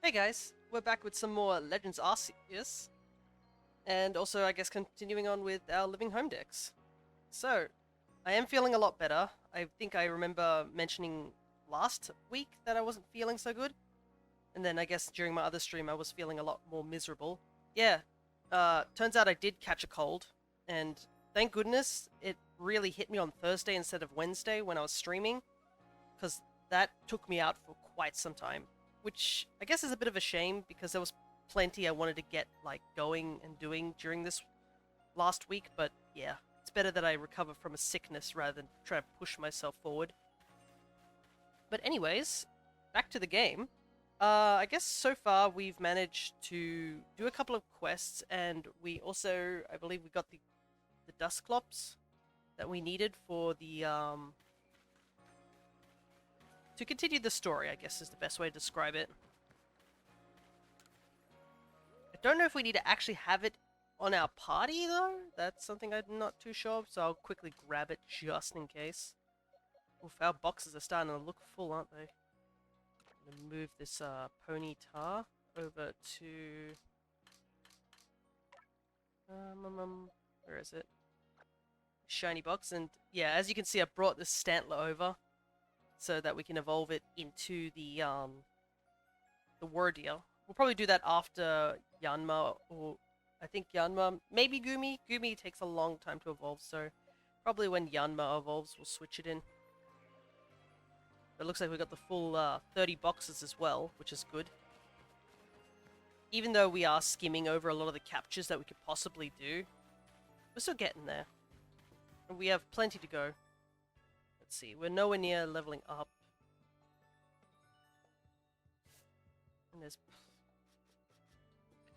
Hey guys, we're back with some more Legends Arceus, and also I guess continuing on with our Living Home decks. So, I am feeling a lot better. I think I remember mentioning last week that I wasn't feeling so good, and then I guess during my other stream I was feeling a lot more miserable. Yeah, turns out I did catch a cold, and thank goodness it really hit me on Thursday instead of Wednesday when I was streaming, because that took me out for quite some time. Which I guess is a bit of a shame because there was plenty I wanted to get like going and doing during this last week, but yeah, it's better that I recover from a sickness rather than try to push myself forward. But anyways, back to the game. I guess so far we've managed to do a couple of quests, and we also, I believe, we got the Dusclops that we needed for the to continue the story, I guess is the best way to describe it. I don't know if we need to actually have it on our party, though. That's something I'm not too sure of, so I'll quickly grab it just in case. Oof, our boxes are starting to look full, aren't they? I'm going to move this pony tar over to... where is it? Shiny box, and yeah, as you can see, I brought this Stantler over so that we can evolve it into the Wardeer. We'll probably do that after Yanma, or I think Yanma, maybe Gumi. Gumi takes a long time to evolve, so probably when Yanma evolves, we'll switch it in. But it looks like we got the full 30 boxes as well, which is good. Even though we are skimming over a lot of the captures that we could possibly do, we're still getting there. And we have plenty to go. Let's see, we're nowhere near leveling up. And there's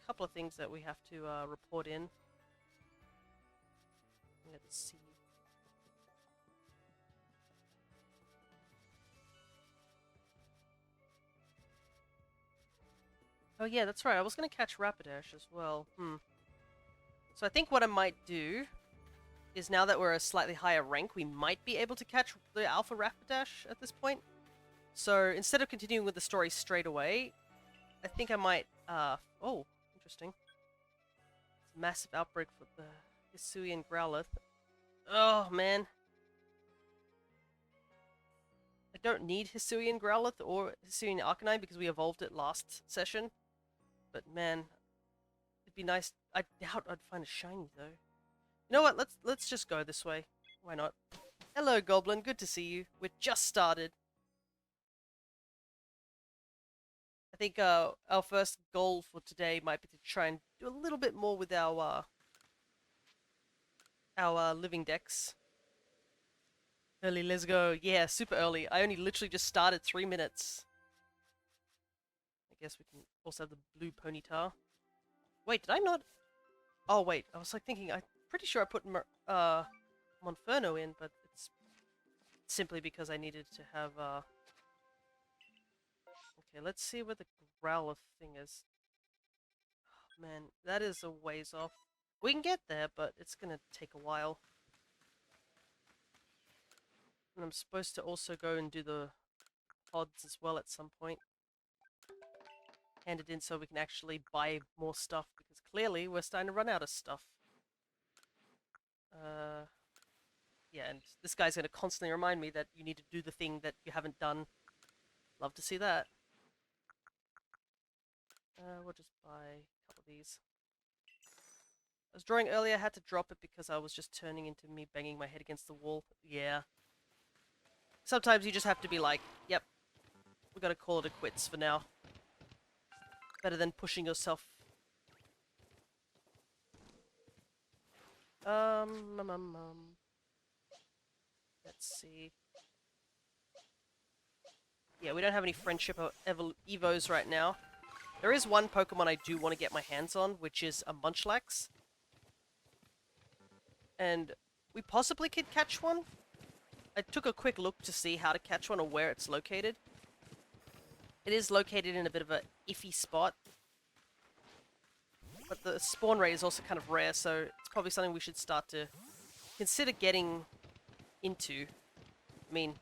a couple of things that we have to report in. Let's see. Oh yeah, that's right. I was going to catch Rapidash as well. So I think what I might do is, now that we're a slightly higher rank, we might be able to catch the Alpha Rapidash at this point. So instead of continuing with the story straight away, I think I might... oh, interesting. Massive outbreak for the Hisuian Growlithe. Oh, man. I don't need Hisuian Growlithe or Hisuian Arcanine because we evolved it last session. But man, it'd be nice. I doubt I'd find a shiny though. You know what? Let's just go this way. Why not? Hello, Goblin. Good to see you. We're just started. I think our first goal for today might be to try and do a little bit more with our living decks. Early, let's go. Yeah, super early. I only literally just started 3 minutes. I guess we can also have the blue ponytail. Wait, did I not? Oh wait, I was like thinking. I'm pretty sure I put Monferno in, but it's simply because I needed to have. Okay, let's see where the Growlithe thing is. Oh, man, that is a ways off. We can get there, but it's gonna take a while. And I'm supposed to also go and do the pods as well at some point. Hand it in so we can actually buy more stuff, because clearly we're starting to run out of stuff. Yeah, and this guy's going to constantly remind me that you need to do the thing that you haven't done. Love to see that. We'll just buy a couple of these. I was drawing earlier, I had to drop it because I was just turning into me banging my head against the wall. Yeah. Sometimes you just have to be like, yep, we gotta call it a quits for now. Better than pushing yourself. Let's see. Yeah, we don't have any friendship or evos right now. There is one Pokemon I do want to get my hands on, which is a Munchlax. And we possibly could catch one. I took a quick look to see how to catch one or where it's located. It is located in a bit of a iffy spot. But the spawn rate is also kind of rare, so it's probably something we should start to consider getting into. I mean,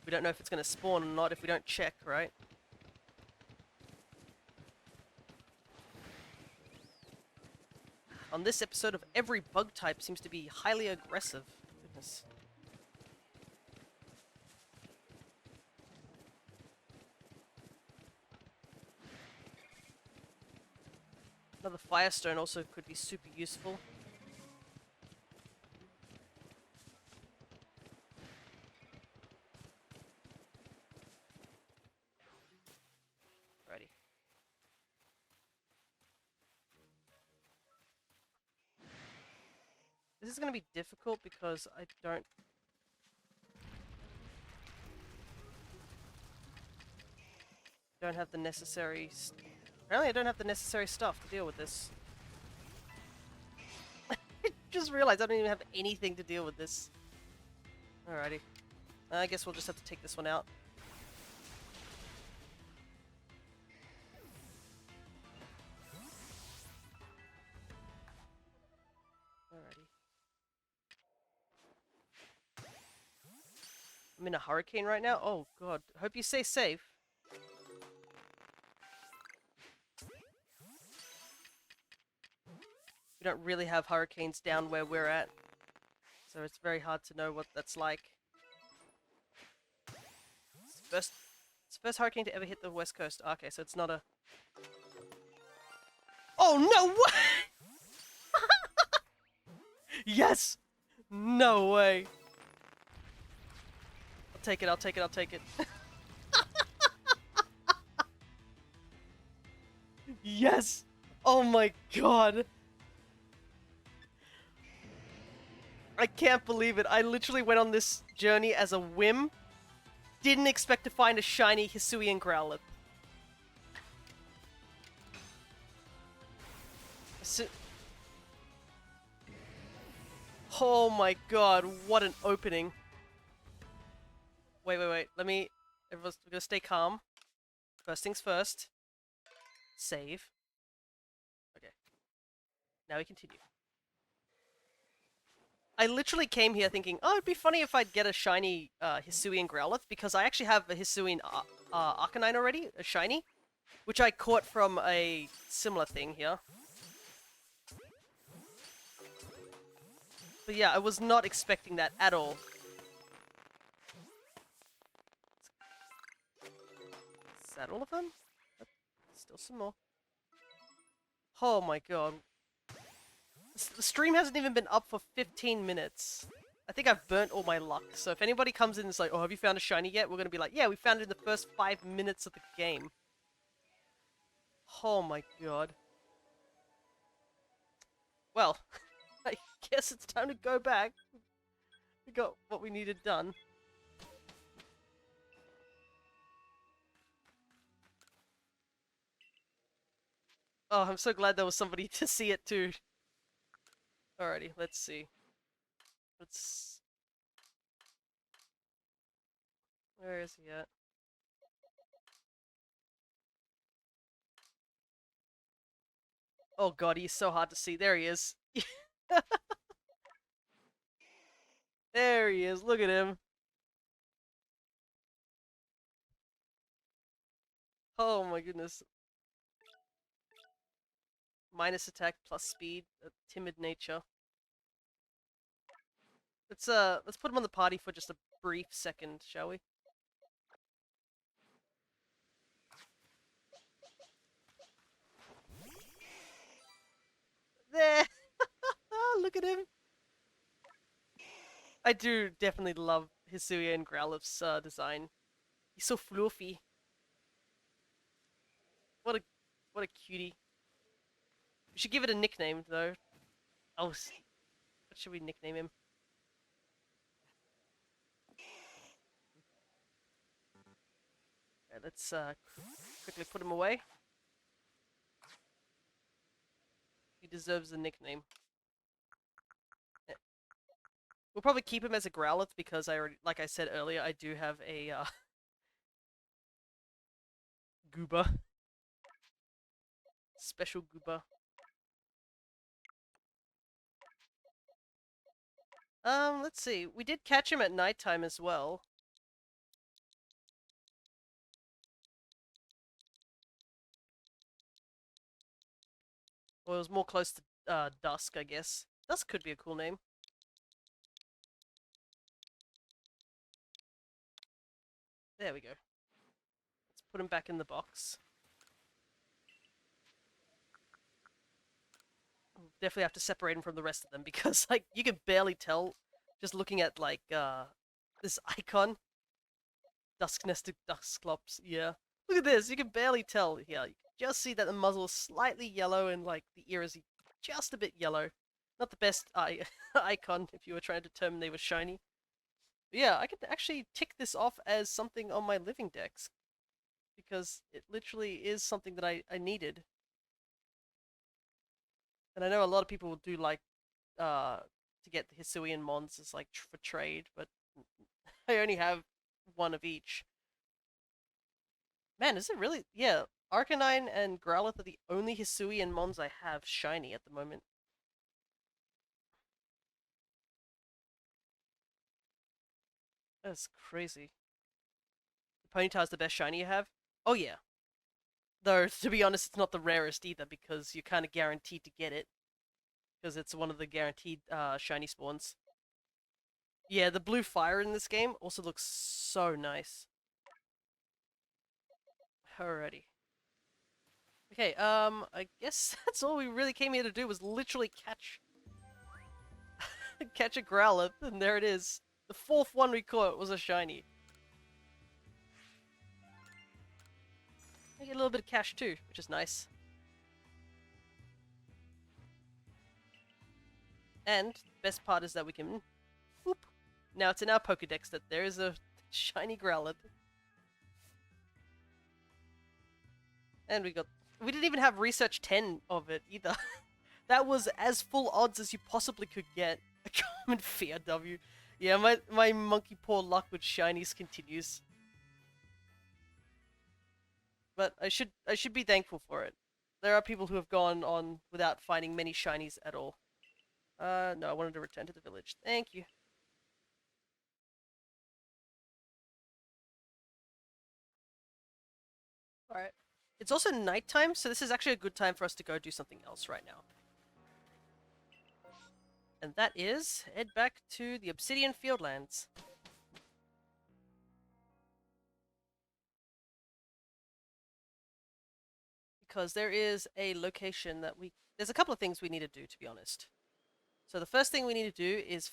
we don't know if it's going to spawn or not if we don't check, right? on this episode of every bug type seems to be highly aggressive. Goodness. Another Firestone also could be super useful. Alrighty. This is going to be difficult because I don't have the necessary... Apparently I don't have the necessary stuff to deal with this. I just realized I don't even have anything to deal with this. Alrighty. I guess we'll just have to take this one out. Alrighty. I'm in a hurricane right now? Oh god. Hope you stay safe. We don't really have hurricanes down where we're at. So it's very hard to know what that's like. It's the first hurricane to ever hit the west coast. Okay, so it's not a... Oh, no way! Yes! No way! I'll take it, I'll take it, I'll take it. Yes! Oh my god! I can't believe it. I literally went on this journey as a whim. Didn't expect to find a shiny Hisuian Growlithe. Oh my god, what an opening. Wait. Everyone's gonna stay calm. First things first. Save. Okay. Now we continue. I literally came here thinking, oh, it'd be funny if I'd get a shiny Hisuian Growlithe, because I actually have a Hisuian Arcanine already, a shiny, which I caught from a similar thing here. But yeah, I was not expecting that at all. Is that all of them? Still some more. Oh my god. The stream hasn't even been up for 15 minutes. I think I've burnt all my luck, so if anybody comes in and is like, oh, have you found a shiny yet? We're gonna be like, yeah, we found it in the first 5 minutes of the game. Oh my god. Well, I guess it's time to go back. We got what we needed done. Oh, I'm so glad there was somebody to see it too. Alrighty, let's see. Where is he at? Oh god, he's so hard to see. There he is. There he is. Look at him. Oh my goodness. Minus attack plus speed, a timid nature. Let's put him on the party for just a brief second, shall we? There! Look at him! I do definitely love Hisuian and Growlithe's design. He's so fluffy. What a cutie. We should give it a nickname though. Oh, what should we nickname him? Right, let's quickly put him away. He deserves a nickname. We'll probably keep him as a Growlithe because I already, like I said earlier, I do have a Gooba. Special Gooba. Let's see. We did catch him at nighttime as well. Well, it was more close to Dusk, I guess. Dusk could be a cool name. There we go. Let's put him back in the box. Definitely have to separate him from the rest of them because, like, you can barely tell just looking at, like, this icon. Dusk-nested Dusclops, yeah. Look at this, you can barely tell here. You can just see that the muzzle is slightly yellow and, like, the ear is just a bit yellow. Not the best icon if you were trying to determine they were shiny. But yeah, I could actually tick this off as something on my living decks because it literally is something that I needed. And I know a lot of people will do, like, to get the Hisuian mons as, like, for trade, but I only have one of each. Man, is it really? Yeah, Arcanine and Growlithe are the only Hisuian mons I have shiny at the moment. That's crazy. The Ponyta is the best shiny you have? Oh yeah. Though, to be honest, it's not the rarest either because you're kind of guaranteed to get it. Because it's one of the guaranteed shiny spawns. Yeah, the blue fire in this game also looks so nice. Alrighty. Okay, I guess that's all we really came here to do was literally catch catch a Growlithe, and there it is. The fourth one we caught was a shiny. I get a little bit of cash too, which is nice. And the best part is that we can... Whoop! Now it's in our Pokedex that there is a shiny Growlithe. And we didn't even have Research 10 of it either. That was as full odds as you possibly could get. A common Fear W. Yeah, my monkey paw luck with shinies continues. But I should be thankful for it. There are people who have gone on without finding many shinies at all. No, I wanted to return to the village. Thank you. Alright. It's also nighttime, so this is actually a good time for us to go do something else right now. And that is head back to the Obsidian Fieldlands. Because there is a location that there's a couple of things we need to do, to be honest. So the first thing we need to do is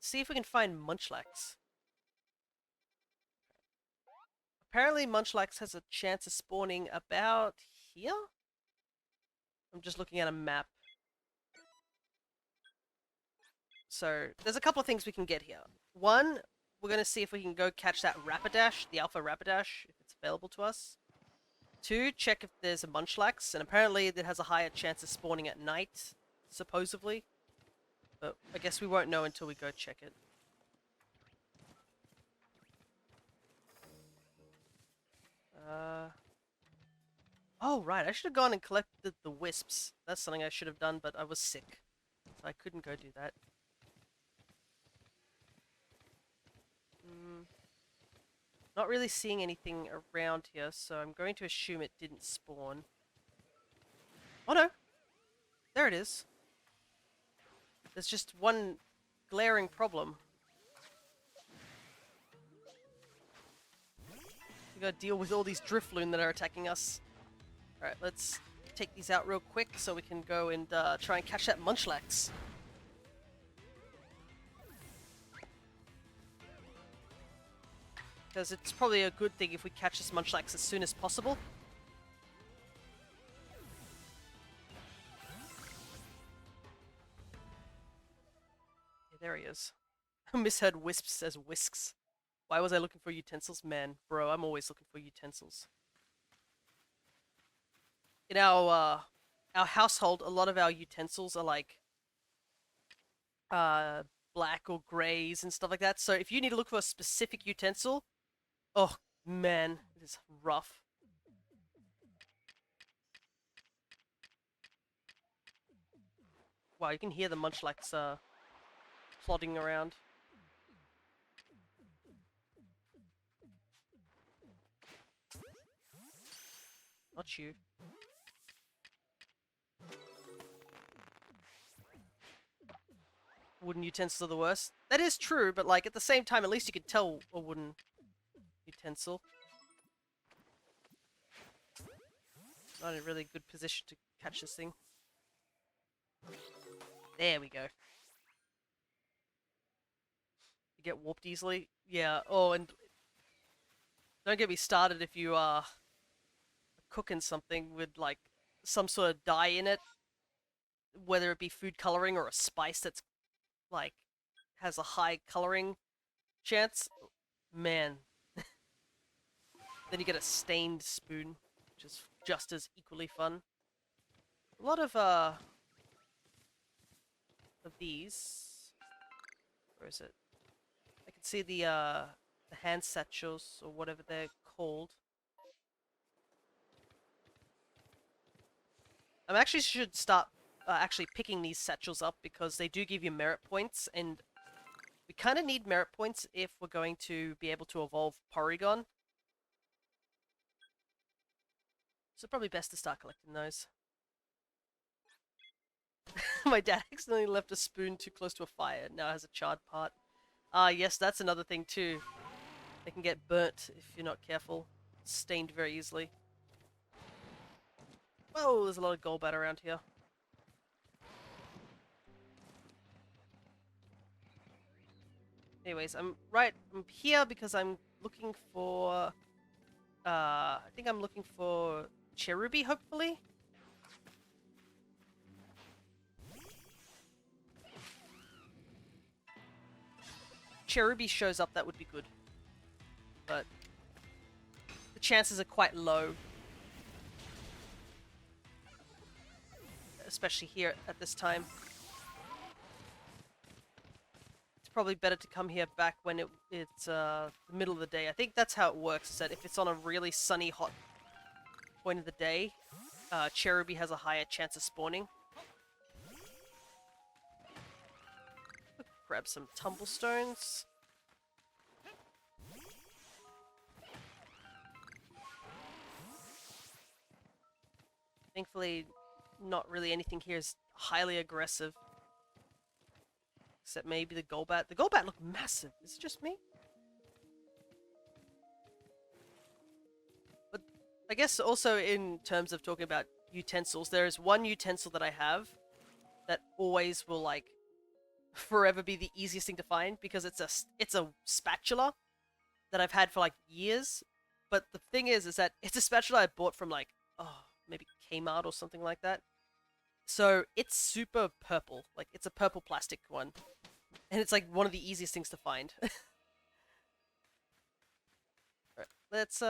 see if we can find Munchlax. Apparently Munchlax has a chance of spawning about here? I'm just looking at a map. So there's a couple of things we can get here. One, we're going to see if we can go catch that Rapidash, the Alpha Rapidash, if it's available to us. Two, check if there's a Munchlax, and apparently it has a higher chance of spawning at night, supposedly. But I guess we won't know until we go check it. Oh, right, I should have gone and collected the wisps. That's something I should have done, but I was sick. So I couldn't go do that. Not really seeing anything around here, so I'm going to assume it didn't spawn. Oh no! There it is. There's just one glaring problem. We gotta deal with all these Drifloon that are attacking us. Alright, let's take these out real quick so we can go and try and catch that Munchlax. Because it's probably a good thing if we catch this Munchlax as soon as possible. Yeah, there he is. I misheard wisps as whisks. Why was I looking for utensils? Man, bro, I'm always looking for utensils. In our household, a lot of our utensils are like black or greys and stuff like that. So if you need to look for a specific utensil, oh man, it is rough. Wow, you can hear the Munchlax plodding around. Not you. wooden utensils are the worst. That is true, but like at the same time, at least you could tell a wooden utensil. Not in a really good position to catch this thing. There we go. You get warped easily. Yeah. Oh, and don't get me started if you are cooking something with like some sort of dye in it, whether it be food coloring or a spice that's like has a high coloring chance. Man, then you get a stained spoon, which is just as equally fun. A lot of these. Where is it? I can see the hand satchels or whatever they're called. I actually should start actually picking these satchels up because they do give you merit points, and we kind of need merit points if we're going to be able to evolve Porygon. So probably best to start collecting those. My dad accidentally left a spoon too close to a fire. Now it has a charred part. Ah, yes, that's another thing too. They can get burnt if you're not careful. Stained very easily. Whoa, there's a lot of Golbat around here. Anyways, I'm here because I'm looking for I think I'm looking for Cherubi, hopefully. Cherubi shows up, that would be good. But the chances are quite low. Especially here at this time. It's probably better to come here back when it's the middle of the day. I think that's how it works, is that if it's on a really sunny, hot point of the day, Cherubi has a higher chance of spawning. Grab some tumblestones. Thankfully, not really anything here is highly aggressive. Except maybe the Golbat. The Golbat look massive. Is it just me? But I guess also in terms of talking about utensils, there is one utensil that I have that always will like forever be the easiest thing to find because it's a spatula that I've had for like years. But the thing is that it's a spatula I bought from like maybe Kmart or something like that. So it's super purple, like it's a purple plastic one, and it's like one of the easiest things to find. Alright, let's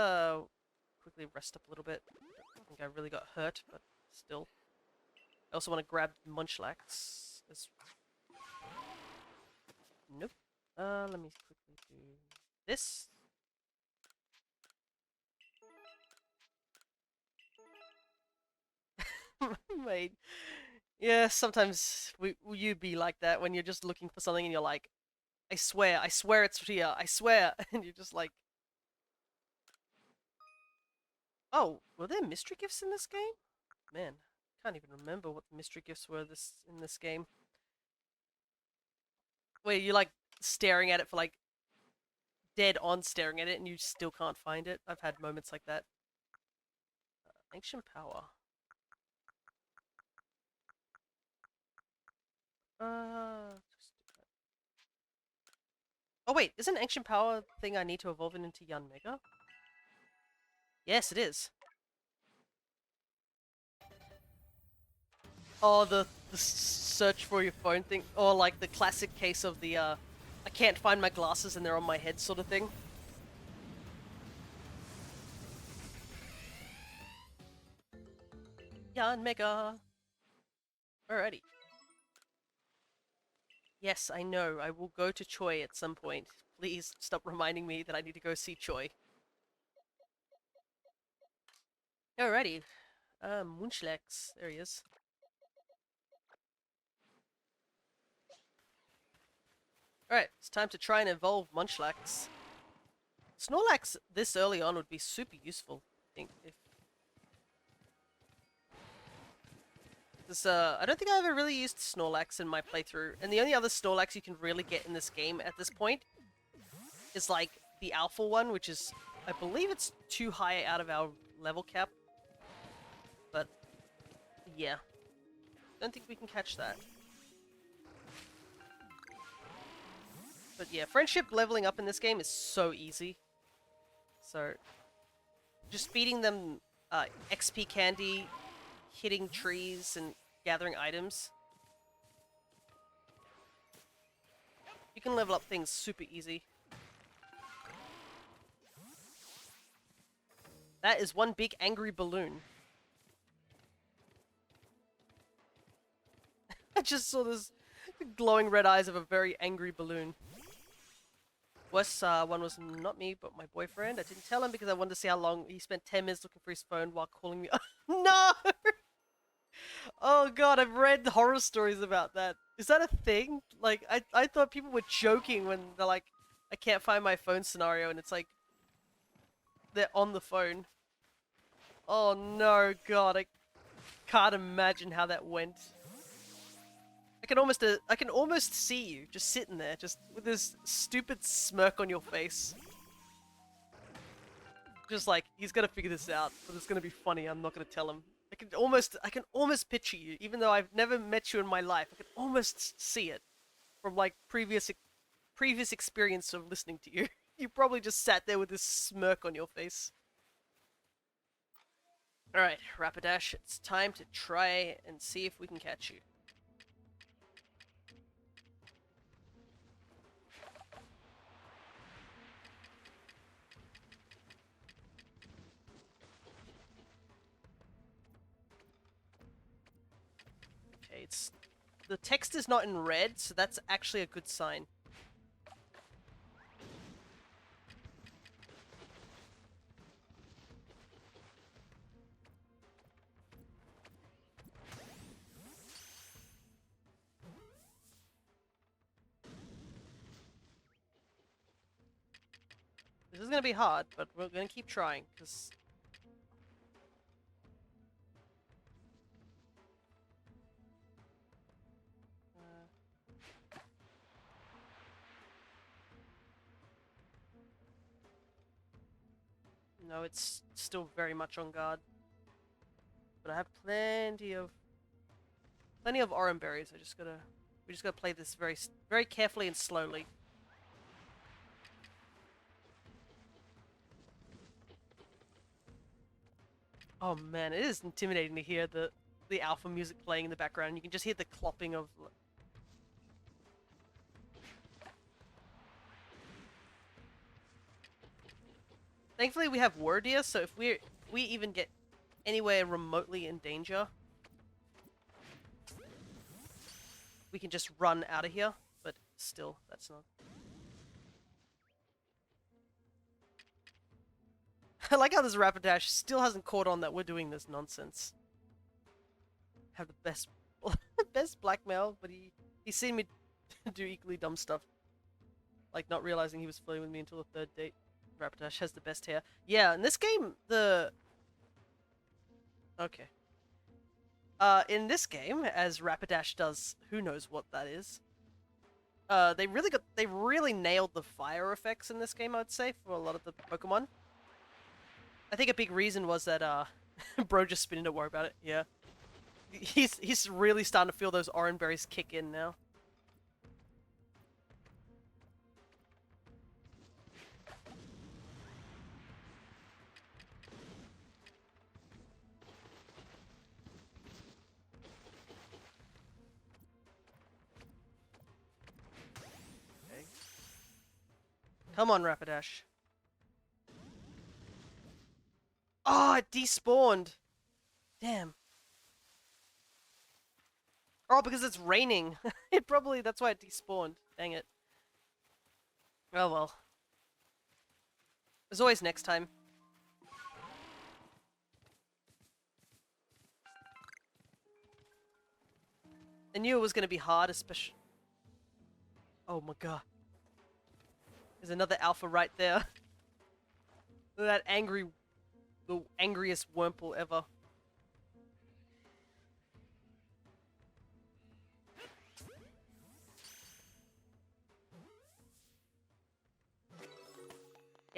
quickly rest up a little bit. I think I really got hurt, but still. I also want to grab Munchlax. Nope. Let me quickly do this. Mate. Yeah, sometimes you be like that when you're just looking for something and you're like, I swear it's here, I swear, and you're just like, oh, were there mystery gifts in this game? Man, can't even remember what the mystery gifts were in this game. Where you're like staring at it for like dead on staring at it and you still can't find it. I've had moments like that. Ancient power. Oh wait, isn't ancient power thing I need to evolve it into Yanmega? Yes, it is. Oh, the search for your phone thing, or like the classic case of the I can't find my glasses and they're on my head sort of thing. Yanmega. Alrighty. Yes, I know. I will go to Choi at some point. Please stop reminding me that I need to go see Choi. Alrighty. Munchlax. There he is. Alright, it's time to try and evolve Munchlax. Snorlax this early on would be super useful, I think, if... This, I don't think I ever really used Snorlax in my playthrough, and the only other Snorlax you can really get in this game at this point is like the Alpha one, which is, I believe it's too high out of our level cap. But yeah, don't think we can catch that. But yeah, friendship leveling up in this game is so easy. So just feeding them XP candy, hitting trees, and gathering items. You can level up things super easy. That is one big angry balloon. I just saw this glowing red eyes of a very angry balloon. Worst one was not me, but my boyfriend. I didn't tell him because I wanted to see how long he spent 10 minutes looking for his phone while calling me. No! Oh god, I've read horror stories about that. Is that a thing? Like, I thought people were joking when they're like, I can't find my phone scenario, and it's like, they're on the phone. Oh no, god, I can't imagine how that went. I can almost see you just sitting there, just with this stupid smirk on your face. Just like, he's gonna figure this out, but it's gonna be funny, I'm not gonna tell him. I can almost picture you, even though I've never met you in my life. I can almost see it from like previous experience of listening to you. You probably just sat there with this smirk on your face. Alright, Rapidash, it's time to try and see if we can catch you. Okay, the text is not in red, so that's actually a good sign. This is gonna be hard, but we're gonna keep trying, because... No, it's still very much on guard. But I have plenty of orange berries. We just gotta play this very carefully and slowly. Oh man, it is intimidating to hear the alpha music playing in the background. You can just hear the clopping of... Thankfully we have Wordia, so if we even get anywhere remotely in danger, we can just run out of here. But still, that's not... I like how this Rapidash still hasn't caught on that we're doing this nonsense. Have the best best blackmail, but he's seen me do equally dumb stuff. Like not realizing he was flirting with me until the third date. Rapidash has the best hair. Yeah, in this game, okay. In this game, as Rapidash does, who knows what that is. They really nailed the fire effects in this game, I would say, for a lot of the Pokemon. I think a big reason was that, bro just spinning, don't worry about it, yeah. He's really starting to feel those orange berries kick in now. Okay. Come on, Rapidash. Oh, it despawned. Damn. Oh, because it's raining. That's why it despawned. Dang it. Oh well. There's always next time. I knew it was going to be hard, especially... Oh my god. There's another alpha right there. Look at that the angriest Wurmple ever.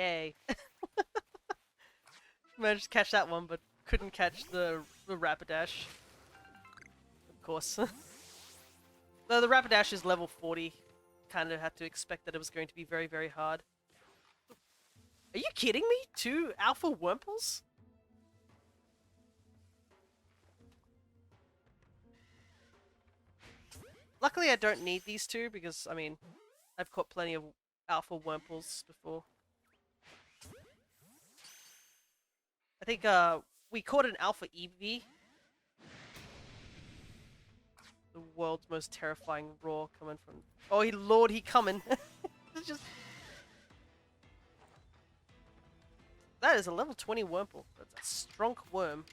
Yay. Managed to catch that one, but couldn't catch the Rapidash. Of course. Though the Rapidash is level 40. Kind of had to expect that it was going to be very, very hard. Are you kidding me? 2 Alpha Wurmples? Luckily I don't need these 2 because, I mean, I've caught plenty of Alpha Wurmples before. I think we caught an Alpha Eevee. The world's most terrifying roar coming from... Oh, Lord, he coming. It's just... That is a level 20 Wurmple. That's a strong worm.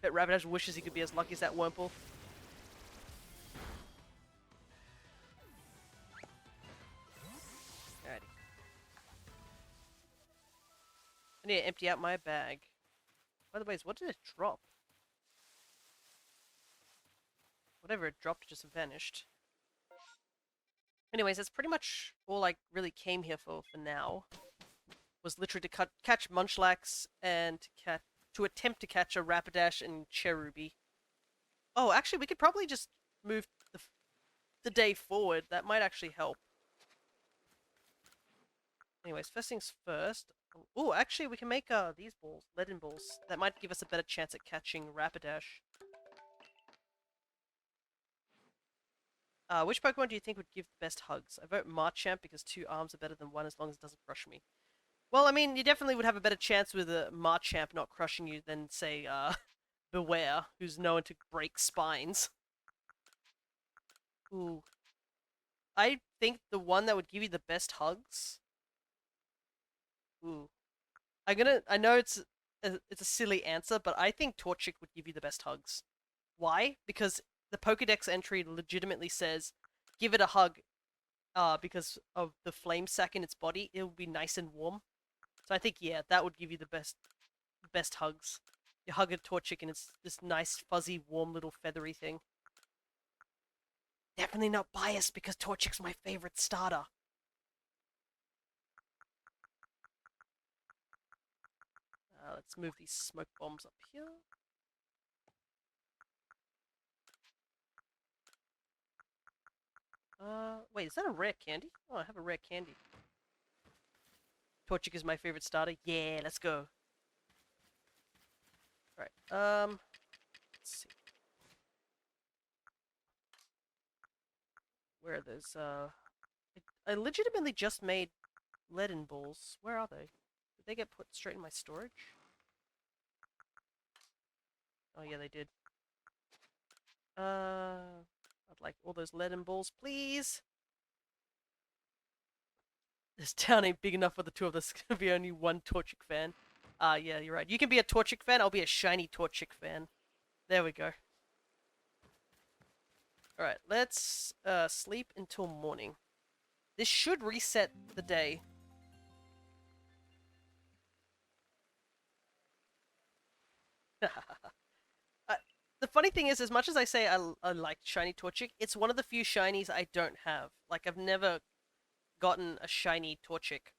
Bet Rapidash wishes he could be as lucky as that Wurmple. Alrighty. I need to empty out my bag. By the way, what did it drop? Whatever it dropped just vanished. Anyways, that's pretty much all I really came here for now. Was literally to catch Munchlax and to attempt to catch a Rapidash and Cherubi. Oh, actually, we could probably just move the day forward. That might actually help. Anyways, first things first. Oh, actually, we can make these balls, leaden balls. That might give us a better chance at catching Rapidash. Which Pokemon do you think would give the best hugs? I vote Marchamp because 2 arms are better than 1 as long as it doesn't crush me. Well, I mean, you definitely would have a better chance with a Marchamp not crushing you than, say, Beware, who's known to break spines. Ooh. I think the one that would give you the best hugs... Ooh. I know it's a silly answer, but I think Torchic would give you the best hugs. Why? Because the Pokédex entry legitimately says, give it a hug, because of the flame sac in its body, it will be nice and warm. So I think, yeah, that would give you the best hugs. You hug a Torchic and it's this nice, fuzzy, warm little feathery thing. Definitely not biased because Torchic's my favorite starter. Let's move these smoke bombs up here. Wait, is that a rare candy? Oh, I have a rare candy. Torchic is my favorite starter. Yeah, let's go. Alright, let's see. Where are those, I legitimately just made leaden balls. Where are they? Did they get put straight in my storage? Oh yeah, they did. I'd like all those leaden balls, please! This town ain't big enough for the 2 of us. It's gonna be only 1 Torchic fan. Yeah, you're right. You can be a Torchic fan, I'll be a shiny Torchic fan. There we go. Alright, let's sleep until morning. This should reset the day. The funny thing is, as much as I say I like shiny Torchic, it's one of the few shinies I don't have. Like, I've never gotten a shiny Torchic.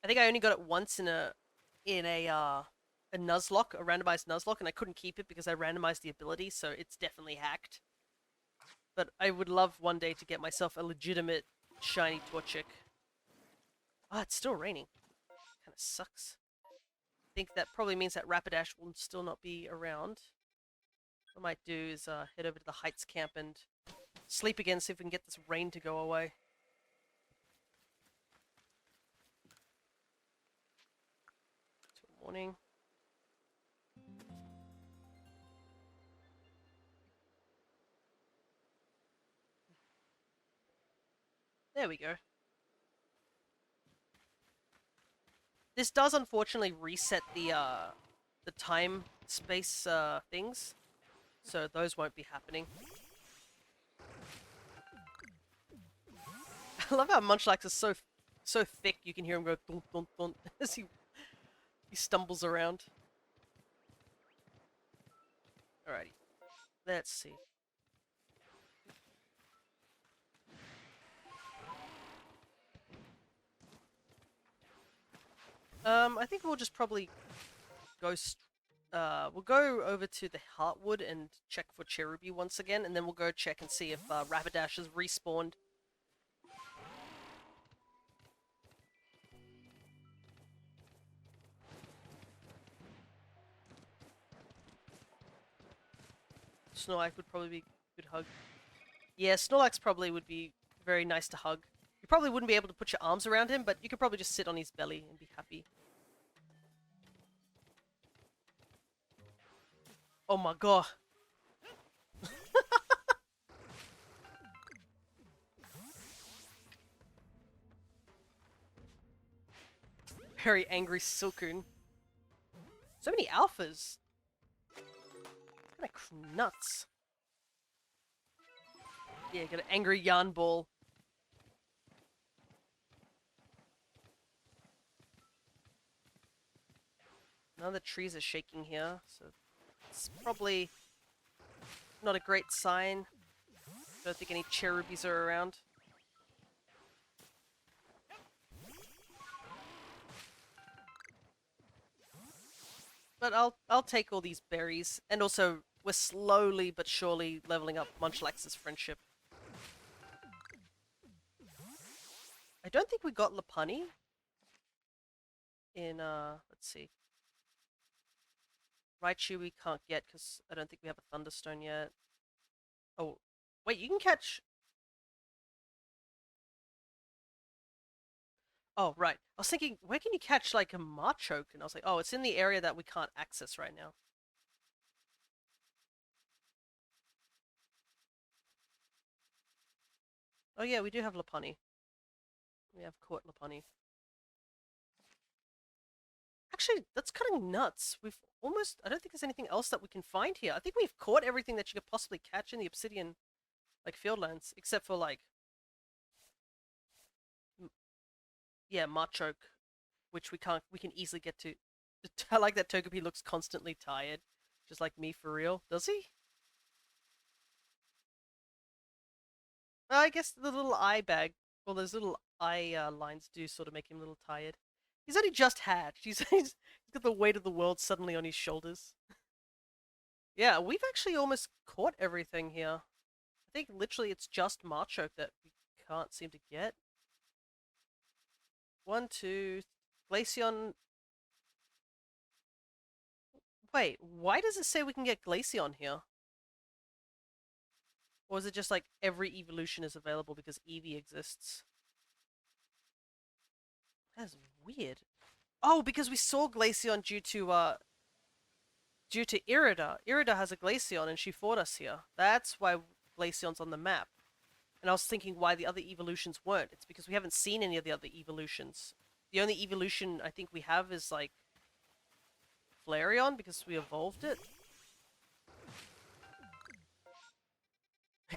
I think I only got it once in a Nuzlocke, a randomized Nuzlocke, and I couldn't keep it because I randomized the ability, so it's definitely hacked. But I would love one day to get myself a legitimate shiny Torchic. Ah, it's still raining. Kinda sucks. I think that probably means that Rapidash will still not be around. What I might do is head over to the Heights camp and sleep again, see if we can get this rain to go away. Till morning. There we go. This does unfortunately reset the time space things, so those won't be happening. I love how Munchlax is so thick you can hear him go dun dun dun as he stumbles around. Alrighty, let's see. I think we'll just probably go. We'll go over to the Heartwood and check for Cherubi once again, and then we'll go check and see if Rapidash has respawned. Snorlax would probably be a good hug. Yeah, Snorlax probably would be very nice to hug. You probably wouldn't be able to put your arms around him, but you could probably just sit on his belly and be happy. Oh my god. Very angry Silcoon. So many alphas. Kind of nuts. Yeah, got an angry yarn ball. None of the trees are shaking here, so it's probably not a great sign. Don't think any Cherubis are around. But I'll take all these berries, and also we're slowly but surely leveling up Munchlax's friendship. I don't think we got Lopunny in let's see. Raichu we can't get because I don't think we have a Thunderstone yet. Oh, wait, you can catch. Oh, right. I was thinking, where can you catch like a Machoke? And I was like, oh, it's in the area that we can't access right now. Oh yeah, we do have Lopunny. We have caught Lopunny. Actually, that's kind of nuts. We've almost... I don't think there's anything else that we can find here. I think we've caught everything that you could possibly catch in the Obsidian, like, Fieldlands. Except for, like... Yeah, Machoke. Which we can't... We can easily get to. I like that Togepi looks constantly tired. Just like me, for real. Does he? I guess the little eye bag... Well, those little eye lines do sort of make him a little tired. He's only just hatched. He's got the weight of the world suddenly on his shoulders. Yeah, we've actually almost caught everything here. I think literally it's just Machoke that we can't seem to get. 1, 2... Glaceon... Wait, why does it say we can get Glaceon here? Or is it just like every evolution is available because Eevee exists? That's weird. Oh, because we saw Glaceon due to Irida. Irida has a Glaceon and she fought us here. That's why Glaceon's on the map. And I was thinking why the other evolutions weren't. It's because we haven't seen any of the other evolutions. The only evolution I think we have is like Flareon because we evolved it.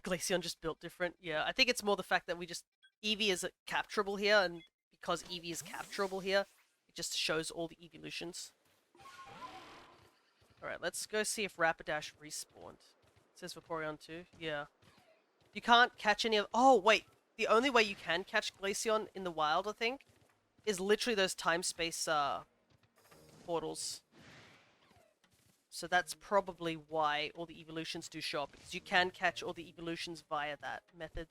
Glaceon just built different. Yeah, I think it's more the fact that we just... Eevee is capturable here, and because Eevee is capturable here, it just shows all the evolutions. Alright, let's go see if Rapidash respawned. It says Vaporeon too. Yeah. You can't catch any of... Oh, wait. The only way you can catch Glaceon in the wild, I think, is literally those time-space portals. So that's probably why all the evolutions do show up, because you can catch all the evolutions via that method.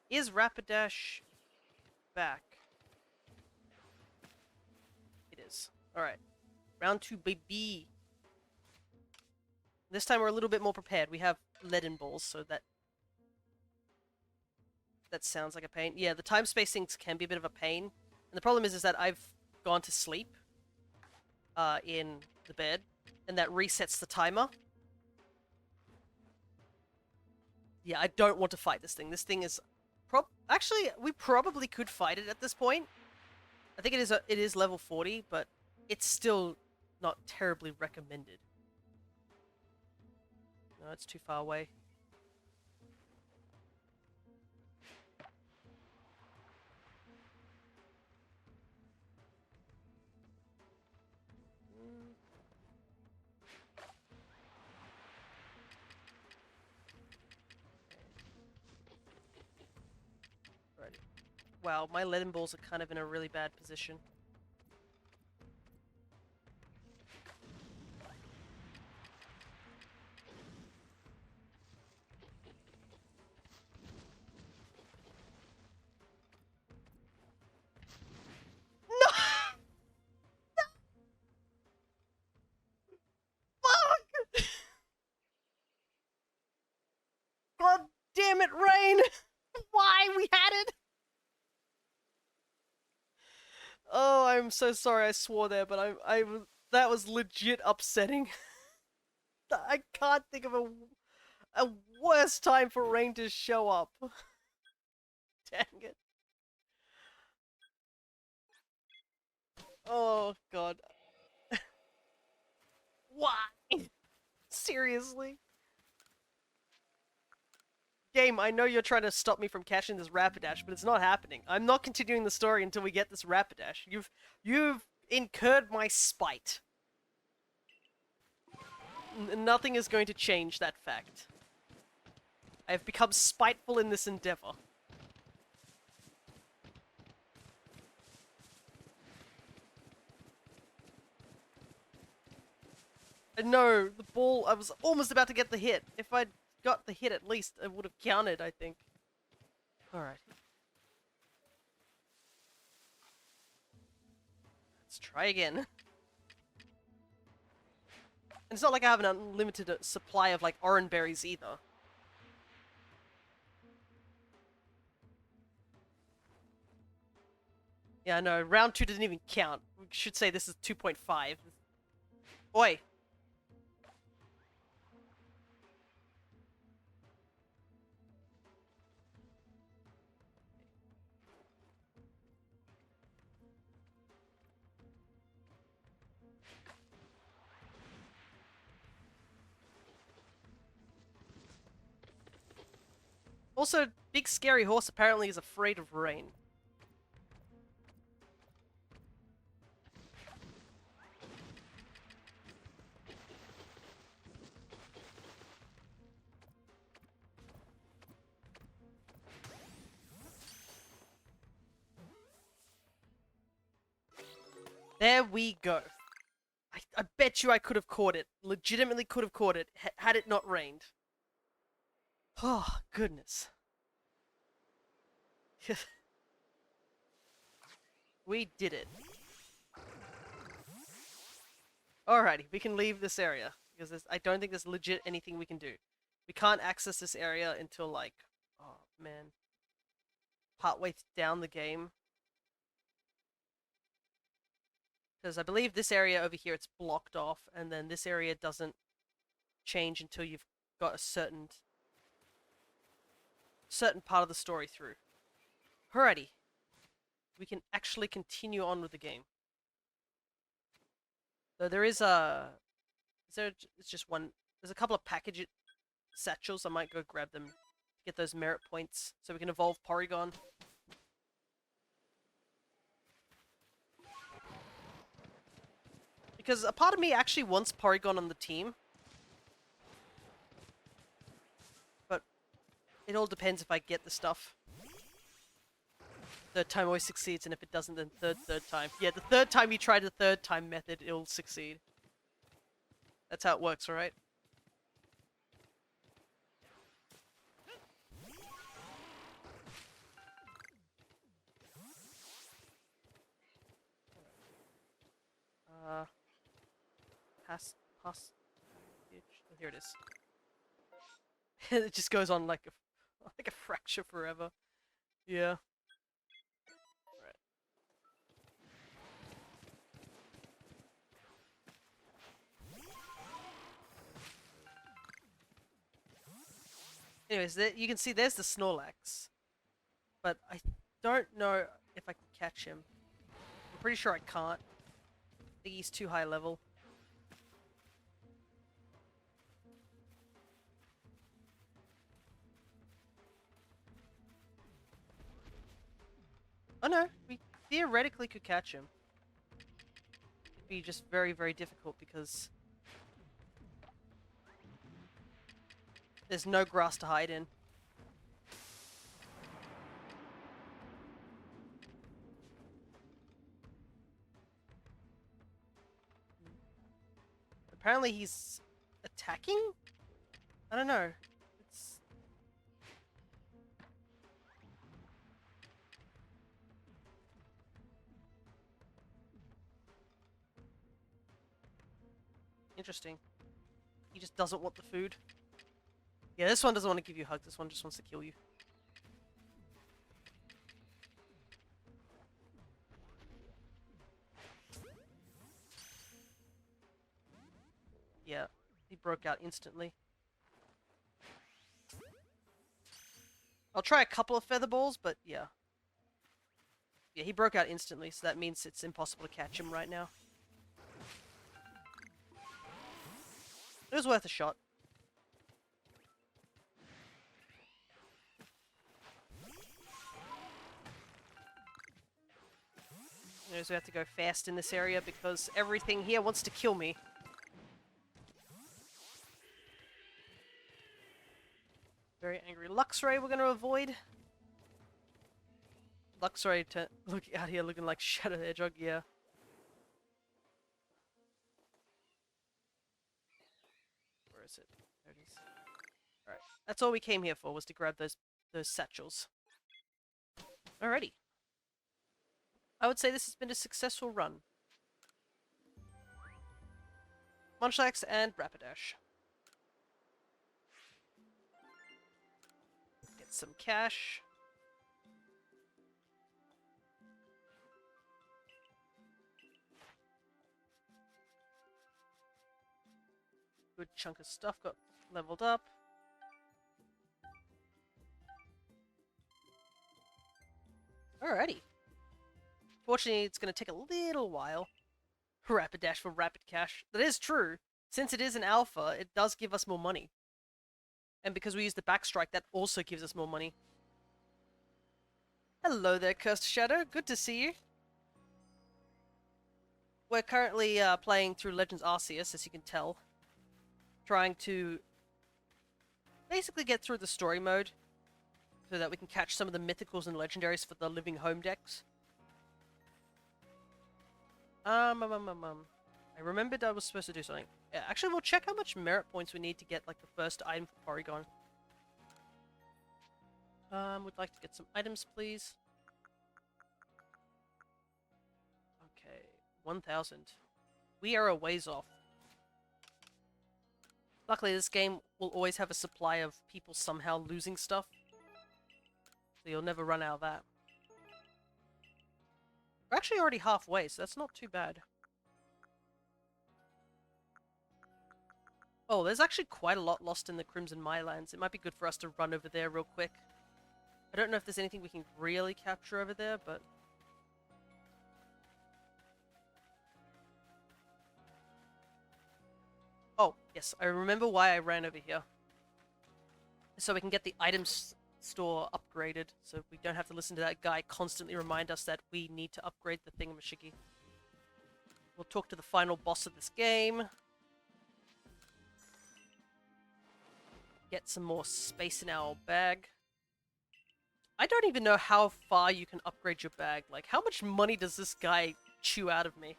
Is Rapidash back? It is. Alright. Round 2, baby. This time we're a little bit more prepared. We have leaden balls, so that sounds like a pain. Yeah, the time space things can be a bit of a pain. And the problem is that I've gone to sleep in the bed, and that resets the timer. Yeah, I don't want to fight this thing. This thing is... Actually, we probably could fight it at this point. I think it is level 40, but it's still not terribly recommended. No, it's too far away. Wow, my leaden balls are kind of in a really bad position. No! Fuck! God damn it, Rain! Why we had it? Oh, I'm so sorry I swore there, but that was legit upsetting. I can't think of a worse time for Rain to show up. Dang it. Oh god. Why? Seriously? Game, I know you're trying to stop me from catching this Rapidash, but it's not happening. I'm not continuing the story until we get this Rapidash. You've incurred my spite. Nothing is going to change that fact. I have become spiteful in this endeavor. No, the ball, I was almost about to get the hit. If I'd got the hit at least, it would have counted, I think. Alright. Let's try again. And it's not like I have an unlimited supply of, like, orange berries either. Yeah, no, round 2 doesn't even count. We should say this is 2.5. Oi! Also, Big Scary Horse apparently is afraid of rain. There we go. I bet you I could have caught it. Legitimately could have caught it had it not rained. Oh, goodness. We did it. Alrighty, we can leave this area. Because I don't think there's legit anything we can do. We can't access this area until, like... Oh, man. Partway down the game. Because I believe this area over here, it's blocked off. And then this area doesn't change until you've got a certain part of the story through. Alrighty. We can actually continue on with the game. So there is a... It's just one... There's a couple of package satchels. I might go grab them to get those merit points so we can evolve Porygon. Because a part of me actually wants Porygon on the team. But it all depends if I get the stuff. Third time always succeeds, and if it doesn't, then third time. Yeah, the third time you try the third time method, it'll succeed. That's how it works, alright? Pass, oh, here it is. It just goes on like a fracture forever. Yeah. Right. Anyways, you can see there's the Snorlax. But I don't know if I can catch him. I'm pretty sure I can't. I think he's too high level. Oh no, we theoretically could catch him. It'd be just very, very difficult because there's no grass to hide in. apparently he's attacking? I don't know. It's... interesting. He just doesn't want the food. Yeah, this one doesn't want to give you hugs. This one just wants to kill you. Yeah, he broke out instantly. I'll try a couple of feather balls, but yeah. Yeah, he broke out instantly, so that means it's impossible to catch him right now. It was worth a shot. You know, so we have to go fast in this area because everything here wants to kill me. Very angry Luxray we're going to avoid. Luxray look out here looking like Shadow Hedgehog, yeah. Where is it? There it is. Alright. That's all we came here for, was to grab those satchels. Alrighty. I would say this has been a successful run. Munchlax and Rapidash. Get some cash. Good chunk of stuff got leveled up. Alrighty. Fortunately, it's going to take a little while. Rapidash for Rapid Cash. That is true. Since it is an alpha, it does give us more money. And because we use the Backstrike, that also gives us more money. Hello there, Cursed Shadow. Good to see you. We're currently playing through Legends Arceus, as you can tell. Trying to basically get through the story mode so that we can catch some of the mythicals and legendaries for the living home decks. I remembered I was supposed to do something. Yeah, actually, we'll check how much merit points we need to get like the first item for Porygon. Would like to get some items, please. Okay, 1,000. We are a ways off. Luckily, this game will always have a supply of people somehow losing stuff. So you'll never run out of that. We're actually already halfway, so that's not too bad. Oh, there's actually quite a lot lost in the Crimson Mylands. It might be good for us to run over there real quick. I don't know if there's anything we can really capture over there, but... Oh, yes, I remember why I ran over here. So we can get the items store upgraded, so we don't have to listen to that guy constantly remind us that we need to upgrade the thingamashiggy. We'll talk to the final boss of this game. Get some more space in our bag. I don't even know how far you can upgrade your bag. Like, how much money does this guy chew out of me?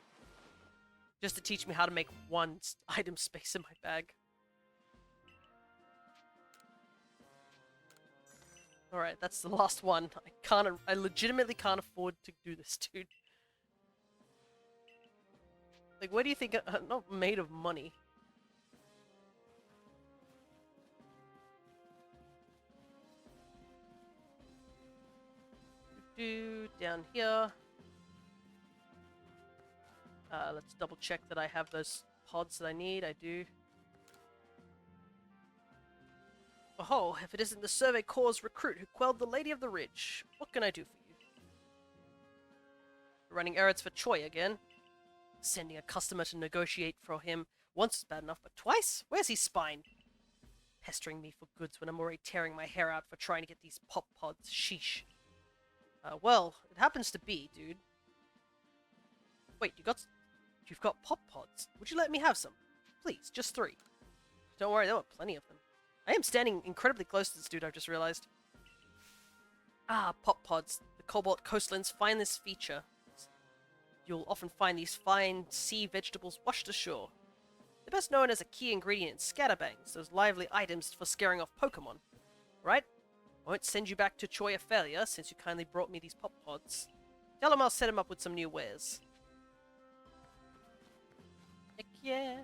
Just to teach me how to make one item space in my bag. Alright, that's the last one. I legitimately can't afford to do this, dude. Like, where do you think I'm not made of money? Down here. Let's double check that I have those pods that I need. I do. Oh, if it isn't the Survey Corps recruit who quelled the Lady of the Ridge, what can I do for you? Running errands for Choi again. Sending a customer to negotiate for him once is bad enough, but twice? Where's his spine? Pestering me for goods when I'm already tearing my hair out for trying to get these pop pods. Sheesh. Well, it happens to be, dude. Wait, you've got pop pods. Would you let me have some? Please, just 3. Don't worry, there were plenty of them. I am standing incredibly close to this dude, I've just realized. Ah, pop pods. The Cobalt Coastland's finest feature. You'll often find these fine sea vegetables washed ashore. They're best known as a key ingredient in scatterbangs, those lively items for scaring off Pokemon. Right? I won't send you back to Choi a failure, since you kindly brought me these pop pods. Tell him I'll set him up with some new wares. Heck yeah.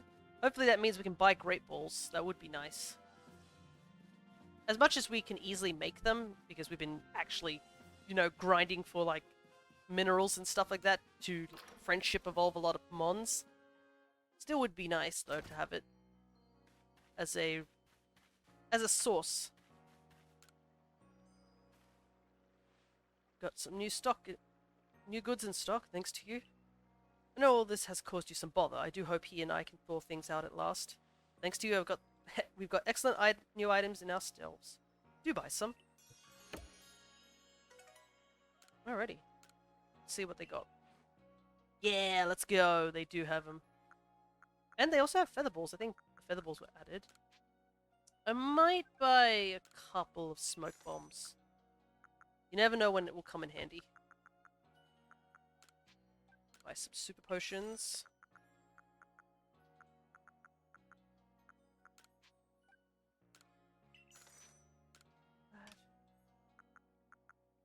Hopefully that means we can buy Great Balls. That would be nice. As much as we can easily make them, because we've been actually, you know, grinding for, like, minerals and stuff like that to friendship evolve a lot of mons. Still would be nice, though, to have it as a source. Got some new stock, new goods in stock, thanks to you. I know all this has caused you some bother. I do hope he and I can thaw things out at last. Thanks to you, we've got excellent new items in our shelves. Do buy some. Alrighty. Let's see what they got. Yeah, let's go. They do have them. And they also have feather balls. I think the feather balls were added. I might buy a couple of smoke bombs. You never know when it will come in handy. Buy some super potions.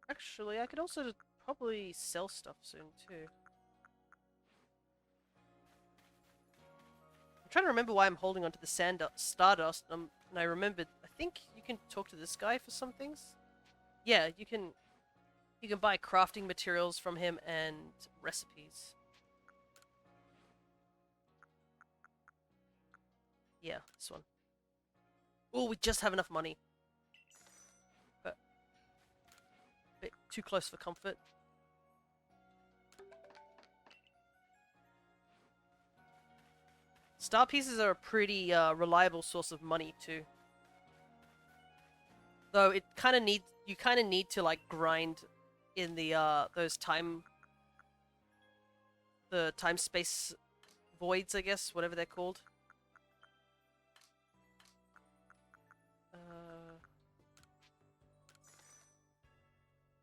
Actually, I could also probably sell stuff soon too. I'm trying to remember why I'm holding onto the Stardust, and I remembered, I think you can talk to this guy for some things? Yeah, you can buy crafting materials from him and recipes. Yeah, this one. Oh, we just have enough money. But a bit too close for comfort. Star pieces are a pretty reliable source of money too. Though it kind of you kind of need to like grind in the those time space voids, I guess, whatever they're called.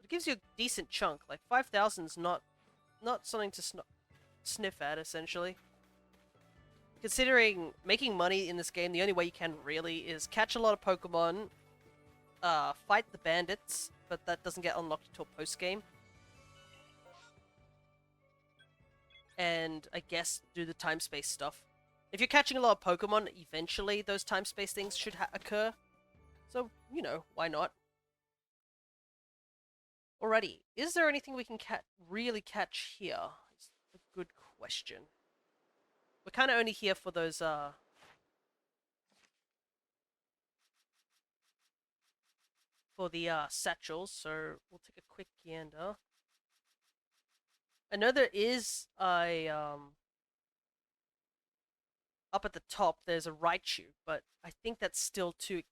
It gives you a decent chunk. Like 5,000's not something to sniff at, essentially. Considering making money in this game, the only way you can really is catch a lot of Pokemon, fight the bandits, but that doesn't get unlocked until post-game. And I guess do the time-space stuff. If you're catching a lot of Pokemon, eventually those time-space things should occur. So, you know, why not? Alrighty, is there anything we can really catch here? It's a good question. We're kind of only here for those, for the, satchels, so we'll take a quick gander. I know there is a, up at the top, there's a Raichu, but I think that's still too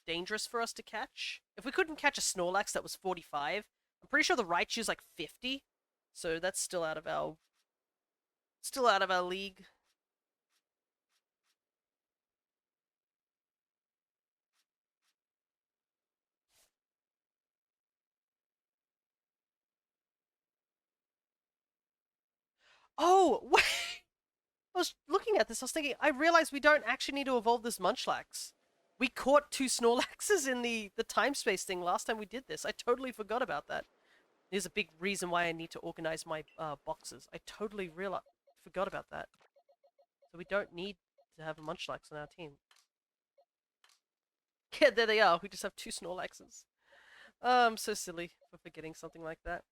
dangerous for us to catch. If we couldn't catch a Snorlax that was 45, I'm pretty sure the Raichu's like 50, so that's still out of our league. Oh, wait! I was looking at this, I was thinking, I realized we don't actually need to evolve this Munchlax. We caught 2 Snorlaxes in the time-space thing last time we did this. I totally forgot about that. There's a big reason why I need to organize my boxes. I totally forgot about that. So we don't need to have a Munchlax on our team. Yeah, there they are. We just have 2 Snorlaxes. I'm so silly for forgetting something like that.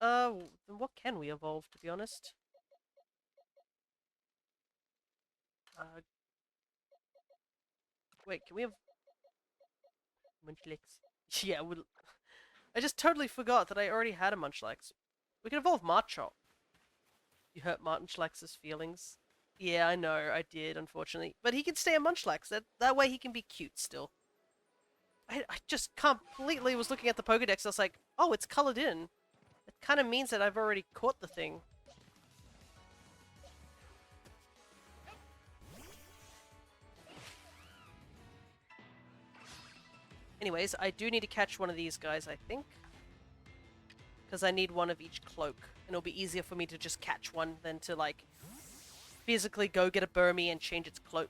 Then what can we evolve, to be honest? Wait, can we have Munchlax? Yeah, I just totally forgot that I already had a Munchlax. We can evolve Marchot. You hurt Munchlax's feelings. Yeah, I know, I did, unfortunately. But he can stay a Munchlax. That way he can be cute still. I just completely was looking at the Pokedex and I was like, oh, it's colored in. It kind of means that I've already caught the thing. Anyways, I do need to catch one of these guys, I think. Because I need one of each cloak. And it'll be easier for me to just catch one than to, like, physically go get a Burmy and change its cloak.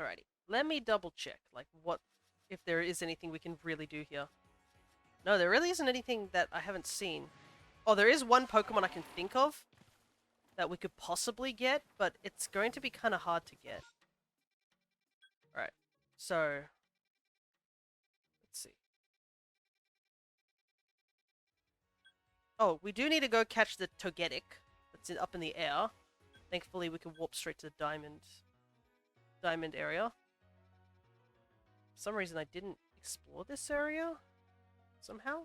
Alrighty, let me double check, like, what, if there is anything we can really do here. No, there really isn't anything that I haven't seen. Oh, there is one Pokemon I can think of that we could possibly get, but it's going to be kind of hard to get. Alright, so let's see. Oh, we do need to go catch the Togetic that's up in the air. Thankfully, we can warp straight to the diamond area. For some reason, I didn't explore this area somehow.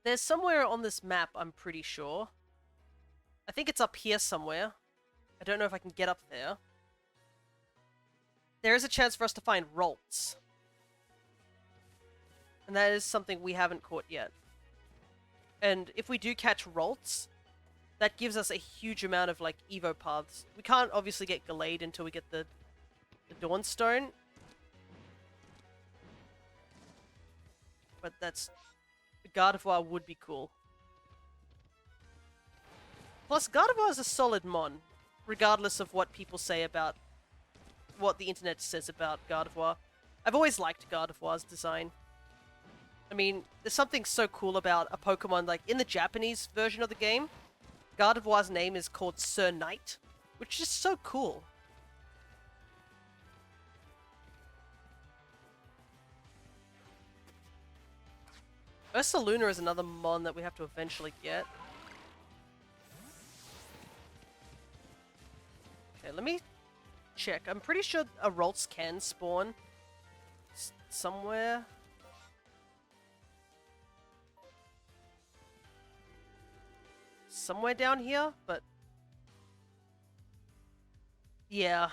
There's somewhere on this map, I'm pretty sure. I think it's up here somewhere. I don't know if I can get up there. There is a chance for us to find Rolts. And that is something we haven't caught yet. And if we do catch Rolts, that gives us a huge amount of, like, Evo paths. We can't obviously get Gallade until we get the Dawnstone. But that's... Gardevoir would be cool. Plus, Gardevoir is a solid mon, regardless of what people say about... what the internet says about Gardevoir. I've always liked Gardevoir's design. I mean, there's something so cool about a Pokemon, like, in the Japanese version of the game, Gardevoir's name is called Sir Knight, which is so cool. Ursaluna is another mon that we have to eventually get. Okay, let me check. I'm pretty sure a Rolts can spawn somewhere. Somewhere down here, but... yeah,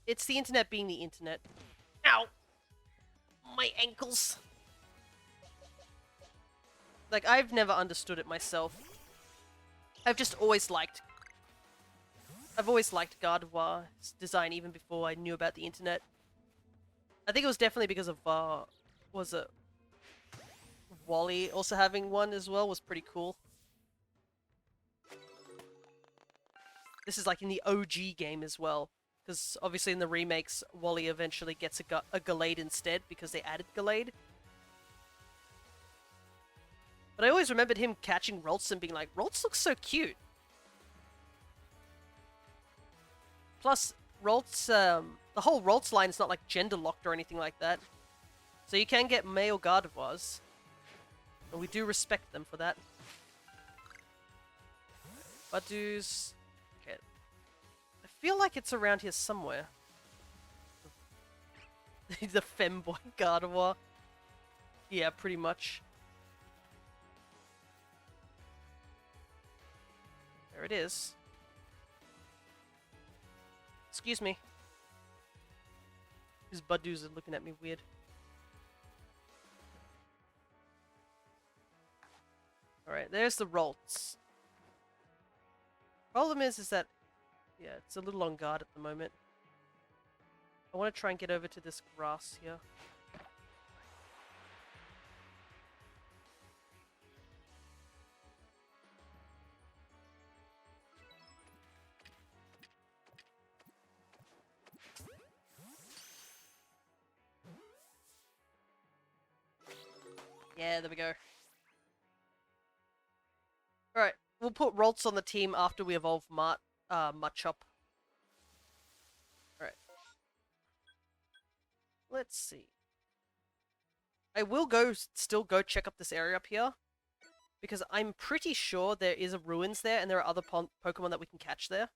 it's the internet being the internet. Ow! My ankles! Like, I've never understood it myself. I've just always liked... I've always liked Gardevoir's design even before I knew about the internet. I think it was definitely because of, was it... Wally also having one as well was pretty cool. This is like in the OG game as well. Because obviously in the remakes, Wally eventually gets a Gallade instead because they added Gallade. But I always remembered him catching Rolts and being like, Rolts looks so cute. Plus, Rolts, the whole Rolts line is not like gender locked or anything like that. So you can get male Gardevoirs. And we do respect them for that. Budu's... okay. I feel like it's around here somewhere. The femboy Gardevoir. Yeah, pretty much. There it is. Excuse me. These Budu's are looking at me weird. Alright, there's the Rolts. Problem is that... yeah, it's a little on guard at the moment. I want to try and get over to this grass here. Yeah, there we go. Alright, we'll put Rolts on the team after we evolve Machop. Alright. Let's see. I will still go check up this area up here. Because I'm pretty sure there is a ruins there and there are other Pokemon that we can catch there.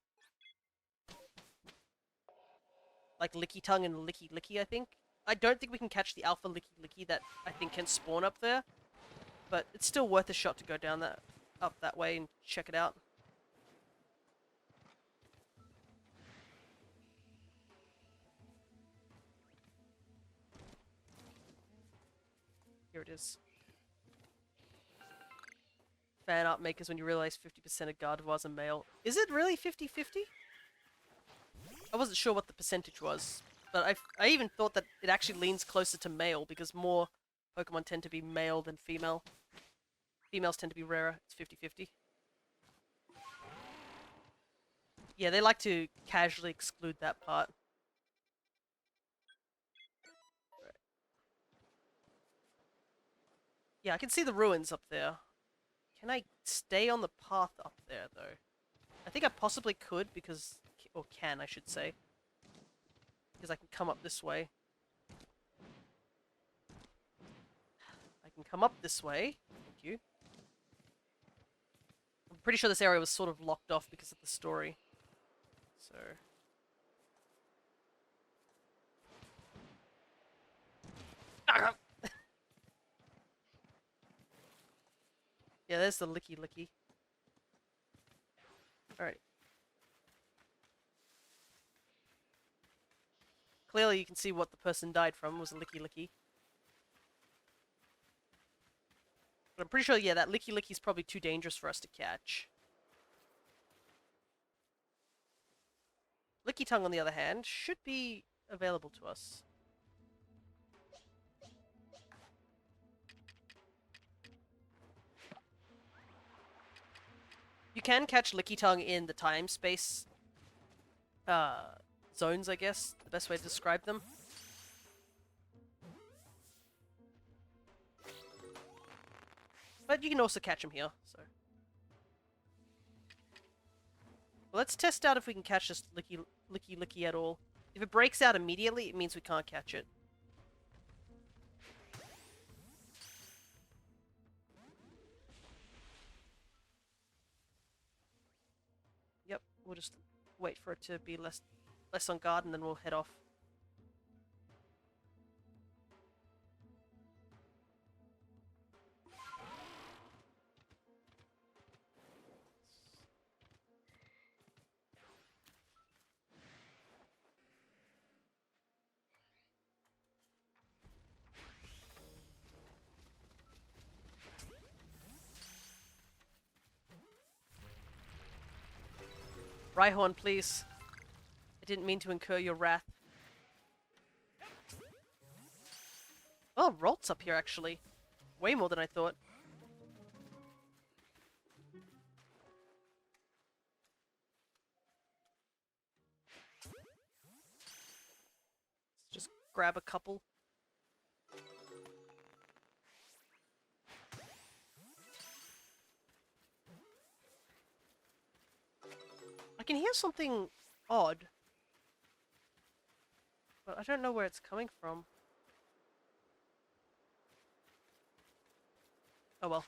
Like Licky Tongue and Licky Licky, I think. I don't think we can catch the Alpha Licky Licky that I think can spawn up there. But it's still worth a shot to go down up that way and check it out. Here it is. Fan art makers when you realize 50% of Gardevoirs are male. Is it really 50-50? I wasn't sure what the percentage was, but but I even thought that it actually leans closer to male because more Pokemon tend to be male than female. Females tend to be rarer. It's 50-50. Yeah, they like to casually exclude that part. Right. Yeah, I can see the ruins up there. Can I stay on the path up there, though? I think I possibly could because... Or can, I should say. Because I can come up this way. I can come up this way. Thank you. I'm pretty sure this area was sort of locked off because of the story. So... Yeah, there's the licky licky. Alright. Clearly you can see what the person died from was a licky licky. But I'm pretty sure, yeah, that licky licky is probably too dangerous for us to catch. Licky tongue, on the other hand, should be available to us. You can catch licky tongue in the time-space zones, I guess. The best way to describe them. But you can also catch them here, so... Well, let's test out if we can catch this licky at all. If it breaks out immediately, it means we can't catch it. Yep, we'll just wait for it to be less on guard and then we'll head off. Rhyhorn, please. I didn't mean to incur your wrath. Oh, Rolt's up here, actually. Way more than I thought. Let's just grab a couple. I can hear something odd. But I don't know where it's coming from. Oh well.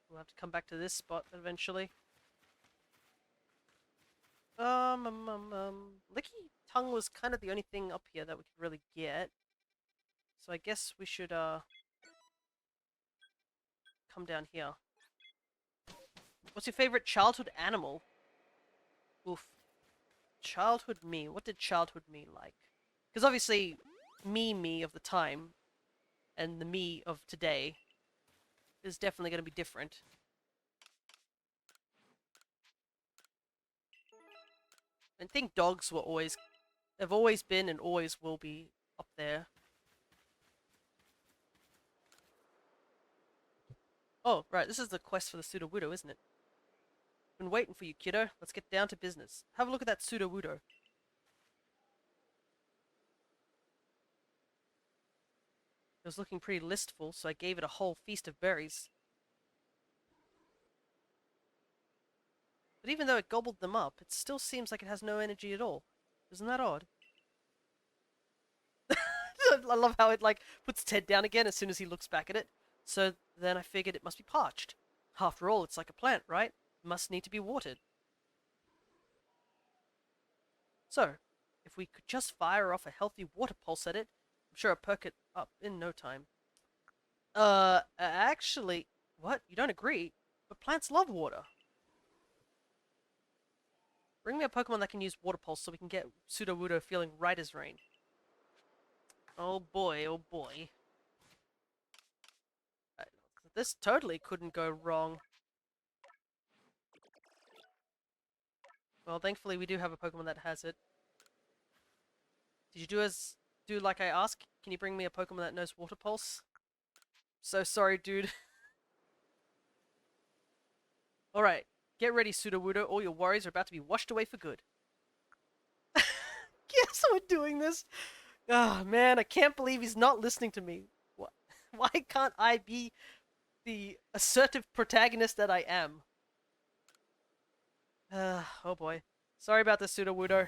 We'll have to come back to this spot eventually. Licky Tongue was kind of the only thing up here that we could really get. So I guess we should, come down here. What's your favorite childhood animal? Oof. Childhood me. What did childhood me like? Because obviously, me of the time, and the me of today, is definitely going to be different. I think dogs were always... They've always been and always will be up there. Oh, right, this is the quest for the Sudowoodo, isn't it? Been waiting for you, kiddo. Let's get down to business. Have a look at that Sudowoodo. It was looking pretty listful, so I gave it a whole feast of berries. But even though it gobbled them up, it still seems like it has no energy at all. Isn't that odd? I love how it, like, puts its head down again as soon as he looks back at it. So then I figured it must be parched. After all, it's like a plant, right? It must need to be watered. So, if we could just fire off a healthy water pulse at it, I'm sure it'll perk it up in no time. Actually... What? You don't agree? But plants love water. Bring me a Pokemon that can use Water Pulse so we can get Sudowoodo feeling right as rain. Oh boy, oh boy. Right, this totally couldn't go wrong. Well, thankfully we do have a Pokemon that has it. Did you do like I asked? Can you bring me a Pokemon that knows Water Pulse? So sorry, dude. Alright, get ready, Sudowoodo. All your worries are about to be washed away for good. Guess we're doing this. Ah, man, I can't believe he's not listening to me. Why can't I be the assertive protagonist that I am? Oh boy. Sorry about this, Sudowoodo.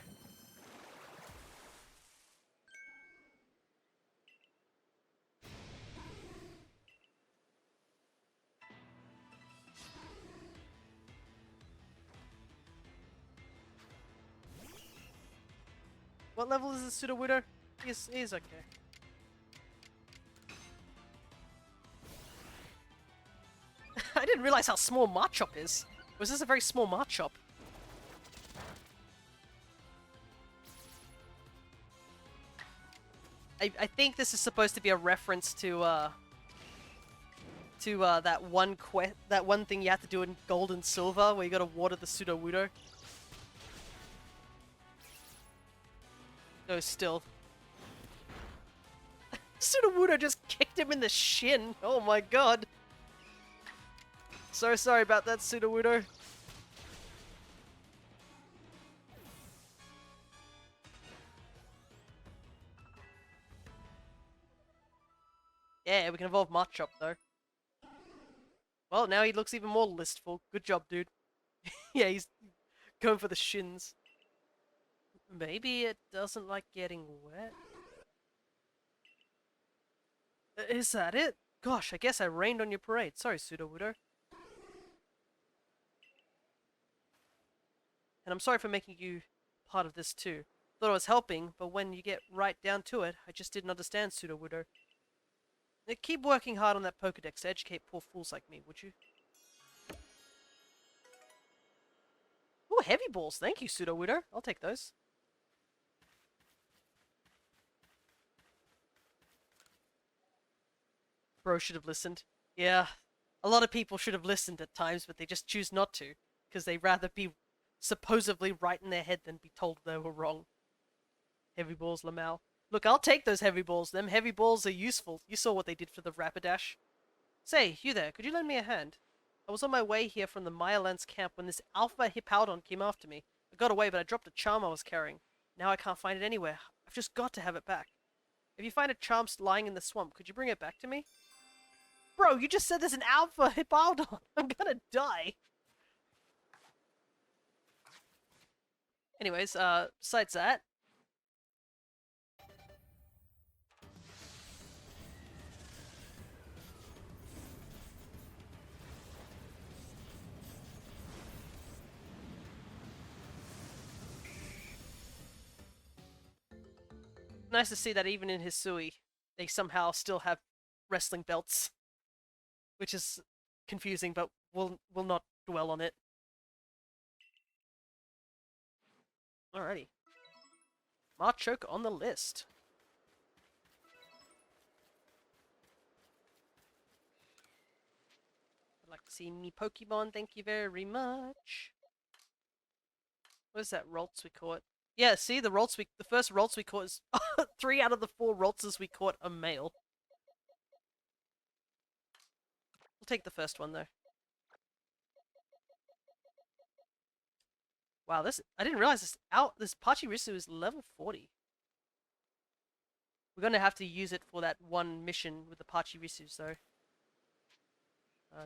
What level is this Sudowoodo? He's okay. I didn't realize how small Machop is. Was this a very small Machop? I think this is supposed to be a reference to that one thing you have to do in Gold and Silver, where you gotta water the Sudowoodo. No, still. Sudowoodo just kicked him in the shin. Oh my god. So sorry about that, Sudowoodo. Yeah, we can evolve Machop though. Well, now he looks even more listful. Good job, dude. Yeah, he's going for the shins. Maybe it doesn't like getting wet? Is that it? Gosh, I guess I rained on your parade. Sorry, Sudowoodo. And I'm sorry for making you part of this too. Thought I was helping, but when you get right down to it, I just didn't understand, Sudowoodo. Keep working hard on that Pokedex to educate poor fools like me, would you? Ooh, heavy balls. Thank you, Sudowoodo. I'll take those. Bro should have listened. Yeah, a lot of people should have listened at times, but they just choose not to, because they'd rather be supposedly right in their head than be told they were wrong. Heavy balls, Lamau. Look, I'll take those heavy balls. Them heavy balls are useful. You saw what they did for the Rapidash. Say, you there, could you lend me a hand? I was on my way here from the Mayalands camp when this Alpha Hippowdon came after me. I got away, but I dropped a charm I was carrying. Now I can't find it anywhere. I've just got to have it back. If you find a charm lying in the swamp, could you bring it back to me? Bro, you just said there's an Alpha Hippowdon. I'm gonna die. Anyways, besides that, nice to see that even in Hisui, they somehow still have wrestling belts, which is confusing, but we'll not dwell on it. Alrighty. Machoke on the list. I'd like to see me Pokemon, thank you very much. What is that Roltz we caught? Yeah, see, the first Roltz we caught is 3 out of the 4 Roltzes we caught are male. We'll take the first one though. Wow, I didn't realize this Pachirisu is level 40. We're gonna have to use it for that one mission with the Pachirisus though.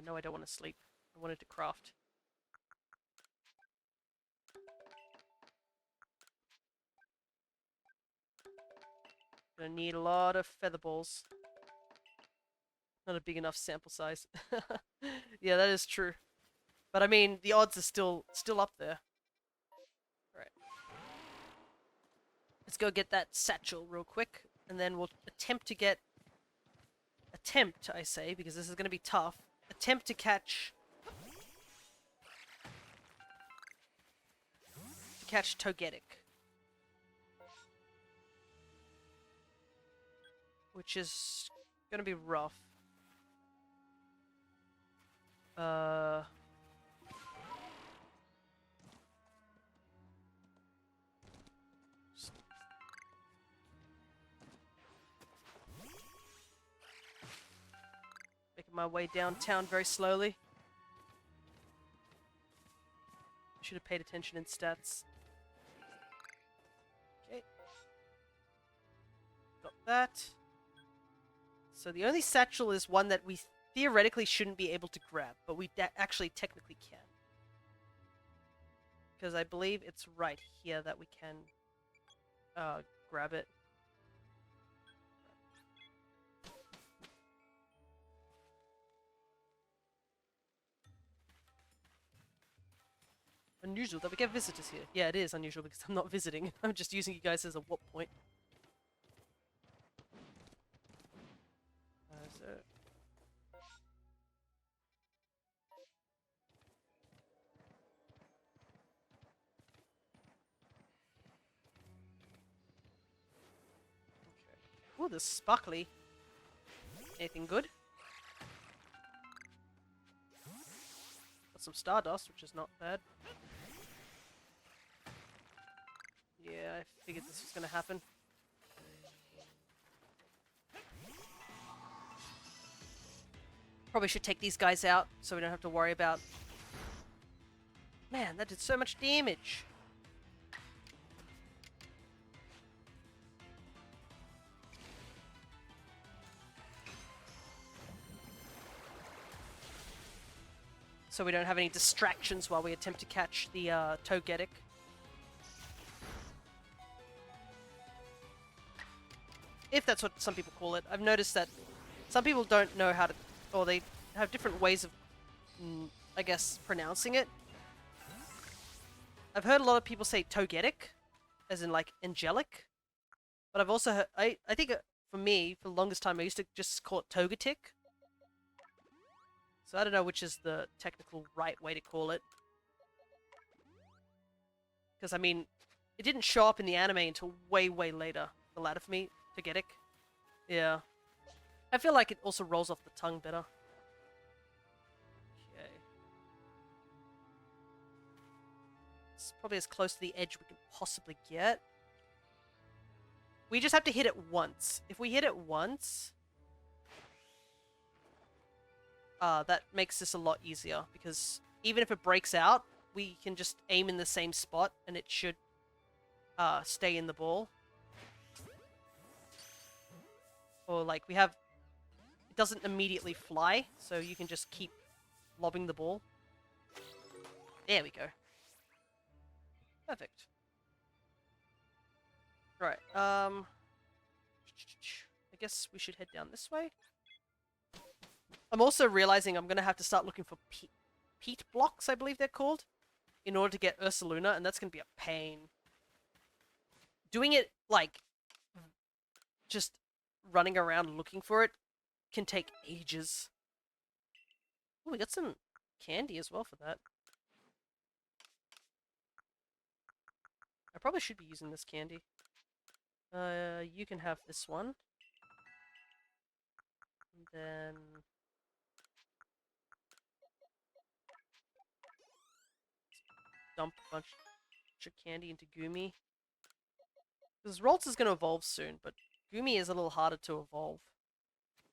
No, I don't want to sleep. I wanted to craft. Gonna need a lot of feather balls. Not a big enough sample size. Yeah, that is true. But I mean, the odds are still up there. Right. Let's go get that satchel real quick, and then we'll attempt to get... Attempt, I say, because this is going to be tough. Attempt to catch... Togetic. Which is going to be rough. Uh... Making my way downtown very slowly. Should have paid attention in stats. Okay. Got that. So the only satchel is one that we theoretically shouldn't be able to grab, but we actually technically can. Because I believe it's right here that we can grab it. Unusual that we get visitors here. Yeah, it is unusual because I'm not visiting. I'm just using you guys as a whoop point. So... Okay. Ooh, this sparkly. Anything good? Got some stardust, which is not bad. Yeah, I figured this was gonna happen. Probably should take these guys out so we don't have to worry about... Man, that did so much damage! So we don't have any distractions while we attempt to catch the Togetic. If that's what some people call it. I've noticed that some people don't know how to... Or they have different ways of, I guess, pronouncing it. I've heard a lot of people say Togetic, as in like angelic. But I've also heard... I think for me, for the longest time, I used to just call it Togetic. So I don't know which is the technical right way to call it. Because, I mean, it didn't show up in the anime until way, way later. The latter for me, Togetic. Yeah. I feel like it also rolls off the tongue better. Okay. It's probably as close to the edge we can possibly get. We just have to hit it once. If we hit it once... that makes this a lot easier, because even if it breaks out, we can just aim in the same spot and it should stay in the ball. Or like we have... It doesn't immediately fly, so you can just keep lobbing the ball. There we go. Perfect. Right, I guess we should head down this way. I'm also realizing I'm going to have to start looking for peat blocks, I believe they're called, in order to get Ursaluna, and that's going to be a pain. Doing it, like, just running around looking for it can take ages. Oh, we got some candy as well for that. I probably should be using this candy. You can have this one. And then... dump a bunch of candy into Gumi. Because Ralts is going to evolve soon, but Gumi is a little harder to evolve.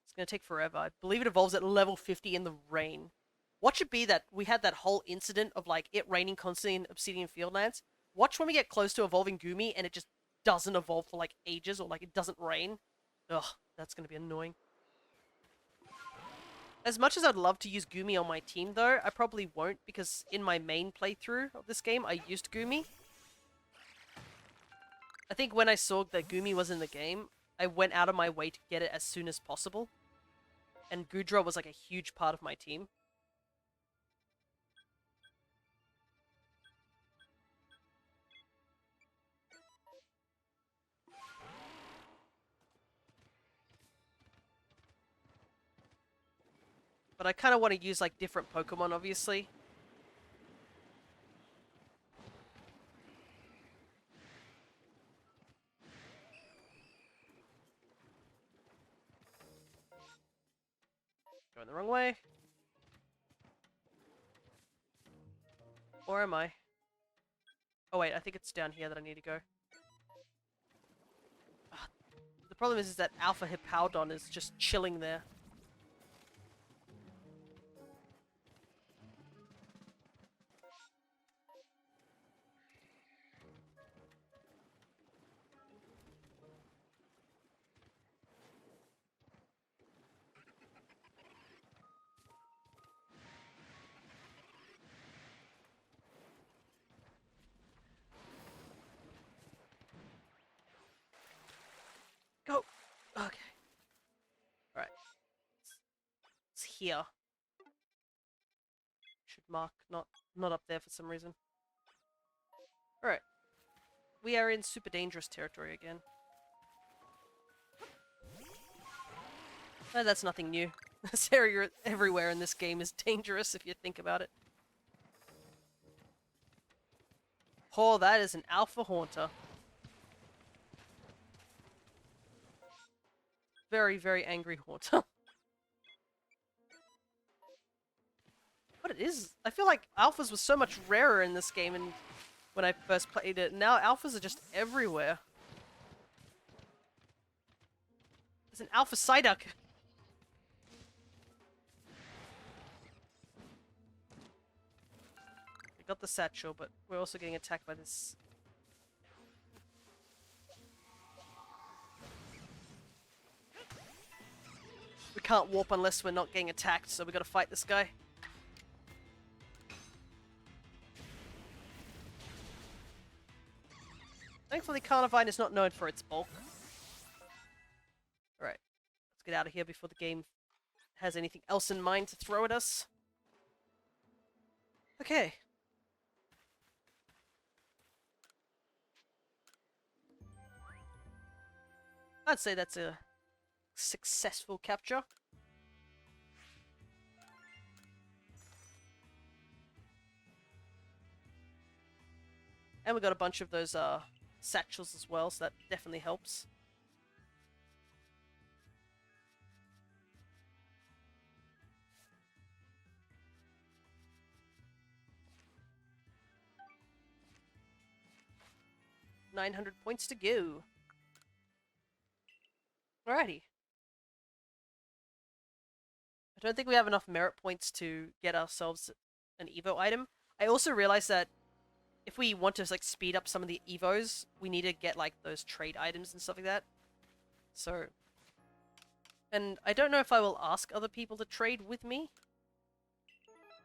It's going to take forever. I believe it evolves at level 50 in the rain. Watch it be that we had that whole incident of like it raining constantly in Obsidian Fieldlands. Watch when we get close to evolving Gumi and it just doesn't evolve for like ages, or like it doesn't rain. Ugh, that's going to be annoying. As much as I'd love to use Gumi on my team, though, I probably won't, because in my main playthrough of this game, I used Gumi. I think when I saw that Gumi was in the game, I went out of my way to get it as soon as possible. And Gudra was like a huge part of my team. But I kind of want to use like different Pokemon, obviously. Going the wrong way. Or am I? Oh wait, I think it's down here that I need to go. Ah, the problem is that Alpha Hippowdon is just chilling there. Go! Okay. Alright. It's here. Should mark, not up there for some reason. Alright. We are in super dangerous territory again. Oh, that's nothing new. This area everywhere in this game is dangerous if you think about it. Oh, that is an Alpha Haunter. Very, very angry Haunter. What it is, I feel like Alphas was so much rarer in this game and when I first played it. Now Alphas are just everywhere. There's an Alpha Psyduck. We got the satchel, but we're also getting attacked by this. We can't warp unless we're not getting attacked, so we gotta fight this guy. Thankfully, Carnivine is not known for its bulk. Alright, let's get out of here before the game has anything else in mind to throw at us. Okay. I'd say that's a successful capture. And we got a bunch of those satchels as well, so that definitely helps. $900 points to go. Alrighty. I don't think we have enough merit points to get ourselves an Evo item. I also realized that if we want to like speed up some of the Evos, we need to get like those trade items and stuff like that. So, and I don't know if I will ask other people to trade with me.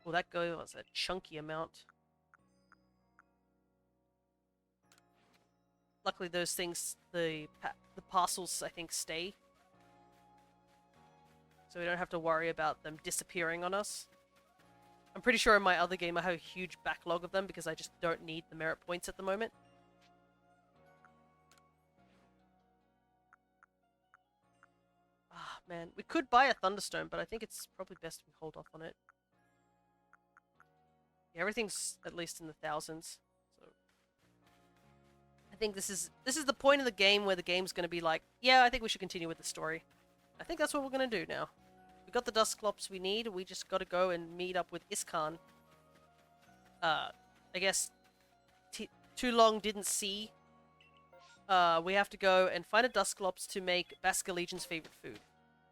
Will that go as a chunky amount? Luckily those things, the parcels I think stay. So we don't have to worry about them disappearing on us. I'm pretty sure in my other game I have a huge backlog of them because I just don't need the merit points at the moment. Ah, man. We could buy a Thunderstone, but I think it's probably best we hold off on it. Yeah, everything's at least in the thousands. So I think this is the point of the game where the game's going to be like, yeah, I think we should continue with the story. I think that's what we're going to do now. We got the Dusclops we need. We just got to go and meet up with Iskan. I guess too long didn't see. We have to go and find a Dusclops to make Basculegion's favorite food.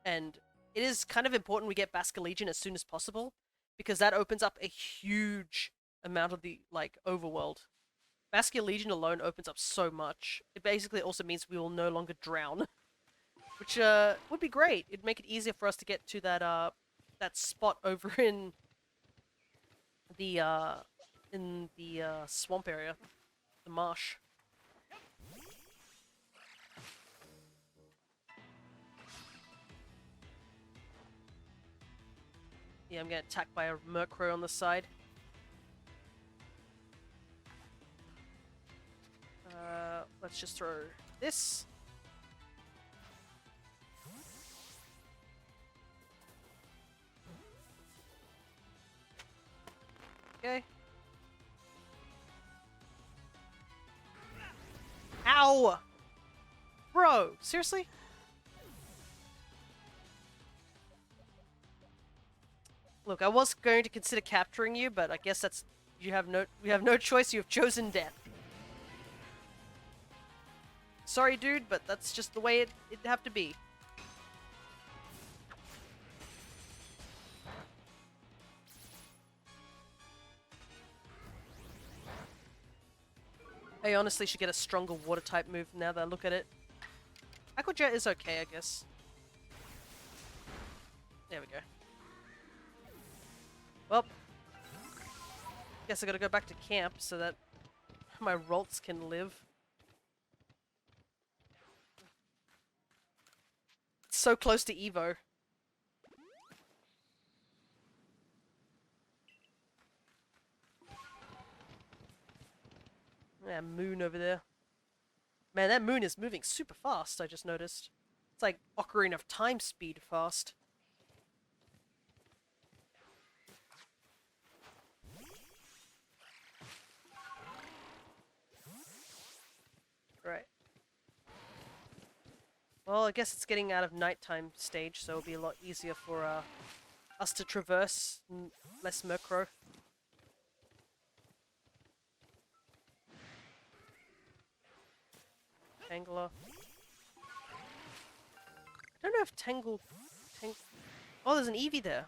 And it is kind of important we get Basculegion as soon as possible because that opens up a huge amount of the like overworld. Basculegion alone opens up so much. It basically also means we will no longer drown. Which would be great. It'd make it easier for us to get to that that spot over in the swamp area, the marsh. Yeah, I'm getting attacked by a Murkrow on the side. Let's just throw this. Okay. Ow! Bro, seriously? Look, I was going to consider capturing you, but I guess that's we have no choice. You have chosen death. Sorry, dude, but that's just the way it'd have to be. I honestly should get a stronger water type move now that I look at it. Aqua Jet is okay, I guess. There we go. Well, guess I gotta go back to camp so that my Rolts can live. It's so close to Evo. Yeah, moon over there. Man, that moon is moving super fast, I just noticed. It's like Ocarina of Time speed fast. Right. Well, I guess it's getting out of nighttime stage, so it'll be a lot easier for us to traverse less Murkrow. Tangler. I don't know if Oh, there's an Eevee there.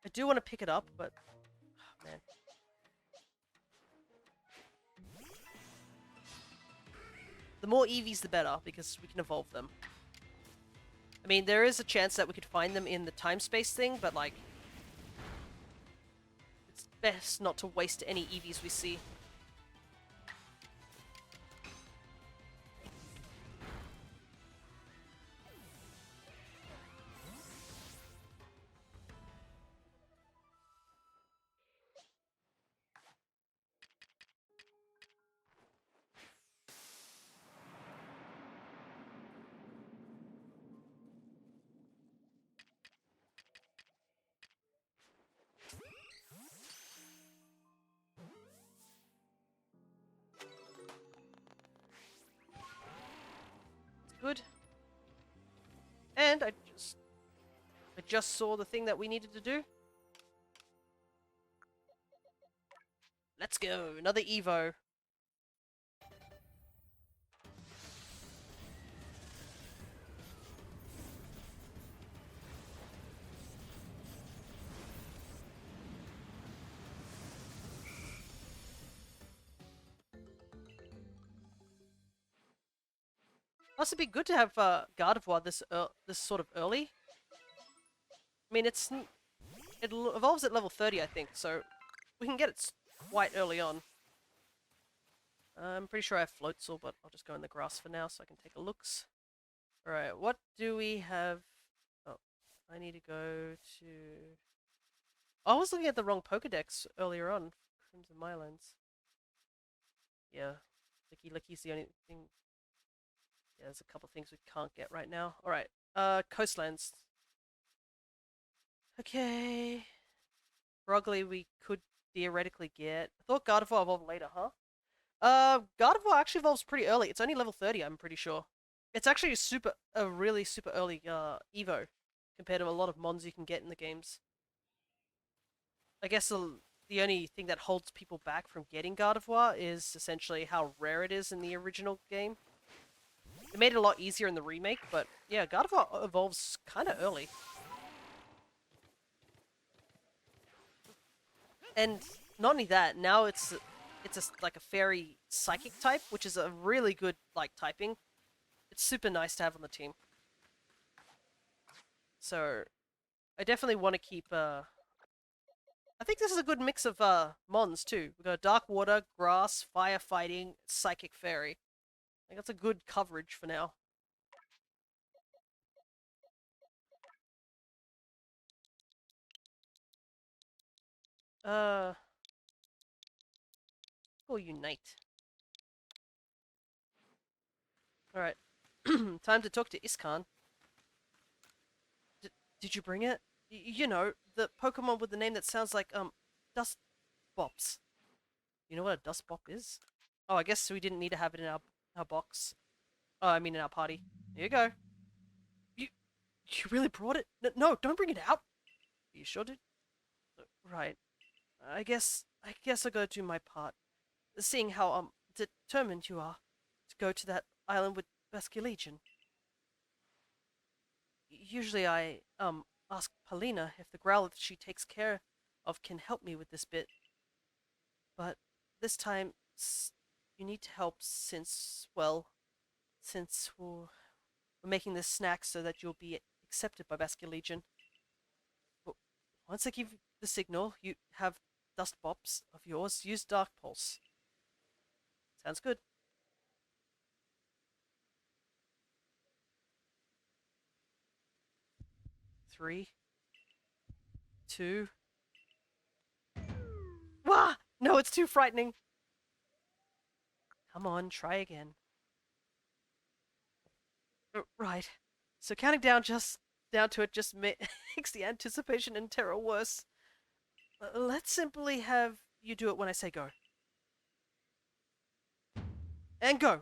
I do want to pick it up, but... Oh, man. The more Eevees, the better, because we can evolve them. I mean, there is a chance that we could find them in the time-space thing, but, like... It's best not to waste any Eevees we see. Good. And I just saw the thing that we needed to do. Let's go, another Evo. Must it be good to have Gardevoir this sort of early? I mean, it evolves at level 30, I think, so we can get it quite early on. I'm pretty sure I have Floatzel, but I'll just go in the grass for now so I can take a looks. Alright, what do we have? Oh, I need to go to... I was looking at the wrong Pokedex earlier on. Crimson Mylands. Yeah, Licky Licky's the only thing... Yeah, there's a couple things we can't get right now. Alright, Coastlands. Okay. Brogley we could theoretically get. I thought Gardevoir evolved later, huh? Gardevoir actually evolves pretty early. It's only level 30, I'm pretty sure. It's actually a really super early Evo compared to a lot of mons you can get in the games. I guess the only thing that holds people back from getting Gardevoir is essentially how rare it is in the original game. It made it a lot easier in the remake, but yeah, Gardevoir evolves kind of early. And not only that, now it's like a fairy psychic type, which is a really good like typing. It's super nice to have on the team. So I definitely want to keep I think this is a good mix of mons too. We've got Dark Water, Grass, Firefighting, Psychic Fairy. I think that's a good coverage for now. We'll unite. Alright. Time to talk to Iskan. Did you bring it? You know, the Pokemon with the name that sounds like, Dust Bops. You know what a Dust Bop is? Oh, I guess we didn't need to have it in our box. Oh, I mean in our party. Here you go. You, you really brought it? No, don't bring it out! You sure did? Right. I guess I gotta do my part. Seeing how determined you are to go to that island with Basque Legion. Usually I ask Paulina if the growl that she takes care of can help me with this bit, but this time you need to help since we're making this snack so that you'll be accepted by Basque Legion. But once I give the signal, you have dust bops of yours. Use Dark Pulse. Sounds good. 3, 2. Wah! No, it's too frightening. Come on, try again. Right. So counting down to it just makes the anticipation and terror worse. Let's simply have you do it when I say go. And go.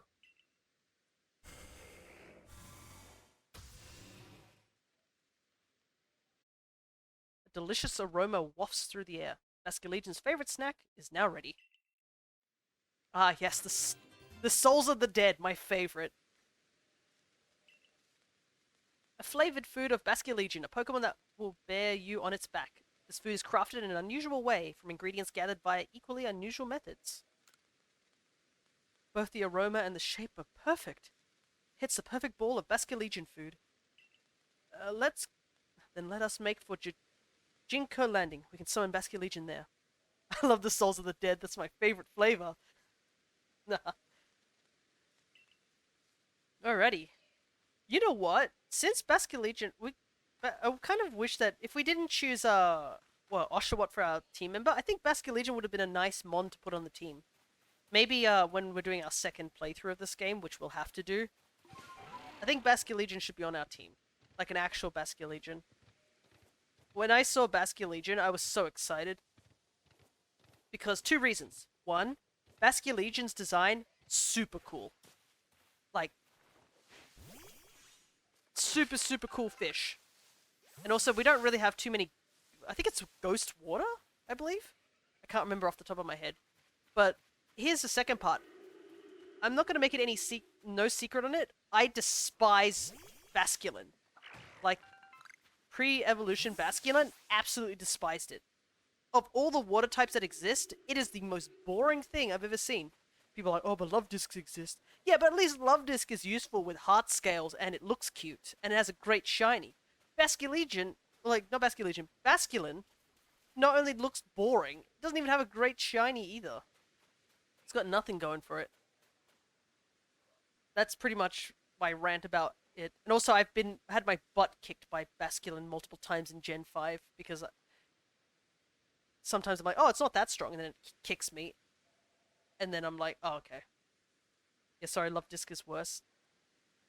A delicious aroma wafts through the air. Basque Legion's favorite snack is now ready. Ah, yes, the souls of the dead, my favorite. A flavored food of Basque Legion, a Pokemon that will bear you on its back. This food is crafted in an unusual way from ingredients gathered via equally unusual methods. Both the aroma and the shape are perfect. Hits the perfect ball of Basque Legion food. Let us make for Jinko Landing. We can summon Basque Legion there. I love the souls of the dead. That's my favorite flavor. Alrighty. You know what? Since Basque Legion, I kind of wish that if we didn't choose Oshawott for our team member, I think Basque Legion would have been a nice mon to put on the team. Maybe when we're doing our second playthrough of this game, which we'll have to do, I think Basque Legion should be on our team. Like an actual Basque Legion. When I saw Basque Legion, I was so excited. Because 2 reasons. 1, Basque Legion's design, super cool. Like, super, super cool fish. And also, we don't really have too many... I think it's Ghost Water, I believe? I can't remember off the top of my head. But here's the second part. I'm not going to make it no secret on it. I despise Basculin. Like, pre-evolution Basculin, absolutely despised it. Of all the water types that exist, it is the most boring thing I've ever seen. People are like, oh, but Love Discs exist. Yeah, but at least Love Disc is useful with heart scales, and it looks cute, and it has a great shiny. Basculin, Basculin not only looks boring, it doesn't even have a great shiny either. It's got nothing going for it. That's pretty much my rant about it. And also, I've had my butt kicked by Basculin multiple times in Gen 5, because sometimes I'm like, oh, it's not that strong, and then it kicks me. And then I'm like, oh, okay. Yeah, sorry, Love Disc is worse.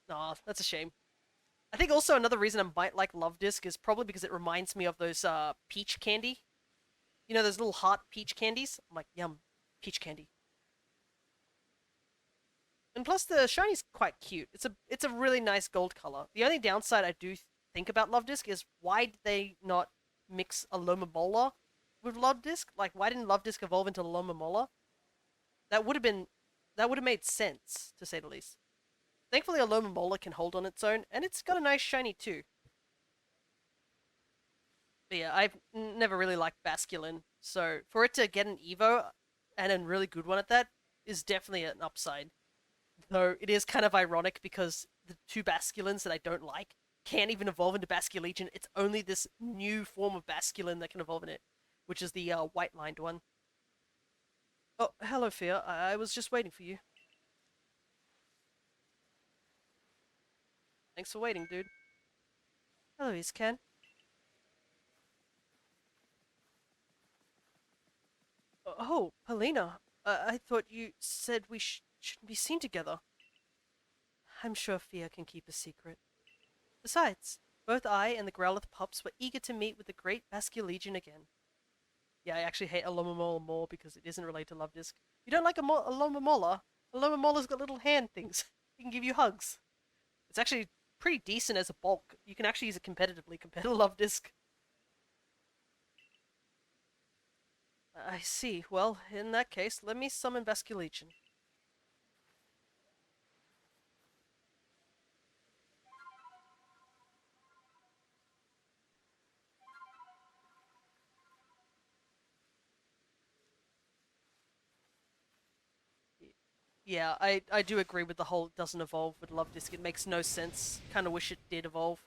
Aw, that's a shame. I think also another reason I might like Love Disc is probably because it reminds me of those peach candy. You know, those little heart peach candies? I'm like, yum, peach candy. And plus the shiny's quite cute. It's a really nice gold color. The only downside I do think about Love Disc is why did they not mix a Lomomola with Love Disc? Like, why didn't Love Disc evolve into Lomomola? That would have made sense, to say the least. Thankfully, a Lomomola can hold on its own, and it's got a nice shiny too. But yeah, I've never really liked Basculin, so for it to get an Evo, and a really good one at that, is definitely an upside. Though it is kind of ironic because the 2 Basculins that I don't like can't even evolve into Basculegion. It's only this new form of Basculin that can evolve in it, which is the white-lined one. Oh, hello, Fia. I was just waiting for you. Thanks for waiting, dude. Hello, Iscan. Oh, Paulina. I thought you said we shouldn't be seen together. I'm sure Fia can keep a secret. Besides, both I and the Growlithe pups were eager to meet with the great Basque Legion again. Yeah, I actually hate a Lomomola more because it isn't related to Love Disc. You don't like a Lomomola? A Lomomola's got little hand things. It can give you hugs. It's actually pretty decent as a bulk. You can actually use it competitively compared to Love Disc. I see. Well, in that case, let me summon Basculegion. Yeah, I do agree with the whole it doesn't evolve with Love Disc. It makes no sense. Kind of wish it did evolve.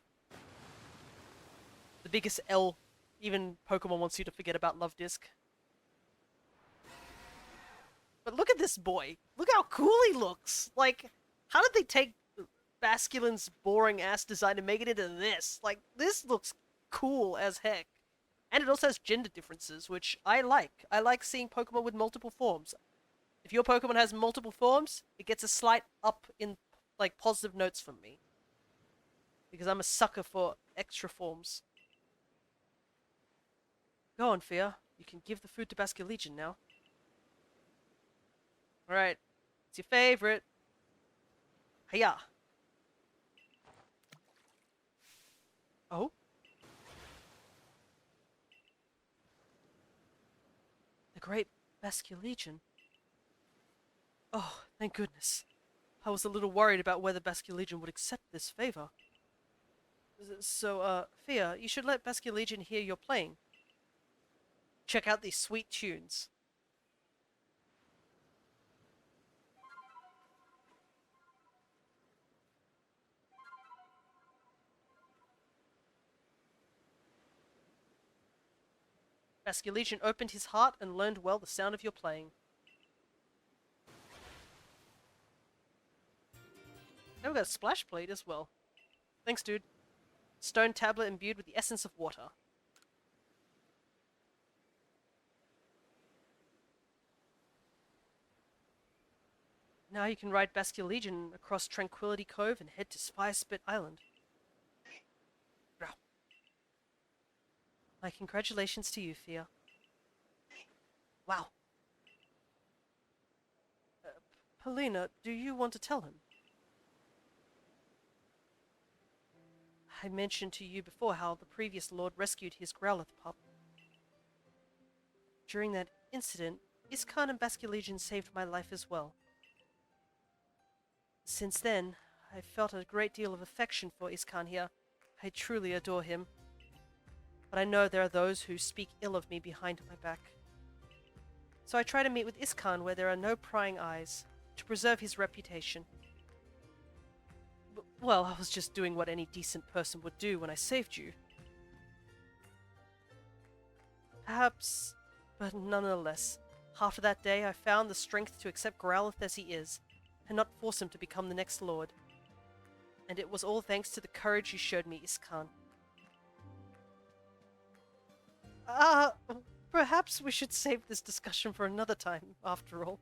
The biggest L, even Pokemon wants you to forget about Love Disc. But look at this boy. Look how cool he looks. Like, how did they take Basculin's boring ass design and make it into this? Like, this looks cool as heck. And it also has gender differences, which I like. I like seeing Pokemon with multiple forms. If your Pokemon has multiple forms, it gets a slight up in, like, positive notes from me. Because I'm a sucker for extra forms. Go on, Fia. You can give the food to Basculegion now. Alright. It's your favorite. Hiya. Oh? The great Basculegion. Oh, thank goodness. I was a little worried about whether Basculegion would accept this favor. So, Fia, you should let Basculegion hear you're playing. Check out these sweet tunes. Basculegion opened his heart and learned well the sound of your playing. Now we got a splash plate as well. Thanks, dude. Stone tablet imbued with the essence of water. Now you can ride Basculegion across Tranquility Cove and head to Spit Island. My congratulations to you, Fia. Wow. Polina, do you want to tell him? I mentioned to you before how the previous lord rescued his Growlithe pup. During that incident, Iscan and Basculegion saved my life as well. Since then, I've felt a great deal of affection for Iscan here. I truly adore him. But I know there are those who speak ill of me behind my back. So I try to meet with Iscan where there are no prying eyes, to preserve his reputation. Well, I was just doing what any decent person would do when I saved you. Perhaps, but nonetheless, after that day I found the strength to accept Growlithe as he is, and not force him to become the next lord. And it was all thanks to the courage you showed me, Iscan. Perhaps we should save this discussion for another time, after all.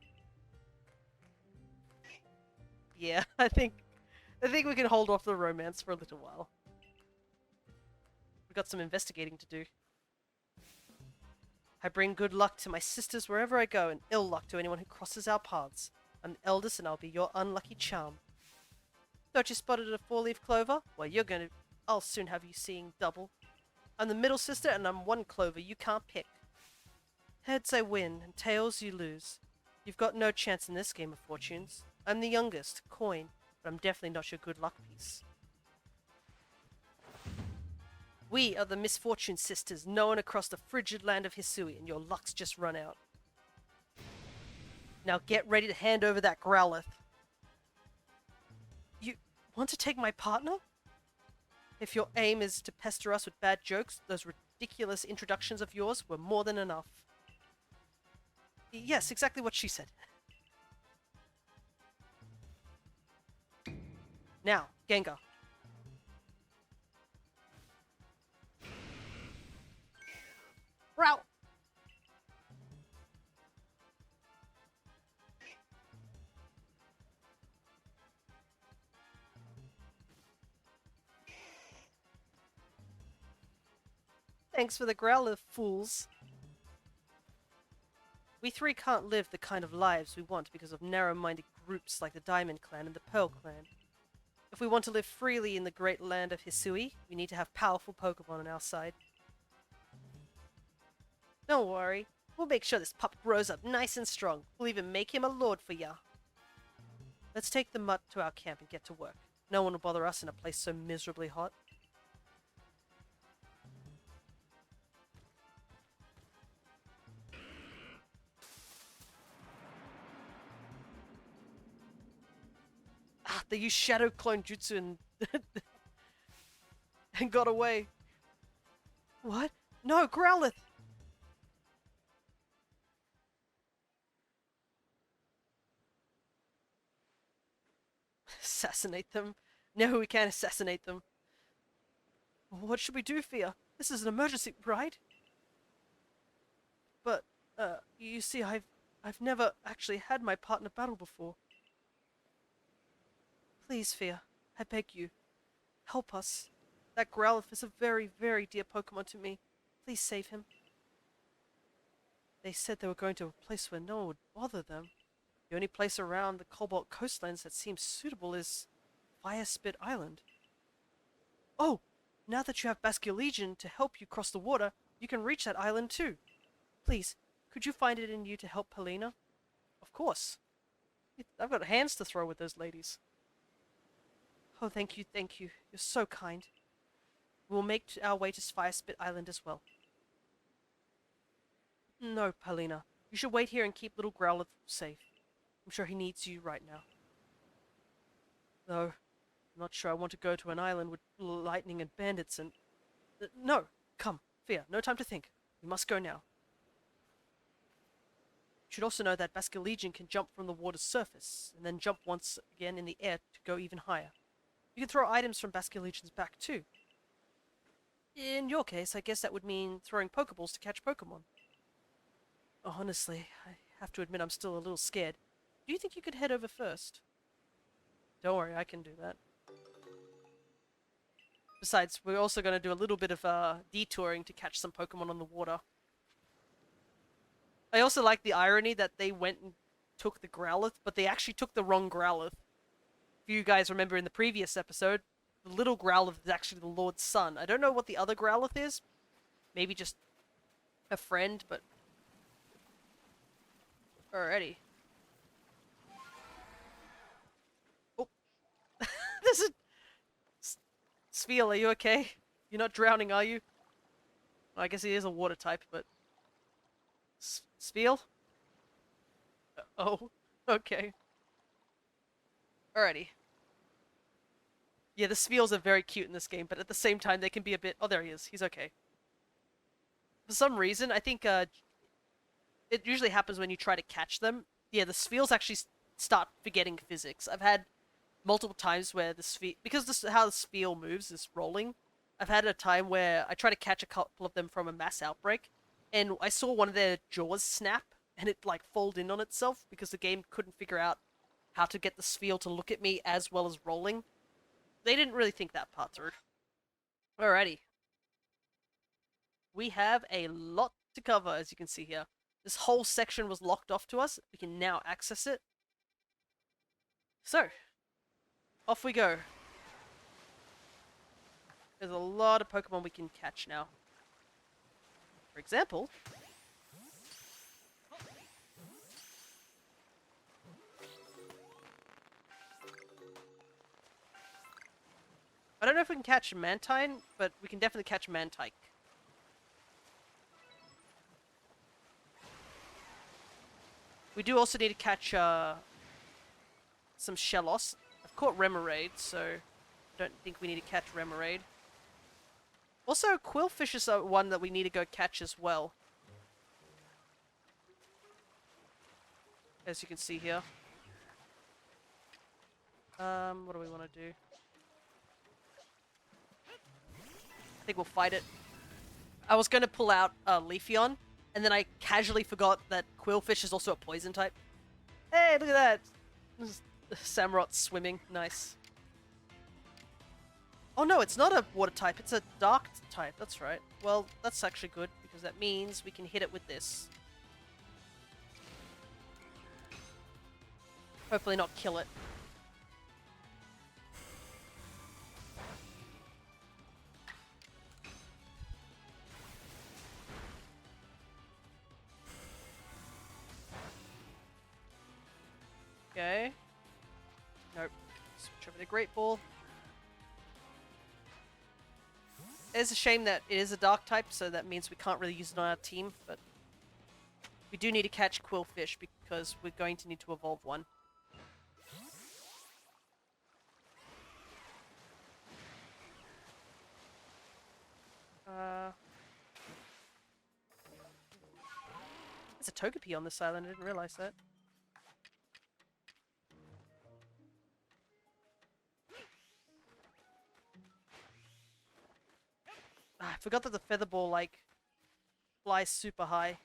Yeah, I think we can hold off the romance for a little while. We've got some investigating to do. I bring good luck to my sisters wherever I go, and ill luck to anyone who crosses our paths. I'm the eldest, and I'll be your unlucky charm. Thought you spotted a four-leaf clover? Well, I'll soon have you seeing double. I'm the middle sister, and I'm one clover you can't pick. Heads I win, and tails you lose. You've got no chance in this game of fortunes. I'm the youngest, coin, but I'm definitely not your good luck piece. We are the Misfortune Sisters, known across the frigid land of Hisui, and your luck's just run out. Now get ready to hand over that Growlithe. You want to take my partner? If your aim is to pester us with bad jokes, those ridiculous introductions of yours were more than enough. Yes, exactly what she said. Now, Gengar. Route! Thanks for the Growlithe, fools. We three can't live the kind of lives we want because of narrow-minded groups like the Diamond Clan and the Pearl Clan. If we want to live freely in the great land of Hisui, we need to have powerful Pokemon on our side. Don't worry. We'll make sure this pup grows up nice and strong. We'll even make him a lord for ya. Let's take the mutt to our camp and get to work. No one will bother us in a place so miserably hot. Ah, they used Shadow Clone Jutsu and... and got away. What? No, Growlithe! Assassinate them? No, we can't assassinate them. What should we do, Fia? This is an emergency, right? But, you see, I've never actually had my partner battle before. Please, Fia, I beg you, help us. That Growlithe is a very, very dear Pokemon to me. Please save him. They said they were going to a place where no one would bother them. The only place around the Cobalt coastlands that seems suitable is Fire Spit Island. Oh! Now that you have Basculegion to help you cross the water, you can reach that island too. Please, could you find it in you to help Helena? Of course. I've got hands to throw with those ladies. Oh, thank you, thank you. You're so kind. We'll make our way to Fire Spit Island as well. No, Helena. You should wait here and keep little Growlithe safe. I'm sure he needs you right now. No, I'm not sure I want to go to an island with lightning and bandits and... no! Come, Fia, no time to think. We must go now. You should also know that Basculegion can jump from the water's surface, and then jump once again in the air to go even higher. You can throw items from Basculegion's back too. In your case, I guess that would mean throwing Pokeballs to catch Pokemon. Honestly, I have to admit I'm still a little scared. Do you think you could head over first? Don't worry, I can do that. Besides, we're also going to do a little bit of detouring to catch some Pokemon on the water. I also like the irony that they went and took the Growlithe, but they actually took the wrong Growlithe. If you guys remember in the previous episode, the little Growlithe is actually the Lord's son. I don't know what the other Growlithe is. Maybe just a friend, but... Alrighty. Oh. This is... Spheal, are you okay? You're not drowning, are you? Well, I guess he is a water type, but... Spheal? Oh, okay. Alrighty. Yeah, the Spheals are very cute in this game, but at the same time they can be a bit... Oh, there he is. He's okay. For some reason, I think it usually happens when you try to catch them. Yeah, the Spheals actually start forgetting physics. I've had multiple times where the Spheal... Because this how the Spheal moves, is rolling. I've had a time where I try to catch a couple of them from a mass outbreak, and I saw one of their jaws snap, and it, like, fold in on itself, because the game couldn't figure out how to get the Spheal to look at me as well as rolling. They didn't really think that part through. Alrighty. We have a lot to cover, as you can see here. This whole section was locked off to us. We can now access it. So, off we go. There's a lot of Pokemon we can catch now. For example... I don't know if we can catch Mantine, but we can definitely catch Mantike. We do also need to catch some Shellos. I've caught Remoraid, so I don't think we need to catch Remoraid. Also, Quillfish is one that we need to go catch as well. As you can see here. What do we want to do? I think we'll fight it. I was going to pull out Leafeon, and then I casually forgot that Quillfish is also a poison type. Hey, look at that! Samurott swimming. Nice. Oh no, it's not a water type, it's a dark type. That's right. Well, that's actually good, because that means we can hit it with this. Hopefully not kill it. Switch over to Great Ball. It's a shame that it is a dark type, so that means we can't really use it on our team, but we do need to catch Quillfish because we're going to need to evolve one. There's a Togepi on this island, I didn't realize that. I forgot that the Feather Ball, like, flies super high.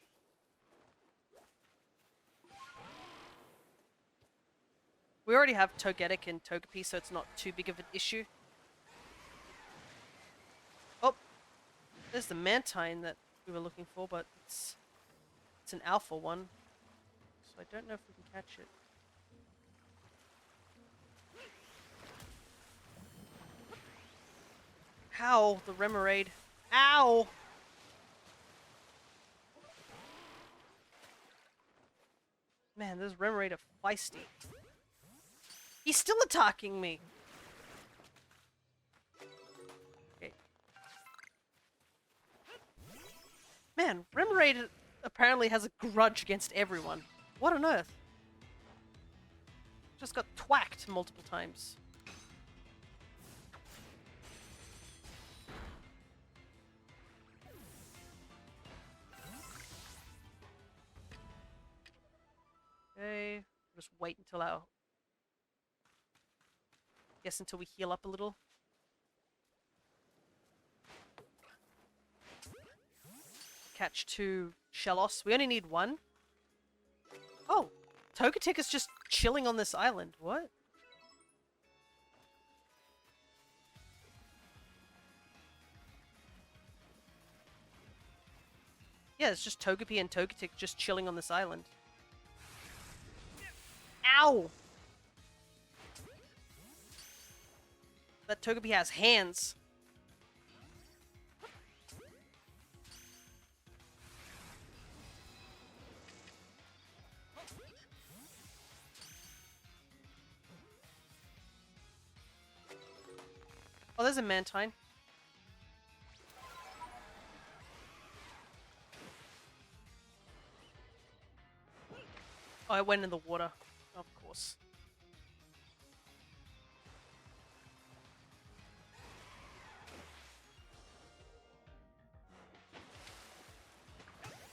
We already have Togetic and Togepi, so it's not too big of an issue. Oh! There's the Mantine that we were looking for, but it's an alpha one. So I don't know if we can catch it. Ow! The Remoraid. Ow! Man, this Remoraid are feisty. He's still attacking me! Okay. Man, Remoraid apparently has a grudge against everyone. What on earth? Just got twacked multiple times. Okay, just wait until our... Guess until we heal up a little. Catch 2 Shellos. We only need 1. Oh! Togetic is just chilling on this island. What? Yeah, it's just Togepi and Togetic just chilling on this island. Ow! That Togepi has hands. Oh, there's a Mantine. Oh, it went in the water. Of course.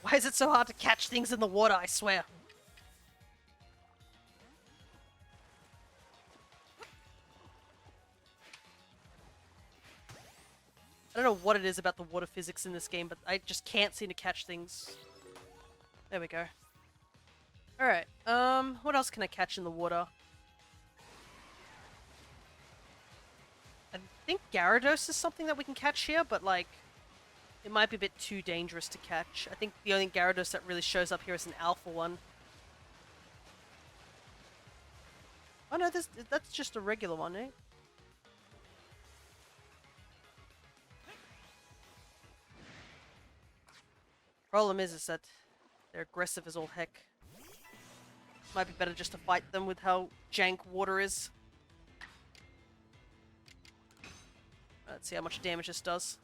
Why is it so hard to catch things in the water, I swear? I don't know what it is about the water physics in this game, but I just can't seem to catch things. There we go. Alright, what else can I catch in the water? I think Gyarados is something that we can catch here, but like, it might be a bit too dangerous to catch. I think the only Gyarados that really shows up here is an alpha one. Oh no, that's just a regular one, eh? Problem is that they're aggressive as all heck. Might be better just to fight them with how jank water is. Let's see how much damage this does.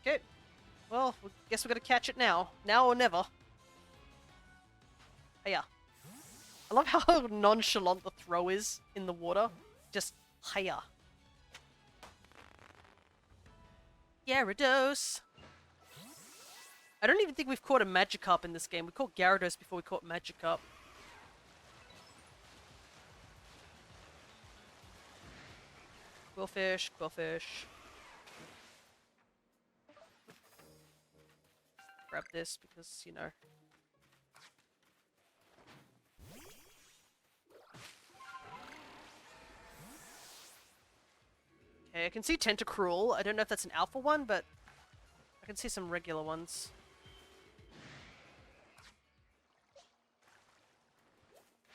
Okay. Well, I guess we gotta catch it now. Now or never. Hiya. I love how nonchalant the throw is in the water. Just hiya. Gyarados! I don't even think we've caught a Magikarp in this game. We caught Gyarados before we caught Magikarp. Quillfish, Quillfish. Grab this because, you know. Okay, I can see Tentacruel. I don't know if that's an alpha one, but I can see some regular ones.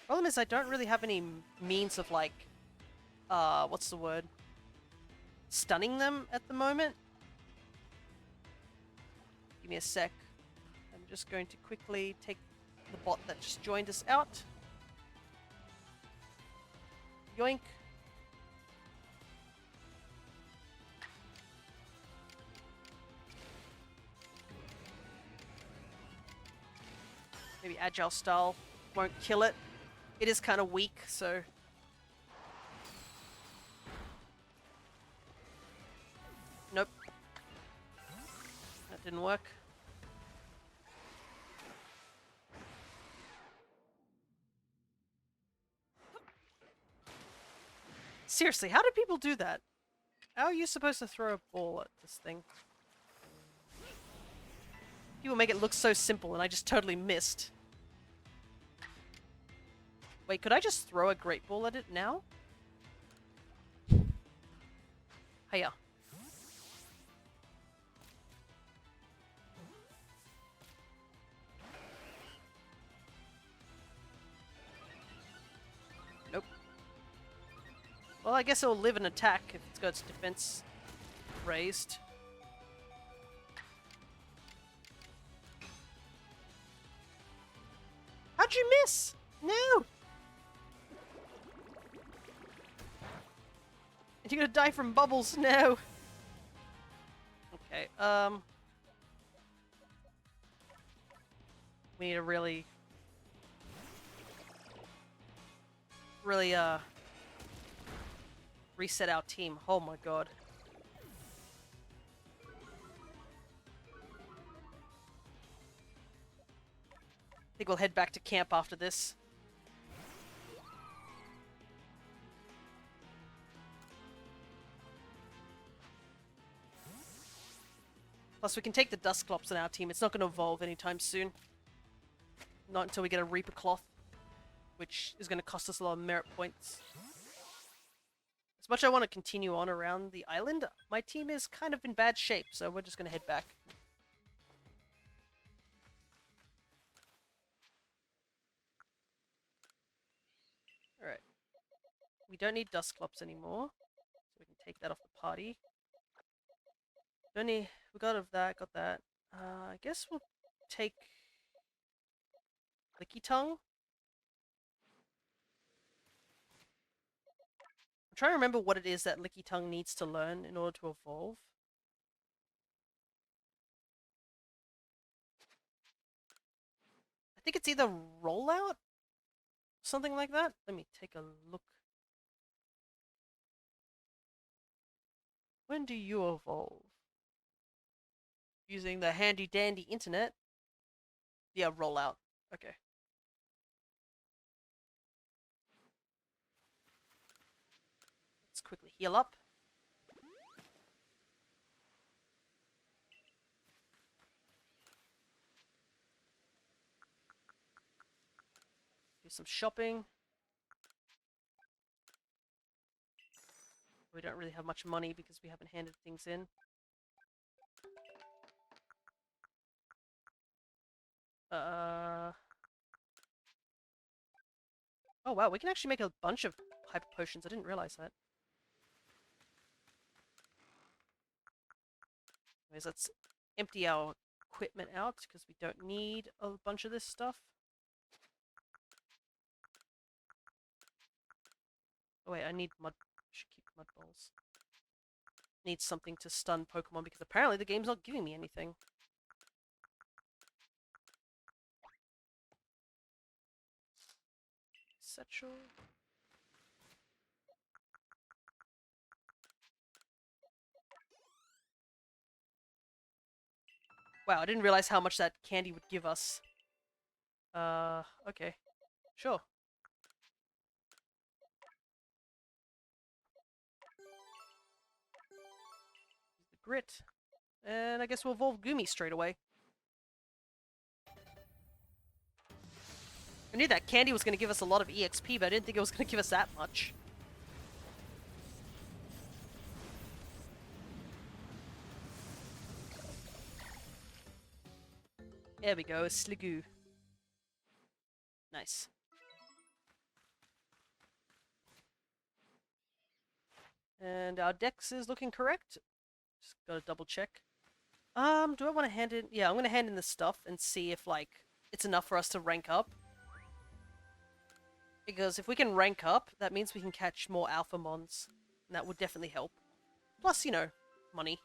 Problem is I don't really have any means of like, what's the word? Stunning them at the moment. Give me a sec. I'm just going to quickly take the bot that just joined us out. Yoink. Maybe agile style won't kill it. It is kind of weak, so... Nope. That didn't work. Seriously, how do people do that? How are you supposed to throw a ball at this thing? People make it look so simple and I just totally missed. Wait, could I just throw a great ball at it now? Hiya. Nope. Well, I guess it'll live an attack if it's got its defense raised. How'd you miss? No! And you're gonna die from bubbles? No! Okay, we need to really, reset our team. Oh my god. I think we'll head back to camp after this. Plus, we can take the Dusclops in our team. It's not going to evolve anytime soon. Not until we get a Reaper Cloth, which is going to cost us a lot of merit points. As much as I want to continue on around the island, my team is kind of in bad shape, so we're just going to head back. Alright. We don't need Dusclops anymore, so we can take that off the party. Don't need... We got that. I guess we'll take Licky Tongue. I'm trying to remember what it is that Licky Tongue needs to learn in order to evolve. I think it's either Rollout? Something like that? Let me take a look. When do you evolve? Using the handy dandy internet? Yeah, Rollout. Okay. Let's quickly heal up. Do some shopping. We don't really have much money because we haven't handed things in. Oh wow, we can actually make a bunch of hyper potions. I didn't realize that. Anyways, let's empty our equipment out because we don't need a bunch of this stuff. Oh wait, I need mud. I should keep mud balls. Need something to stun Pokemon because apparently the game's not giving me anything. Satchel. Wow, I didn't realize how much that candy would give us. Okay. Sure. The grit. And I guess we'll evolve Gumi straight away. I knew that candy was going to give us a lot of EXP, but I didn't think it was going to give us that much. There we go, Sligoo. Nice. And our dex is looking correct. Just gotta double check. Do I want to hand in? Yeah, I'm gonna hand in the stuff and see if, like, it's enough for us to rank up. Because if we can rank up, that means we can catch more alpha mons. And that would definitely help. Plus, you know, money.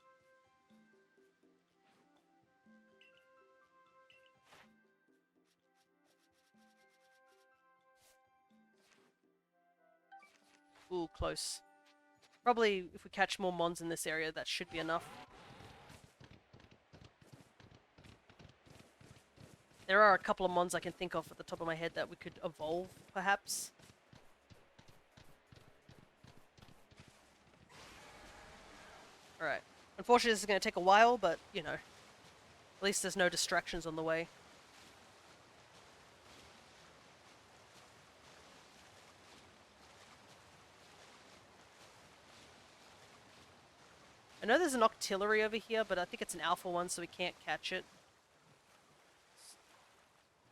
Ooh, close. Probably, if we catch more mons in this area, that should be enough. There are a couple of mons I can think of at the top of my head that we could evolve, perhaps. Alright. Unfortunately, this is going to take a while, but, you know, at least there's no distractions on the way. I know there's an octillery over here, but I think it's an alpha one, so we can't catch it.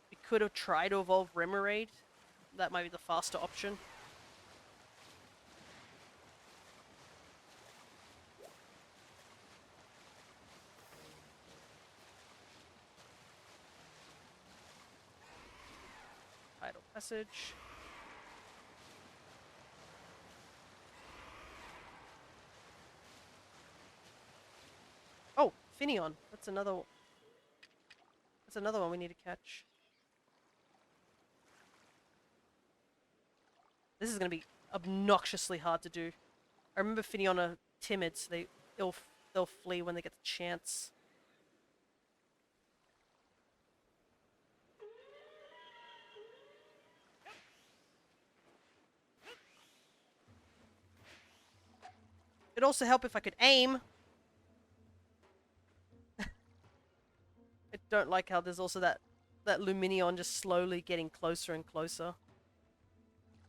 We could have tried to evolve Remoraid. That might be the faster option. Tidal Passage. Oh, Finion. That's another one we need to catch. This is going to be obnoxiously hard to do. I remember Finion are timid, so they'll flee when they get the chance. It'd also help if I could aim. I don't like how there's also that Luminion just slowly getting closer and closer.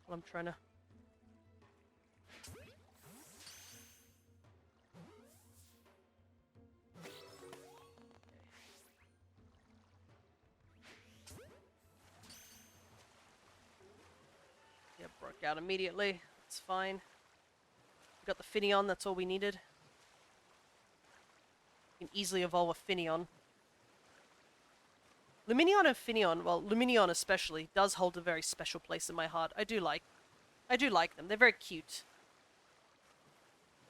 While I'm trying to... Yeah, broke out immediately. It's fine. We got the Finion, that's all we needed. You can easily evolve a Finion. Luminion and Finion, well, Luminion especially, does hold a very special place in my heart. I do like them. They're very cute.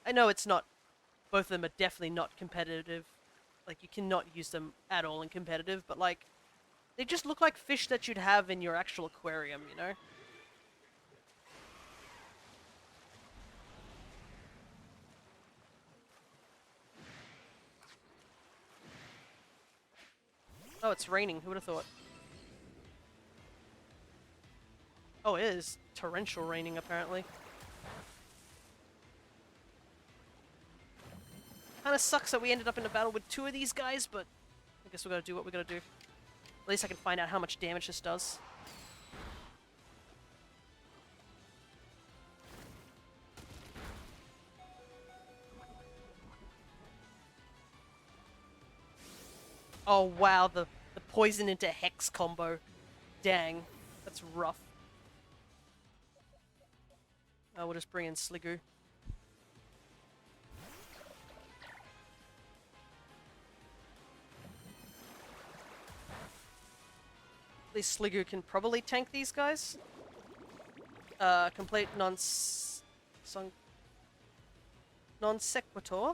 I know it's not... Both of them are definitely not competitive. Like, you cannot use them at all in competitive, but, like, they just look like fish that you'd have in your actual aquarium, you know? Oh, it's raining. Who would have thought? Oh, it is torrential raining, apparently. Kinda sucks that we ended up in a battle with two of these guys, but I guess we gotta do what we gotta do. At least I can find out how much damage this does. Oh wow, the poison into hex combo. Dang, that's rough. We'll just bring in Sliggoo. At least Sliggoo can probably tank these guys. Complete non sequitur.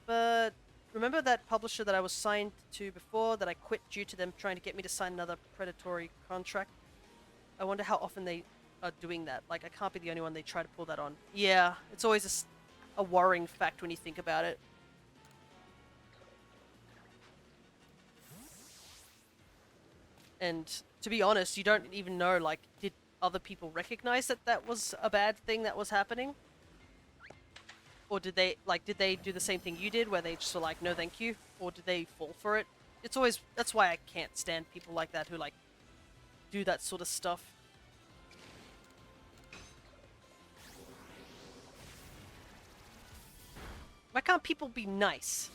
But remember that publisher that I was signed to before that I quit due to them trying to get me to sign another predatory contract? I wonder how often they are doing that. Like, I can't be the only one they try to pull that on. Yeah, it's always a worrying fact when you think about it. And to be honest, you don't even know, like, did other people recognize that that was a bad thing that was happening? Or did they do the same thing you did, where they just were like, no thank you? Or did they fall for it? It's always, that's why I can't stand people like that who, like, do that sort of stuff. Why can't people be nice?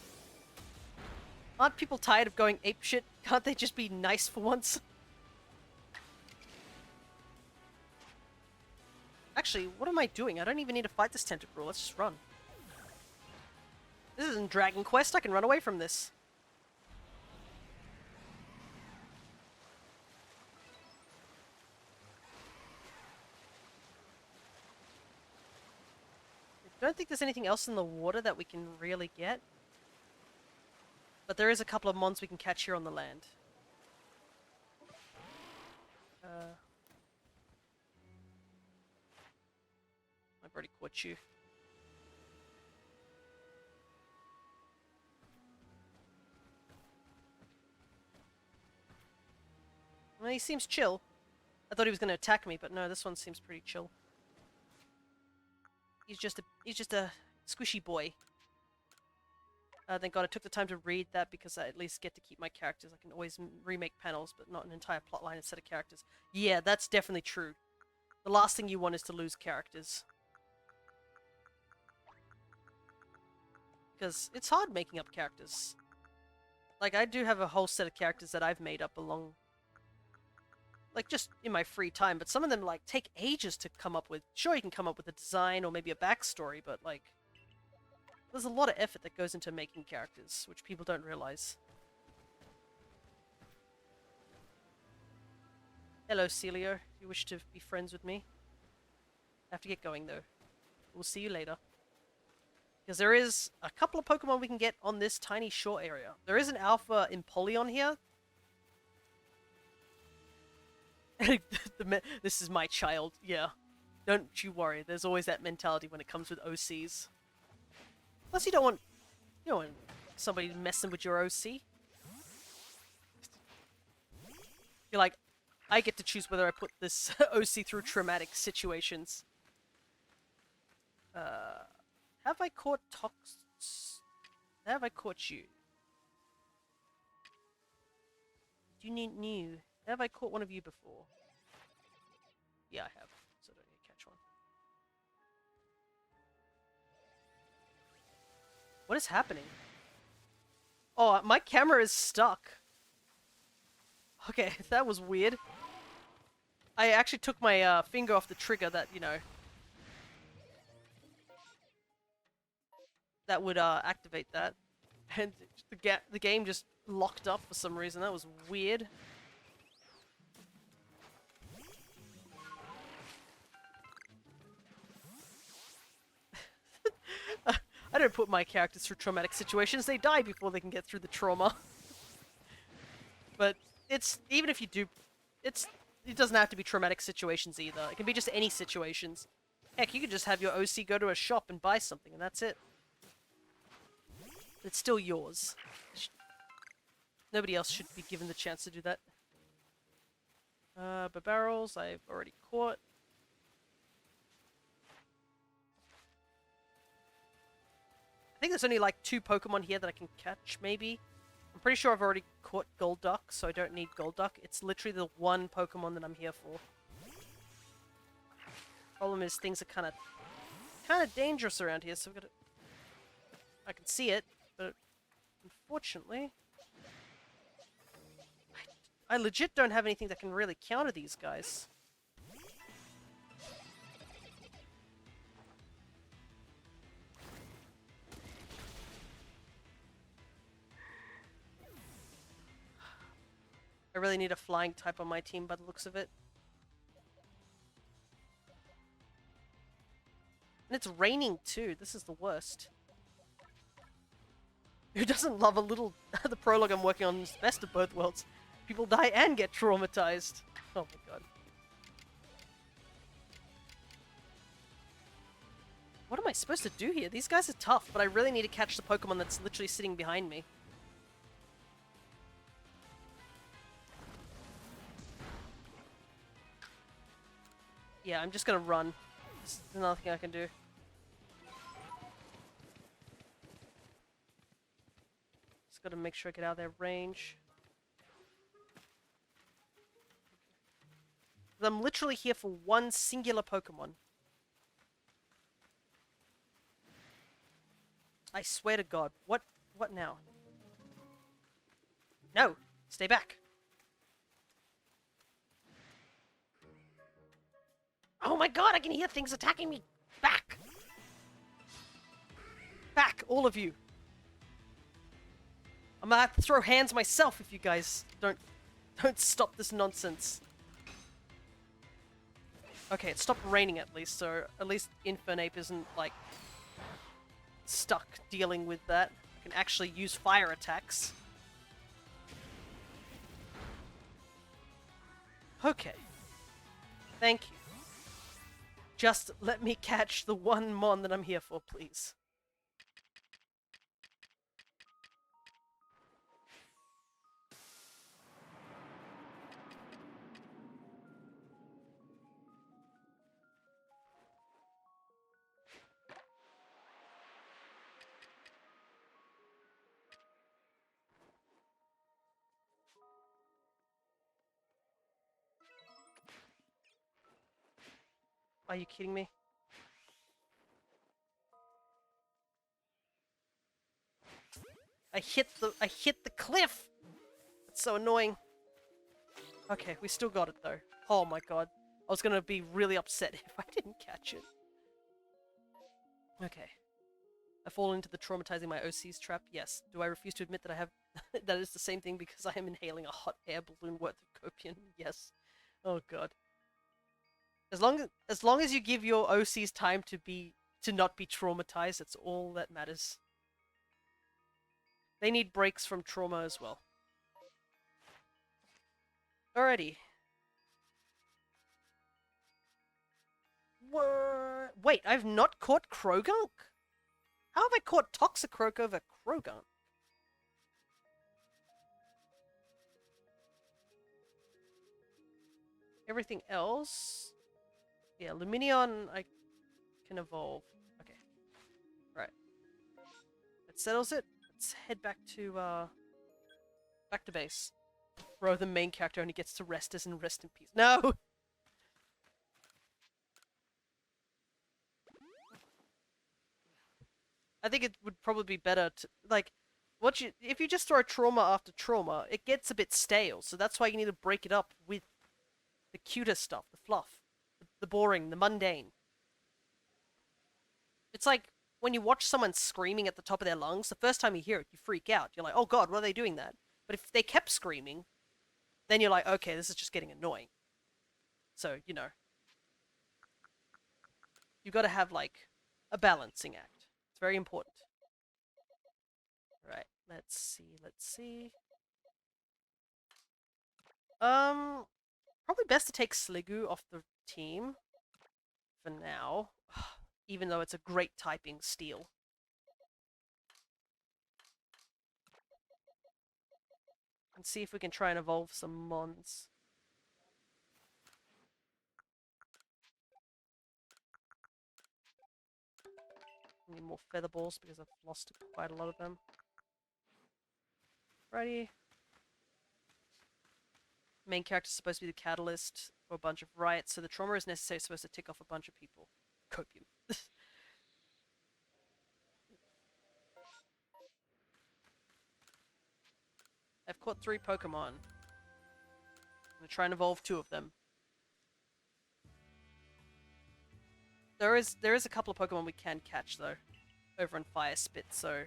Aren't people tired of going apeshit? Can't they just be nice for once? Actually, what am I doing? I don't even need to fight this Tentacruel. Let's just run. This isn't Dragon Quest, I can run away from this. I don't think there's anything else in the water that we can really get. But there is a couple of mons we can catch here on the land. I've already caught you. Well, he seems chill. I thought he was going to attack me, but no, this one seems pretty chill. He's just a squishy boy. Thank God I took the time to read that because I at least get to keep my characters. I can always remake panels, but not an entire plotline and set of characters. Yeah, that's definitely true. The last thing you want is to lose characters. Because it's hard making up characters. Like, I do have a whole set of characters that I've made up along... like, just in my free time, but some of them, like, take ages to come up with. Sure, you can come up with a design or maybe a backstory, but, like... there's a lot of effort that goes into making characters, which people don't realize. Hello, Celio. If you wish to be friends with me. I have to get going, though. We'll see you later. Because there is a couple of Pokemon we can get on this tiny shore area. There is an Alpha Empoleon here. This is my child, yeah. Don't you worry, there's always that mentality when it comes with OCs. Plus you don't want somebody messing with your OC. You're like, I get to choose whether I put this OC through traumatic situations. Have I caught Have I caught you? Do you need new? Have I caught one of you before? Yeah, I have. So I don't need to catch one. What is happening? Oh, my camera is stuck. Okay, that was weird. I actually took my finger off the trigger that, you know, that would activate that. And the game just locked up for some reason. That was weird. I don't put my characters through traumatic situations. They die before they can get through the trauma. But it's, even if you do, it doesn't have to be traumatic situations either. It can be just any situations. Heck, you could just have your OC go to a shop and buy something and that's it. It's still yours. Nobody else should be given the chance to do that. But barrels I've already caught. I think there's only like 2 Pokemon here that I can catch, maybe. I'm pretty sure I've already caught Golduck, so I don't need Golduck. It's literally the one Pokemon that I'm here for. Problem is, things are kind of dangerous around here, so I've got to... I can see it, but unfortunately... I legit don't have anything that can really counter these guys. I really need a flying type on my team by the looks of it. And it's raining too, this is the worst. Who doesn't love a little... the prologue I'm working on is the best of both worlds. People die and get traumatized. Oh my god. What am I supposed to do here? These guys are tough, but I really need to catch the Pokemon that's literally sitting behind me. Yeah, I'm just gonna run. There's another thing I can do. Just gotta make sure I get out of their range. I'm literally here for one singular Pokemon. I swear to God. What now? No! Stay back! Oh my god, I can hear things attacking me! Back! Back, all of you! I'm gonna have to throw hands myself if you guys don't stop this nonsense. Okay, it stopped raining at least, so at least Infernape isn't, like, stuck dealing with that. I can actually use fire attacks. Okay. Thank you. Just let me catch the one mon that I'm here for, please. Are you kidding me? I hit the cliff! That's so annoying. Okay, we still got it though. Oh my god. I was gonna be really upset if I didn't catch it. Okay. I fall into the traumatizing my OC's trap? Yes. Do I refuse to admit that I have that is the same thing because I am inhaling a hot air balloon worth of copium? Yes. Oh god. As long as you give your OCs time to not be traumatized, that's all that matters. They need breaks from trauma as well. Alrighty. What? Wait, I've not caught Krogunk? How have I caught Toxicroak over Krogunk? Everything else? Yeah, Luminion I can evolve. Okay. Right. That settles it. Let's head back to base. Bro, the main character only gets to rest as in rest in peace. No! I think it would probably be better to, like, if you just throw trauma after trauma, it gets a bit stale, so that's why you need to break it up with the cuter stuff, the fluff, the boring, the mundane. It's like when you watch someone screaming at the top of their lungs, the first time you hear it, you freak out. You're like, oh god, why are they doing that? But if they kept screaming, then you're like, okay, this is just getting annoying. So, you know, you've got to have, like, a balancing act. It's very important. Right, let's see. Probably best to take Sliggoo off the team for now, even though it's a great typing steal. And see if we can try and evolve some Mons. Need more feather balls because I've lost quite a lot of them. Righty. Main character is supposed to be the catalyst for a bunch of riots, so the trauma is necessary supposed to tick off a bunch of people. Copium. I've caught 3 Pokemon. I'm gonna try and evolve 2 of them. There is a couple of Pokemon we can catch though, over in Fire Spit, so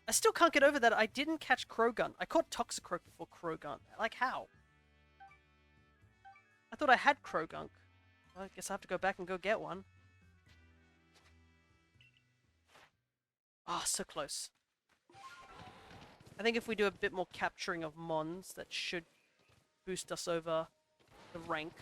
I still can't get over that I didn't catch Croagunk. I caught Toxicroak before Croagunk. Like, how? I thought I had Croagunk. Well, I guess I have to go back and go get one. Ah, oh, so close. I think if we do a bit more capturing of Mons, that should boost us over the rank.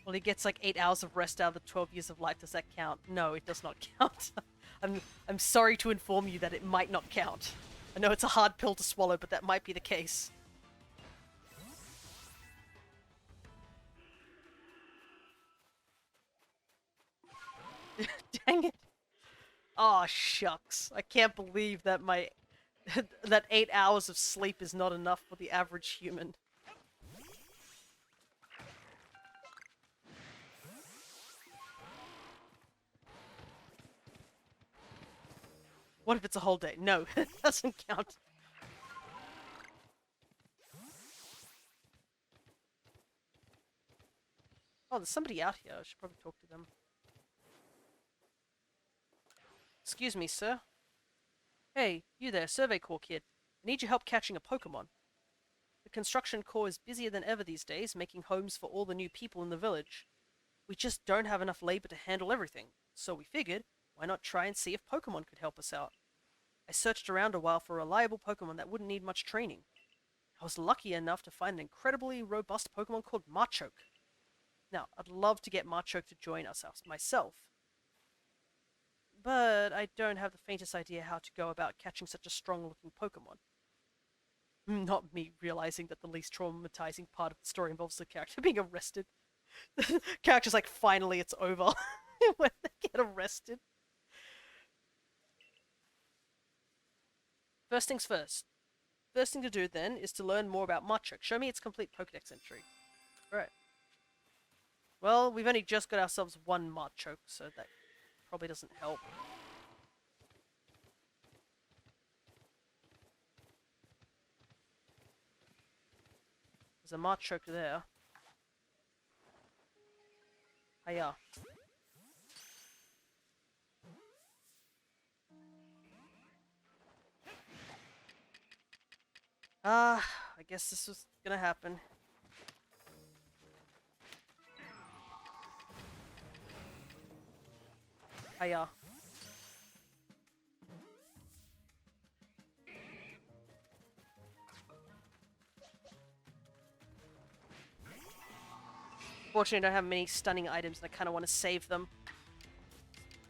Well, he gets like 8 hours of rest out of the 12 years of life. Does that count? No, it does not count. I'm sorry to inform you that it might not count. I know it's a hard pill to swallow, but that might be the case. Dang it. Oh, shucks. I can't believe that that 8 hours of sleep is not enough for the average human. What if it's a whole day? No, it doesn't count. Oh, there's somebody out here. I should probably talk to them. Excuse me, sir. Hey, you there, Survey Corps kid. I need your help catching a Pokemon. The construction corps is busier than ever these days, making homes for all the new people in the village. We just don't have enough labor to handle everything, so we figured, why not try and see if Pokemon could help us out? I searched around a while for a reliable Pokemon that wouldn't need much training. I was lucky enough to find an incredibly robust Pokemon called Machoke. Now, I'd love to get Machoke to join us myself, but I don't have the faintest idea how to go about catching such a strong-looking Pokemon. Not me realizing that the least traumatizing part of the story involves the character being arrested. The character's like, finally it's over when they get arrested. First things first. First thing to do then is to learn more about Machoke. Show me its complete Pokedex entry. Right. Well, we've only just got ourselves one Machoke, so that probably doesn't help. There's a Machoke there. Hiya. I guess this was gonna happen. Hiya. Fortunately, I don't have many stunning items, and I kind of want to save them.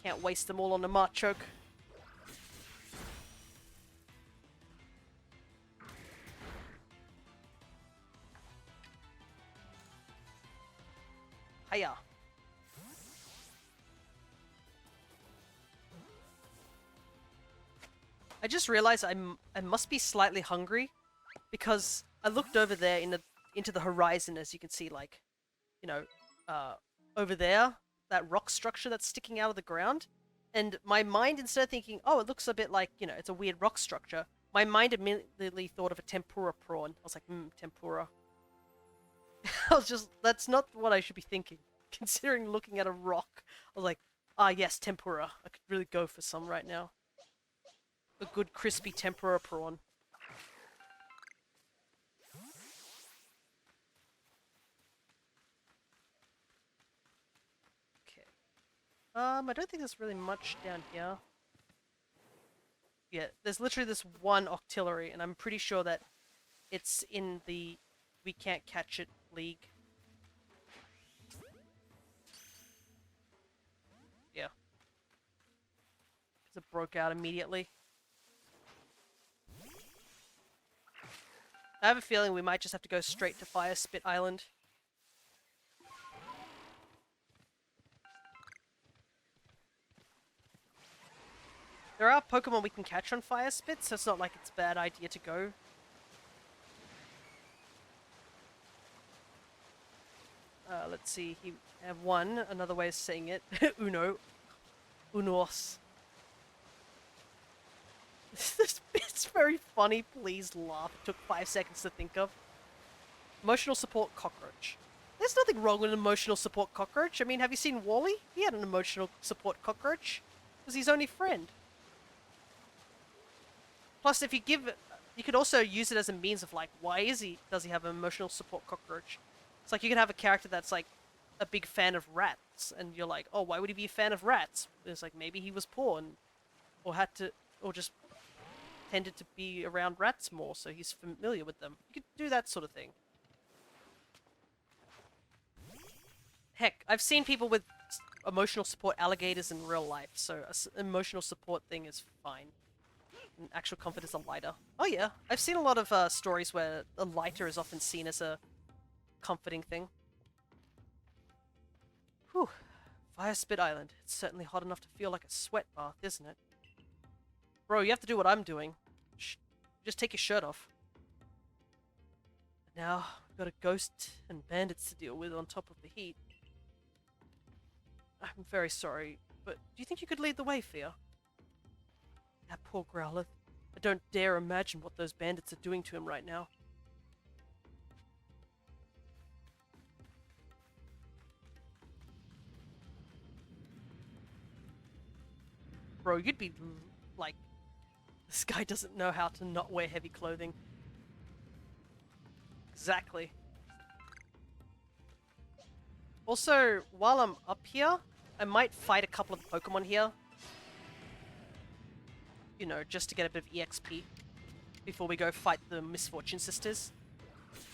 Can't waste them all on the Machoke. Hiya. I just realized I must be slightly hungry because I looked over there into the horizon, as you can see, like, you know, over there, that rock structure that's sticking out of the ground. And my mind, instead of thinking, oh, it looks a bit like, you know, it's a weird rock structure, my mind immediately thought of a tempura prawn. I was like, tempura. I was just, that's not what I should be thinking. Considering looking at a rock, I was like, ah, yes, tempura. I could really go for some right now. A good crispy tempura prawn. Okay. I don't think there's really much down here. Yeah, there's literally this one Octillery, and I'm pretty sure that it's in the we can't catch it league. Yeah. Because it broke out immediately. I have a feeling we might just have to go straight to Fire Spit Island. There are Pokemon we can catch on Fire Spit, so it's not like it's a bad idea to go. Let's see, he have one, another way of saying it. Uno. Unos. This bit's very funny, please laugh. It took 5 seconds to think of. Emotional support cockroach. There's nothing wrong with an emotional support cockroach. I mean, have you seen Wally? He had an emotional support cockroach. It was his only friend. Plus, if you give... You could also use it as a means of, like, why does he have an emotional support cockroach? It's like you can have a character that's, like, a big fan of rats, and you're like, oh, why would he be a fan of rats? It's like, maybe he was poor, or just tended to be around rats more, so he's familiar with them. You could do that sort of thing. Heck, I've seen people with emotional support alligators in real life, so an emotional support thing is fine. An actual comfort is a lighter. Oh yeah, I've seen a lot of stories where a lighter is often seen as a comforting thing. Whew. Fire Spit Island. It's certainly hot enough to feel like a sweat bath, isn't it? Bro, you have to do what I'm doing. Just take your shirt off. And now, we've got a ghost and bandits to deal with on top of the heat. I'm very sorry, but do you think you could lead the way, Fia? That poor Growlithe. I don't dare imagine what those bandits are doing to him right now. Bro, you'd be like, this guy doesn't know how to not wear heavy clothing. Exactly. Also, while I'm up here, I might fight a couple of Pokemon here. You know, just to get a bit of EXP before we go fight the Misfortune Sisters.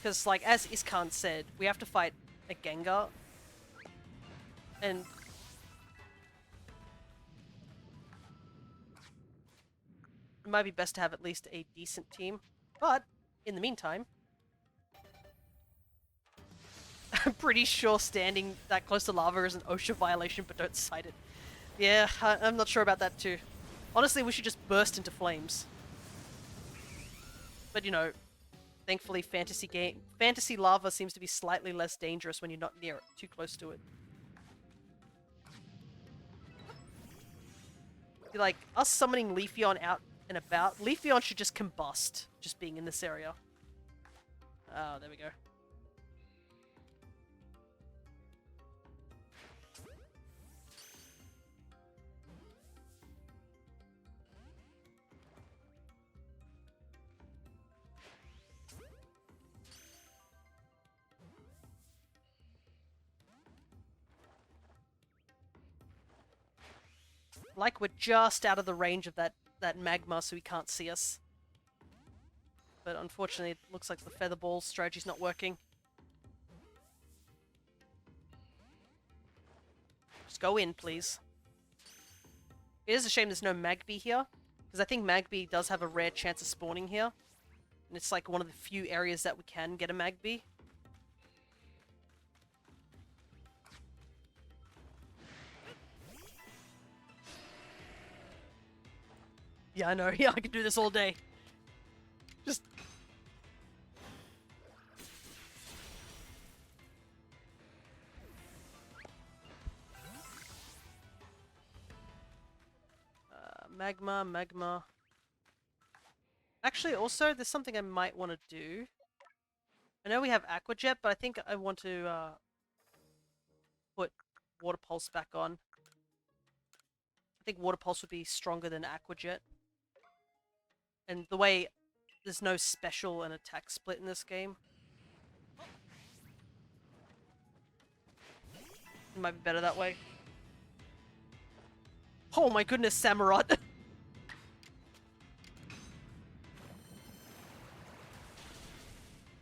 Because, like, as Iskan said, we have to fight a Gengar. And it might be best to have at least a decent team. But, in the meantime, I'm pretty sure standing that close to lava is an OSHA violation, but don't cite it. Yeah, I'm not sure about that too. Honestly, we should just burst into flames. But you know, thankfully fantasy lava seems to be slightly less dangerous when you're not near it, too close to it. Like, us summoning Leafeon out and about, Leafeon should just combust, just being in this area. Oh, there we go. Like, we're just out of the range of that magma, so he can't see us. But unfortunately, it looks like the feather ball strategy's not working. Just go in, please. It is a shame there's no Magby here, because I think Magby does have a rare chance of spawning here. And it's like one of the few areas that we can get a Magby. Yeah, I know. Yeah, I could do this all day. Just... magma. Actually, also, there's something I might want to do. I know we have Aqua Jet, but I think I want to put Water Pulse back on. I think Water Pulse would be stronger than Aqua Jet. And the way there's no special and attack split in this game, it might be better that way. Oh my goodness, Samurott!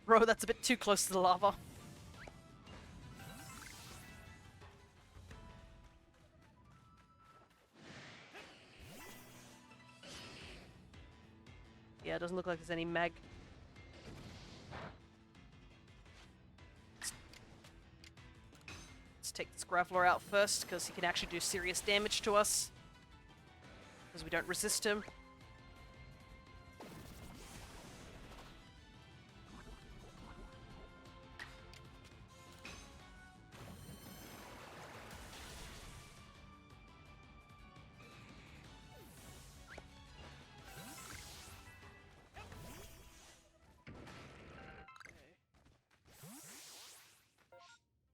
Bro, that's a bit too close to the lava. Yeah, it doesn't look like there's any mag. Let's take this Graveler out first, because he can actually do serious damage to us. Because we don't resist him.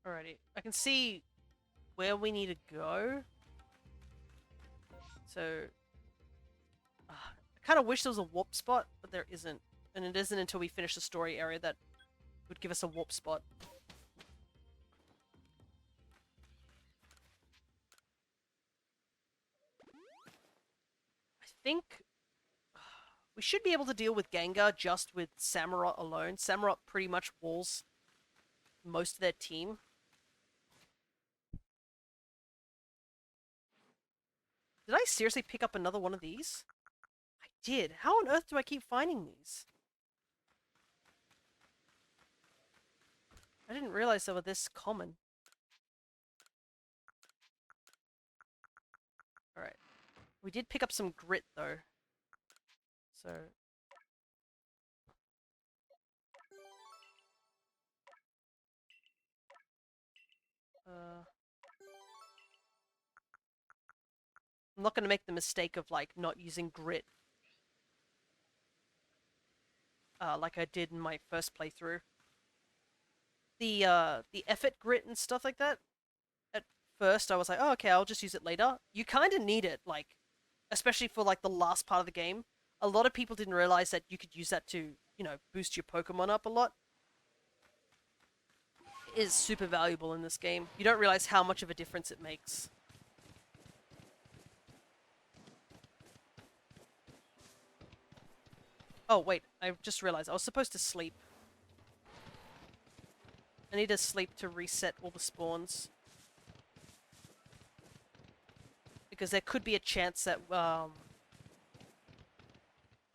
Alrighty, I can see where we need to go. So, I kind of wish there was a warp spot, but there isn't. And it isn't until we finish the story area that would give us a warp spot. I think we should be able to deal with Gengar just with Samurott alone. Samurott pretty much walls most of their team. Did I seriously pick up another one of these? I did. How on earth do I keep finding these? I didn't realize they were this common. Alright. We did pick up some grit, though. So... I'm not going to make the mistake of, like, not using grit. Like I did in my first playthrough. The effort grit and stuff like that, at first I was like, oh, okay, I'll just use it later. You kind of need it, like, especially for like the last part of the game. A lot of people didn't realize that you could use that to, you know, boost your Pokemon up a lot. It is super valuable in this game. You don't realize how much of a difference it makes. Oh, wait, I just realized I was supposed to sleep. I need to sleep to reset all the spawns. Because there could be a chance that,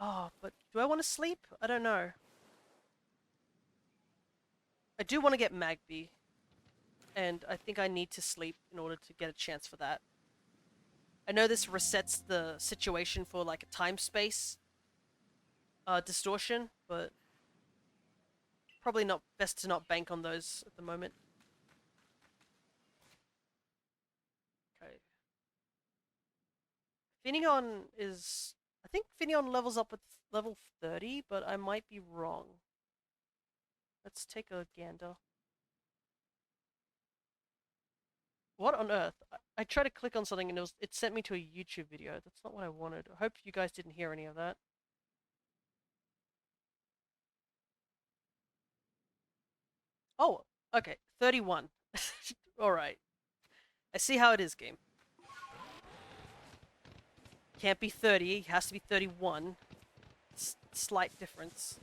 Oh, but do I want to sleep? I don't know. I do want to get Magby. And I think I need to sleep in order to get a chance for that. I know this resets the situation for like a time-space distortion, but probably not best to not bank on those at the moment. Okay. Finneon is... I think Finneon levels up at level 30, but I might be wrong. Let's take a gander. What on earth? I tried to click on something and it sent me to a YouTube video. That's not what I wanted. I hope you guys didn't hear any of that. Oh, okay. 31. Alright. I see how it is, game. Can't be 30, it has to be 31. Slight difference.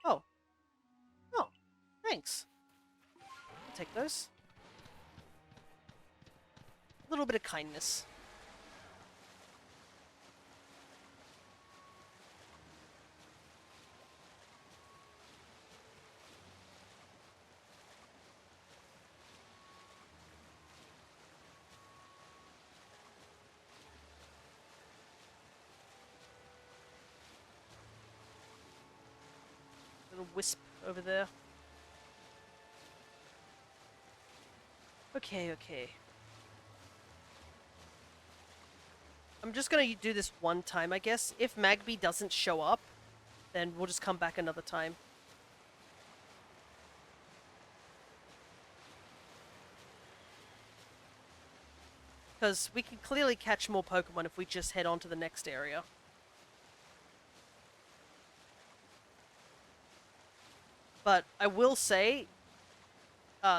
Oh. Oh. Thanks. I'll take those. A little bit of kindness. Little wisp over there. Okay, okay. I'm just gonna do this one time, I guess. If Magby doesn't show up, then we'll just come back another time. Because we can clearly catch more Pokemon if we just head on to the next area. But I will say,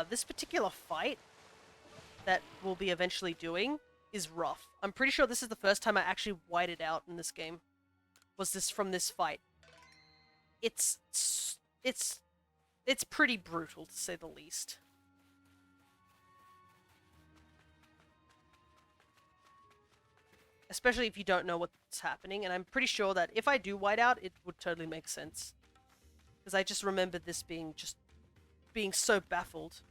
this particular fight that we'll be eventually doing is rough. I'm pretty sure this is the first time I actually whited out in this game. Was this from this fight? It's pretty brutal to say the least. Especially if you don't know what's happening, and I'm pretty sure that if I do white out, it would totally make sense. Because I just remember this being so baffled.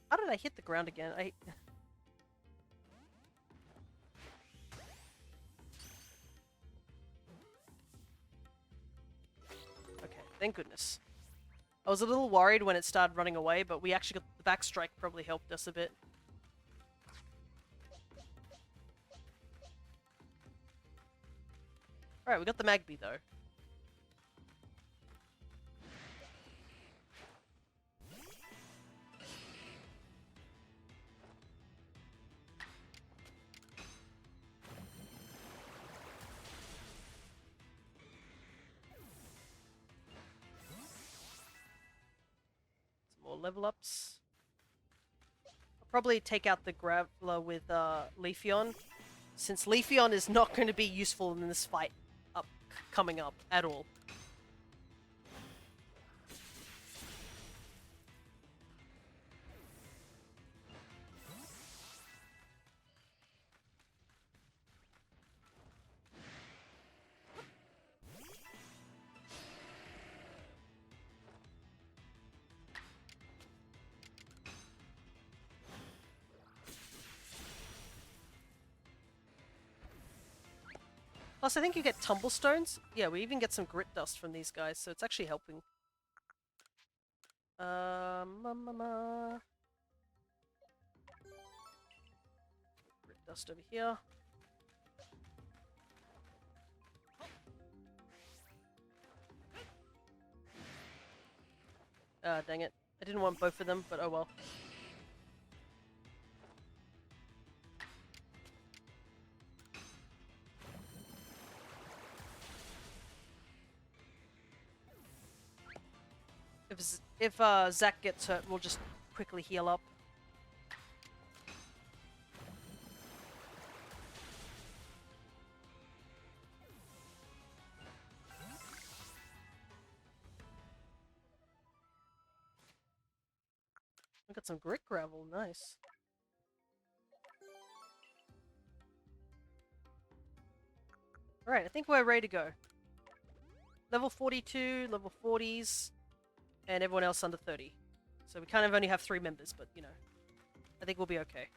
How did I hit the ground again? Okay, thank goodness. I was a little worried when it started running away, but we actually got the back strike probably helped us a bit. Alright, we got the Magby though. Some more level ups. I'll probably take out the Graveler with Leafeon, since Leafeon is not going to be useful in this fight coming up at all. Plus, I think you get Tumblestones. Yeah, we even get some Grit Dust from these guys, so it's actually helping. Grit dust over here. Ah, dang it. I didn't want both of them, but oh well. If Zach gets hurt, we'll just quickly heal up. I got some grit gravel, nice. Alright, I think we're ready to go. Level 42, level 40s, and everyone else under 30. So we kind of only have 3 members, but you know, I think we'll be okay.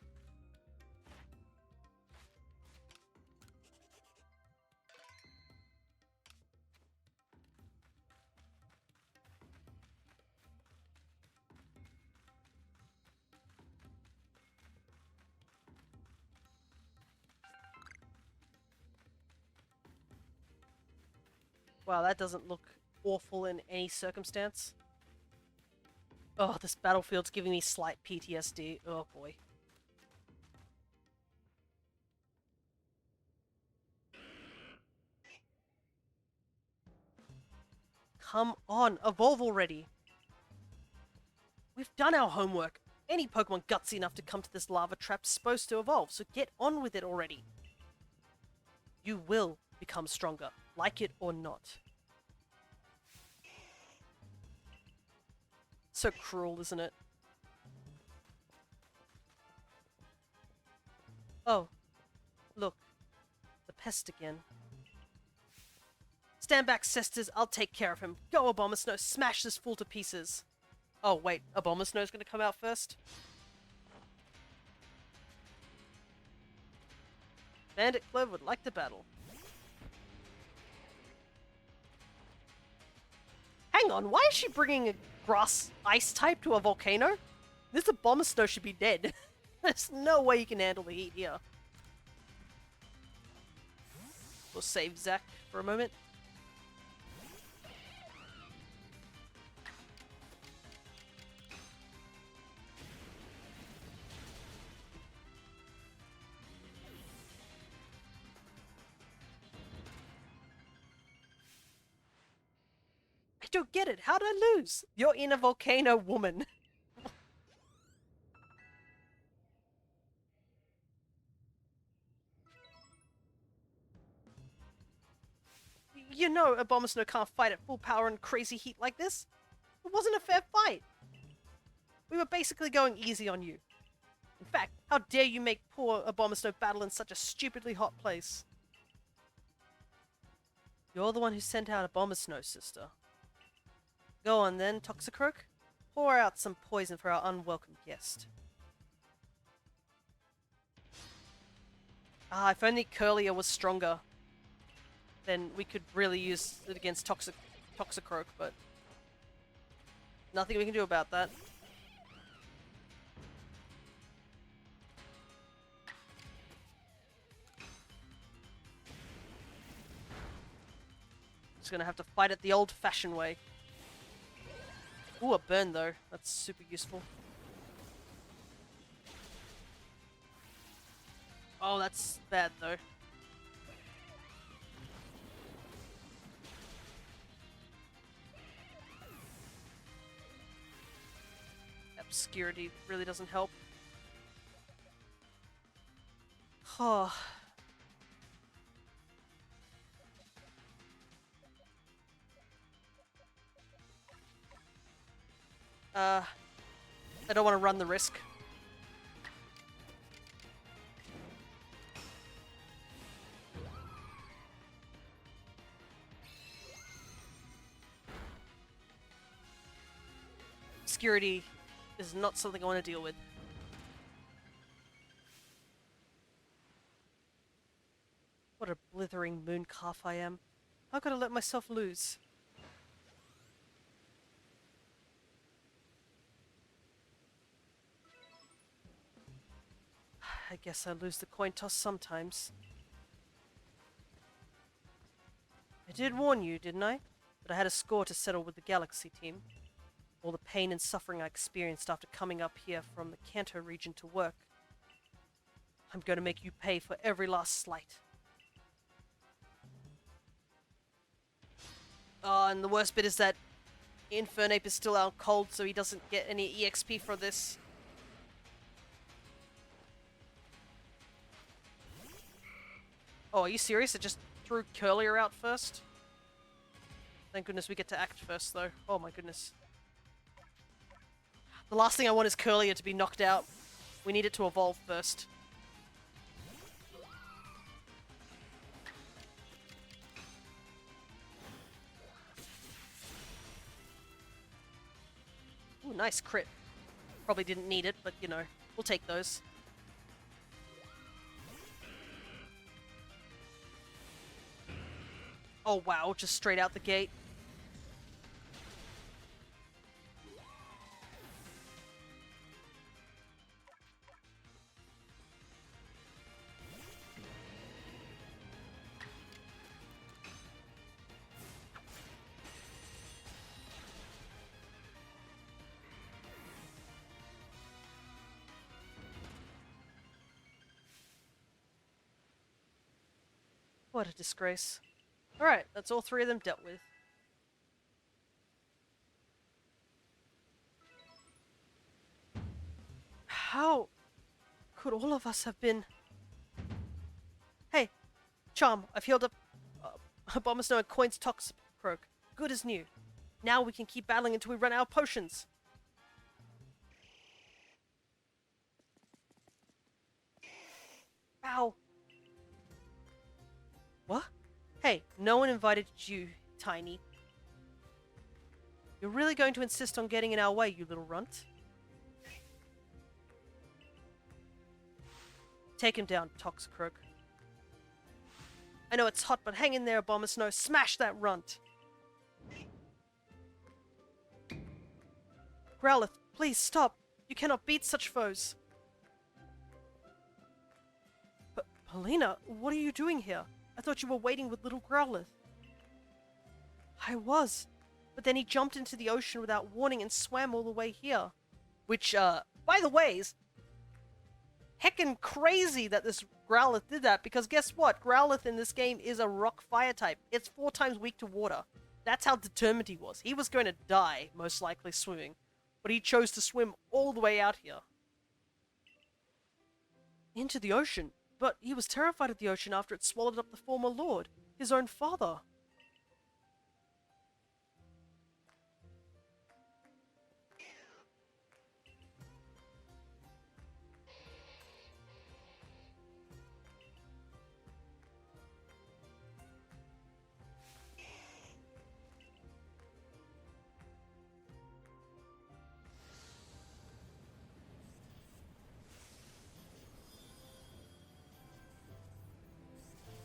Wow, that doesn't look awful in any circumstance. Oh, this battlefield's giving me slight PTSD. Oh boy. Come on, evolve already. We've done our homework. Any Pokemon gutsy enough to come to this lava trap's supposed to evolve, so get on with it already. You will become stronger, like it or not. So cruel, isn't it? Oh, look. The pest again. Stand back, sisters. I'll take care of him. Go, Abomasnow. Smash this fool to pieces. Oh, wait. Abomasnow's gonna come out first? Bandit Clove would like to battle. Hang on, why is she bringing a grass ice type to a volcano? This Abomasnow should be dead. There's no way you can handle the heat here. We'll save Zac for a moment. I don't get it. How did I lose? You're in a volcano, woman. You know Abomasnow can't fight at full power in crazy heat like this. It wasn't a fair fight. We were basically going easy on you. In fact, how dare you make poor Abomasnow battle in such a stupidly hot place? You're the one who sent out Abomasnow, sister. Go on then, Toxicroak. Pour out some poison for our unwelcome guest. Ah, if only Curlier was stronger, then we could really use it against Toxicroak, but nothing we can do about that. Just gonna have to fight it the old-fashioned way. Ooh, a burn though. That's super useful. Oh, that's bad though. Obscurity really doesn't help. Oh. I don't want to run the risk. Obscurity is not something I want to deal with. What a blithering moon calf I am. How could I let myself lose? I guess I lose the coin toss sometimes. I did warn you, didn't I? But I had a score to settle with the Galaxy team. All the pain and suffering I experienced after coming up here from the Kanto region to work. I'm going to make you pay for every last slight. Oh, and the worst bit is that Infernape is still out cold, so he doesn't get any EXP for this. Oh, are you serious? It just threw Curlier out first? Thank goodness we get to act first, though. Oh my goodness. The last thing I want is Curlier to be knocked out. We need it to evolve first. Ooh, nice crit. Probably didn't need it, but you know, we'll take those. Oh wow, just straight out the gate. What a disgrace. Alright, that's all three of them dealt with. How could all of us have been... Hey, Charm, I've healed up Abomasnow and Coin's Toxicroak. Good as new. Now we can keep battling until we run out of potions. Ow. What? Hey, no one invited you, Tiny. You're really going to insist on getting in our way, you little runt? Take him down, Toxicroak. I know it's hot, but hang in there, Abomasnow. Smash that runt! Growlithe, please stop. You cannot beat such foes. Polina, what are you doing here? I thought you were waiting with little Growlithe. I was, but then he jumped into the ocean without warning and swam all the way here. Which, by the way, is heckin' crazy that this Growlithe did that, because guess what? Growlithe in this game is a rock fire type. It's 4 times weak to water. That's how determined he was. He was going to die, most likely swimming, but he chose to swim all the way out here. Into the ocean? But he was terrified of the ocean after it swallowed up the former lord, his own father.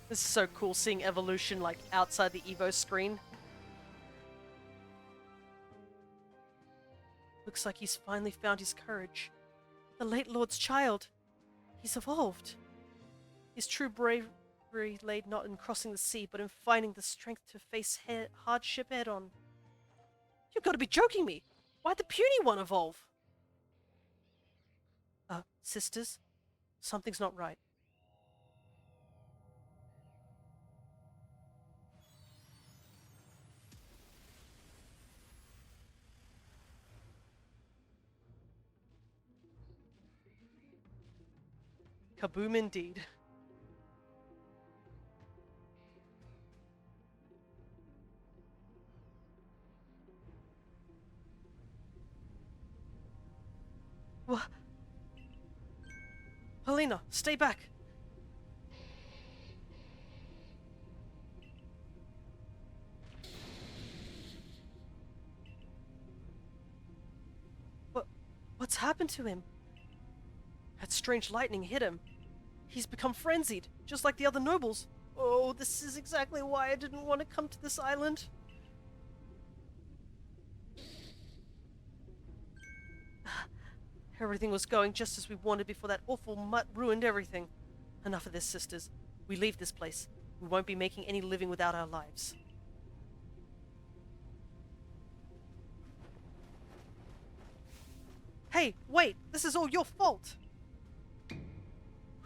This is so cool, seeing evolution like outside the Evo screen. Looks like he's finally found his courage. The late Lord's child. He's evolved. His true bravery lay not in crossing the sea, but in finding the strength to face hardship head-on. You've got to be joking me! Why'd the puny one evolve? Sisters? Something's not right. Kaboom indeed. What? Helena, stay back! What's happened to him? That strange lightning hit him. He's become frenzied, just like the other nobles. Oh, this is exactly why I didn't want to come to this island. Everything was going just as we wanted before that awful mutt ruined everything. Enough of this, sisters. We leave this place. We won't be making any living without our lives. Hey, wait! This is all your fault!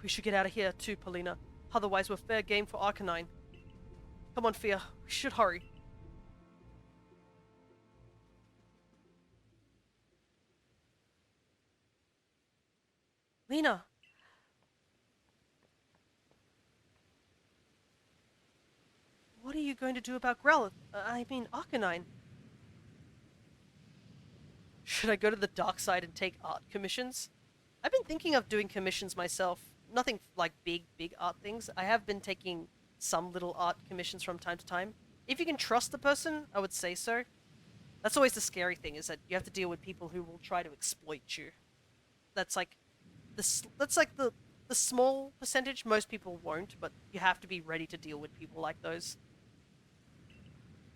We should get out of here too, Polina. Otherwise we're fair game for Arcanine. Come on, Fia. We should hurry. Lena! What are you going to do about Growlithe? I mean, Arcanine? Should I go to the dark side and take art commissions? I've been thinking of doing commissions myself. Nothing like big art things. I have been taking some little art commissions from time to time. If you can trust the person, I would say so. That's always the scary thing, is that you have to deal with people who will try to exploit you. That's like the small percentage. Most people won't, but you have to be ready to deal with people like those.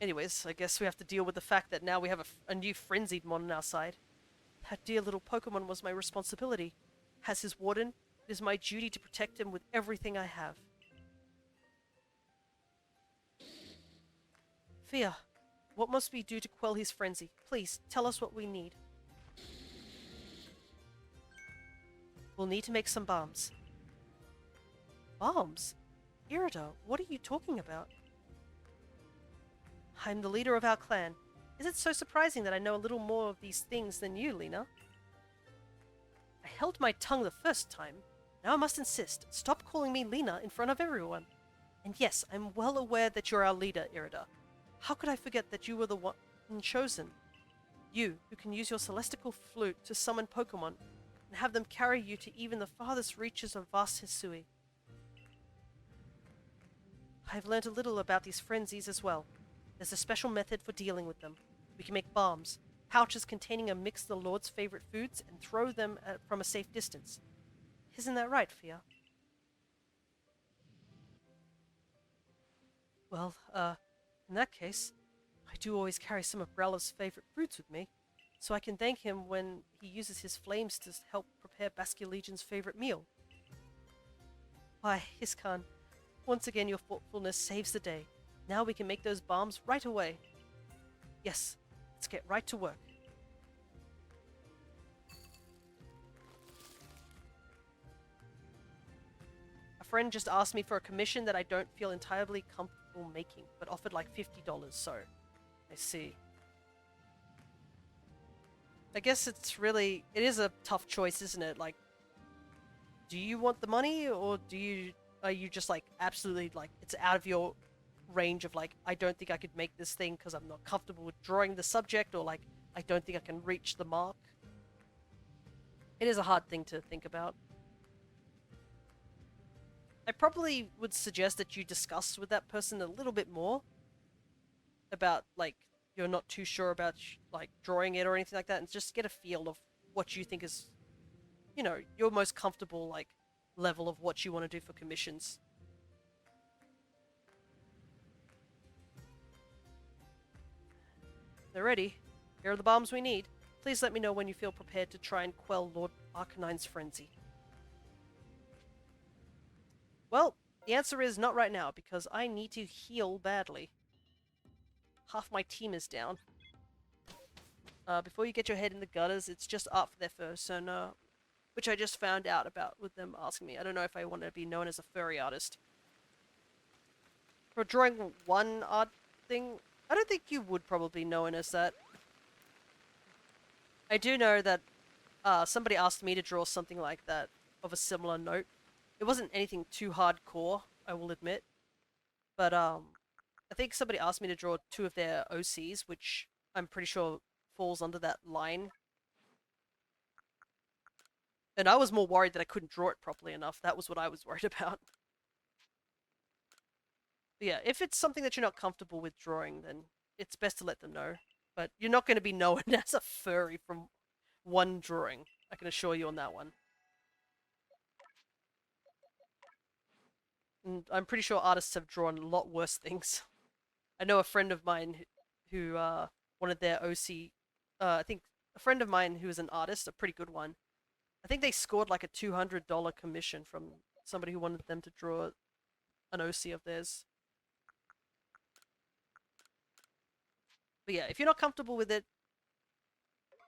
Anyways, I guess we have to deal with the fact that now we have a new frenzied mon on our side. That dear little Pokemon was my responsibility. As his warden, it is my duty to protect him with everything I have. Fia, what must we do to quell his frenzy? Please, tell us what we need. We'll need to make some bombs. Bombs? Irida, what are you talking about? I'm the leader of our clan. Is it so surprising that I know a little more of these things than you, Lena? I held my tongue the first time. Now I must insist. Stop calling me Lena in front of everyone. And yes, I'm well aware that you're our leader, Irida. How could I forget that you were the one chosen? You, who can use your celestial flute to summon Pokemon, and have them carry you to even the farthest reaches of vast Hisui. I've learned a little about these frenzies as well. There's a special method for dealing with them. We can make bombs, pouches containing a mix of the Lord's favorite foods, and throw them from a safe distance. Isn't that right, Fia? Well, in that case, I do always carry some of Growlithe's favorite fruits with me, so I can thank him when he uses his flames to help prepare Basculegion's favorite meal. Why, Hiskan, once again your thoughtfulness saves the day. Now we can make those bombs right away. Yes, let's get right to work. A friend just asked me for a commission that I don't feel entirely comfortable making, but offered like $50, so I see. I guess it is a tough choice, isn't it? Like, do you want the money, or are you just like absolutely like it's out of your range of like, I don't think I could make this thing because I'm not comfortable with drawing the subject, or like I don't think I can reach the mark. It is a hard thing to think about. I probably would suggest that you discuss with that person a little bit more about like you're not too sure about like drawing it or anything like that, and just get a feel of what you think is, you know, your most comfortable like level of what you want to do for commissions. They're ready. Here are the bombs we need. Please let me know when you feel prepared to try and quell Lord Arcanine's frenzy. Well, the answer is not right now, because I need to heal badly. Half my team is down. Before you get your head in the gutters, it's just art for their persona, which I just found out about with them asking me. I don't know if I want to be known as a furry artist. For drawing one art thing, I don't think you would probably be known as that. I do know that somebody asked me to draw something like that, of a similar note. It wasn't anything too hardcore, I will admit. But I think somebody asked me to draw 2 of their OCs, which I'm pretty sure falls under that line. And I was more worried that I couldn't draw it properly enough. That was what I was worried about. But yeah, if it's something that you're not comfortable with drawing, then it's best to let them know. But you're not going to be known as a furry from one drawing. I can assure you on that one. And I'm pretty sure artists have drawn a lot worse things. I know a friend of mine who wanted their OC... I think a friend of mine who is an artist, a pretty good one, I think they scored like a $200 commission from somebody who wanted them to draw an OC of theirs. But yeah, if you're not comfortable with it,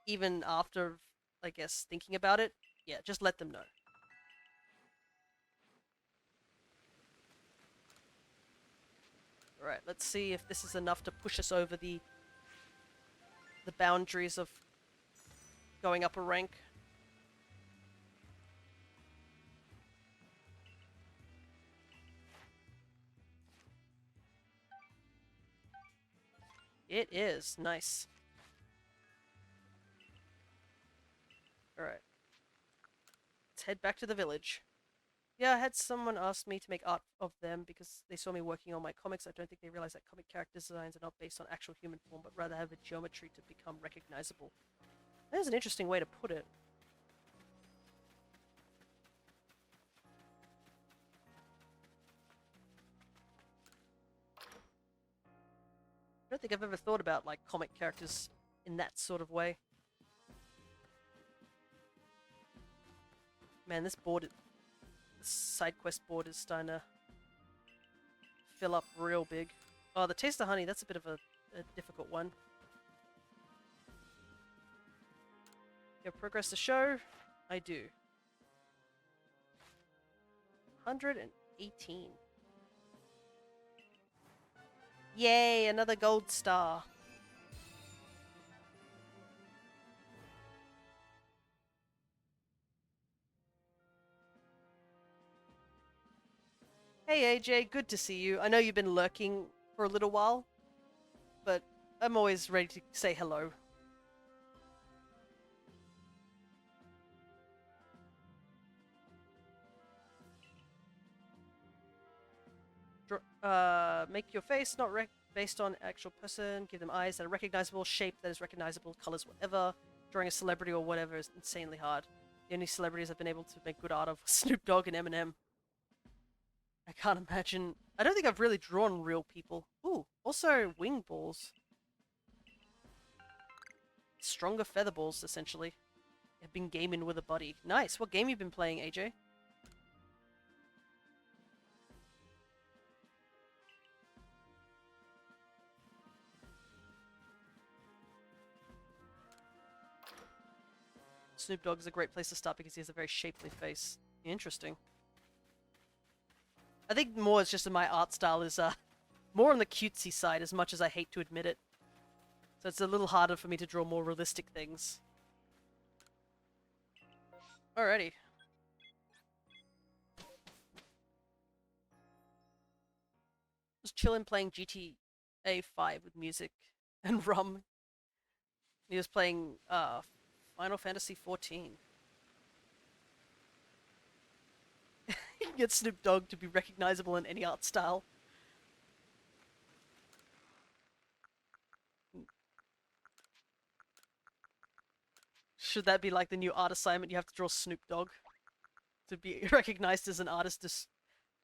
even after, I guess, thinking about it, yeah, just let them know. Alright, let's see if this is enough to push us over the boundaries of going up a rank. It is. Nice. Alright. Let's head back to the village. Yeah, I had someone ask me to make art of them because they saw me working on my comics. I don't think they realize that comic character designs are not based on actual human form, but rather have a geometry to become recognizable. That is an interesting way to put it. I don't think I've ever thought about, like, comic characters in that sort of way. Man, this board, this side quest board is starting to fill up real big. Oh, the taste of honey, that's a bit of a difficult one. You have progress to show? I do. 118. Yay, another gold star. Hey AJ, good to see you. I know you've been lurking for a little while, but I'm always ready to say hello. Make your face not based on actual person. Give them eyes that are recognizable, shape that is recognizable, colors, whatever. Drawing a celebrity or whatever is insanely hard. The only celebrities I've been able to make good art of Snoop Dogg and Eminem. I can't imagine. I don't think I've really drawn real people. Ooh, also wing balls. Stronger feather balls, essentially. I've been gaming with a buddy. Nice. What game you been playing, AJ? Snoop Dogg is a great place to start because he has a very shapely face. Interesting. I think more it's just that my art style is more on the cutesy side, as much as I hate to admit it. So it's a little harder for me to draw more realistic things. Alrighty. Just chilling playing GTA 5 with music and rum. He was playing Final Fantasy 14. You can get Snoop Dogg to be recognizable in any art style. Should that be like the new art assignment? You have to draw Snoop Dogg to be recognized as an artist.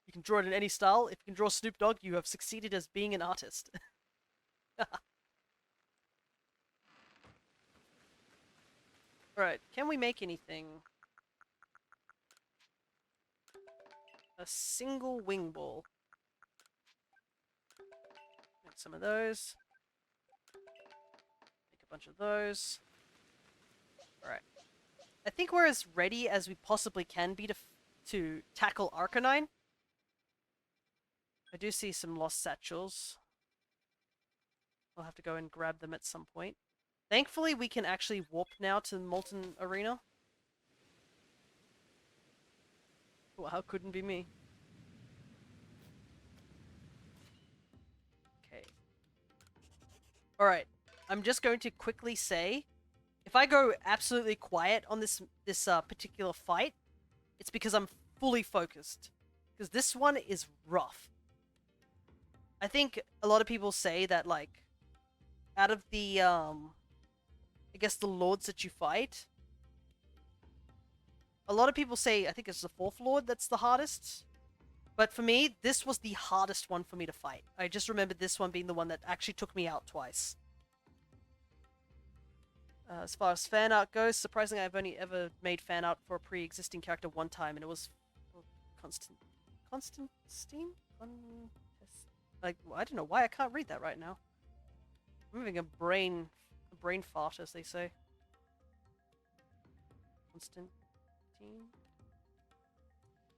You can draw it in any style. If you can draw Snoop Dogg, you have succeeded as being an artist. Alright, can we make anything? A single wing ball. Make some of those. Make a bunch of those. Alright. I think we're as ready as we possibly can be to tackle Arcanine. I do see some lost satchels. We'll have to go and grab them at some point. Thankfully, we can actually warp now to the Molten Arena. Wow, couldn't be me. Okay. Alright, I'm just going to quickly say, if I go absolutely quiet on this particular fight, it's because I'm fully focused. Because this one is rough. I think a lot of people say that, like, out of the, I guess the lords that you fight, a lot of people say, I think it's the 4th lord that's the hardest. But for me, this was the hardest one for me to fight. I just remembered this one being the one that actually took me out twice. As far as fan art goes, surprisingly, I've only ever made fan art for a pre-existing character one time, and it was for Constantine? Like, I don't know why I can't read that right now. I'm having a brain fart, as they say. Constantine.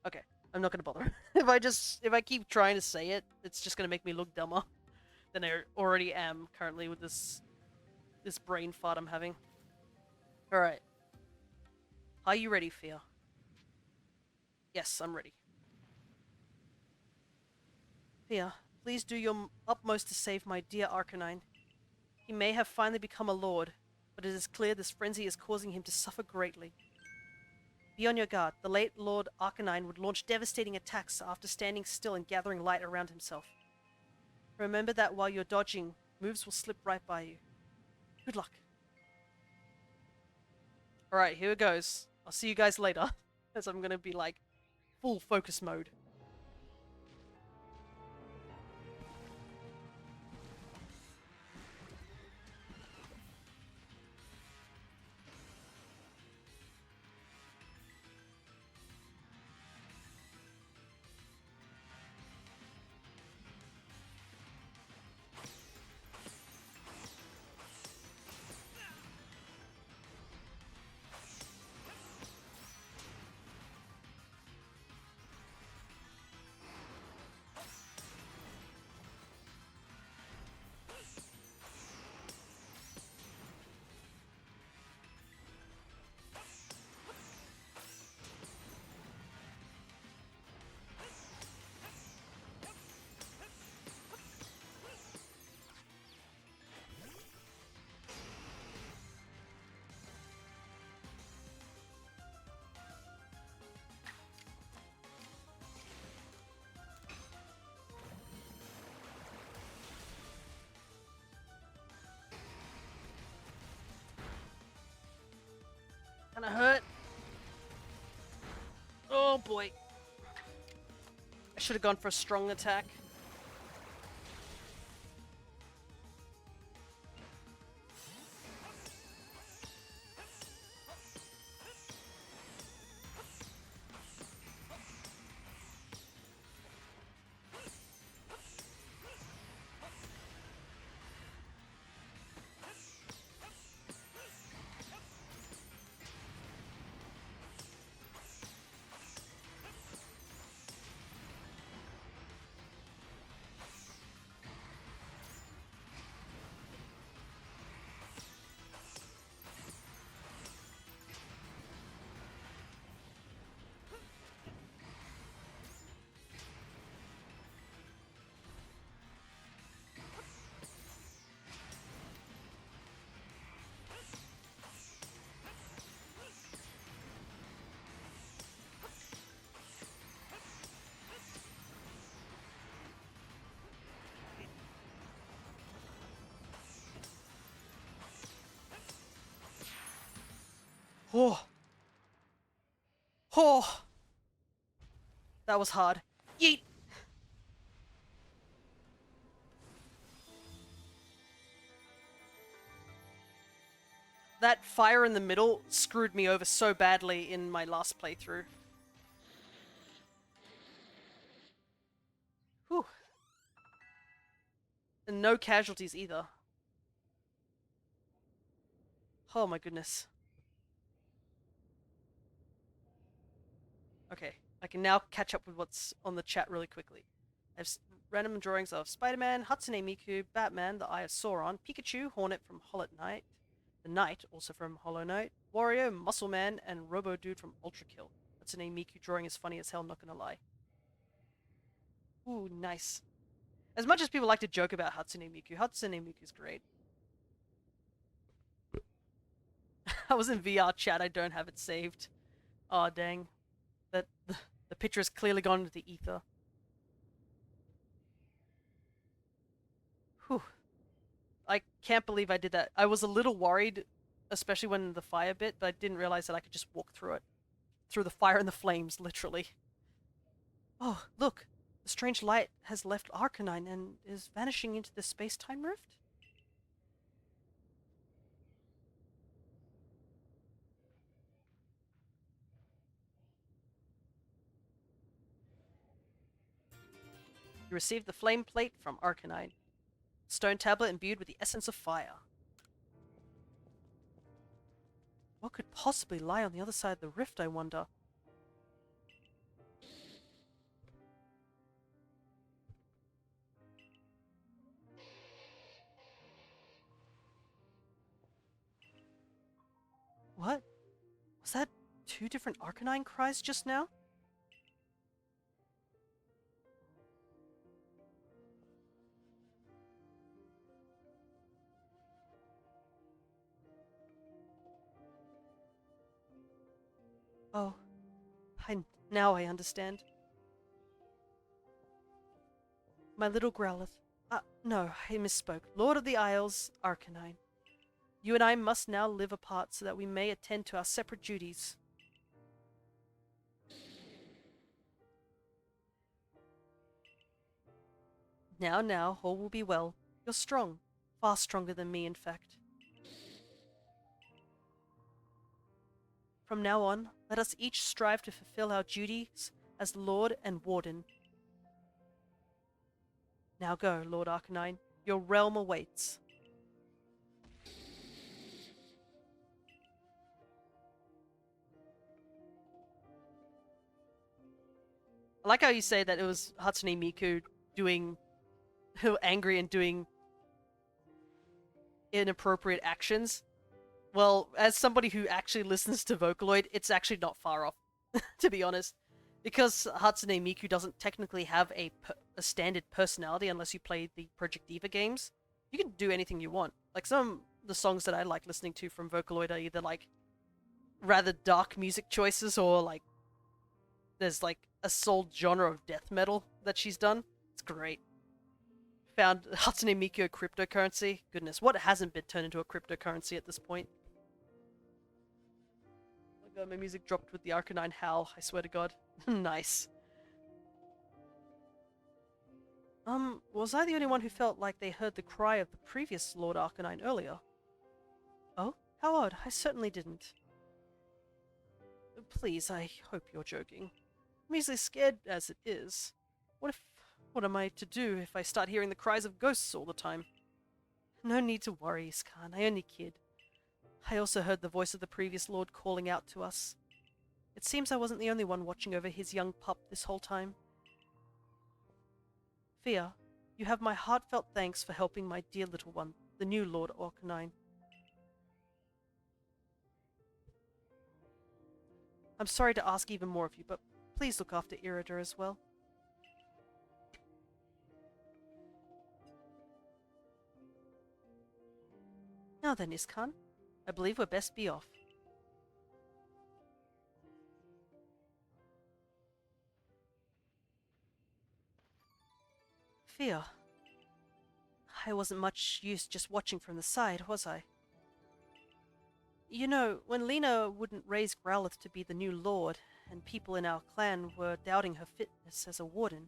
Okay, I'm not gonna bother. if I keep trying to say it, it's just gonna make me look dumber than I already am currently with this brain fart I'm having. All right, are you ready, Fia? Yes, I'm ready. Fia, please do your utmost to save my dear Arcanine. He may have finally become a lord, but it is clear this frenzy is causing him to suffer greatly. Be on your guard. The late Lord Arcanine would launch devastating attacks after standing still and gathering light around himself. Remember that while you're dodging, moves will slip right by you. Good luck. Alright, here it goes. I'll see you guys later, as I'm gonna be like, full focus mode. Kinda hurt. Oh boy. I should have gone for a strong attack. Oh. Oh. That was hard. Yeet! That fire in the middle screwed me over so badly in my last playthrough. Whew. And no casualties either. Oh my goodness. Okay, I can now catch up with what's on the chat really quickly. I have random drawings of Spider-Man, Hatsune Miku, Batman, the Eye of Sauron, Pikachu, Hornet from Hollow Knight, the Knight, also from Hollow Knight, Wario, Muscle Man, and Robo Dude from Ultra Kill. Hatsune Miku drawing is funny as hell, not gonna lie. Ooh, nice. As much as people like to joke about Hatsune Miku's great. I was in VR chat, I don't have it saved. Aw, oh, dang. The picture has clearly gone into the ether. Whew. I can't believe I did that. I was a little worried, especially when the fire bit, but I didn't realize that I could just walk through it. Through the fire and the flames, literally. Oh, look! The strange light has left Arcanine and is vanishing into the space-time rift? You received the flame plate from Arcanine. Stone tablet imbued with the essence of fire. What could possibly lie on the other side of the rift, I wonder? What? Was that 2 different Arcanine cries just now? Oh, now I understand. My little Growlithe. No, I misspoke. Lord of the Isles, Arcanine. You and I must now live apart so that we may attend to our separate duties. Now, all will be well. You're strong. Far stronger than me, in fact. From now on, let us each strive to fulfill our duties as Lord and Warden. Now go, Lord Arcanine. Your realm awaits. I like how you say that it was Hatsune Miku doing angry and doing inappropriate actions. Well, as somebody who actually listens to Vocaloid, it's actually not far off, to be honest. Because Hatsune Miku doesn't technically have a standard personality unless you play the Project Diva games, you can do anything you want. Like some of the songs that I like listening to from Vocaloid are either like rather dark music choices or like there's like a sole genre of death metal that she's done. It's great. Found Hatsune Miku a cryptocurrency. Goodness, what hasn't been turned into a cryptocurrency at this point? Oh my god, my music dropped with the Arcanine howl, I swear to god. Nice. Was I the only one who felt like they heard the cry of the previous Lord Arcanine earlier? Oh? How odd, I certainly didn't. Please, I hope you're joking. I'm easily scared as it is. What am I to do if I start hearing the cries of ghosts all the time? No need to worry, Iskan, I only kid. I also heard the voice of the previous lord calling out to us. It seems I wasn't the only one watching over his young pup this whole time. Fia, you have my heartfelt thanks for helping my dear little one, the new Lord Arcanine. I'm sorry to ask even more of you, but please look after Irida as well. Now then, Iskan, I believe we're best be off. Fia, I wasn't much use just watching from the side, was I? You know, when Lena wouldn't raise Growlithe to be the new lord, and people in our clan were doubting her fitness as a warden,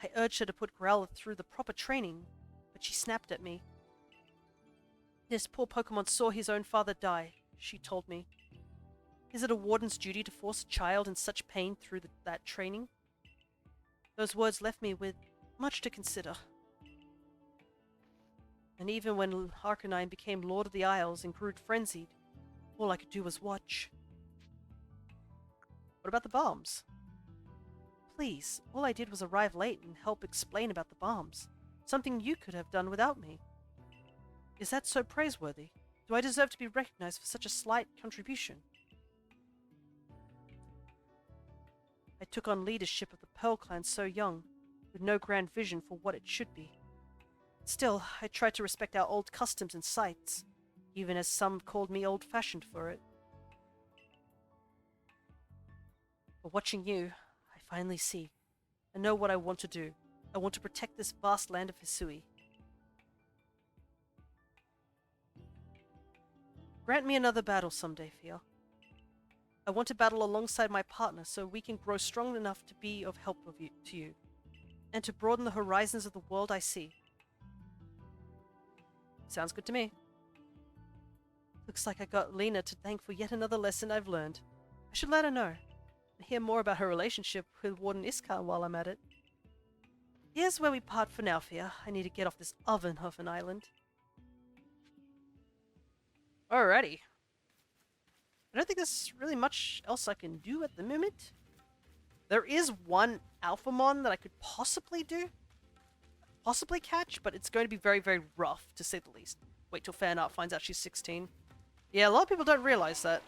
I urged her to put Growlithe through the proper training, but she snapped at me. This poor Pokemon saw his own father die, she told me. Is it a warden's duty to force a child in such pain through that training? Those words left me with much to consider. And even when Arcanine became Lord of the Isles and grew frenzied, all I could do was watch. What about the bombs? Please, all I did was arrive late and help explain about the bombs. Something you could have done without me. Is that so praiseworthy? Do I deserve to be recognized for such a slight contribution? I took on leadership of the Pearl Clan so young, with no grand vision for what it should be. Still, I tried to respect our old customs and sites, even as some called me old-fashioned for it. But watching you, I finally see. I know what I want to do. I want to protect this vast land of Hisui. Grant me another battle someday, Fia. I want to battle alongside my partner so we can grow strong enough to be of help to you, and to broaden the horizons of the world I see. Sounds good to me. Looks like I got Lena to thank for yet another lesson I've learned. I should let her know, and hear more about her relationship with Warden Iskan while I'm at it. Here's where we part for now, Fia. I need to get off this Ovenhofen island. Alrighty. I don't think there's really much else I can do at the moment. There is one Alphamon that I could possibly do. Possibly catch, but it's going to be very, very rough, to say the least. Wait till fan art finds out she's 16. Yeah, a lot of people don't realize that.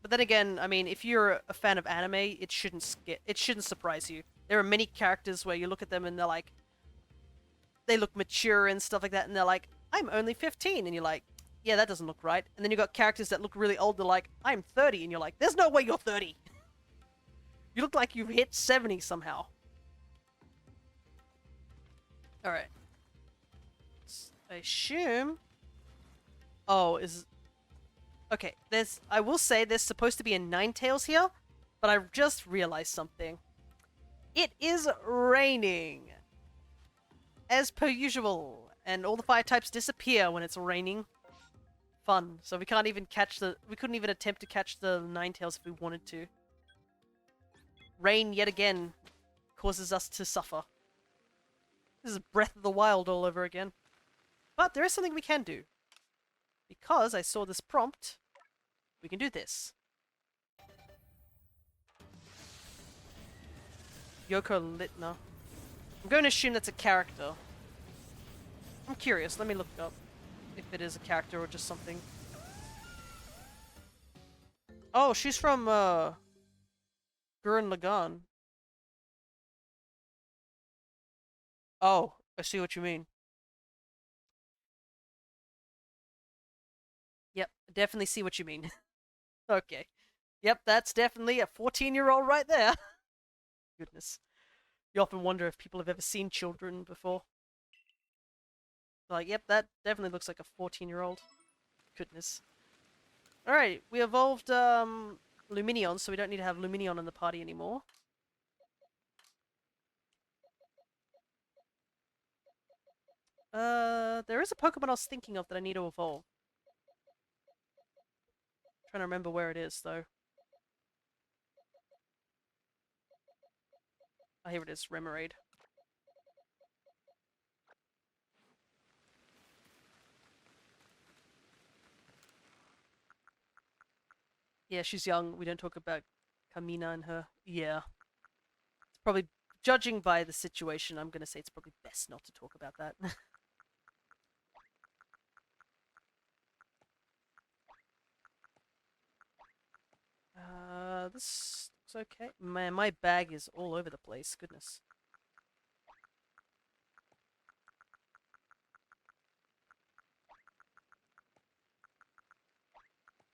But then again, I mean, if you're a fan of anime, it shouldn't surprise you. There are many characters where you look at them and they're like, they look mature and stuff like that, and they're like, I'm only 15, and you're like, yeah, that doesn't look right. And then you got characters that look really old, they're like, I'm 30, and you're like, there's no way you're 30. You look like you've hit 70 somehow. Alright. I assume... Oh, okay, I will say there's supposed to be a Ninetales here, but I just realized something. It is raining! As per usual, and all the fire types disappear when it's raining. Fun. So we couldn't even attempt to catch the Ninetales if we wanted to. Rain, yet again, causes us to suffer. This is Breath of the Wild all over again. But there is something we can do. Because I saw this prompt, we can do this. Yoko Litner. I'm going to assume that's a character. I'm curious, let me look it up. If it is a character or just something. Oh, she's from, Gurren Lagann. Oh, I see what you mean. Yep, definitely see what you mean. Okay. Yep, that's definitely a 14-year-old right there. Goodness. You often wonder if people have ever seen children before. Like, yep, that definitely looks like a 14-year-old. Goodness. Alright, we evolved, Luminion, so we don't need to have Luminion in the party anymore. There is a Pokemon I was thinking of that I need to evolve. Trying to remember where it is, though. Oh, here it is, Remoraid. Yeah, she's young. We don't talk about Kamina and her. Yeah. It's probably, judging by the situation, I'm gonna say it's probably best not to talk about that. This looks okay. Man, my bag is all over the place. Goodness.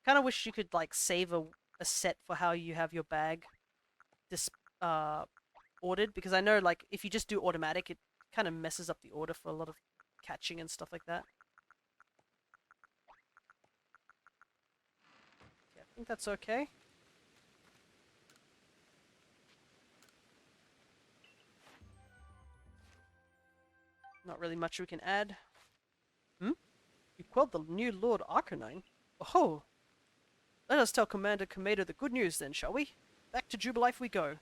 Kind of wish you could like save a set for how you have your bag ordered, because I know like if you just do automatic, it kind of messes up the order for a lot of catching and stuff like that. Yeah, I think that's okay. Not really much we can add. Hmm? You quelled the new Lord Arcanine? Oh! Let us tell Commander Kameda the good news then, shall we? Back to Jubilife we go.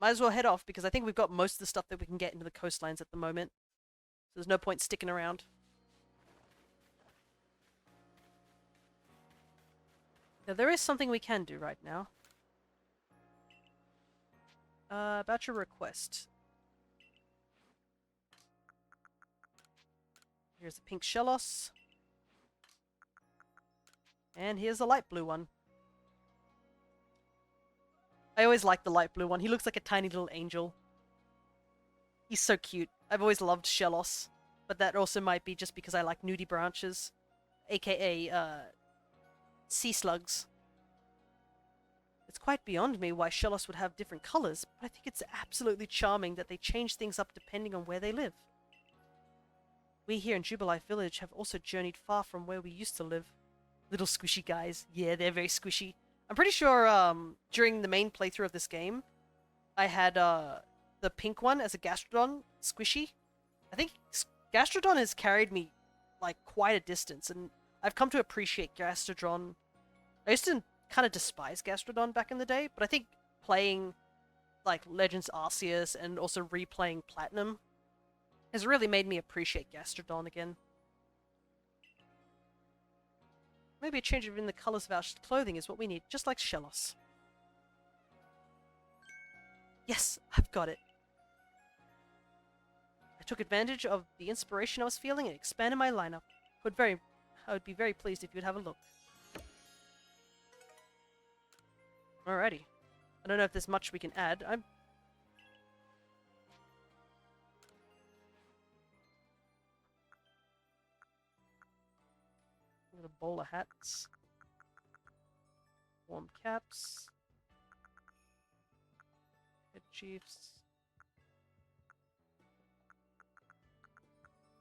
Might as well head off, because I think we've got most of the stuff that we can get into the coastlines at the moment. So there's no point sticking around. Now, there is something we can do right now. About your request. Here's a pink Shellos. And here's a light blue one. I always like the light blue one. He looks like a tiny little angel. He's so cute. I've always loved Shellos. But that also might be just because I like nudie branches. AKA, sea slugs. It's quite beyond me why Shellos would have different colors, but I think it's absolutely charming that they change things up depending on where they live. We here in Jubilife Village have also journeyed far from where we used to live. Little squishy guys. Yeah, they're very squishy. I'm pretty sure during the main playthrough of this game, I had the pink one as a Gastrodon squishy. I think Gastrodon has carried me like quite a distance, and I've come to appreciate Gastrodon. I used to kind of despise Gastrodon back in the day, but I think playing like Legends Arceus and also replaying Platinum has really made me appreciate Gastrodon again. Maybe a change in the colors of our clothing is what we need, just like Shellos. Yes, I've got it. I took advantage of the inspiration I was feeling and expanded my lineup. I would be very pleased if you'd have a look. Alrighty. I don't know if there's much we can add. I'm... Got a bowl of hats. Warm caps. Head chiefs.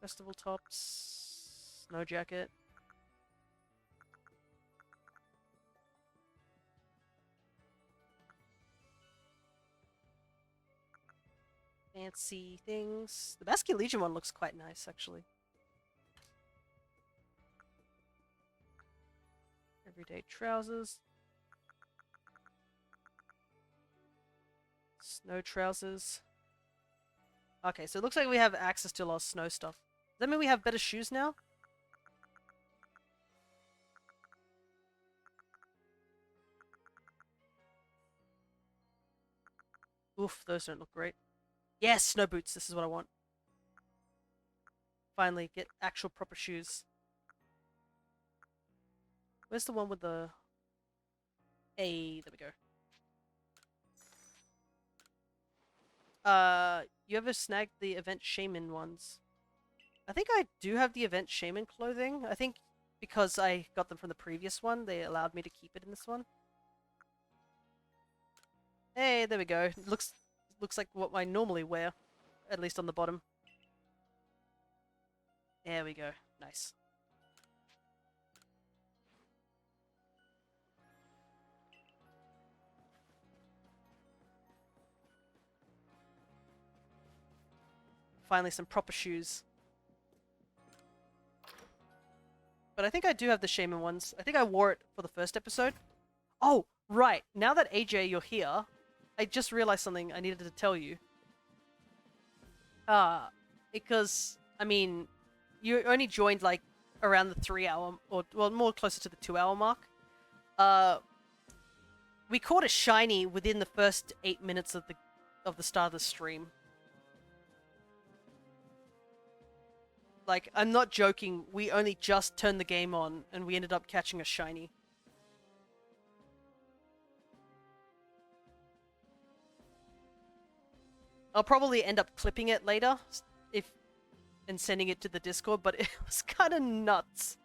Festival tops. Snow jacket. Fancy things. The Basque Legion one looks quite nice, actually. Everyday trousers. Snow trousers. Okay, so it looks like we have access to a lot of snow stuff. Does that mean we have better shoes now? Oof, those don't look great. Yes, snow boots. This is what I want. Finally, get actual proper shoes. Where's the one with the... Hey, there we go. You ever snagged the Event Shaman ones? I think I do have the Event Shaman clothing. I think because I got them from the previous one, they allowed me to keep it in this one. Hey, there we go. Looks like what I normally wear, at least on the bottom. There we go. Nice. Finally, some proper shoes. But I think I do have the Shaman ones. I think I wore it for the first episode. Oh, right. Now that AJ, you're here, I just realized something I needed to tell you. Because, I mean, you only joined, like, around the 3 hour, or, well, more closer to the 2 hour mark. We caught a shiny within the first 8 minutes of the start of the stream. Like, I'm not joking, we only just turned the game on, and we ended up catching a shiny. I'll probably end up clipping it later, and sending it to the Discord, but it was kind of nuts.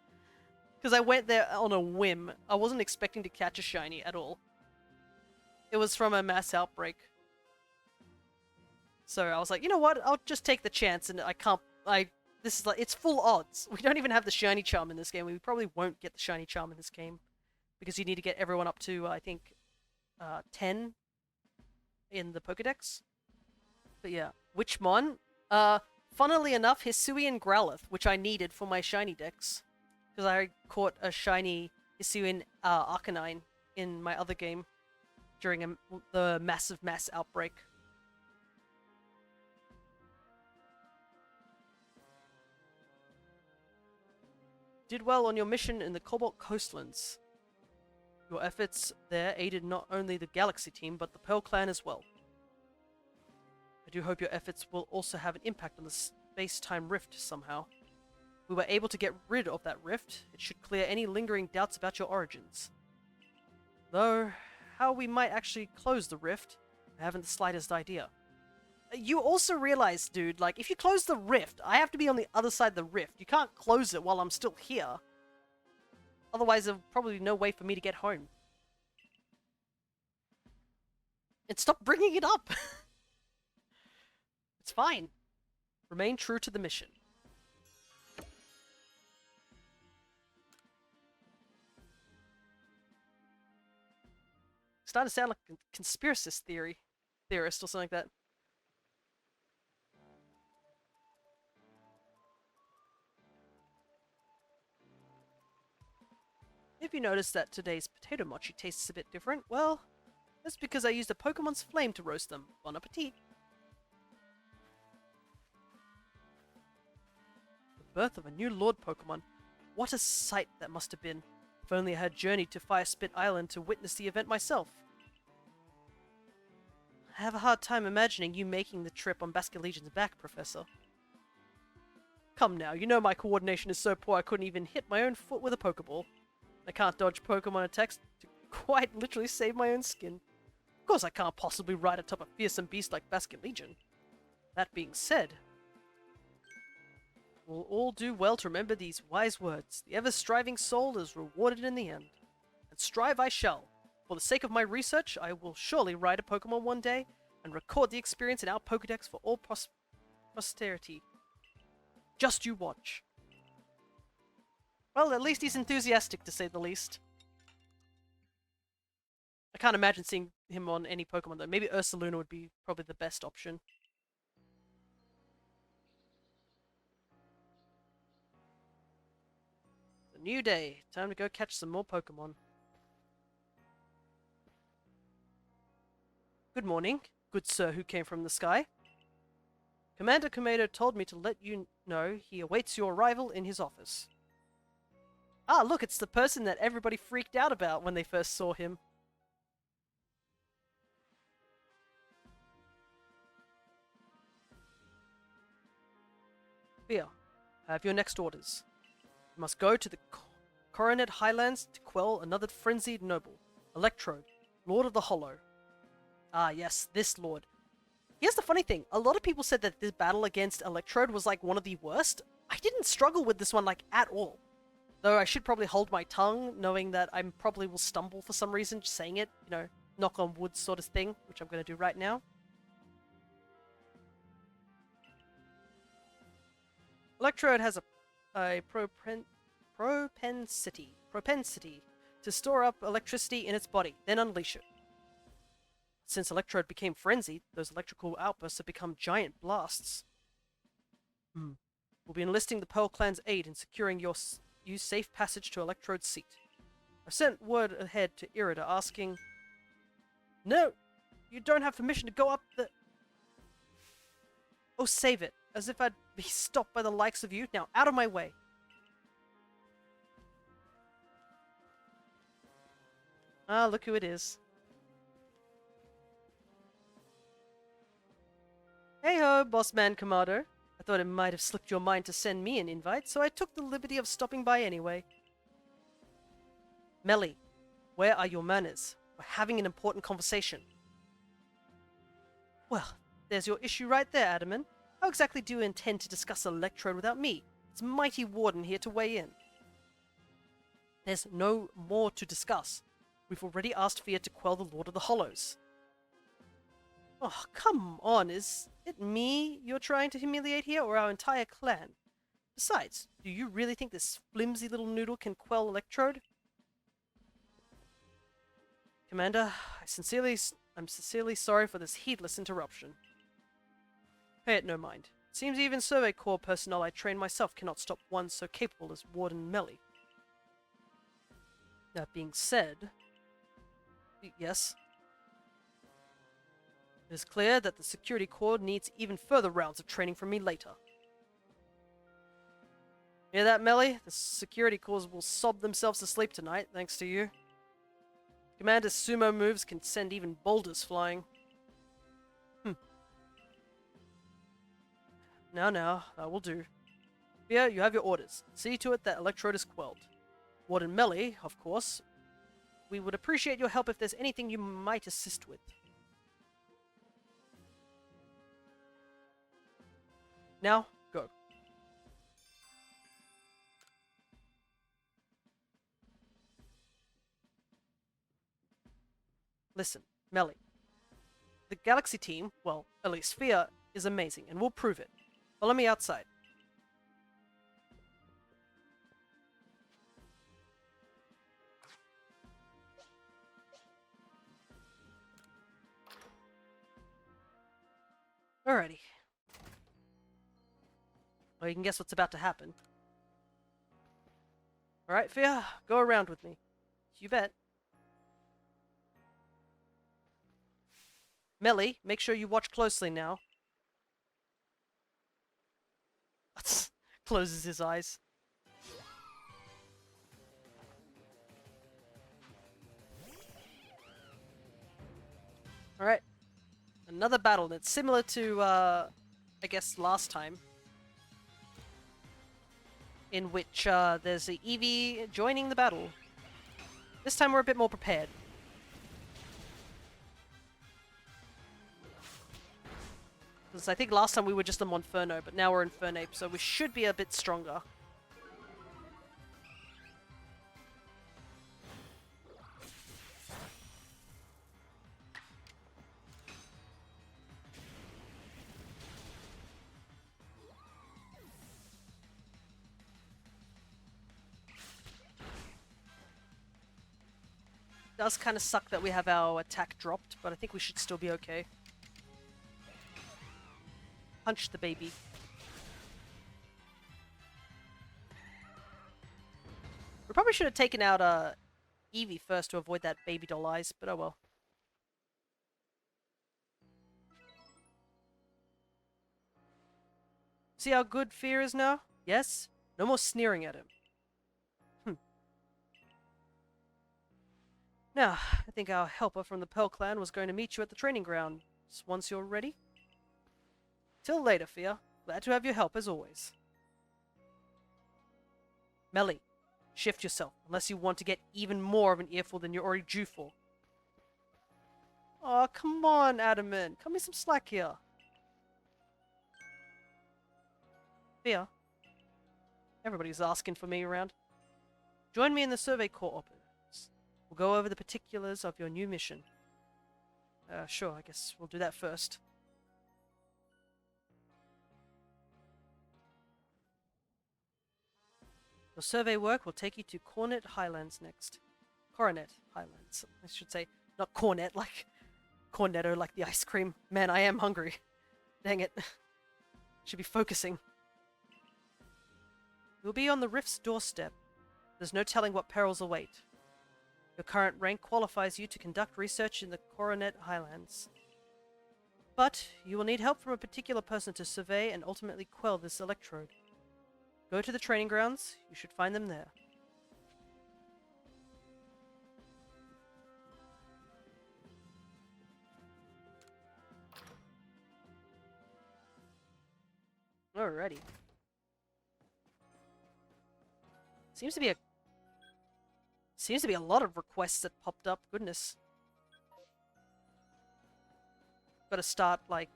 Because I went there on a whim. I wasn't expecting to catch a shiny at all. It was from a mass outbreak. So I was like, you know what, I'll just take the chance, and this is like, it's full odds. We don't even have the shiny charm in this game. We probably won't get the shiny charm in this game. Because you need to get everyone up to, I think, 10 in the Pokedex. But yeah, Witchmon. Funnily enough, Hisuian Growlithe, which I needed for my shiny decks. Because I caught a shiny Hisuian Arcanine in my other game during the massive mass outbreak. Did well on your mission in the Cobalt Coastlands. Your efforts there aided not only the Galaxy team, but the Pearl Clan as well. I do hope your efforts will also have an impact on the space-time rift somehow. If we were able to get rid of that rift, it should clear any lingering doubts about your origins. Though, how we might actually close the rift, I haven't the slightest idea. You also realize, dude, like, if you close the rift, I have to be on the other side of the rift. You can't close it while I'm still here. Otherwise, there's probably no way for me to get home. And stop bringing it up! It's fine. Remain true to the mission. Starting to sound like a conspiracist theorist or something like that. If you notice that today's potato mochi tastes a bit different, well, That's because I used a Pokemon's flame to roast them. Bon appetit. The birth of a new Lord Pokemon. What a sight that must have been. If only I had journeyed to Fire Spit Island to witness the event myself. I have a hard time imagining you making the trip on Basculegion's back, Professor. Come now, you know my coordination is so poor I couldn't even hit my own foot with a Pokeball. I can't dodge Pokemon attacks to quite literally save my own skin. Of course I can't possibly ride atop a fearsome beast like Basculegion. That being said, we'll all do well to remember these wise words. The ever-striving soul is rewarded in the end. And strive I shall. For the sake of my research, I will surely ride a Pokemon one day and record the experience in our Pokedex for all posterity. Just you watch. Well, at least he's enthusiastic, to say the least. I can't imagine seeing him on any Pokemon, though. Maybe Ursaluna would be probably the best option. It's a new day. Time to go catch some more Pokemon. Good morning, good sir who came from the sky. Commander Komedo told me to let you know he awaits your arrival in his office. Ah, look, it's the person that everybody freaked out about when they first saw him. Here, have your next orders. You must go to the Coronet Highlands to quell another frenzied noble, Electrode, Lord of the Hollow. Ah, yes, this lord. Here's the funny thing. A lot of people said that this battle against Electrode was like one of the worst. I didn't struggle with this one like at all. Though I should probably hold my tongue, knowing that I probably will stumble for some reason just saying it. You know, knock on wood sort of thing, which I'm going to do right now. Electrode has a propensity to store up electricity in its body, then unleash it. Since Electrode became frenzied, those electrical outbursts have become giant blasts. We'll be enlisting the Pearl Clan's aid in securing you safe passage to Electrode's seat. I've sent word ahead to Irida asking... No! You don't have permission to go up the... Oh, save it. As if I'd be stopped by the likes of you. Now, out of my way. Ah, look who it is. Hey-ho, Bossman Kamado. I thought it might have slipped your mind to send me an invite, so I took the liberty of stopping by anyway. Melly, where are your manners? We're having an important conversation. Well, there's your issue right there, Adaman. How exactly do you intend to discuss Electrode without me? It's Mighty Warden here to weigh in. There's no more to discuss. We've already asked Fia to quell the Lord of the Hollows. Oh, come on, is it me you're trying to humiliate here, or our entire clan? Besides, do you really think this flimsy little noodle can quell Electrode? Commander, I'm sincerely sorry for this heedless interruption. Pay it no mind. It seems even Survey Corps personnel I train myself cannot stop one so capable as Warden Melly. That being said... Yes? It is clear that the Security Corps needs even further rounds of training from me later. Hear that, Melly? The Security Corps will sob themselves to sleep tonight, thanks to you. Commander's sumo moves can send even boulders flying. Now, that will do. Here, you have your orders. See to it that Electrode is quelled. Warden Melly, of course. We would appreciate your help if there's anything you might assist with. Now, go. Listen, Melly. The Galaxy team, well, at least Fia, is amazing, and we'll prove it. Follow me outside. Alrighty. Well, you can guess what's about to happen. Alright, Fia, go around with me. You bet. Melly, make sure you watch closely now. Closes his eyes. Alright. Another battle that's similar to, I guess, last time. In which there's a Eevee joining the battle. This time we're a bit more prepared. Because I think last time we were just a Monferno, but now we're Infernape, so we should be a bit stronger. Does kind of suck that we have our attack dropped, but I think we should still be okay. Punch the baby. We probably should have taken out Eevee first to avoid that baby doll eyes, but oh well. See how good Fear is now? Yes? No more sneering at him. Now, I think our helper from the Pearl Clan was going to meet you at the training ground once you're ready. Till later, Fia. Glad to have your help as always. Melly, shift yourself, unless you want to get even more of an earful than you're already due for. Oh, come on, Adamant. Cut me some slack here. Fia. Everybody's asking for me around. Join me in the Survey Corps office. We'll go over the particulars of your new mission. Sure, I guess we'll do that first. Your survey work will take you to Coronet Highlands next. Coronet Highlands, I should say. Not Cornet, like Cornetto, like the ice cream. Man, I am hungry. Dang it. Should be focusing. You'll be on the Rift's doorstep. There's no telling what perils await. Your current rank qualifies you to conduct research in the Coronet Highlands. But you will need help from a particular person to survey and ultimately quell this electrode. Go to the training grounds. You should find them there. Alrighty. Seems to be a lot of requests that popped up. Goodness. Gotta start, like,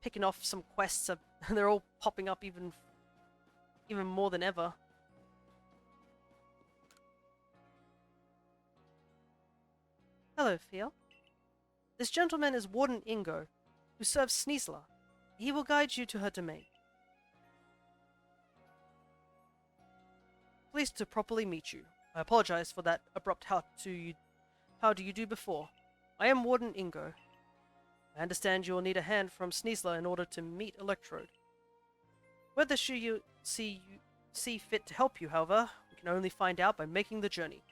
picking off some quests. They're all popping up even more than ever. Hello, Fia. This gentleman is Warden Ingo, who serves Sneasler. He will guide you to her domain. Pleased to properly meet you. I apologize for that abrupt how do you do before. I am Warden Ingo. I understand you will need a hand from Sneasler in order to meet Electrode. Whether she see fit to help you, however, we can only find out by making the journey.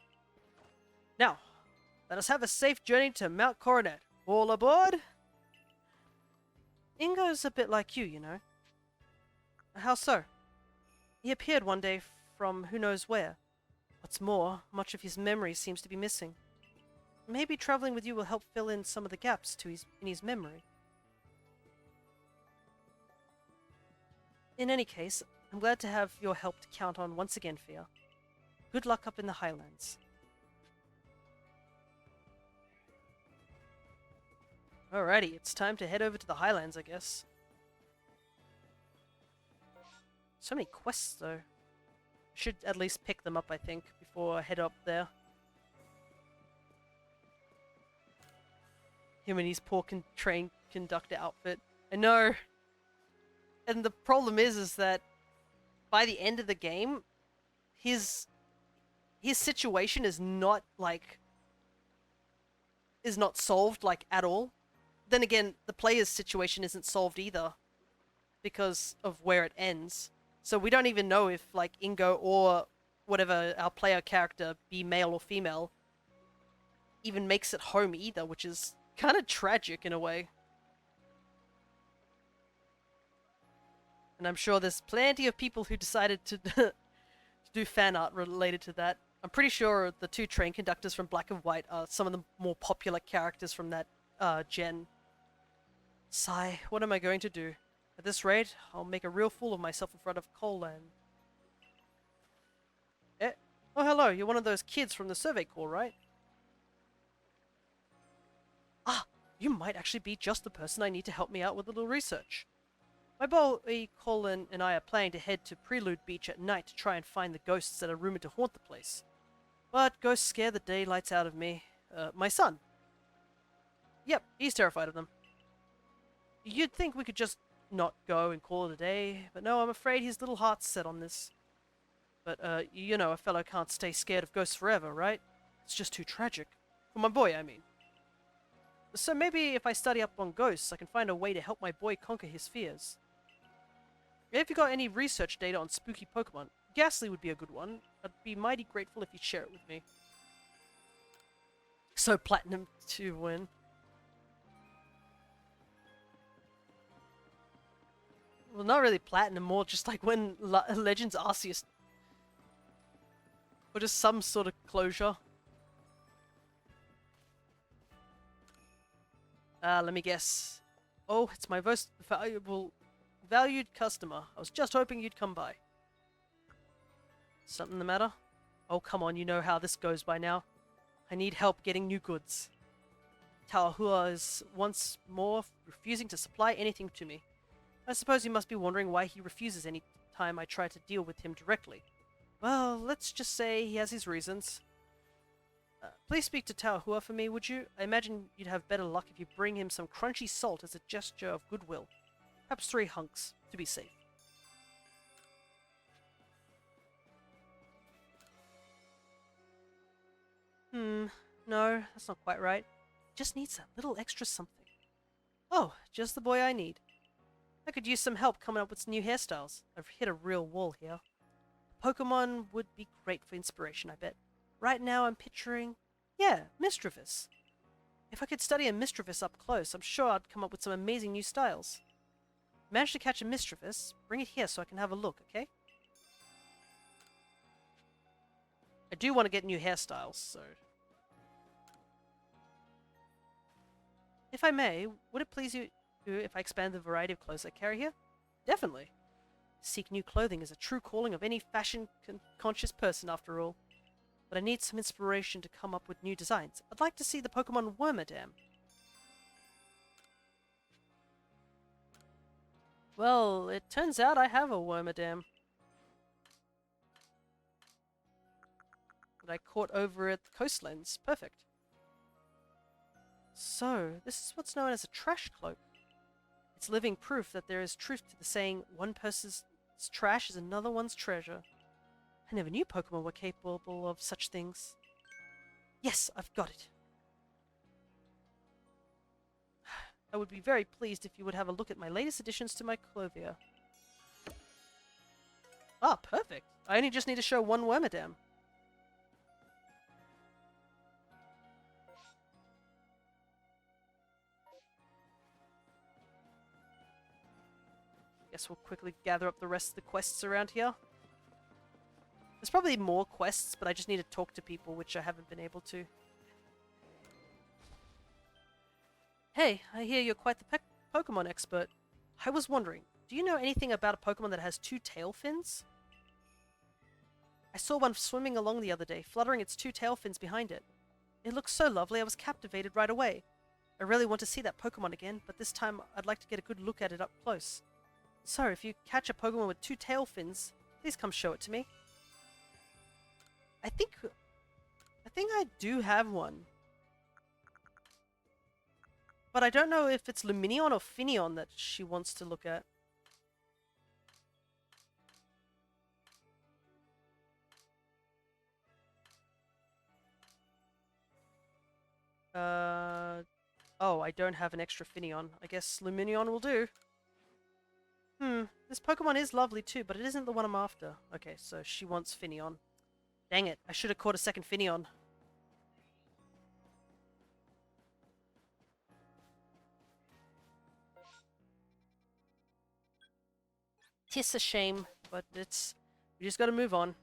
Now, let us have a safe journey to Mount Coronet. All aboard? Ingo's a bit like you know. How so? He appeared one day from who knows where. What's more, much of his memory seems to be missing. Maybe traveling with you will help fill in some of the gaps in his memory. In any case, I'm glad to have your help to count on once again, Fia. Good luck up in the Highlands. Alrighty, it's time to head over to the Highlands, I guess. So many quests, though. Should at least pick them up, I think, before I head up there. Him and his poor train conductor outfit. I know. And the problem is that by the end of the game, his situation is not solved like at all. Then again, the player's situation isn't solved either because of where it ends. So we don't even know if like Ingo or whatever our player character, be male or female, even makes it home either, which is kind of tragic in a way. And I'm sure there's plenty of people who decided to, to do fan art related to that. I'm pretty sure the two train conductors from Black and White are some of the more popular characters from that gen. Sigh, what am I going to do? At this rate, I'll make a real fool of myself in front of Colan. Eh? Oh, hello, you're one of those kids from the Survey Corps, right? Ah, you might actually be just the person I need to help me out with a little research. My boy Colin and I are planning to head to Prelude Beach at night to try and find the ghosts that are rumored to haunt the place. But ghosts scare the daylights out of me. My son. Yep, he's terrified of them. You'd think we could just not go and call it a day, but no, I'm afraid his little heart's set on this. But, you know, a fellow can't stay scared of ghosts forever, right? It's just too tragic. For my boy, I mean. So maybe if I study up on ghosts, I can find a way to help my boy conquer his fears. If you got any research data on spooky Pokemon, Ghastly would be a good one. I'd be mighty grateful if you'd share it with me. So Platinum to win. Well, not really Platinum, more just like when Legends Arceus. Or just some sort of closure. Let me guess. Oh, it's my most valued customer. I was just hoping you'd come by. Something the matter? Oh, come on, you know how this goes by now. I need help getting new goods. Tawahua is once more refusing to supply anything to me. I suppose you must be wondering why he refuses any time I try to deal with him directly. Well, let's just say he has his reasons. Please speak to Tawahua for me, would you? I imagine you'd have better luck if you bring him some crunchy salt as a gesture of goodwill. Perhaps 3 hunks, to be safe. No, that's not quite right. Just needs a little extra something. Oh, just the boy I need. I could use some help coming up with some new hairstyles. I've hit a real wall here. Pokemon would be great for inspiration, I bet. Right now I'm picturing... yeah, Misdreavus. If I could study a Misdreavus up close, I'm sure I'd come up with some amazing new styles. Manage to catch a Misdreavus, bring it here so I can have a look, okay? I do want to get new hairstyles, so... If I may, would it please you if I expand the variety of clothes I carry here? Definitely. Seek new clothing is a true calling of any fashion-conscious person, after all. But I need some inspiration to come up with new designs. I'd like to see the Pokemon Wormadam. Well, it turns out I have a Wormadam. That I caught over at the Coastlands. Perfect. So, this is what's known as a trash cloak. It's living proof that there is truth to the saying, one person's trash is another one's treasure. I never knew Pokemon were capable of such things. Yes, I've got it. I would be very pleased if you would have a look at my latest additions to my clothier. Ah, perfect. I only just need to show one Wormadam. Guess we'll quickly gather up the rest of the quests around here. There's probably more quests, but I just need to talk to people, which I haven't been able to. Hey, I hear you're quite the Pokemon expert. I was wondering, do you know anything about a Pokemon that has 2 tail fins? I saw one swimming along the other day, fluttering its 2 tail fins behind it. It looked so lovely, I was captivated right away. I really want to see that Pokemon again, but this time I'd like to get a good look at it up close. So, if you catch a Pokemon with 2 tail fins, please come show it to me. I think I do have one. But I don't know if it's Lumineon or Finneon that she wants to look at. Oh, I don't have an extra Finneon. I guess Lumineon will do. This Pokemon is lovely too, but it isn't the one I'm after. Okay, so she wants Finneon. Dang it, I should have caught a second Finneon. 'tis a shame, but we just gotta move on.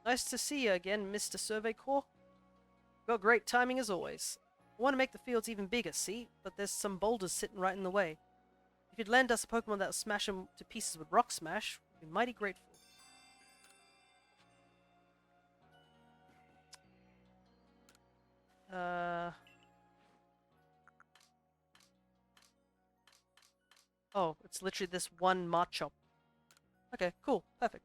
Nice to see you again, Mr. Survey Corps. Got great timing as always. I want to make the fields even bigger, see? But there's some boulders sitting right in the way. If you'd lend us a Pokemon that will smash them to pieces with Rock Smash, we'd be mighty grateful. Oh, it's literally this one Machop. Okay, cool. Perfect.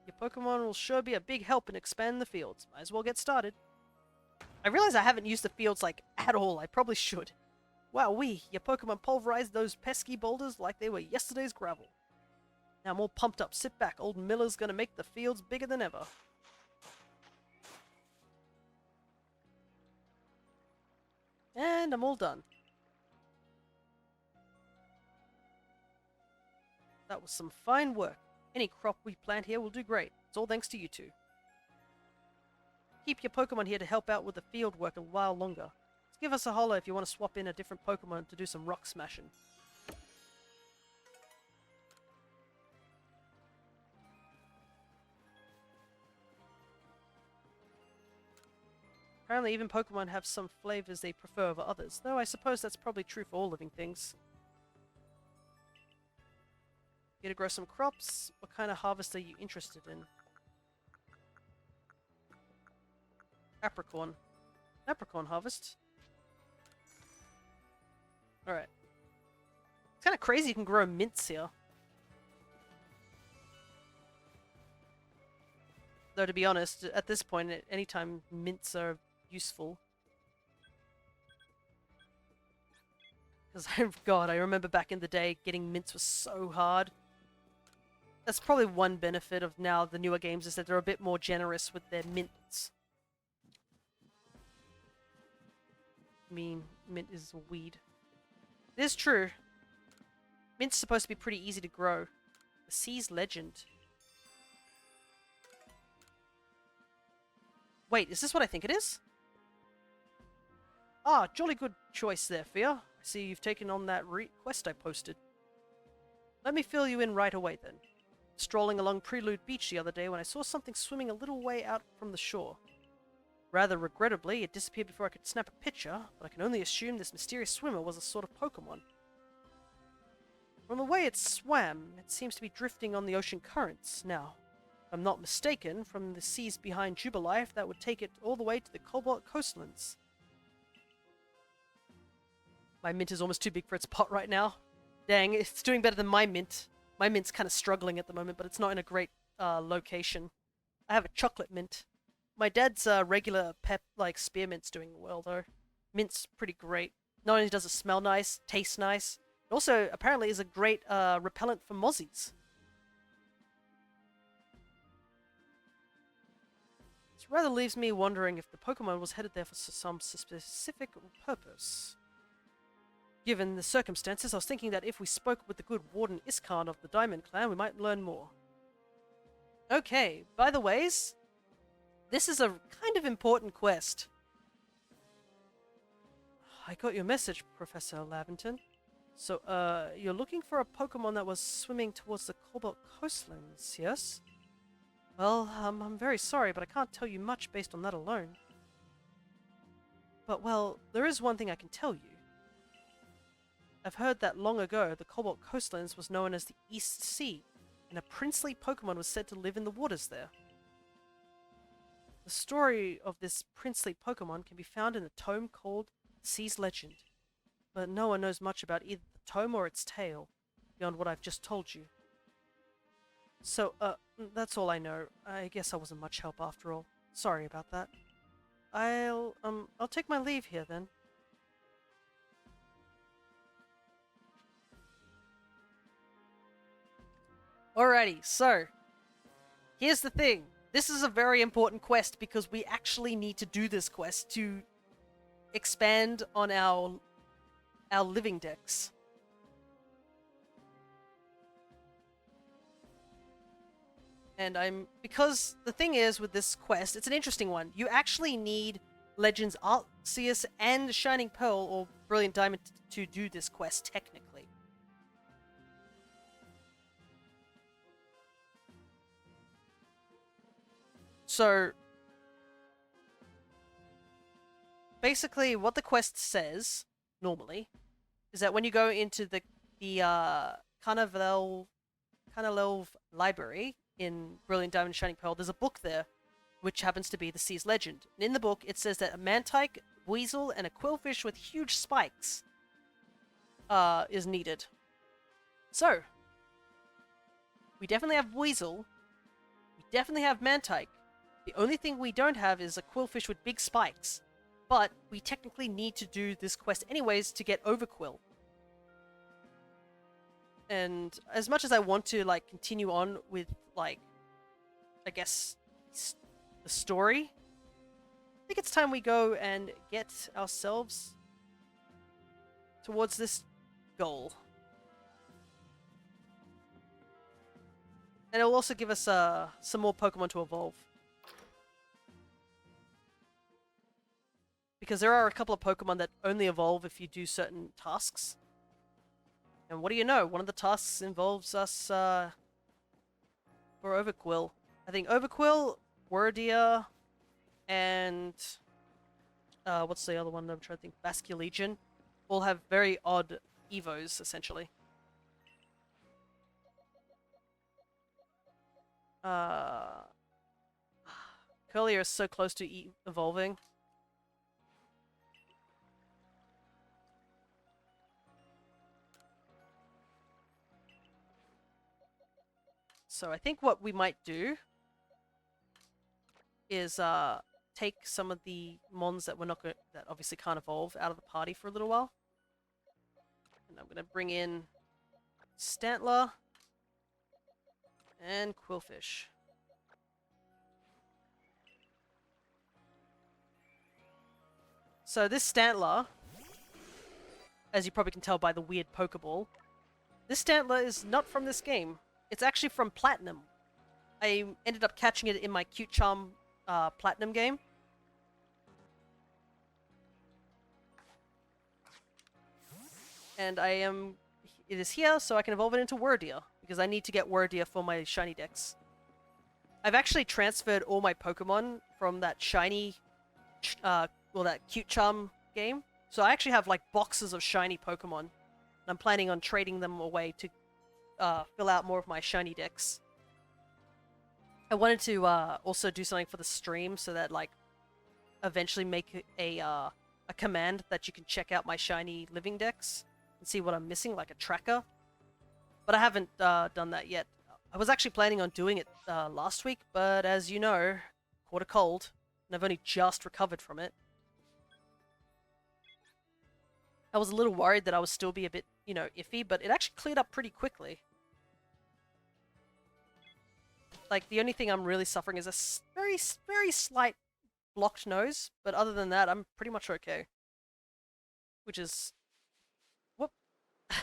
Your Pokemon will sure be a big help in expanding the fields. Might as well get started. I realize I haven't used the fields, like, at all. I probably should. Wowee, your Pokemon pulverized those pesky boulders like they were yesterday's gravel. Now I'm all pumped up. Sit back. Old Miller's gonna make the fields bigger than ever. And I'm all done. That was some fine work. Any crop we plant here will do great. It's all thanks to you two. Keep your Pokemon here to help out with the field work a while longer. Just give us a holler if you want to swap in a different Pokemon to do some rock smashing. Apparently even Pokemon have some flavors they prefer over others, though I suppose that's probably true for all living things. Here to grow some crops? What kind of harvest are you interested in? Apricorn. Apricorn harvest? Alright. It's kind of crazy you can grow mints here. Though to be honest, at this point, at any time mints are useful. Because, God, I remember back in the day, getting mints was so hard. That's probably one benefit of now the newer games, is that they're a bit more generous with their mints. I mean, mint is a weed. It is true. Mint's supposed to be pretty easy to grow. The Sea's Legend. Wait, is this what I think it is? Ah, jolly good choice there, Fia. I see you've taken on that quest I posted. Let me fill you in right away then. Strolling along Prelude Beach the other day when I saw something swimming a little way out from the shore. Rather regrettably, it disappeared before I could snap a picture, but I can only assume this mysterious swimmer was a sort of Pokemon. From the way it swam, it seems to be drifting on the ocean currents. Now, if I'm not mistaken, from the seas behind Jubilife, that would take it all the way to the Cobalt coastlands. My mint is almost too big for its pot right now. Dang, it's doing better than my mint. My mint's kind of struggling at the moment, but it's not in a great location. I have a chocolate mint. My dad's regular pep, like spearmint's doing well though. Mint's pretty great. Not only does it smell nice, taste nice, it also apparently is a great repellent for mozzies. This rather leaves me wondering if the Pokemon was headed there for some specific purpose. Given the circumstances, I was thinking that if we spoke with the good Warden Iskan of the Diamond Clan, we might learn more. Okay, by the ways, this is a kind of important quest. I got your message, Professor Laventon. So, you're looking for a Pokemon that was swimming towards the Cobalt coastlands, yes? Well, I'm very sorry, but I can't tell you much based on that alone. But, well, there is one thing I can tell you. I've heard that long ago, the Cobalt coastlands was known as the East Sea, and a princely Pokemon was said to live in the waters there. The story of this princely Pokemon can be found in a tome called Sea's Legend, but no one knows much about either the tome or its tale, beyond what I've just told you. So, that's all I know. I guess I wasn't much help after all. Sorry about that. I'll take my leave here then. Alrighty, so, here's the thing. This is a very important quest because we actually need to do this quest to expand on our living decks. And because the thing is with this quest, it's an interesting one. You actually need Legends Arceus and Shining Pearl or Brilliant Diamond to do this quest technically. So basically what the quest says normally is that when you go into the Carnival library in Brilliant Diamond and Shining Pearl, there's a book there which happens to be the Sea's Legend. And in the book, it says that a mantike, weasel, and a quillfish with huge spikes is needed. So, we definitely have weasel. We definitely have mantike. The only thing we don't have is a quillfish with big spikes. But we technically need to do this quest anyways to get Overquill. And as much as I want to, like, continue on with, like, I guess, the story, I think it's time we go and get ourselves towards this goal. And it'll also give us some more Pokemon to evolve. Because there are a couple of Pokemon that only evolve if you do certain tasks. And what do you know? One of the tasks involves us for Overquill. I think Overquill, Wordia, and what's the other one I'm trying to think? Basculegion all have very odd Evos, essentially. Curlier is so close to evolving. So I think what we might do is take some of the mons that that obviously can't evolve out of the party for a little while. And I'm gonna bring in Stantler and Quillfish. So this Stantler, as you probably can tell by the weird Pokeball, this Stantler is not from this game. It's actually from Platinum. I ended up catching it in my Cute Charm Platinum game. And it is here so I can evolve it into Wordia, because I need to get Wordia for my shiny decks. I've actually transferred all my Pokemon from that shiny, that Cute Charm game. So I actually have like boxes of shiny Pokemon. And I'm planning on trading them away to fill out more of my shiny decks. I wanted to also do something for the stream so that, like, eventually make a command that you can check out my shiny living decks and see what I'm missing, like a tracker. But I haven't done that yet. I was actually planning on doing it last week, but as you know, caught a cold, and I've only just recovered from it. I was a little worried that I would still be a bit, iffy, but it actually cleared up pretty quickly. Like, the only thing I'm really suffering is a very, very slight blocked nose, but other than that, I'm pretty much okay. Which is... Whoop. I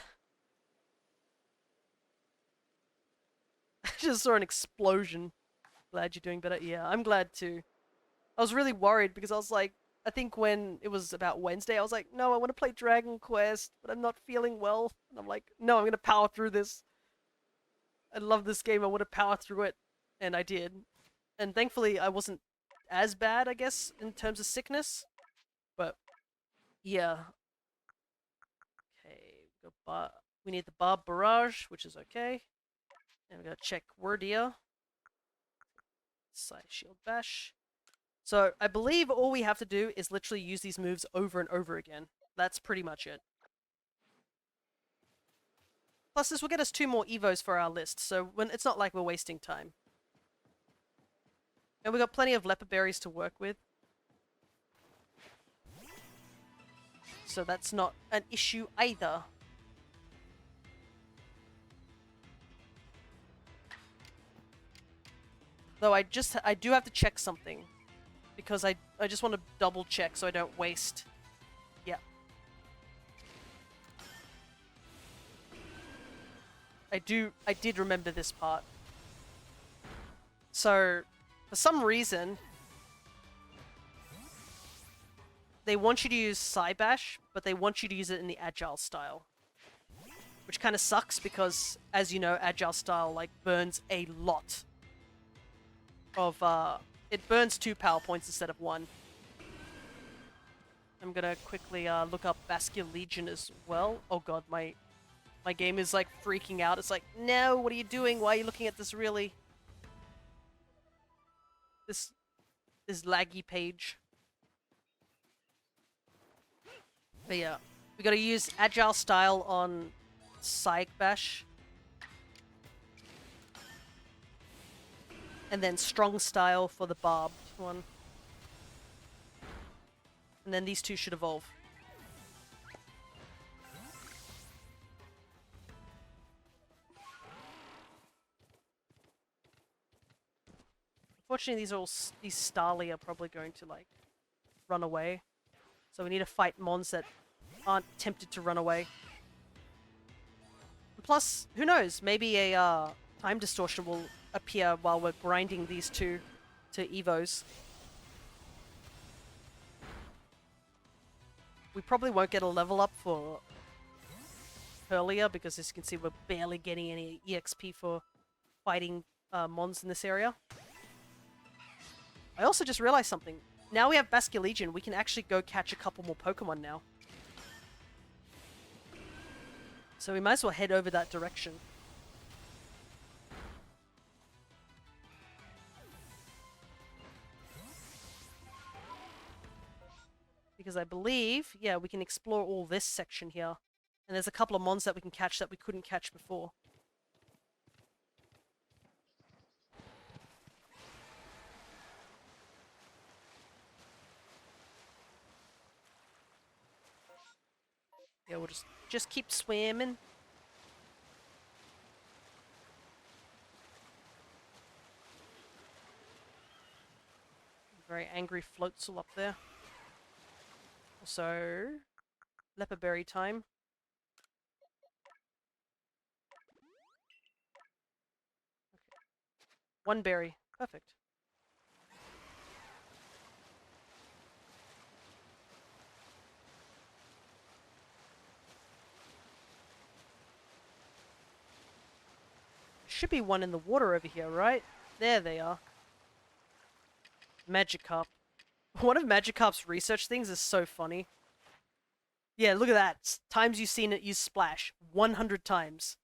just saw an explosion. Glad you're doing better. Yeah, I'm glad too. I was really worried because I was like, I think when it was about Wednesday, I was like, no, I want to play Dragon Quest, but I'm not feeling well. And I'm like, no, I'm going to power through this. I love this game, I want to power through it. And I did. And thankfully, I wasn't as bad, I guess, in terms of sickness. But, yeah. Okay, we need the Barb Barrage, which is okay. And we're going to check Wordia. Side Shield Bash. So, I believe all we have to do is literally use these moves over and over again. That's pretty much it. Plus, this will get us 2 more Evos for our list, so it's not like we're wasting time. And we've got plenty of leopard berries to work with. So that's not an issue either. Though I do have to check something. Because I just want to double check so I don't waste. Yeah. I did remember this part. So, for some reason, they want you to use Psybash, but they want you to use it in the Agile style. Which kind of sucks because, as you know, Agile style, like, burns a lot of, it burns 2 power points instead of 1. I'm gonna quickly, look up Vascular Legion as well. Oh god, my game is, like, freaking out. It's like, no, what are you doing? Why are you looking at this really... This laggy page. But yeah, we gotta use Agile style on Psybash. And then Strong style for the barbed one. And then these two should evolve. Unfortunately, these Starly are probably going to, like, run away. So we need to fight mons that aren't tempted to run away. Plus, who knows? Maybe a time distortion will appear while we're grinding these two to Evos. We probably won't get a level up for earlier because, as you can see, we're barely getting any EXP for fighting mons in this area. I also just realized something. Now we have Vascular Legion, we can actually go catch a couple more Pokemon now. So we might as well head over that direction. Because I believe, yeah, we can explore all this section here. And there's a couple of mons that we can catch that we couldn't catch before. Yeah, we'll just keep swimming. Very angry Floatzel up there. Also, leopard berry time. Okay. 1 berry. Perfect. Should be one in the water over here, right? There they are. Magikarp. One of Magikarp's research things is so funny. Yeah, look at that. Times you've seen it use Splash. 100 times.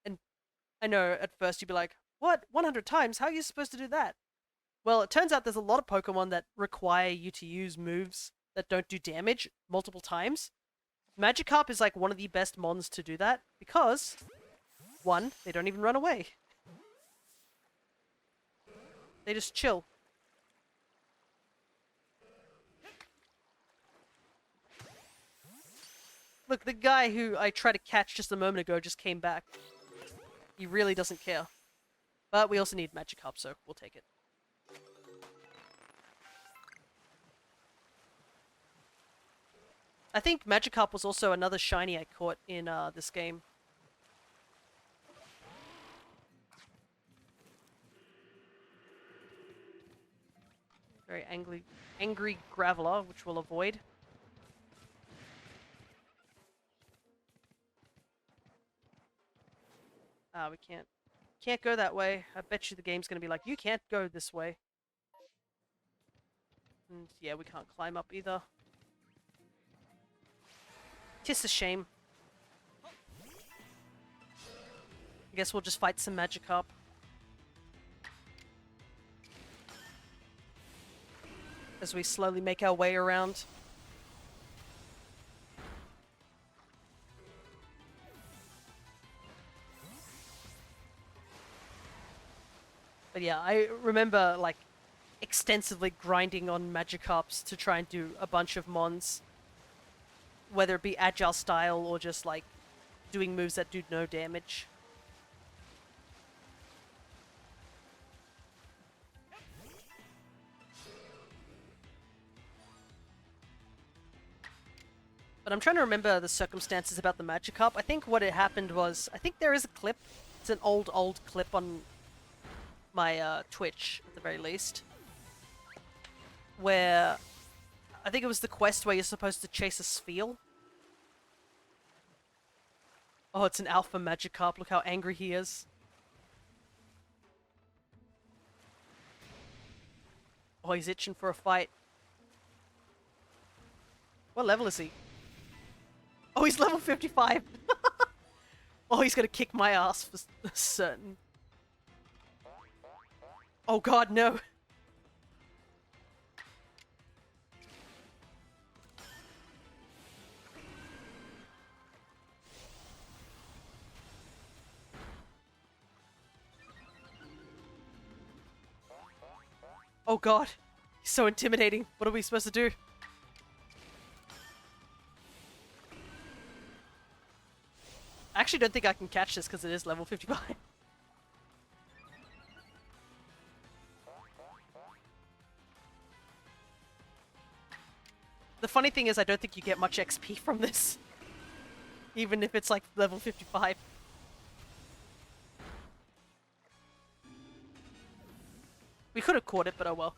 And I know, at first you'd be like, what? 100 times? How are you supposed to do that? Well, it turns out there's a lot of Pokemon that require you to use moves that don't do damage multiple times. Magikarp is like one of the best mons to do that because, 1, they don't even run away. They just chill. Look, the guy who I tried to catch just a moment ago just came back. He really doesn't care. But we also need Magikarp, so we'll take it. I think Magikarp was also another shiny I caught in this game. Very angry Graveler, which we'll avoid. We can't go that way. I bet you the game's gonna be like, you can't go this way. And yeah, we can't climb up either. Tis a shame. I guess we'll just fight some Magikarp. As we slowly make our way around. But yeah, I remember, like, extensively grinding on Magikarps to try and do a bunch of mons. Whether it be Agile style or just, like, doing moves that do no damage. But I'm trying to remember the circumstances about the Magikarp. I think what had happened was, I think there is a clip. It's an old clip on my Twitch at the very least, where I think it was the quest where you're supposed to chase a sphere. Oh, it's an alpha Magikarp. Look how angry he is. Oh, he's itching for a fight. What level is he? Oh, he's level 55. Oh, he's gonna kick my ass for certain. Oh god, no. Oh god. He's so intimidating. What are we supposed to do? I actually don't think I can catch this because it is level 55. The funny thing is I don't think you get much XP from this. Even if it's like level 55. We could have caught it, but oh well.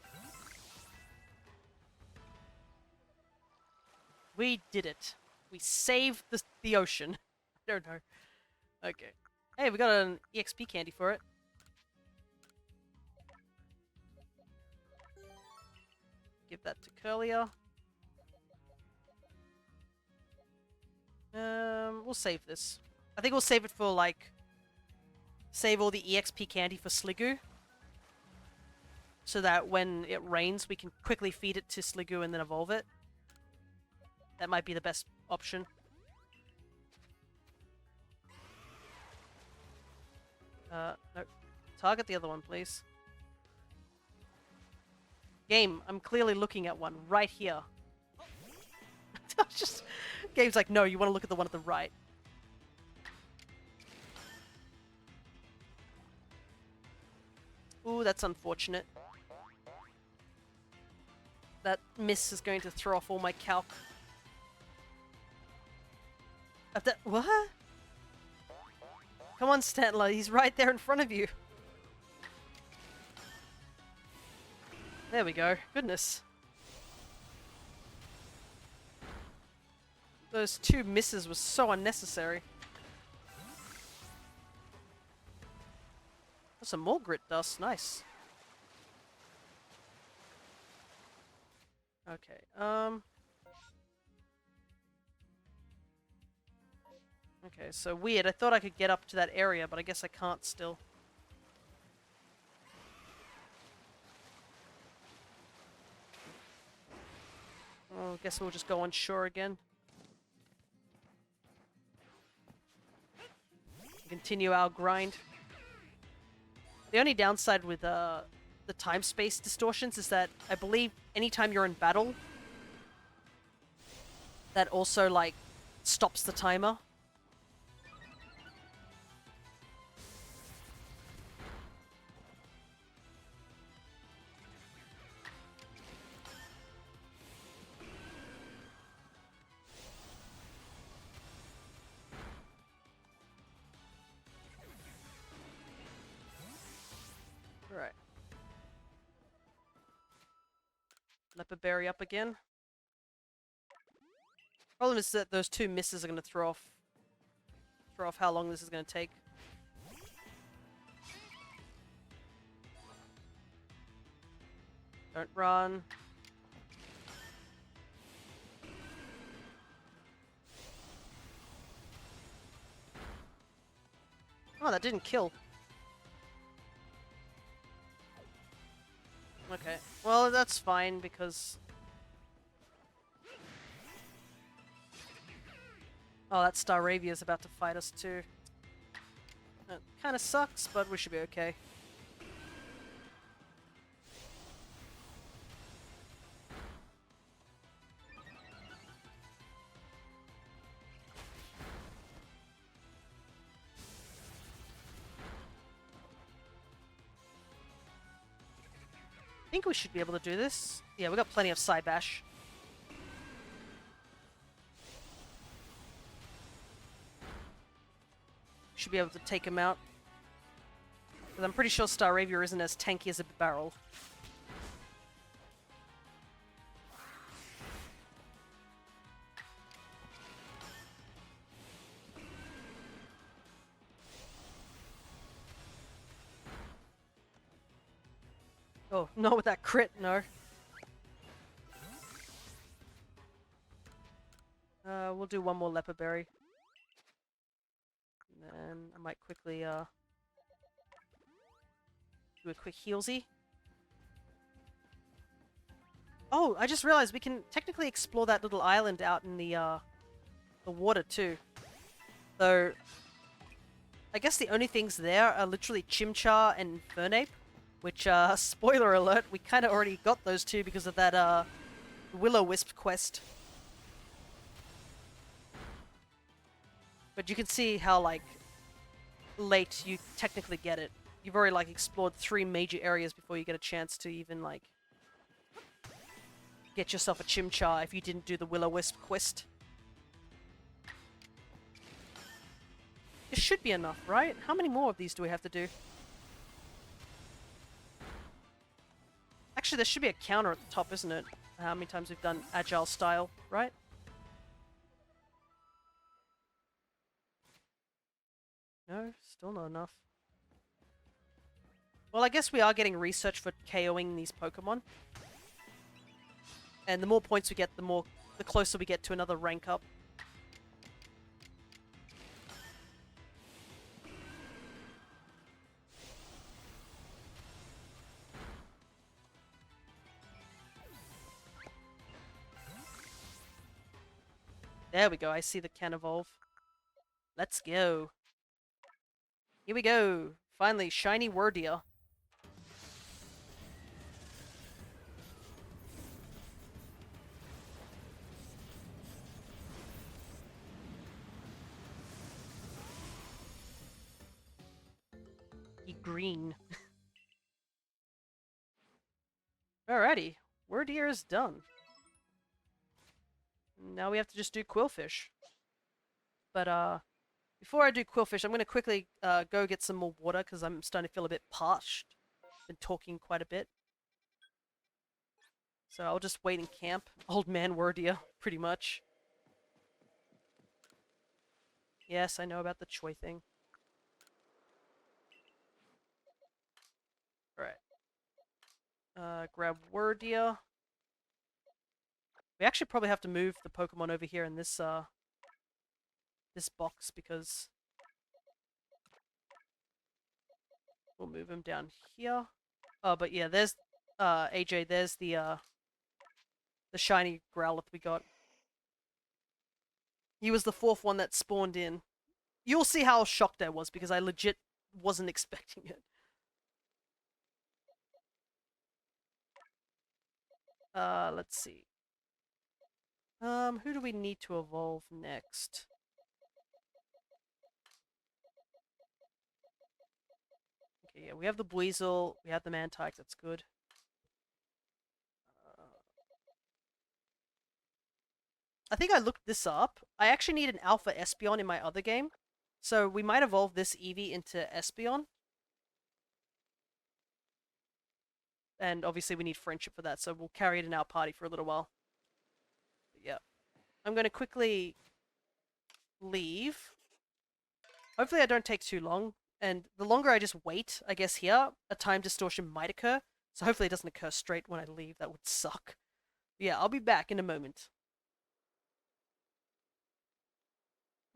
We did it. We saved the ocean. I don't know. Okay. Hey, we got an EXP candy for it. Give that to Curlier. We'll save this. I think we'll save it for, like... Save all the EXP candy for Sliggoo. So that when it rains, we can quickly feed it to Sliggoo and then evolve it. That might be the best option. No. Target the other one, please. Game, I'm clearly looking at one right here. Just... Game's like, no, you want to look at the one at the right. Ooh, that's unfortunate. That miss is going to throw off all my calc. What? Come on, Stantler, he's right there in front of you. There we go. Goodness. Those two misses were so unnecessary. There's some more grit dust. Nice. Okay, Okay, so weird. I thought I could get up to that area, but I guess I can't still. Oh, I guess we'll just go on shore again. Continue our grind. The only downside with the time-space distortions is that I believe anytime you're in battle, that also, like, stops the timer. Right. Leopard berry up again. Problem is that those two misses are going to throw off how long this is going to take. Don't run. Oh, that didn't kill. Okay. Well, that's fine because... Oh, that Staravia is about to fight us too. That kind of sucks, but we should be okay. I think we should be able to do this. Yeah, we got plenty of side bash. Should be able to take him out. Because I'm pretty sure Staravia isn't as tanky as a barrel. Oh, not with that crit, no. We'll do one more leper berry. And then I might quickly, do a quick healsy. Oh, I just realized we can technically explore that little island out in the water too. So, I guess the only things there are literally Chimchar and Fernape, which, spoiler alert, we kind of already got those two because of that, Will-O-Wisp quest. But you can see how, like, late you technically get it. You've already, like, explored 3 major areas before you get a chance to even, like, get yourself a Chimchar if you didn't do the Will-O-Wisp quest. It should be enough, right? How many more of these do we have to do? Actually, there should be a counter at the top, isn't it? How many times we've done Agile style, right? No, still not enough. Well, I guess we are getting research for KOing these Pokemon. And the more points we get, the closer we get to another rank up. There we go, I see the can evolve. Let's go. Here we go. Finally, shiny Wordia. Green. Alrighty, Wordia is done. Now we have to just do Quillfish. But, before I do Quillfish, I'm going to quickly go get some more water because I'm starting to feel a bit parched. Been talking quite a bit. So I'll just wait in camp. Old man Wordia, pretty much. Yes, I know about the Choi thing. Alright. Grab Wordia. We actually probably have to move the Pokemon over here in this, this box because we'll move him down here. Oh, but yeah, there's, AJ, there's the shiny Growlithe we got. He was the 4th one that spawned in. You'll see how shocked I was because I legit wasn't expecting it. Let's see. Who do we need to evolve next? Okay, yeah, we have the Buizel, we have the Mantike, that's good. I think I looked this up. I actually need an Alpha Espeon in my other game. So we might evolve this Eevee into Espeon. And obviously we need friendship for that, so we'll carry it in our party for a little while. But yeah. I'm going to quickly leave. Hopefully I don't take too long. And the longer I just wait, I guess here, a time distortion might occur. So hopefully it doesn't occur straight when I leave. That would suck. But yeah, I'll be back in a moment.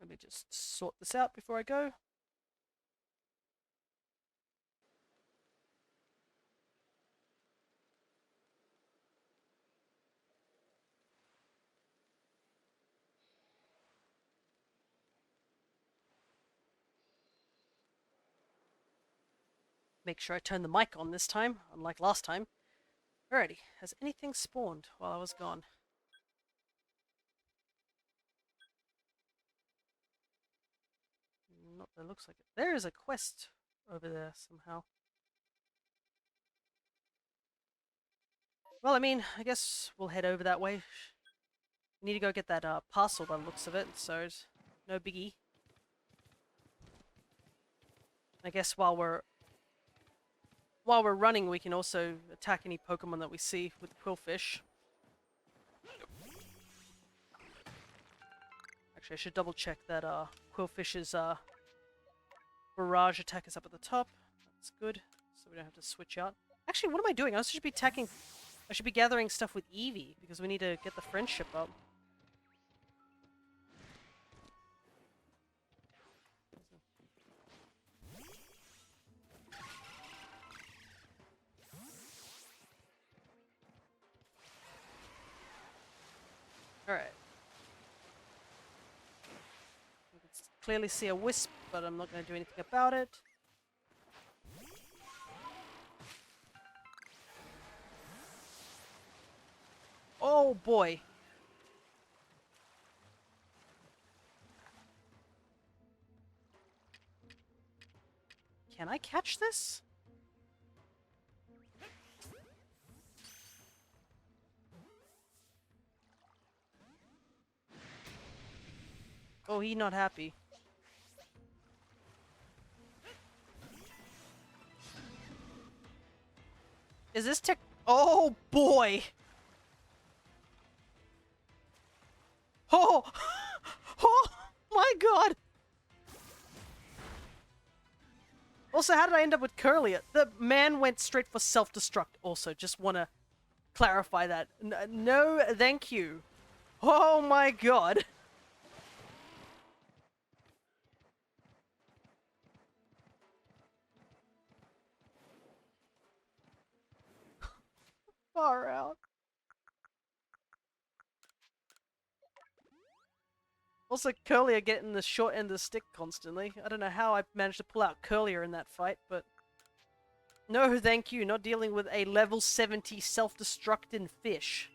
Let me just sort this out before I go. Make sure I turn the mic on this time, unlike last time. Alrighty, has anything spawned while I was gone? Not that looks like it. There is a quest over there somehow. Well, I mean, I guess we'll head over that way. We need to go get that parcel by the looks of it, so it's no biggie. I guess while we're while we're running, we can also attack any Pokemon that we see with Quillfish. Actually, I should double check that Quillfish's barrage attack is up at the top. That's good, so we don't have to switch out. Actually, what am I doing? I should be attacking. I should be gathering stuff with Eevee because we need to get the friendship up. Alright. You can clearly see a wisp, but I'm not going to do anything about it. Oh boy. Can I catch this? Oh, he not happy. Is this tech? Oh boy! Oh! Oh my god! Also, how did I end up with Curlier? The man went straight for self-destruct also. Just want to clarify that. No, thank you. Oh my god. Far out. Also, Curlier getting the short end of the stick constantly. I don't know how I managed to pull out Curlier in that fight, but... No, thank you. Not dealing with a level 70 self-destructing fish.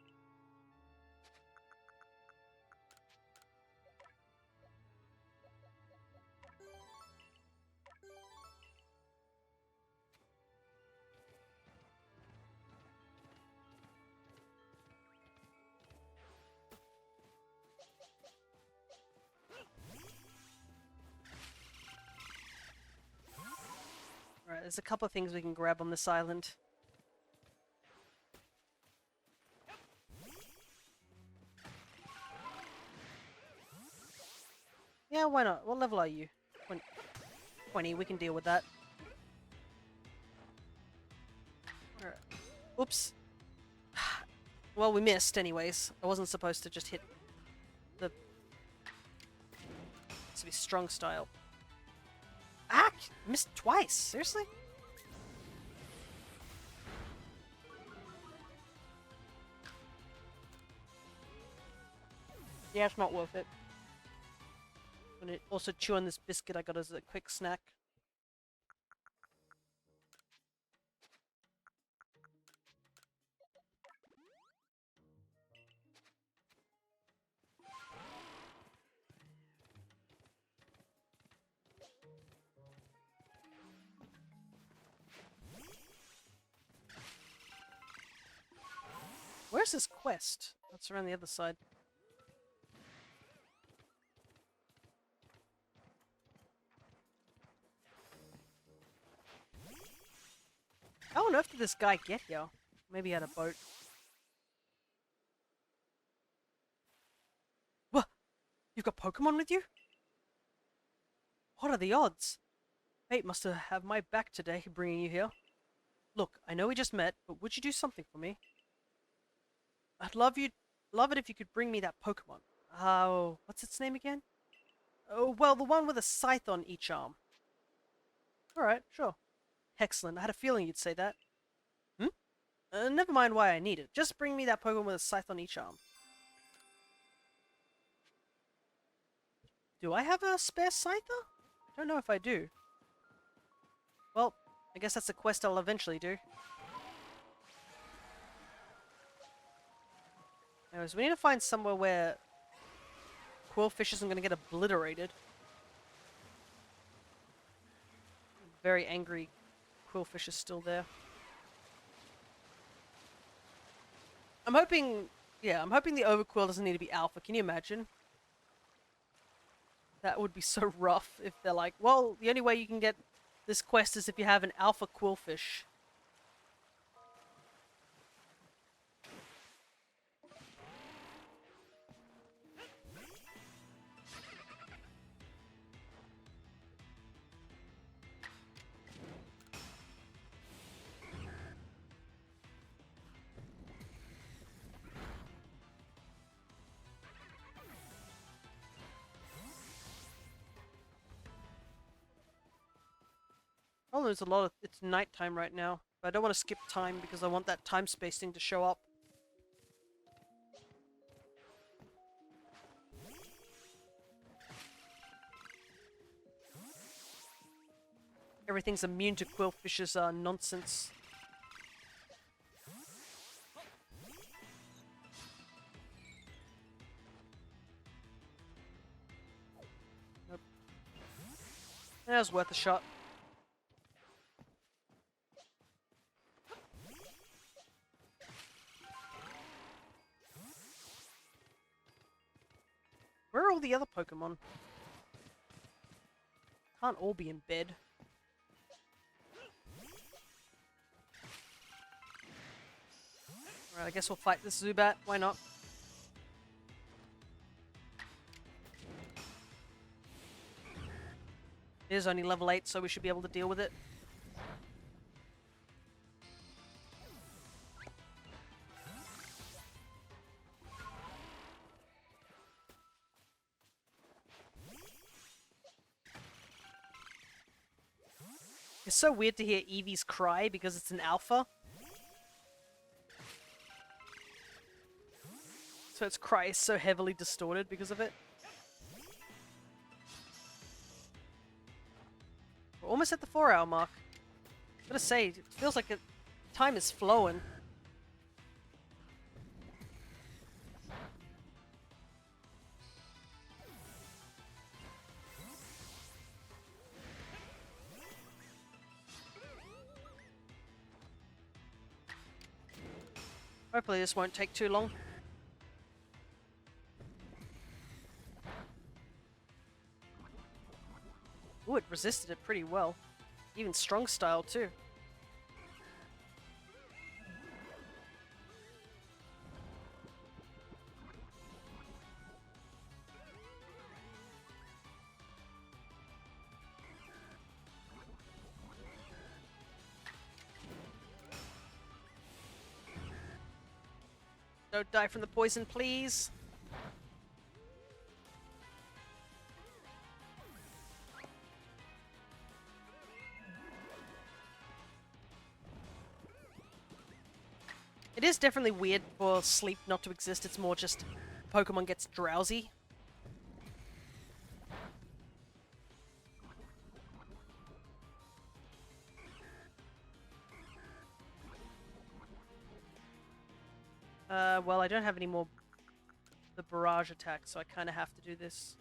Alright, there's a couple of things we can grab on this island. Yeah, why not? What level are you? 20. We can deal with that. Alright. Oops. Well, we missed anyways. I wasn't supposed to just hit the... This would be strong style. Ah! Missed twice! Seriously? Yeah, it's not worth it. I'm gonna also chew on this biscuit I got as a quick snack. Where's this quest? That's around the other side. How on earth did this guy get here? Maybe he had a boat. What? You've got Pokemon with you? What are the odds? Fate must have my back today, bringing you here. Look, I know we just met, but would you do something for me? I'd love it if you could bring me that Pokemon. Oh, what's its name again? Oh, well, the one with a scythe on each arm. Alright, sure. Excellent, I had a feeling you'd say that. Hmm? Never mind why I need it. Just bring me that Pokemon with a scythe on each arm. Do I have a spare Scyther? I don't know if I do. Well, I guess that's a quest I'll eventually do. Anyways, we need to find somewhere where Quillfish isn't going to get obliterated. Very angry Quillfish is still there. I'm hoping... Yeah, I'm hoping the Overquill doesn't need to be alpha. Can you imagine? That would be so rough if they're like, well, the only way you can get this quest is if you have an alpha Quillfish. Oh, there's a lot of... It's nighttime right now. But I don't want to skip time because I want that time space thing to show up. Everything's immune to Quillfish's nonsense. Nope. That was worth a shot. Where are all the other Pokemon? Can't all be in bed. Alright, I guess we'll fight this Zubat. Why not? It is only level 8, so we should be able to deal with it. It's so weird to hear Eevee's cry because it's an alpha. So its cry is so heavily distorted because of it. We're almost at the 4-hour mark. Gotta say, it feels like time is flowing. Hopefully this won't take too long. Ooh, it resisted it pretty well. Even strong style too. Don't die from the poison, please. It is definitely weird for sleep not to exist. It's more just Pokemon gets drowsy. Well, I don't have any more the barrage attack, so I kind of have to do this.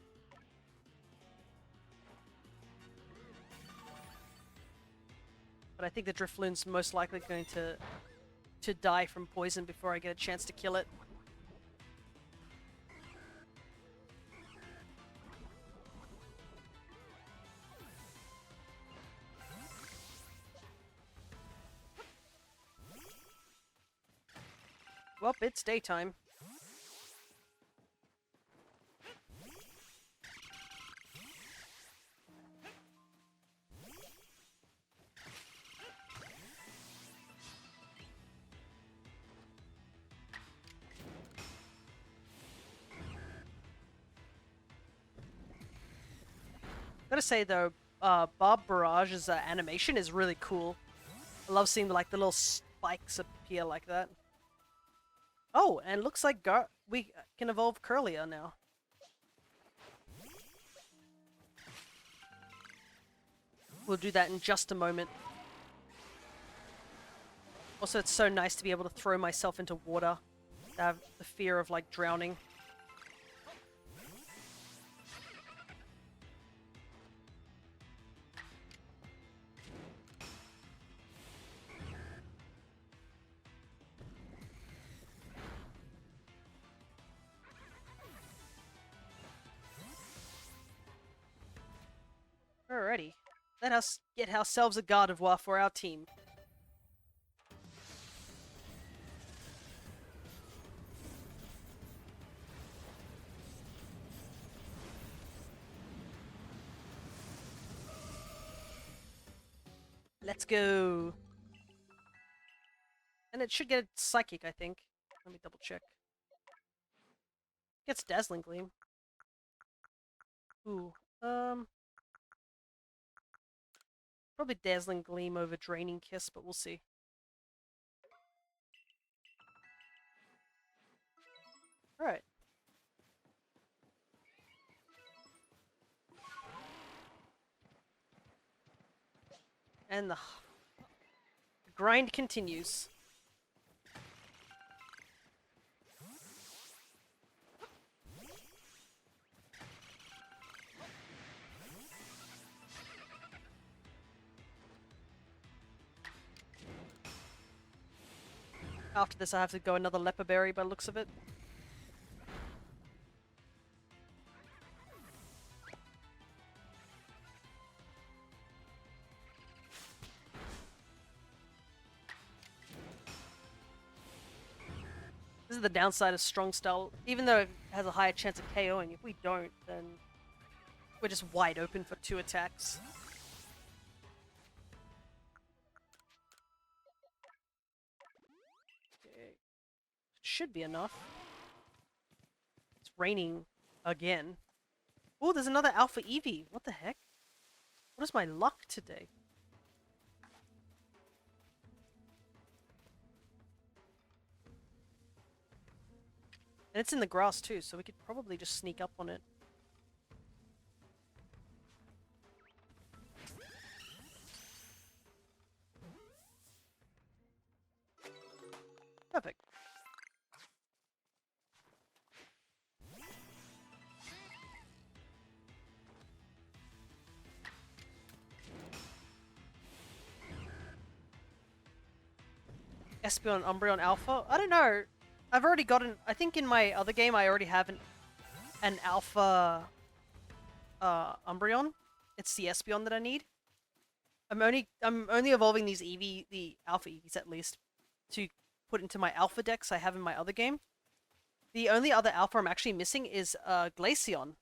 But I think the Drifloon's most likely going to die from poison before I get a chance to kill it. Well, it's daytime. Gotta say though, Bob Barrage's animation is really cool. I love seeing the little spikes appear like that. Oh, and looks like we can evolve Curlier now. We'll do that in just a moment. Also, it's so nice to be able to throw myself into water. I have the fear of drowning. Alrighty. Let us get ourselves a Gardevoir for our team. Let's go. And it should get Psychic, I think. Let me double check. Gets Dazzling Gleam. Ooh. Probably Dazzling Gleam over Draining Kiss, but we'll see. Alright. And the grind continues. After this, I have to go another Leper Berry by the looks of it. This is the downside of strong style. Even though it has a higher chance of KOing, if we don't, then we're just wide open for 2 attacks. Okay. Should be enough. It's raining again. Oh, there's another Alpha Eevee. What the heck? What is my luck today? And it's in the grass too, so we could probably just sneak up on it. Perfect. Espeon, Umbreon, Alpha? I don't know. I've already gotten... I think in my other game I already have an Alpha Umbreon. It's the Espeon that I need. I'm only evolving these Eevee, the Alpha Eevees at least, to put into my Alpha decks I have in my other game. The only other Alpha I'm actually missing is Glaceon.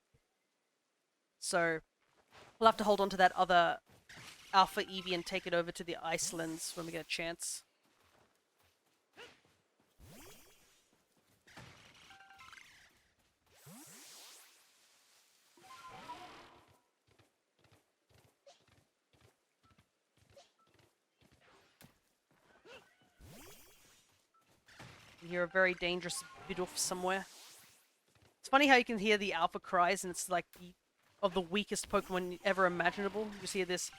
So we'll have to hold on to that other Alpha Eevee and take it over to the Icelands when we get a chance. You hear a very dangerous Bidoof somewhere. It's funny how you can hear the Alpha cries and it's like of the weakest Pokemon ever imaginable. You just hear this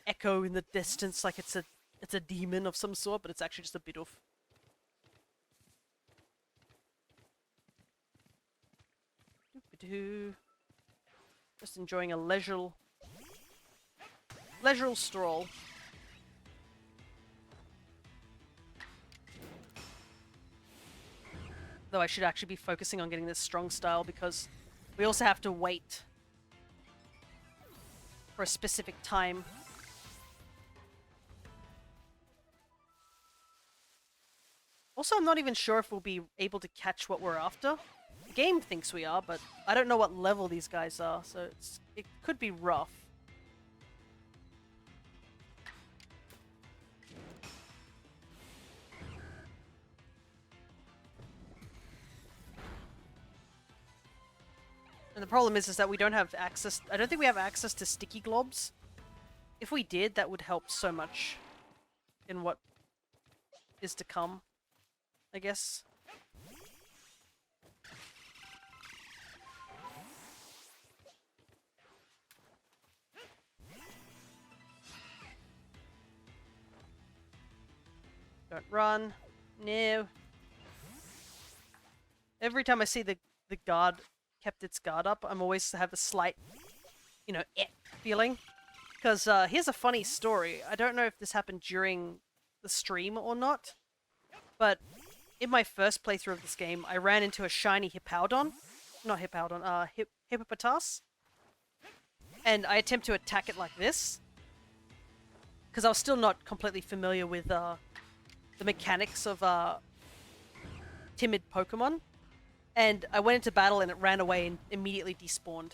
echo in the distance like it's a demon of some sort, but it's actually just a Bidoof. Just enjoying a leisurely stroll. Though I should actually be focusing on getting this strong style because we also have to wait for a specific time. Also, I'm not even sure if we'll be able to catch what we're after. The game thinks we are, but I don't know what level these guys are, so it could be rough. And the problem is that we don't have access... I don't think we have access to sticky globs. If we did, that would help so much in what is to come, I guess. Don't run. No. Every time I see the guard kept its guard up, I'm always have a slight, feeling. Because here's a funny story. I don't know if this happened during the stream or not, but in my first playthrough of this game, I ran into a shiny Hippowdon. Not Hippowdon, Hippopotas. And I attempt to attack it like this. Because I was still not completely familiar with the mechanics of timid Pokemon. And I went into battle and it ran away and immediately despawned.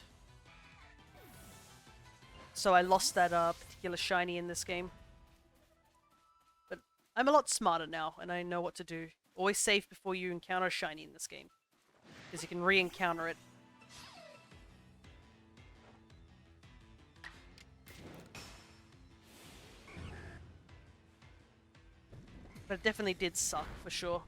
So I lost that particular shiny in this game. But I'm a lot smarter now and I know what to do. Always save before you encounter a shiny in this game. Because you can re-encounter it. But it definitely did suck, for sure.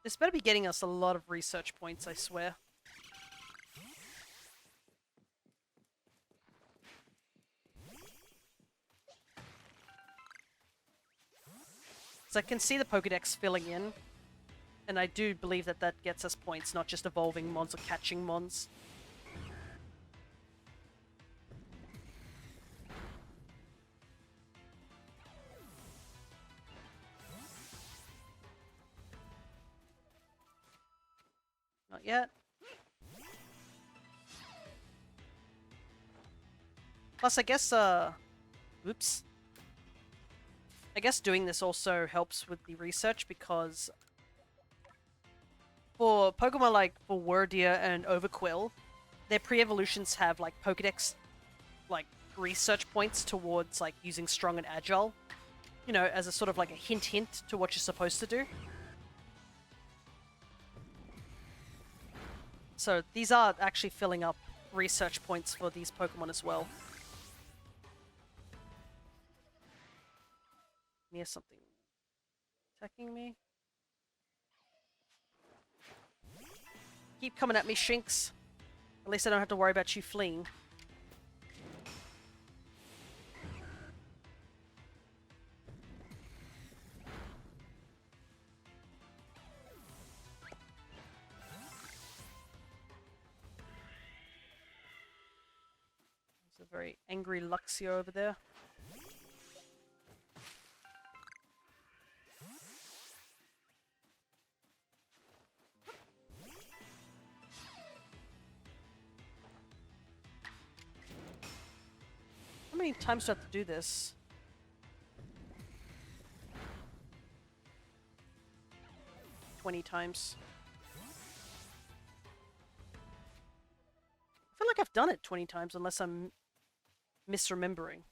This better be getting us a lot of research points, I swear. So I can see the Pokedex filling in, and I do believe that that gets us points, not just evolving mons or catching mons. Not yet. Plus, I guess, oops. I guess doing this also helps with the research because for Pokemon like for Wordia and Overquill, their pre-evolutions have like Pokedex like research points towards like using strong and agile. You know, as a sort of like a hint to what you're supposed to do. So these are actually filling up research points for these Pokemon as well. Near something attacking me. Keep coming at me, Shinx. At least I don't have to worry about you fleeing. There's a very angry Luxio over there. How many times do I have to do this? Times. I feel like I've done it 20 times unless I'm misremembering.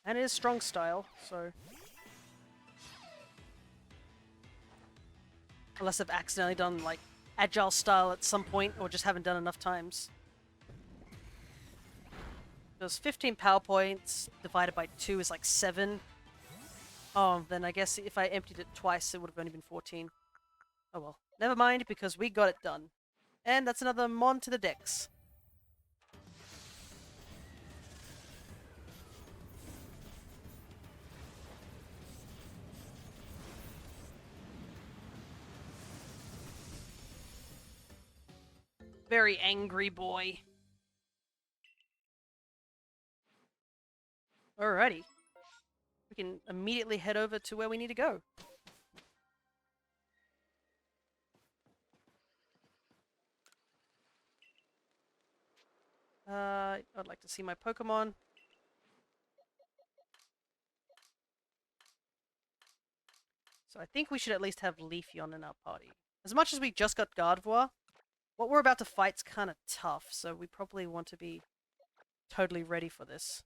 And it is strong style, so... Unless I've accidentally done, like, agile style at some point, or just haven't done enough times. There's 15 power points, divided by 2 is like 7. Oh, then I guess if I emptied it twice, it would have only been 14. Oh well. Never mind, because we got it done. And that's another mon to the decks. Very angry boy. Alrighty. We can immediately head over to where we need to go. I'd like to see my Pokemon. So I think we should at least have Leafeon in our party. As much as we just got Gardevoir, what we're about to fight's kind of tough, so we probably want to be totally ready for this.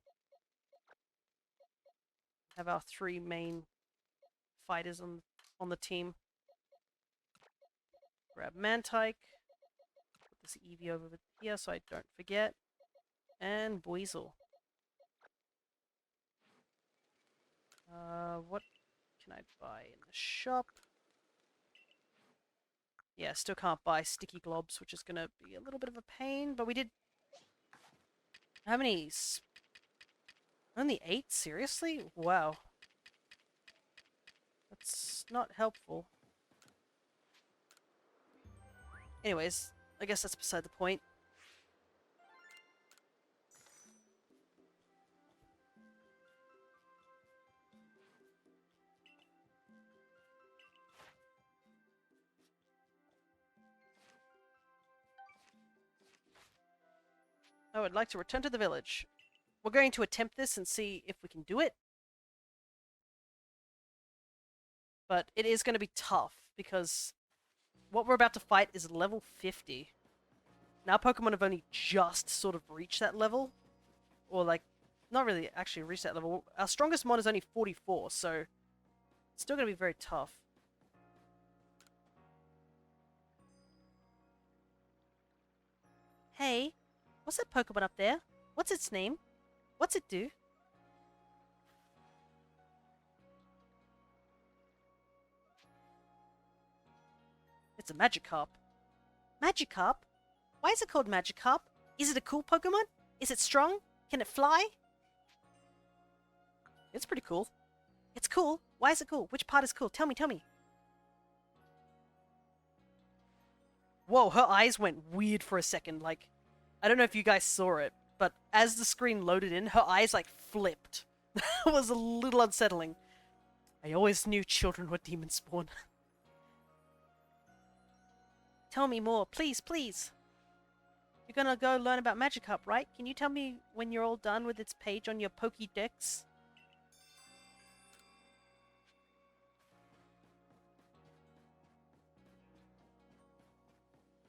Have our 3 main fighters on the team. Grab Mantike. Put this Eevee over here so I don't forget. And Buizel. What can I buy in the shop? Yeah, still can't buy Sticky Globs, which is going to be a little bit of a pain, but we did... How many? Only 8? Seriously? Wow. That's not helpful. Anyways, I guess that's beside the point. I would like to return to the village. We're going to attempt this and see if we can do it. But it is going to be tough because what we're about to fight is level 50. Now Pokemon have only just sort of reached that level. Or like, not really actually reached that level. Our strongest mon is only 44, so it's still going to be very tough. Hey, what's that Pokemon up there? What's its name? What's it do? It's a Magikarp. Magikarp? Why is it called Magikarp? Is it a cool Pokemon? Is it strong? Can it fly? It's pretty cool. It's cool? Why is it cool? Which part is cool? Tell me, tell me. Whoa, her eyes went weird for a second. Like, I don't know if you guys saw it, but as the screen loaded in, her eyes like flipped. It was a little unsettling. I always knew children were demon spawn. Tell me more, please, please. You're gonna go learn about Magikarp, right? Can you tell me when you're all done with its page on your Pokédex?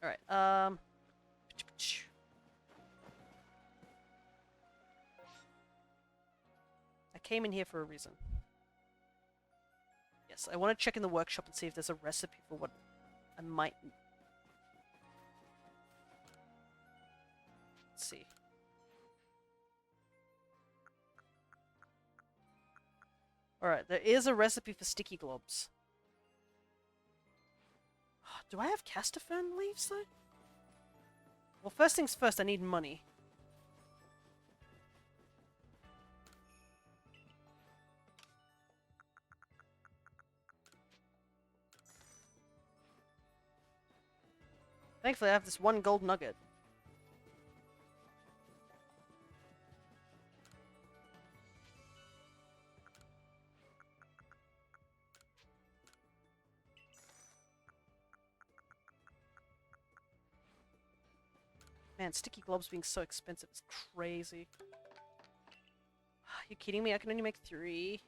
Alright, I came in here for a reason. Yes, I want to check in the workshop and see if there's a recipe for what I might... Let's see. Alright, there is a recipe for sticky globs. Do I have Castafern leaves, though? Well, first things first, I need money. Thankfully, I have this one gold nugget. Man, sticky globs being so expensive is crazy. You kidding me? I can only make 3.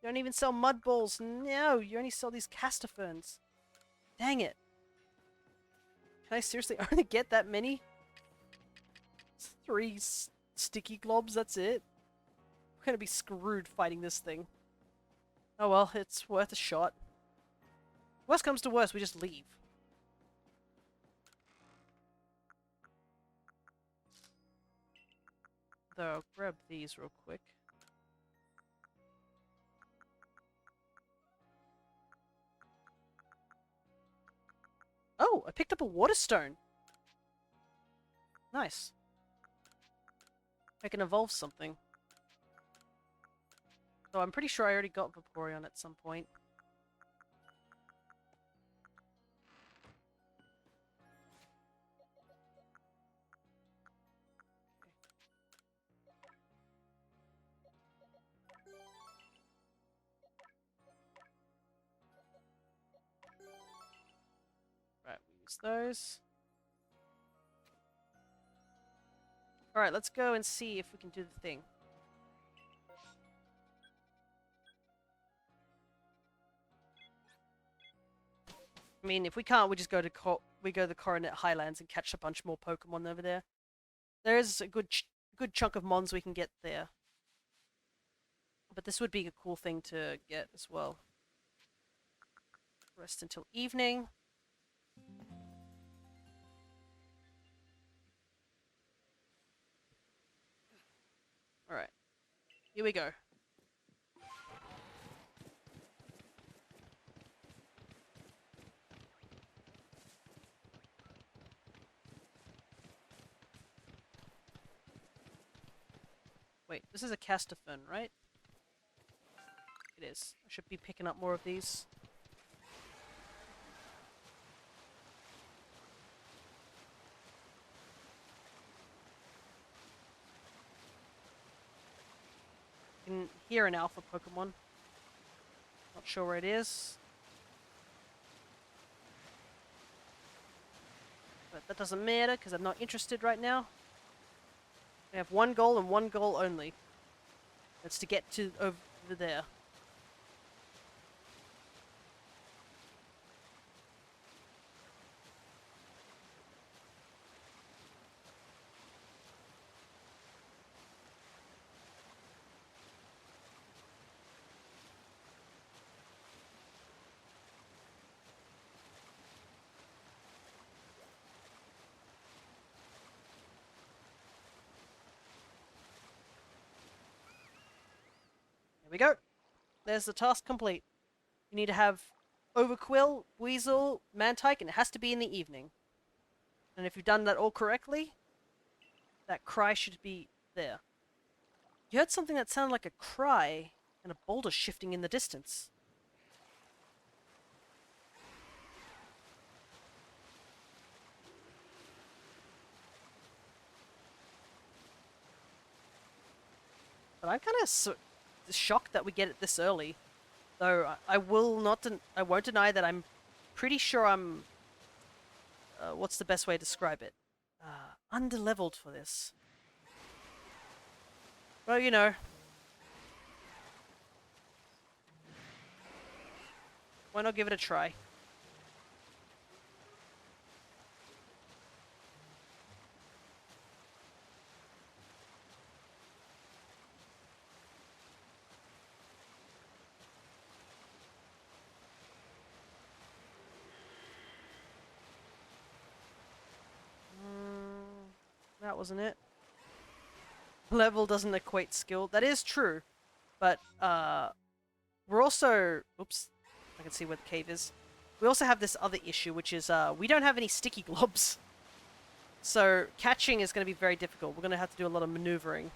You don't even sell mud balls. No, you only sell these Castaferns. Dang it. Can I seriously only get that many? 3 sticky globs, that's it? We're gonna be screwed fighting this thing. Oh well, it's worth a shot. Worst comes to worst, we just leave. Though, I'll grab these real quick. Oh, I picked up a water stone. Nice. I can evolve something. So I'm pretty sure I already got Vaporeon at some point. Right, we use those. Alright, let's go and see if we can do the thing. I mean, if we can't, we just go to the Coronet Highlands and catch a bunch more Pokemon over there. There is a good chunk of Mons we can get there. But this would be a cool thing to get as well. Rest until evening. Alright. Here we go. Wait, this is a Castafern, right? It is. I should be picking up more of these. I can hear an alpha Pokemon. Not sure where it is. But that doesn't matter because I'm not interested right now. I have one goal and one goal only. That's to get to over there. There we go. There's the task complete. You need to have Overquill, Weasel, Mantike, and it has to be in the evening. And if you've done that all correctly, that cry should be there. You heard something that sounded like a cry and a boulder shifting in the distance. But I'm kind of shocked that we get it this early. Though I will not, I won't deny that I'm pretty sure I'm. What's the best way to describe it? Underleveled for this. Well, you know. Why not give it a try? That wasn't it. Level doesn't equate skill. That is true. But, we're also... Oops. I can see where the cave is. We also have this other issue, which is, we don't have any sticky globs. So, catching is going to be very difficult. We're going to have to do a lot of maneuvering.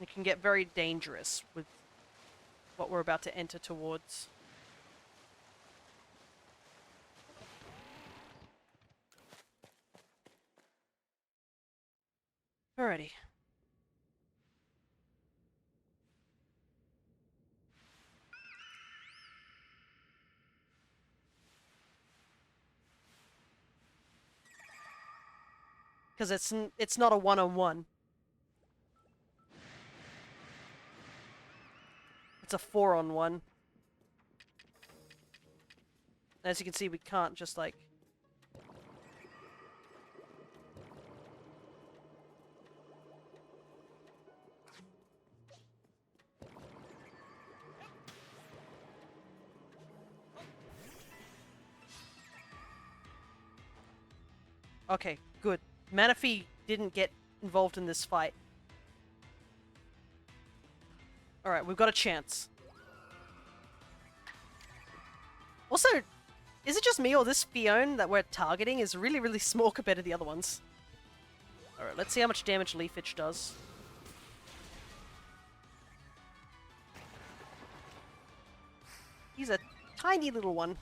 It can get very dangerous with what we're about to enter towards. Alrighty. Because it's not a one-on-one. It's a 4-on-1. As you can see, we can't just like... Okay, good. Manaphy didn't get involved in this fight. Alright, we've got a chance. Also, is it just me or this Fione that we're targeting is really, really small compared to the other ones? Alright, let's see how much damage Leafage does. He's a tiny little one.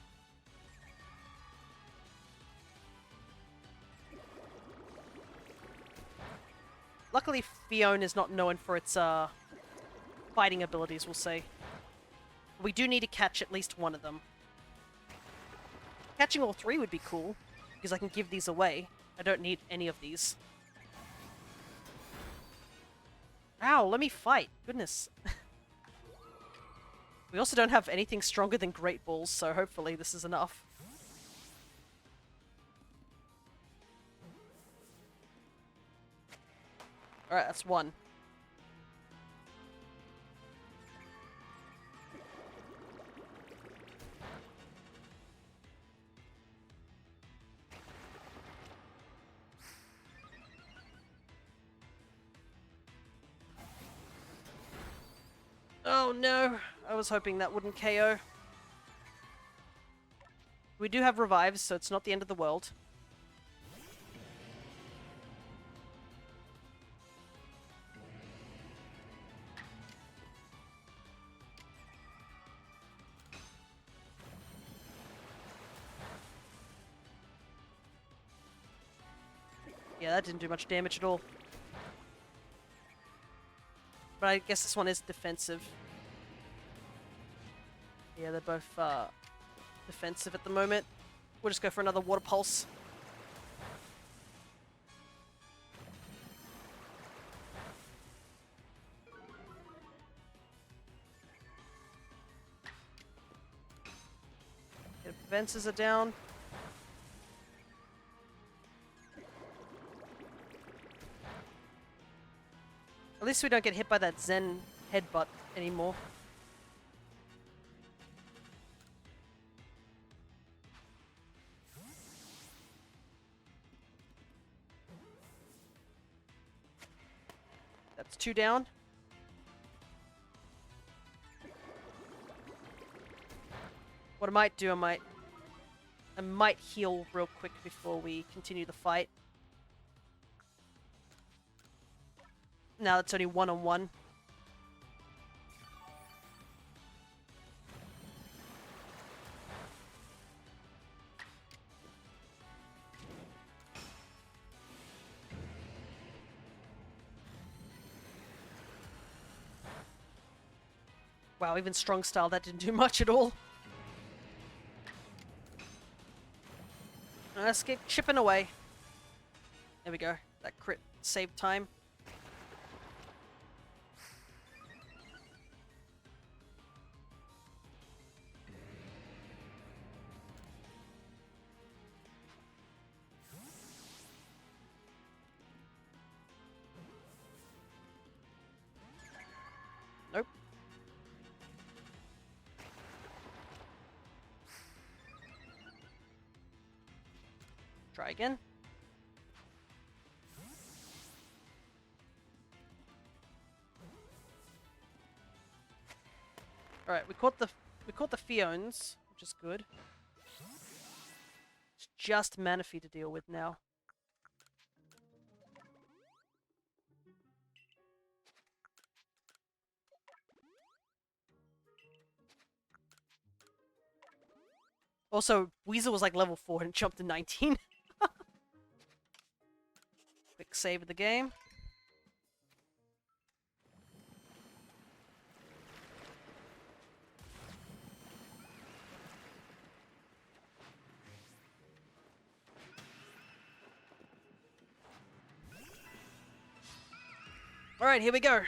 Luckily, Fione is not known for its, fighting abilities, we'll say. We do need to catch at least one of them. Catching all three would be cool, because I can give these away. I don't need any of these. Ow, let me fight. Goodness. We also don't have anything stronger than Great Balls, so hopefully this is enough. Alright, that's one. Oh no! I was hoping that wouldn't KO. We do have revives, so it's not the end of the world. Yeah, that didn't do much damage at all. But I guess this one is defensive. Yeah, they're both defensive at the moment. We'll just go for another Water Pulse. The defenses are down. At least we don't get hit by that Zen headbutt anymore. 2 down. What I might do, I might heal real quick before we continue the fight. Now it's only 1-on-1. Wow, even strong style, that didn't do much at all. Let's keep chipping away. There we go. That crit saved time. Nope. Try again. All right, we caught the Fiones, which is good. It's just Manaphy to deal with now. Also, Weasel was like level 4 and jumped to 19. Quick save of the game. Alright, here we go.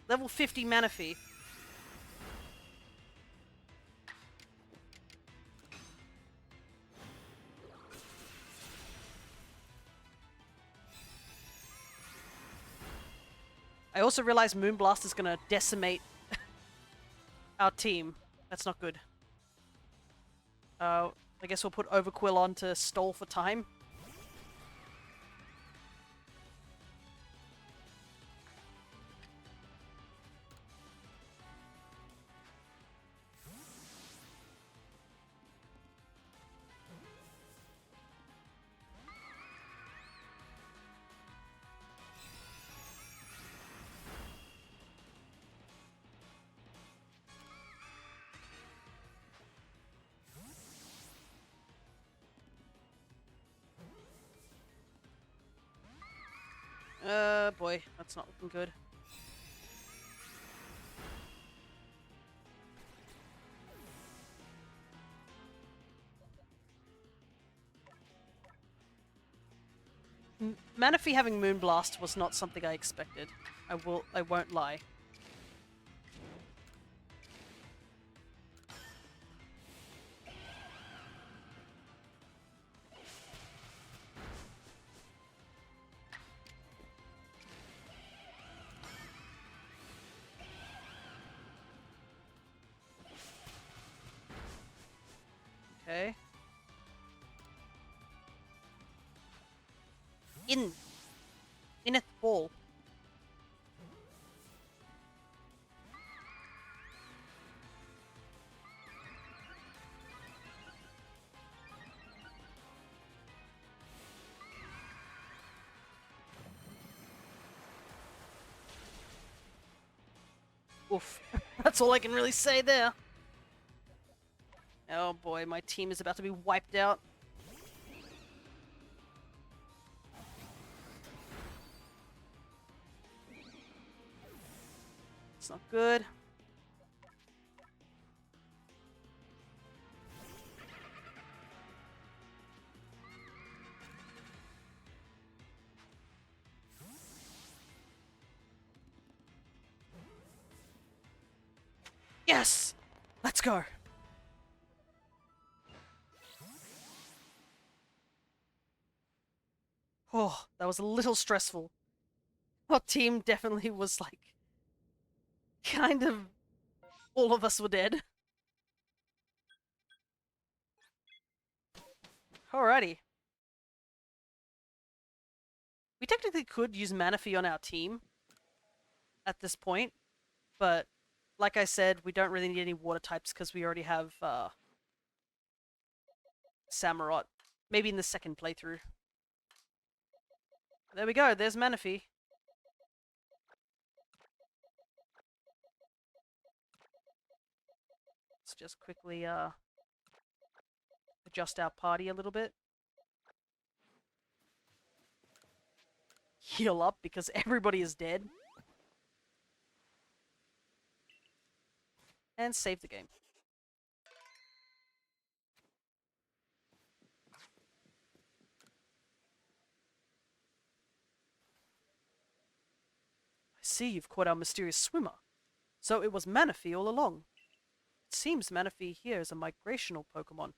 Level 50 Manaphy. I also realized Moonblast is gonna decimate our team. That's not good. I guess we'll put Overquill on to stall for time. Boy, that's not looking good. Manaphy having Moonblast was not something I expected. I won't lie. Okay. In a ball. Oof. That's all I can really say there. Oh boy, my team is about to be wiped out. It's not good. Yes! Let's go! Oh, that was a little stressful. Our team definitely was like... kind of... all of us were dead. Alrighty. We technically could use Manaphy on our team, at this point, but like I said, we don't really need any water types because we already have Samurott. Maybe in the second playthrough. There we go, there's Manaphy. Let's just quickly adjust our party a little bit. Heal up because everybody is dead. And save the game. I see you've caught our mysterious swimmer. So it was Manaphy all along. It seems Manaphy here is a migrational Pokemon,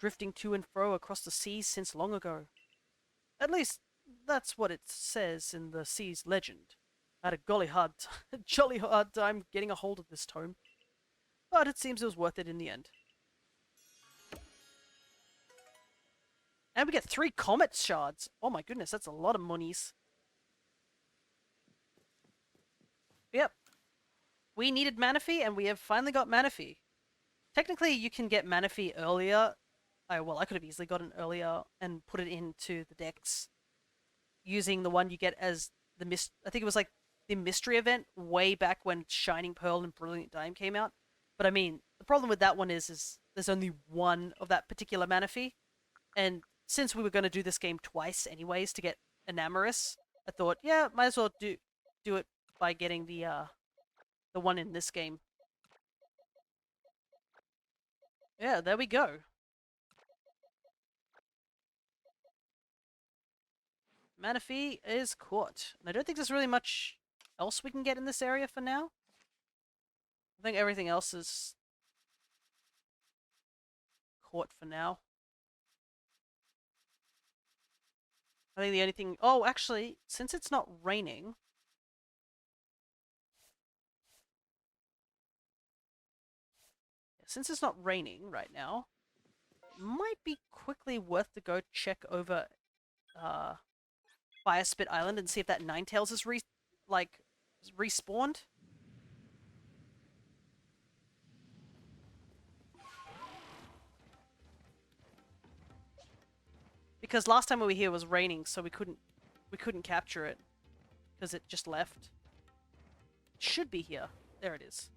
drifting to and fro across the seas since long ago. At least, that's what it says in the sea's legend. I had a jolly hard time getting a hold of this tome, but it seems it was worth it in the end. And we get 3 Comet Shards. Oh my goodness, that's a lot of monies. Yep. We needed Manaphy, and we have finally got Manaphy. Technically, you can get Manaphy earlier. Well, I could have easily gotten earlier and put it into the decks using the one you get as the I think it was like the mystery event way back when Shining Pearl and Brilliant Diamond came out. But I mean, the problem with that one is there's only one of that particular Manaphy, and since we were going to do this game twice anyways to get Enamorous, I thought, yeah, might as well do it by getting the one in this game. Yeah, there we go. Manaphy is caught. And I don't think there's really much else we can get in this area for now. I think everything else is caught for now. I think the only thing... Oh, actually, since it's not raining... Since it's not raining right now, it might be quickly worth to go check over Fire Spit Island and see if that Ninetales is respawned. Because last time we were here was raining, so we couldn't capture it because it just left. It should be here. There it is.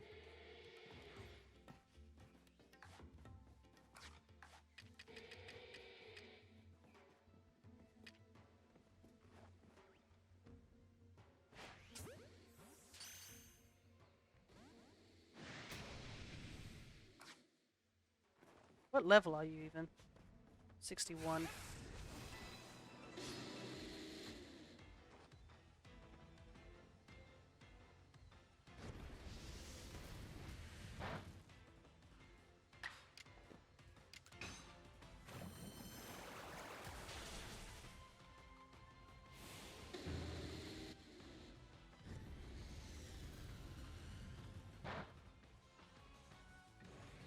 What level are you even? 61.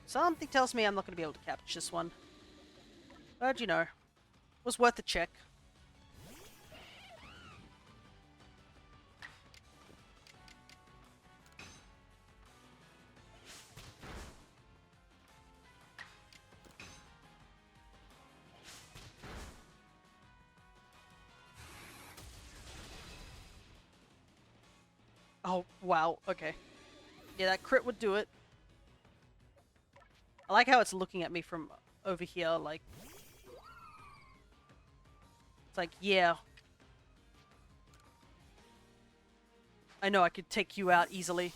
Something tells me I'm not going to be able to catch this one. But, you know, it was worth a check. Oh, wow, okay. Yeah, that crit would do it. I like how it's looking at me from over here, like... It's like, yeah. I know I could take you out easily.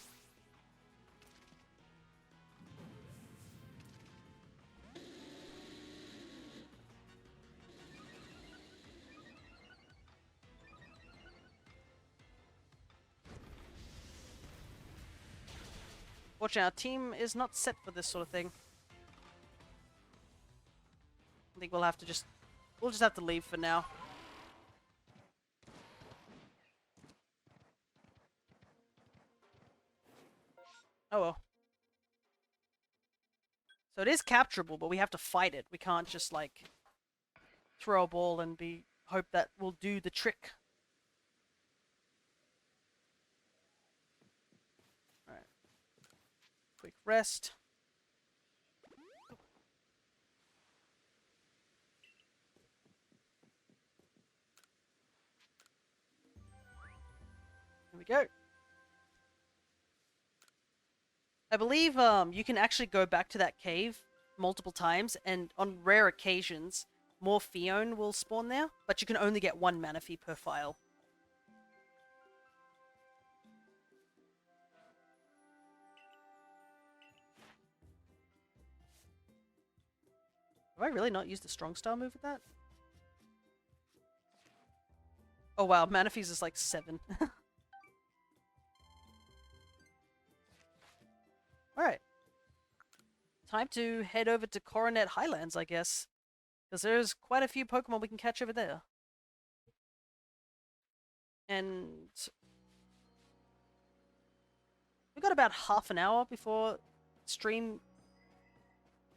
Fortunately, our team is not set for this sort of thing. I think we'll just have to leave for now. Oh well. So it is capturable, but we have to fight it. We can't just, like, throw a ball and hope that will do the trick. rest. Here we go. I believe you can actually go back to that cave multiple times, and on rare occasions, more Fione will spawn there, but you can only get one Manaphy per file. Have I really not used a strong style move with that? Oh wow, Manaphy's is like 7. Alright. Time to head over to Coronet Highlands, I guess. Because there's quite a few Pokemon we can catch over there. And we got about half an hour before stream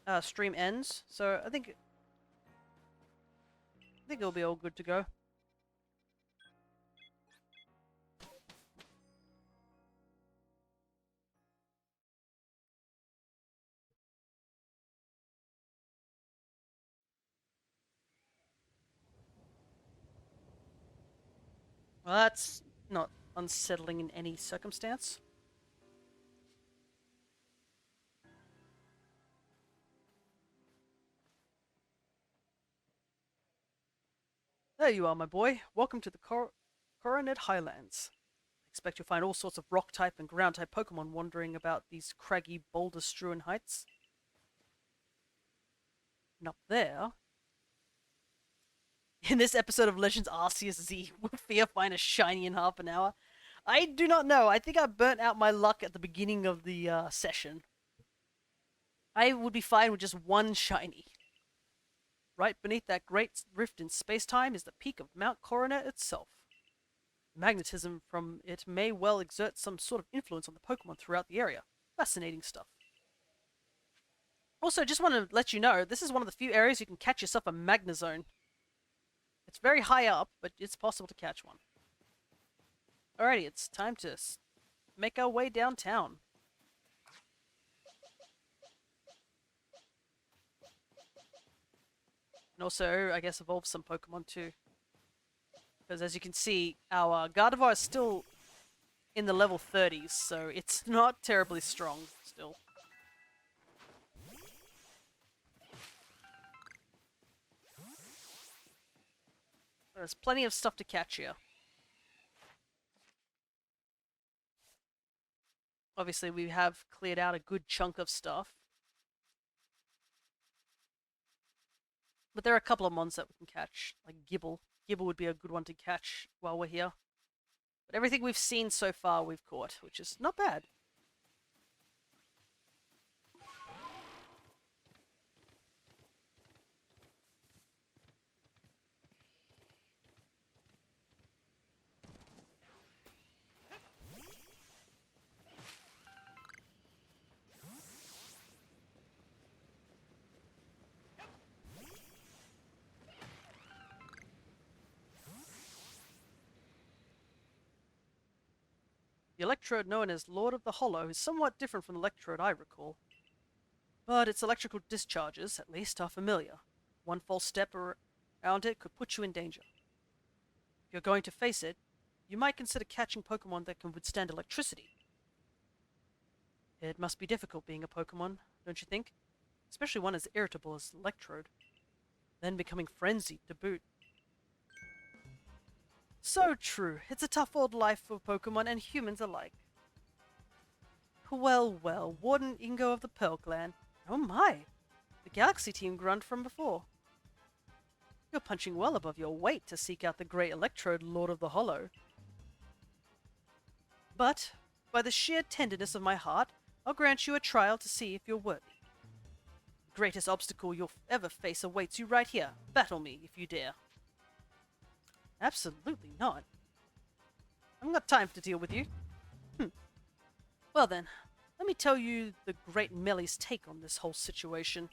ends, so I think it'll be all good to go. Well, that's not unsettling in any circumstance. There you are, my boy. Welcome to the Coronet Highlands. I expect you'll find all sorts of rock-type and ground-type Pokemon wandering about these craggy, boulder-strewn heights. And up there, in this episode of Legends Arceus Z, will Fia find a shiny in half an hour? I do not know. I think I burnt out my luck at the beginning of the session. I would be fine with just one shiny. Right beneath that great rift in space-time is the peak of Mount Coronet itself. Magnetism from it may well exert some sort of influence on the Pokemon throughout the area. Fascinating stuff. Also, just want to let you know, this is one of the few areas you can catch yourself a Magnezone. It's very high up, but it's possible to catch one. Alrighty, it's time to make our way downtown. And also, I guess, evolve some Pokemon too. Because as you can see, our Gardevoir is still in the level 30s, so it's not terribly strong still. There's plenty of stuff to catch here. Obviously, we have cleared out a good chunk of stuff. But there are a couple of mons that we can catch, like Gibble. Gibble would be a good one to catch while we're here. But everything we've seen so far we've caught, which is not bad. The electrode known as Lord of the Hollow is somewhat different from the electrode I recall. But its electrical discharges, at least, are familiar. One false step around it could put you in danger. If you're going to face it, you might consider catching Pokemon that can withstand electricity. It must be difficult being a Pokemon, don't you think? Especially one as irritable as Electrode. Then becoming frenzied to boot. So true. It's a tough old life for Pokemon and humans alike. Well, well, Warden Ingo of the Pearl Clan. Oh my! The Galaxy team grunt from before. You're punching well above your weight to seek out the great Electrode Lord of the Hollow. But, by the sheer tenderness of my heart, I'll grant you a trial to see if you're worthy. The greatest obstacle you'll ever face awaits you right here. Battle me if you dare. Absolutely not. I haven't got time to deal with you. Well then, let me tell you the great Melly's take on this whole situation.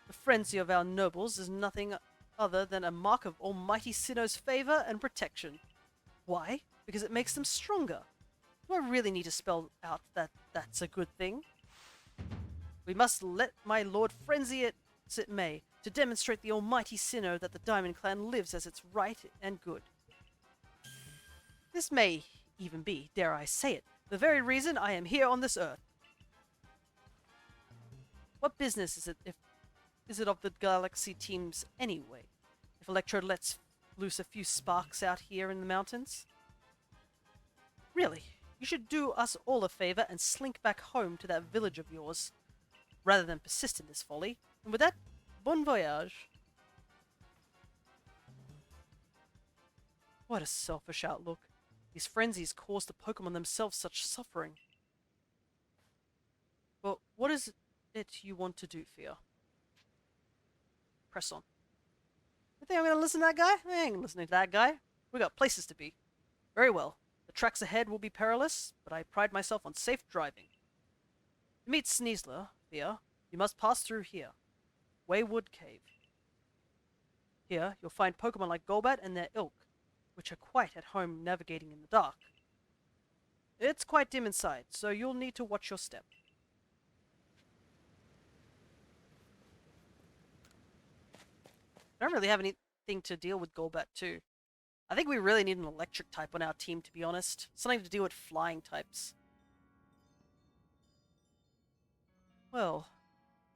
The frenzy of our nobles is nothing other than a mark of Almighty Sinnoh's favor and protection. Why? Because it makes them stronger. Do I really need to spell out that that's a good thing? We must let my lord frenzy it as it may, to demonstrate the almighty sinner that the Diamond Clan lives as its right and good. This may even be, dare I say it, the very reason I am here on this earth. What business is it of the Galaxy teams anyway? If Electro lets loose a few sparks out here in the mountains? Really, you should do us all a favor and slink back home to that village of yours, rather than persist in this folly. And with that, bon voyage. What a selfish outlook. These frenzies cause the Pokemon themselves such suffering. But what is it you want to do, Fia? Press on. You think I'm gonna listen to that guy? I ain't listening to that guy. We got places to be. Very well. The tracks ahead will be perilous, but I pride myself on safe driving. To meet Sneasler, Fia, you must pass through here. Waywood Cave. Here, you'll find Pokemon like Golbat and their ilk, which are quite at home navigating in the dark. It's quite dim inside, so you'll need to watch your step. I don't really have anything to deal with Golbat too. I think we really need an electric type on our team, to be honest. Something to deal with flying types. Well,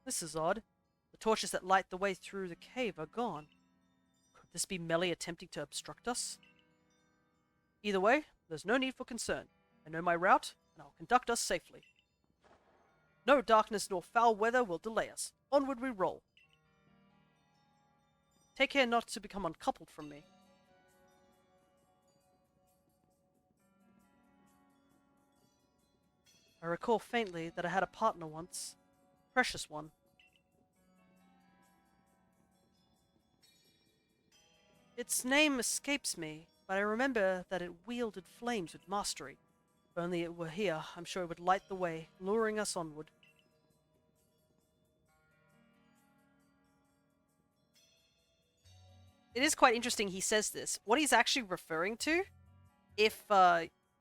this is odd. The torches that light the way through the cave are gone. Could this be Melee attempting to obstruct us? Either way, there's no need for concern. I know my route, and I'll conduct us safely. No darkness nor foul weather will delay us. Onward we roll. Take care not to become uncoupled from me. I recall faintly that I had a partner once. Precious one. Its name escapes me, but I remember that it wielded flames with mastery. If only it were here, I'm sure it would light the way, luring us onward. It is quite interesting he says this. What he's actually referring to, if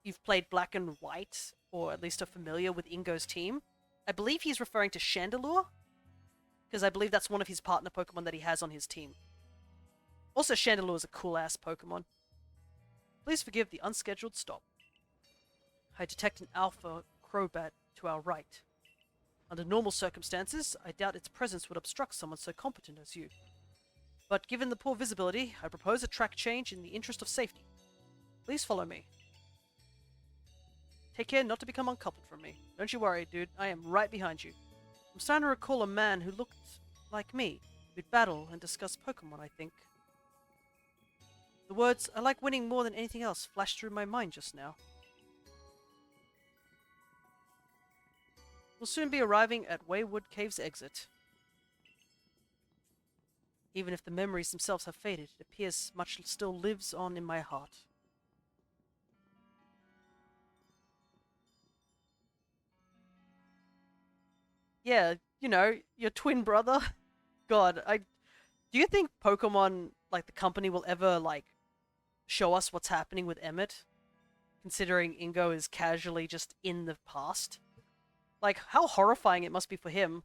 you've played Black and White, or at least are familiar with Ingo's team, I believe he's referring to Chandelure, because I believe that's one of his partner Pokemon that he has on his team. Also, Chandelure is a cool-ass Pokemon. Please forgive the unscheduled stop. I detect an Alpha Crobat to our right. Under normal circumstances, I doubt its presence would obstruct someone so competent as you. But given the poor visibility, I propose a track change in the interest of safety. Please follow me. Take care not to become uncoupled from me. Don't you worry, dude. I am right behind you. I'm starting to recall a man who looked like me. We'd battle and discuss Pokemon, I think. The words, "I like winning more than anything else," flashed through my mind just now. We'll soon be arriving at Waywood Cave's exit. Even if the memories themselves have faded, it appears much still lives on in my heart. Yeah, you know, your twin brother. God, do you think Pokemon, like the company, will ever, like, show us what's happening with Emmett? Considering Ingo is casually just in the past? Like, how horrifying it must be for him.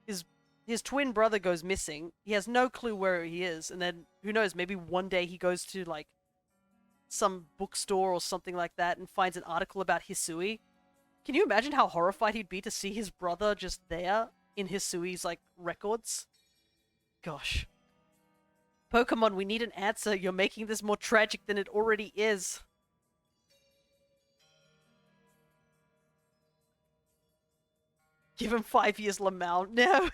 His twin brother goes missing. He has no clue where he is, and then, who knows, maybe one day he goes to, like, some bookstore or something like that and finds an article about Hisui. Can you imagine how horrified he'd be to see his brother just there in Hisui's, like, records? Gosh. Pokemon, we need an answer. You're making this more tragic than it already is. Give him 5 years, Lamau. No.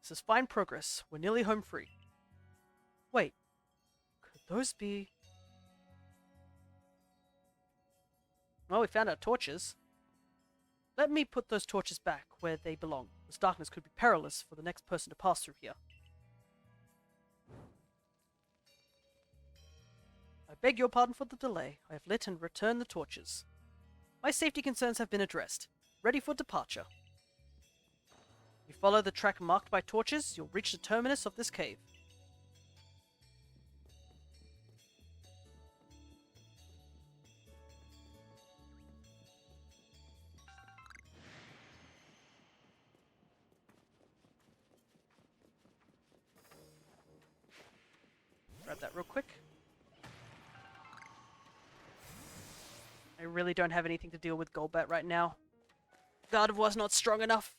This is fine progress. We're nearly home free. Wait. Could those be... Well, we found our torches. Let me put those torches back where they belong. This darkness could be perilous for the next person to pass through here. I beg your pardon for the delay. I have lit and returned the torches. My safety concerns have been addressed. Ready for departure. If you follow the track marked by torches, you'll reach the terminus of this cave. that real quick. I really don't have anything to deal with Golbat right now. Gardevoir's not strong enough.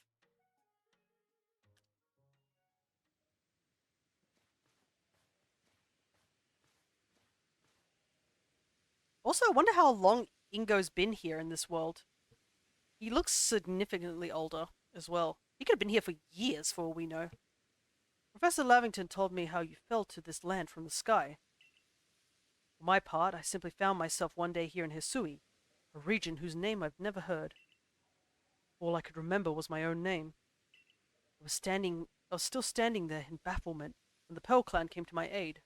Also, I wonder how long Ingo's been here in this world. He looks significantly older as well. He could have been here for years for all we know. Professor Lavington told me how you fell to this land from the sky. For my part, I simply found myself one day here in Hisui, a region whose name I've never heard. All I could remember was my own name. I was still standing there in bafflement when the Pearl Clan came to my aid.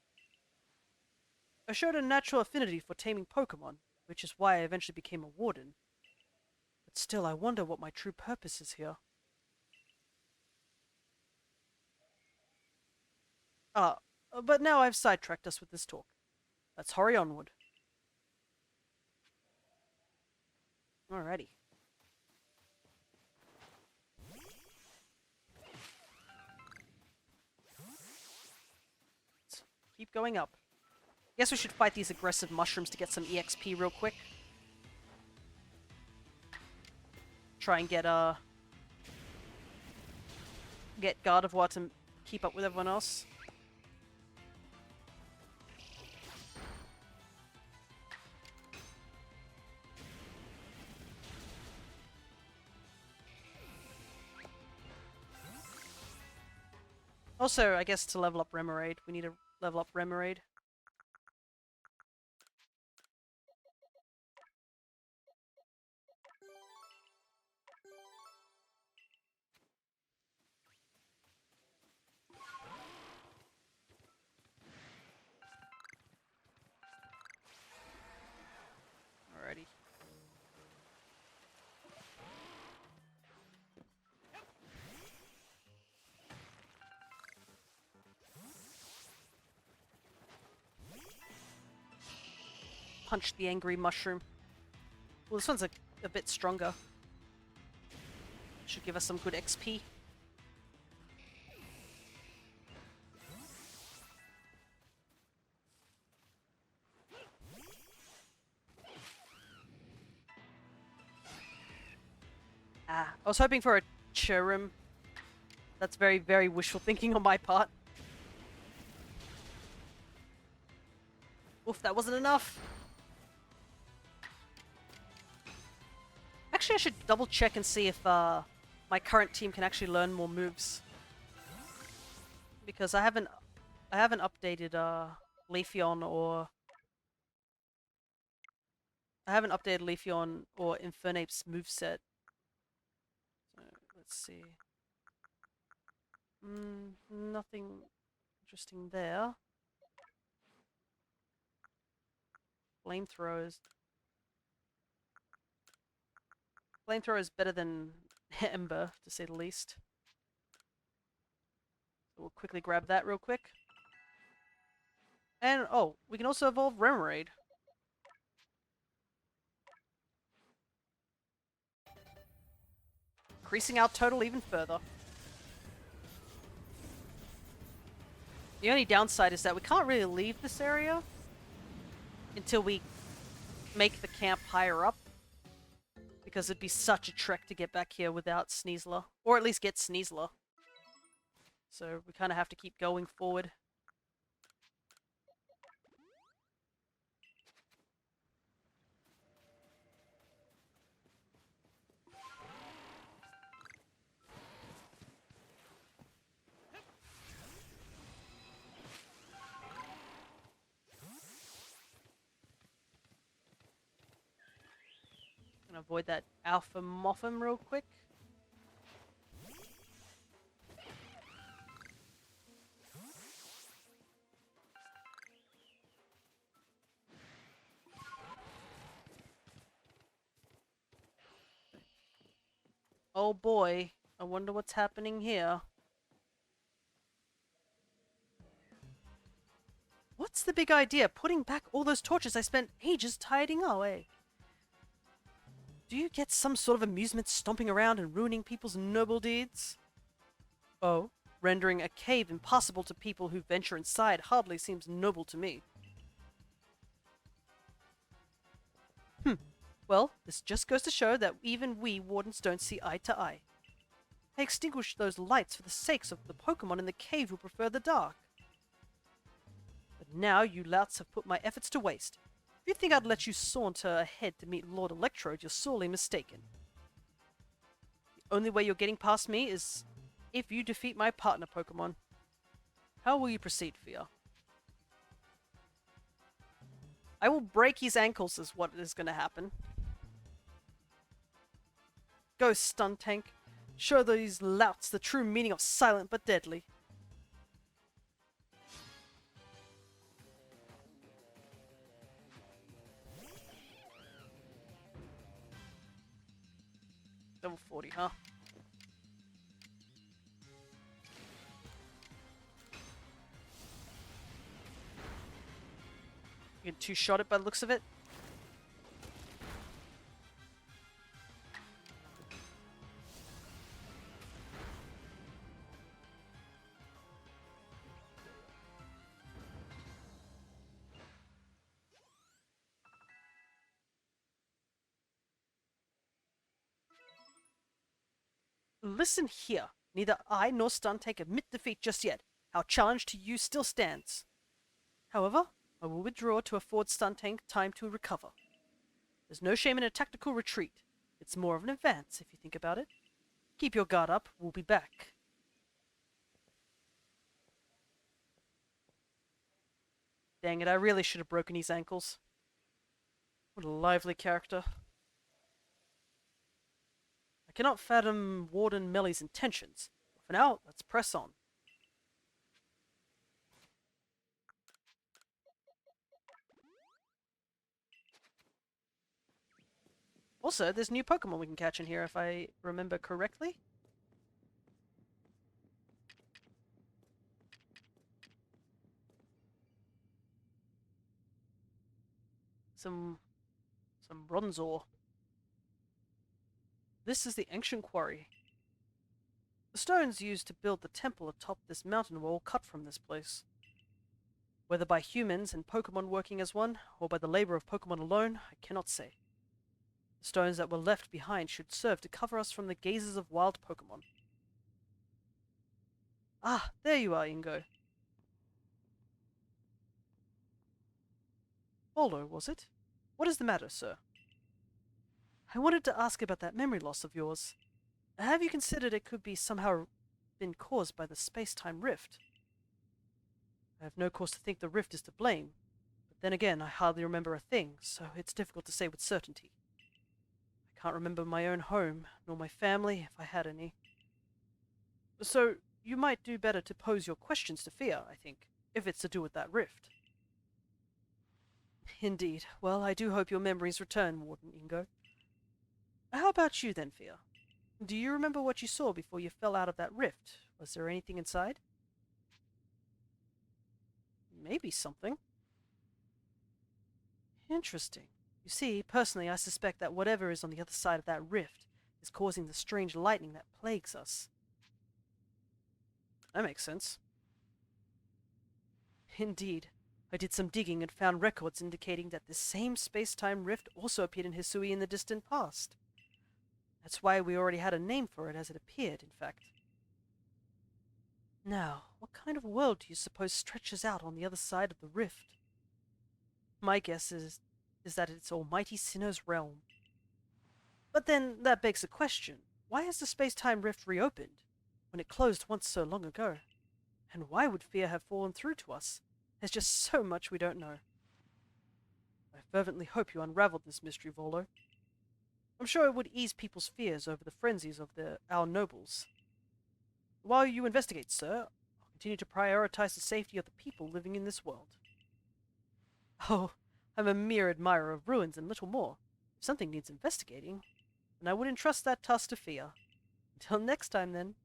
I showed a natural affinity for taming Pokemon, which is why I eventually became a warden. But still, I wonder what my true purpose is here. But now I've sidetracked us with this talk. Let's hurry onward. Alrighty. Let's keep going up. Guess we should fight these aggressive mushrooms to get some EXP real quick. Try and get Gardevoir to keep up with everyone else. Also, I guess to level up Remoraid, we need to level up Remoraid. Alrighty. Punch the angry mushroom. Well, this one's a bit stronger. Should give us some good XP. I was hoping for a Cherrim. That's very, very wishful thinking on my part. Oof, that wasn't enough. Actually, I should double check and see if my current team can actually learn more moves. Because I haven't updated Leafeon or Infernape's moveset. So let's see. Nothing interesting there. Flamethrowers. Flamethrower is better than Ember, to say the least. So we'll quickly grab that real quick. And, oh, we can also evolve Remoraid. Increasing our total even further. The only downside is that we can't really leave this area until we make the camp higher up. Because it'd be such a trek to get back here without Sneasler. Or at least get Sneasler. So we kind of have to keep going forward. Gonna avoid that Alpha Mothim real quick. Oh boy, I wonder what's happening here. What's the big idea? Putting back all those torches I spent ages tidying away. Do you get some sort of amusement stomping around and ruining people's noble deeds? Oh, Rendering a cave impassable to people who venture inside hardly seems noble to me. Well, this just goes to show that even we Wardens don't see eye to eye. I extinguished those lights for the sakes of the Pokemon in the cave who prefer the dark. But now you louts have put my efforts to waste. If you think I'd let you saunter ahead to meet Lord Electrode, you're sorely mistaken. The only way you're getting past me is if you defeat my partner Pokemon. How will you proceed, Fia? I will break his ankles is what is going to happen. Go, Stun Tank. Show these louts the true meaning of silent but deadly. Level 40, huh? You get two-shot it by the looks of it. Listen here. Neither I nor Stun Tank admit defeat just yet. Our challenge to you still stands. However, I will withdraw to afford Stun Tank time to recover. There's no shame in a tactical retreat. It's more of an advance, if you think about it. Keep your guard up. We'll be back. Dang it, I really should have broken his ankles. What a lively character. I cannot fathom Warden Melly's intentions. For now, let's press on. Also, there's new Pokemon we can catch in here if I remember correctly. Some Bronzor. This is the ancient quarry. The stones used to build the temple atop this mountain were all cut from this place. Whether by humans and Pokemon working as one, or by the labor of Pokemon alone, I cannot say. The stones that were left behind should serve to cover us from the gazes of wild Pokemon. Ah, there you are, Ingo. Voldo, was it? What is the matter, sir? I wanted to ask about that memory loss of yours. Have you considered it could be somehow been caused by the space-time rift? I have no cause to think the rift is to blame, but then again I hardly remember a thing, so it's difficult to say with certainty. I can't remember my own home, nor my family, if I had any. So, you might do better to pose your questions to Fia, I think, if it's to do with that rift. Indeed. Well, I do hope your memories return, Warden Ingo. How about you then, Fia? Do you remember what you saw before you fell out of that rift? Was there anything inside? Maybe something. Interesting. You see, personally, I suspect that whatever is on the other side of that rift is causing the strange lightning that plagues us. That makes sense. Indeed. I did some digging and found records indicating that this same space-time rift also appeared in Hisui in the distant past. That's why we already had a name for it as it appeared, in fact. Now, what kind of world do you suppose stretches out on the other side of the rift? My guess is that it's Almighty Sinnoh's realm. But then, that begs the question, why has the space-time rift reopened, when it closed once so long ago? And why would fear have fallen through to us? There's just so much we don't know. I fervently hope you unraveled this mystery, Volo. I'm sure it would ease people's fears over the frenzies of our nobles. While you investigate, sir, I'll continue to prioritize the safety of the people living in this world. Oh, I'm a mere admirer of ruins and little more. If something needs investigating, then I would entrust that task to Fia. Until next time, then.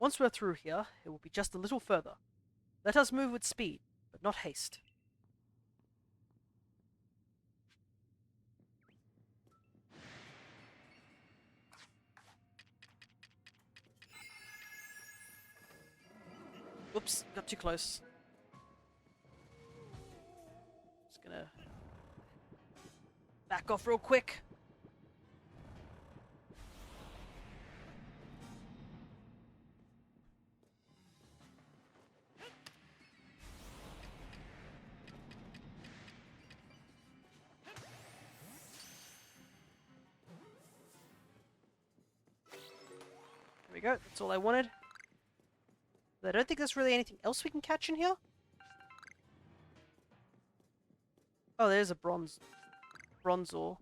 Once we're through here, it will be just a little further. Let us move with speed, but not haste. Oops, got too close. Just gonna back off real quick. There we go, that's all I wanted. But I don't think there's really anything else we can catch in here. Oh, there's a bronzor.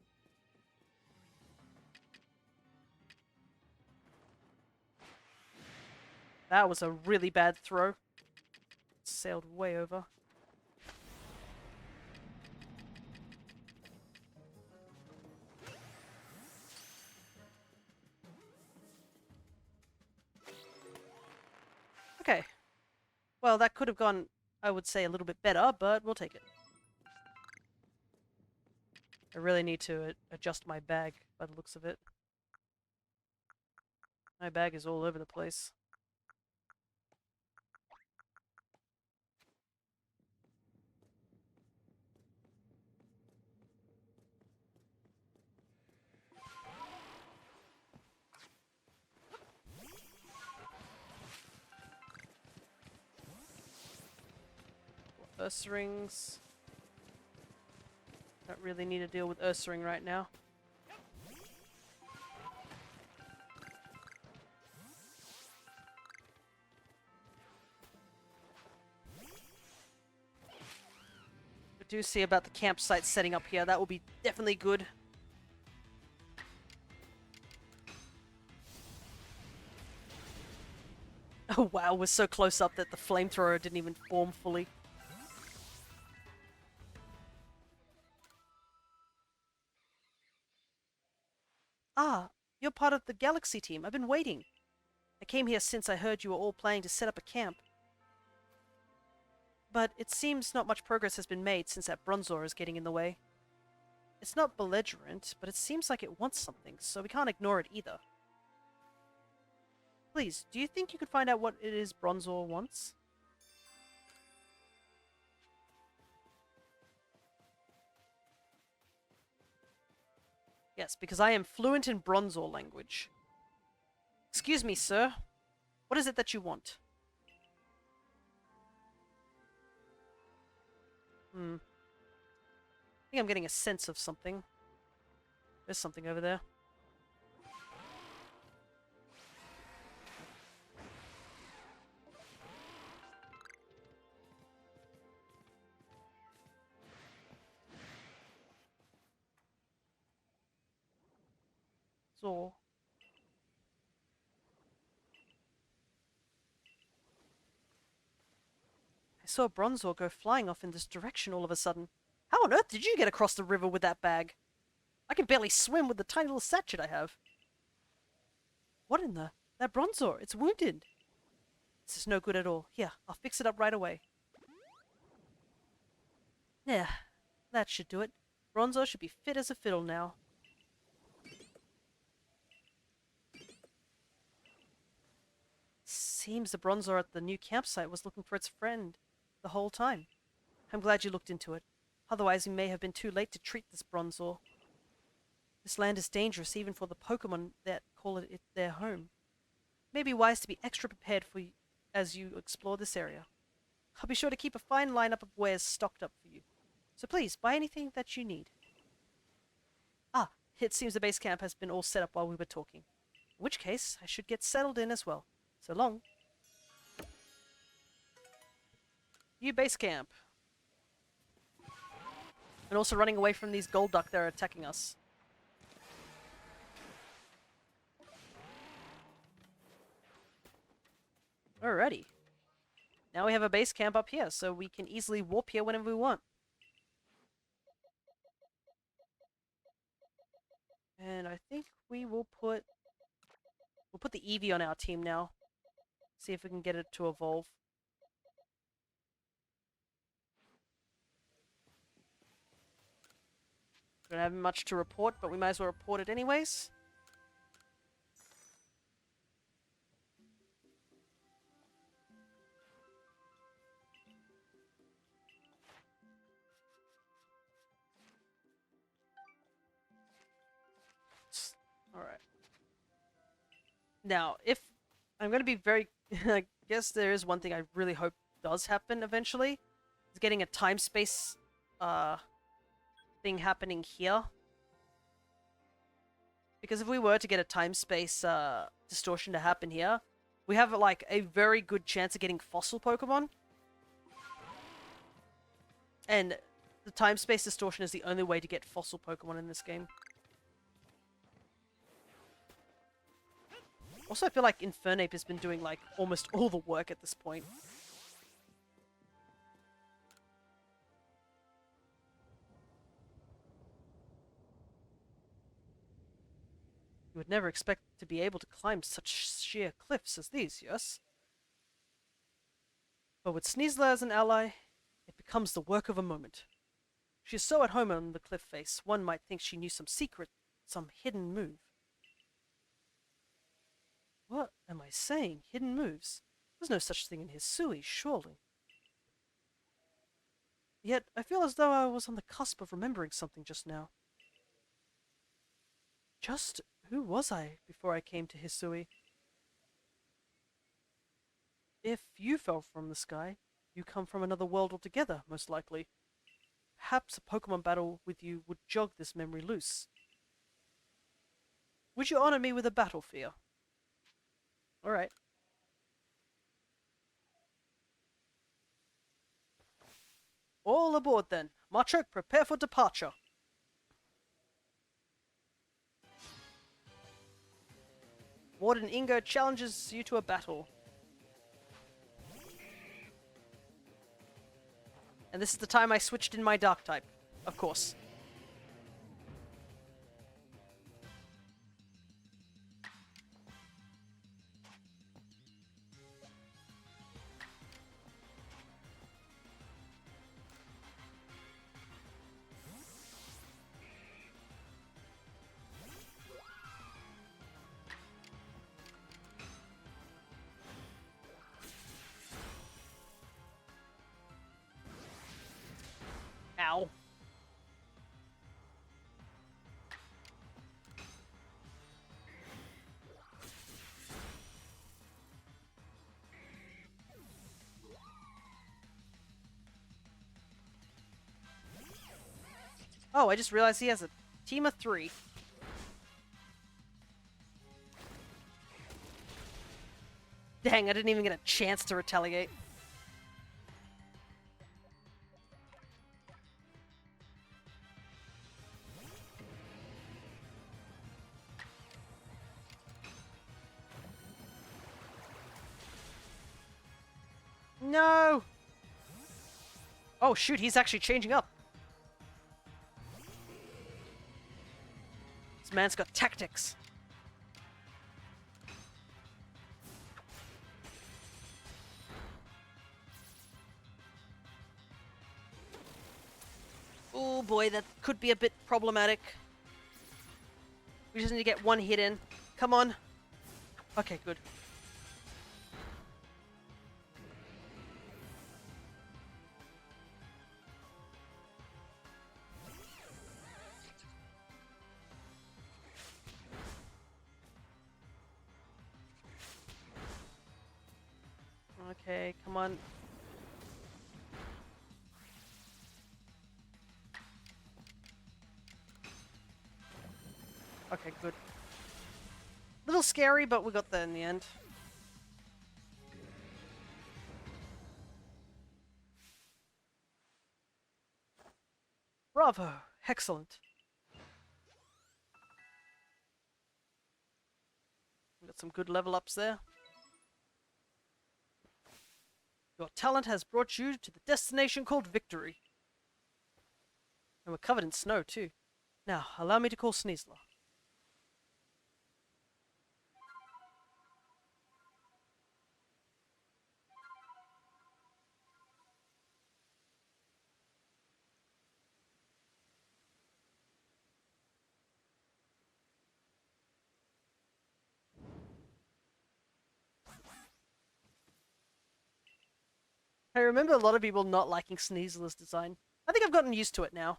That was a really bad throw. Sailed way over. Okay. Well, that could have gone, I would say, a little bit better, but we'll take it. I really need to adjust my bag by the looks of it. My bag is all over the place. Ursaring. Don't really need to deal with Ursaring right now. I do see about the campsite setting up here. That will be definitely good. Oh wow, we're so close up that the flamethrower didn't even form fully. Ah, you're part of the Galaxy team. I've been waiting. I came here since I heard you were all planning to set up a camp. But it seems not much progress has been made since that Bronzor is getting in the way. It's not belligerent, but it seems like it wants something, so we can't ignore it either. Please, do you think you could find out what it is Bronzor wants? Yes, because I am fluent in Bronzor language. Excuse me, sir. What is it that you want? I think I'm getting a sense of something. There's something over there. Zor. I saw Bronzor go flying off in this direction all of a sudden. How on earth did you get across the river with that bag? I can barely swim with the tiny little sachet I have. What in the... That Bronzor, it's wounded. This is no good at all. Here, I'll fix it up right away. Yeah, that should do it. Bronzor should be fit as a fiddle now. Seems the Bronzor at the new campsite was looking for its friend the whole time. I'm glad you looked into it. Otherwise, we may have been too late to treat this Bronzor. This land is dangerous even for the Pokemon that call it their home. It may be wise to be extra prepared for you as you explore this area. I'll be sure to keep a fine lineup of wares stocked up for you. So please, buy anything that you need. Ah, it seems the base camp has been all set up while we were talking. In which case, I should get settled in as well. So long. New base camp. And also running away from these Golduck that are attacking us. Alrighty. Now we have a base camp up here, so we can easily warp here whenever we want. And I think we will put... We'll put the Eevee on our team now. See if we can get it to evolve. Don't have much to report, but we might as well report it anyways. Now, if I'm going to be very, I guess there is one thing I really hope does happen eventually. Is getting a time space thing happening here. Because if we were to get a time space distortion to happen here, we have like a very good chance of getting fossil Pokemon. And the time space distortion is the only way to get fossil Pokemon in this game. Also, I feel like Infernape has been doing like almost all the work at this point. You would never expect to be able to climb such sheer cliffs as these, yes? But with Sneasler as an ally, it becomes the work of a moment. She is so at home on the cliff face, one might think she knew some secret, some hidden move. What am I saying? Hidden moves? There's no such thing in Hisui, surely. Yet, I feel as though I was on the cusp of remembering something just now. Just who was I before I came to Hisui? If you fell from the sky, you come from another world altogether, most likely. Perhaps a Pokemon battle with you would jog this memory loose. Would you honor me with a battle, Fia? Alright. All aboard then. Machoke, prepare for departure. Warden Ingo challenges you to a battle. And this is the time I switched in my dark type, of course. Ow. Oh, I just realized he has a team of 3. Dang, I didn't even get a chance to retaliate. No! Oh shoot, he's actually changing up. This man's got tactics. Oh boy, that could be a bit problematic. We just need to get one hit in. Come on. Okay, good. Okay, come on. Okay, good. Little scary, but we got there in the end. Bravo! Excellent. We got some good level ups there. Your talent has brought you to the destination called victory. And we're covered in snow, too. Now, allow me to call Sneasler. I remember a lot of people not liking Sneasler's design. I think I've gotten used to it now.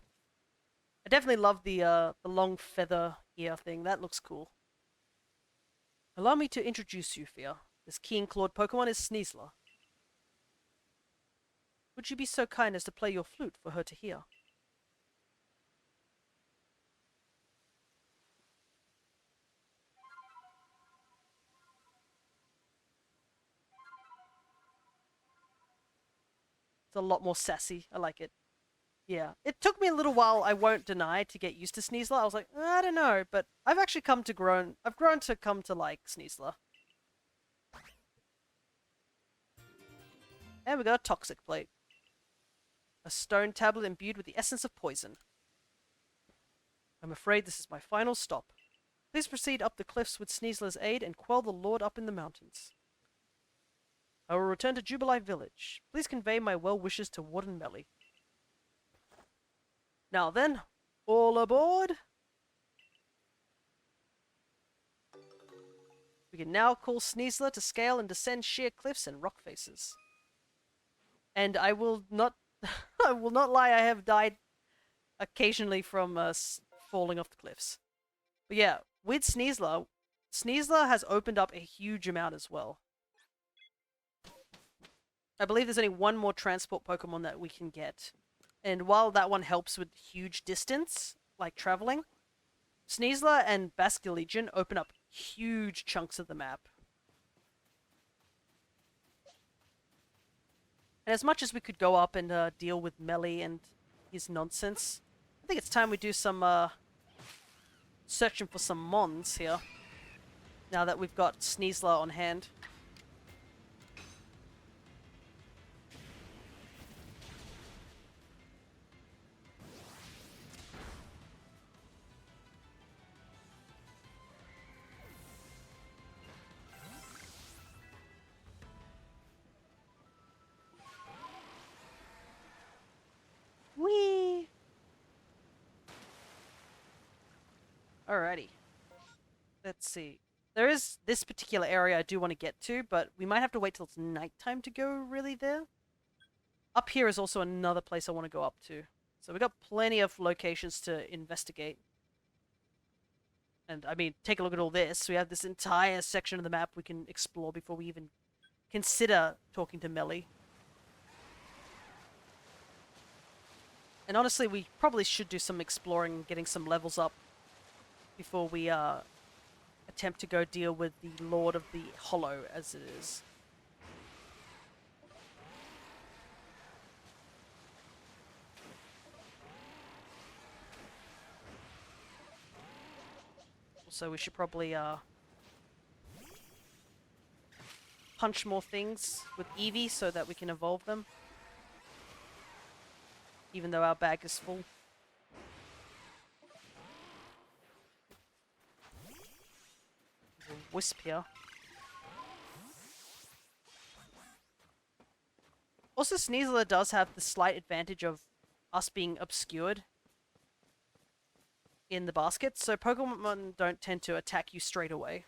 I definitely love the long feather ear thing. That looks cool. Allow me to introduce you, Fia. This keen-clawed Pokemon is Sneasler. Would you be so kind as to play your flute for her to hear? It's a lot more sassy. I like it. Yeah. It took me a little while, I won't deny, to get used to Sneasler. I was like, I don't know, but I've actually I've grown to come to like Sneasler. And we got a Toxic Plate. A stone tablet imbued with the essence of poison. I'm afraid this is my final stop. Please proceed up the cliffs with Sneasler's aid and quell the Lord up in the mountains. I will return to Jubilife Village. Please convey my well wishes to Warden Melly. Now then, all aboard! We can now call Sneasler to scale and descend sheer cliffs and rock faces. And I will not I will not lie, I have died occasionally from falling off the cliffs. But yeah, with Sneasler, Sneasler has opened up a huge amount as well. I believe there's only one more transport Pokemon that we can get. And while that one helps with huge distance, like traveling, Sneasler and Basculegion open up huge chunks of the map. And as much as we could go up and deal with Melly and his nonsense, I think it's time we do some searching for some Mons here. Now that we've got Sneasler on hand. Whee! Alrighty. Let's see. There is this particular area I do want to get to, but we might have to wait till it's nighttime to go really there. Up here is also another place I want to go up to. So we've got plenty of locations to investigate. And, I mean, take a look at all this. We have this entire section of the map we can explore before we even consider talking to Melly. And honestly, we probably should do some exploring, getting some levels up before we attempt to go deal with the Lord of the Hollow, as it is. So we should probably punch more things with Eevee so that we can evolve them. Even though our bag is full. There's a Wisp here. Also, Sneasler does have the slight advantage of us being obscured in the basket, so Pokemon don't tend to attack you straight away.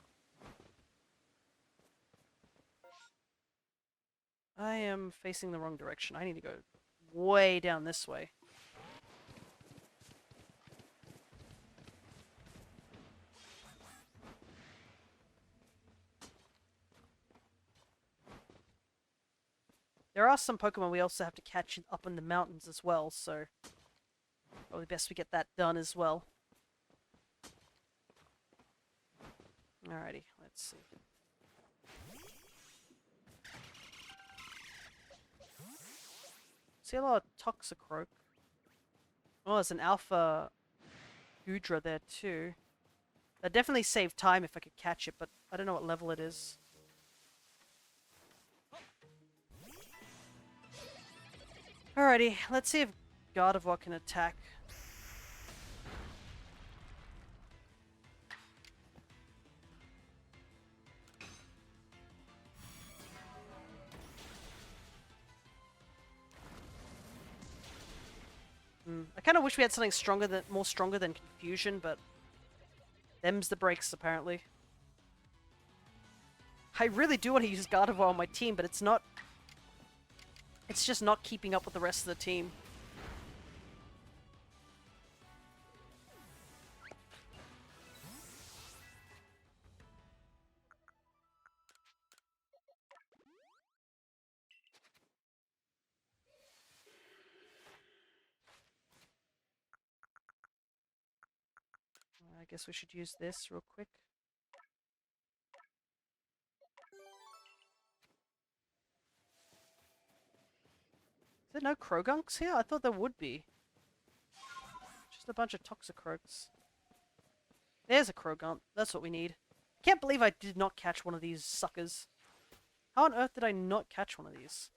I am facing the wrong direction. I need to go way down this way. There are some Pokemon we also have to catch up in the mountains as well, so probably best we get that done as well. Alrighty, let's see. See a lot of Toxicroak. Oh, there's an Alpha Goodra there too. That'd definitely save time if I could catch it, but I don't know what level it is. Alrighty, let's see if Gardevoir can attack. I kind of wish we had something more stronger than Confusion, but them's the breaks apparently. I really do want to use Gardevoir on my team, but it's not. It's just not keeping up with the rest of the team. I guess we should use this real quick. Is there no Krogunks here? I thought there would be. Just a bunch of Toxicroaks. There's a Krogunk. That's what we need. I can't believe I did not catch one of these suckers. How on earth did I not catch one of these?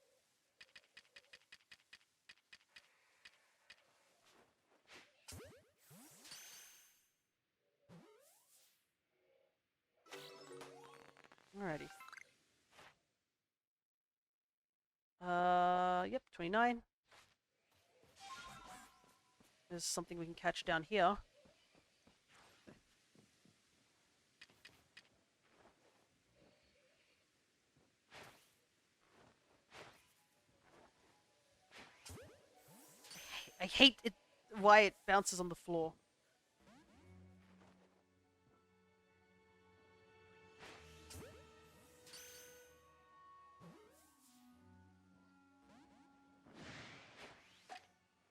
Alrighty. Yep, 29. There's something we can catch down here. I hate it why it bounces on the floor.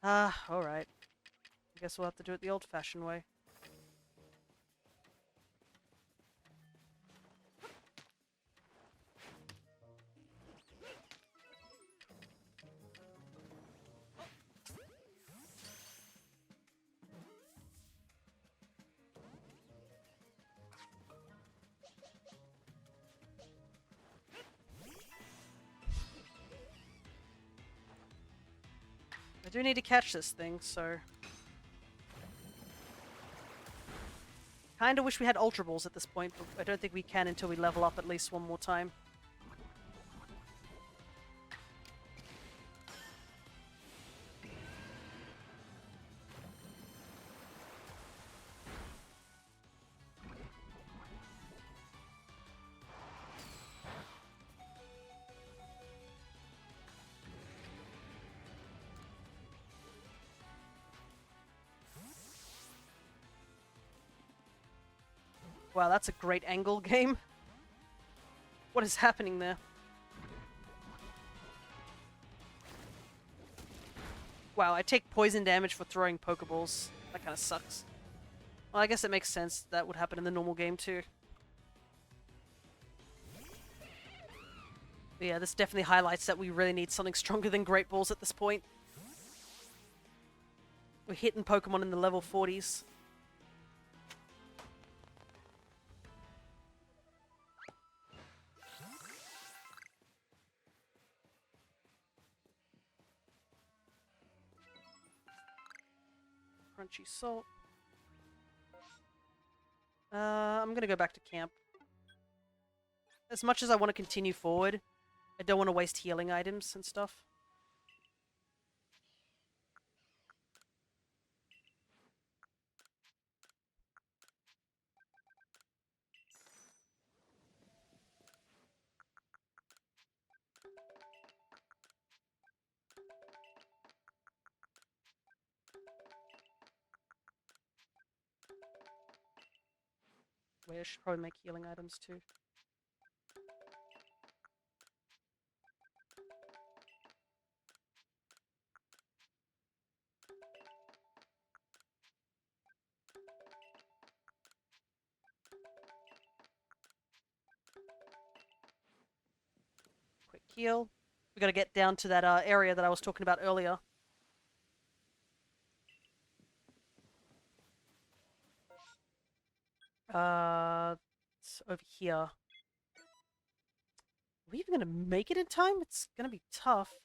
Ah, alright. I guess we'll have to do it the old-fashioned way. I do need to catch this thing, so... Kinda wish we had Ultra Balls at this point, but I don't think we can until we level up at least one more time. Wow, that's a great angle game. What is happening there? Wow, I take poison damage for throwing Pokeballs. That kind of sucks. Well, I guess it makes sense that would happen in the normal game too. But yeah, this definitely highlights that we really need something stronger than Great Balls at this point. We're hitting Pokemon in the level 40s. Crunchy salt. I'm gonna go back to camp. As much as I want to continue forward, I don't want to waste healing items and stuff. Wait, I should probably make healing items too. Quick heal. We gotta get down to that area that I was talking about earlier. It's over here. Are we even gonna make it in time? It's gonna be tough.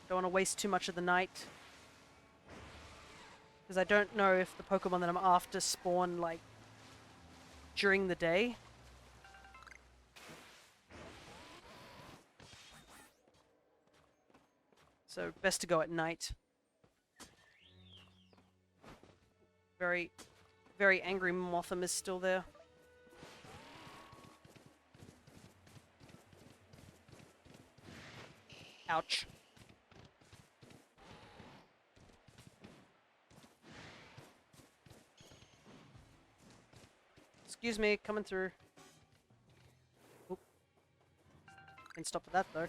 Don't want to waste too much of the night. Because I don't know if the Pokemon that I'm after spawn, like, during the day. So, best to go at night. Very, very angry Motham is still there. Ouch. Excuse me, coming through. Oop. Can stop at that though.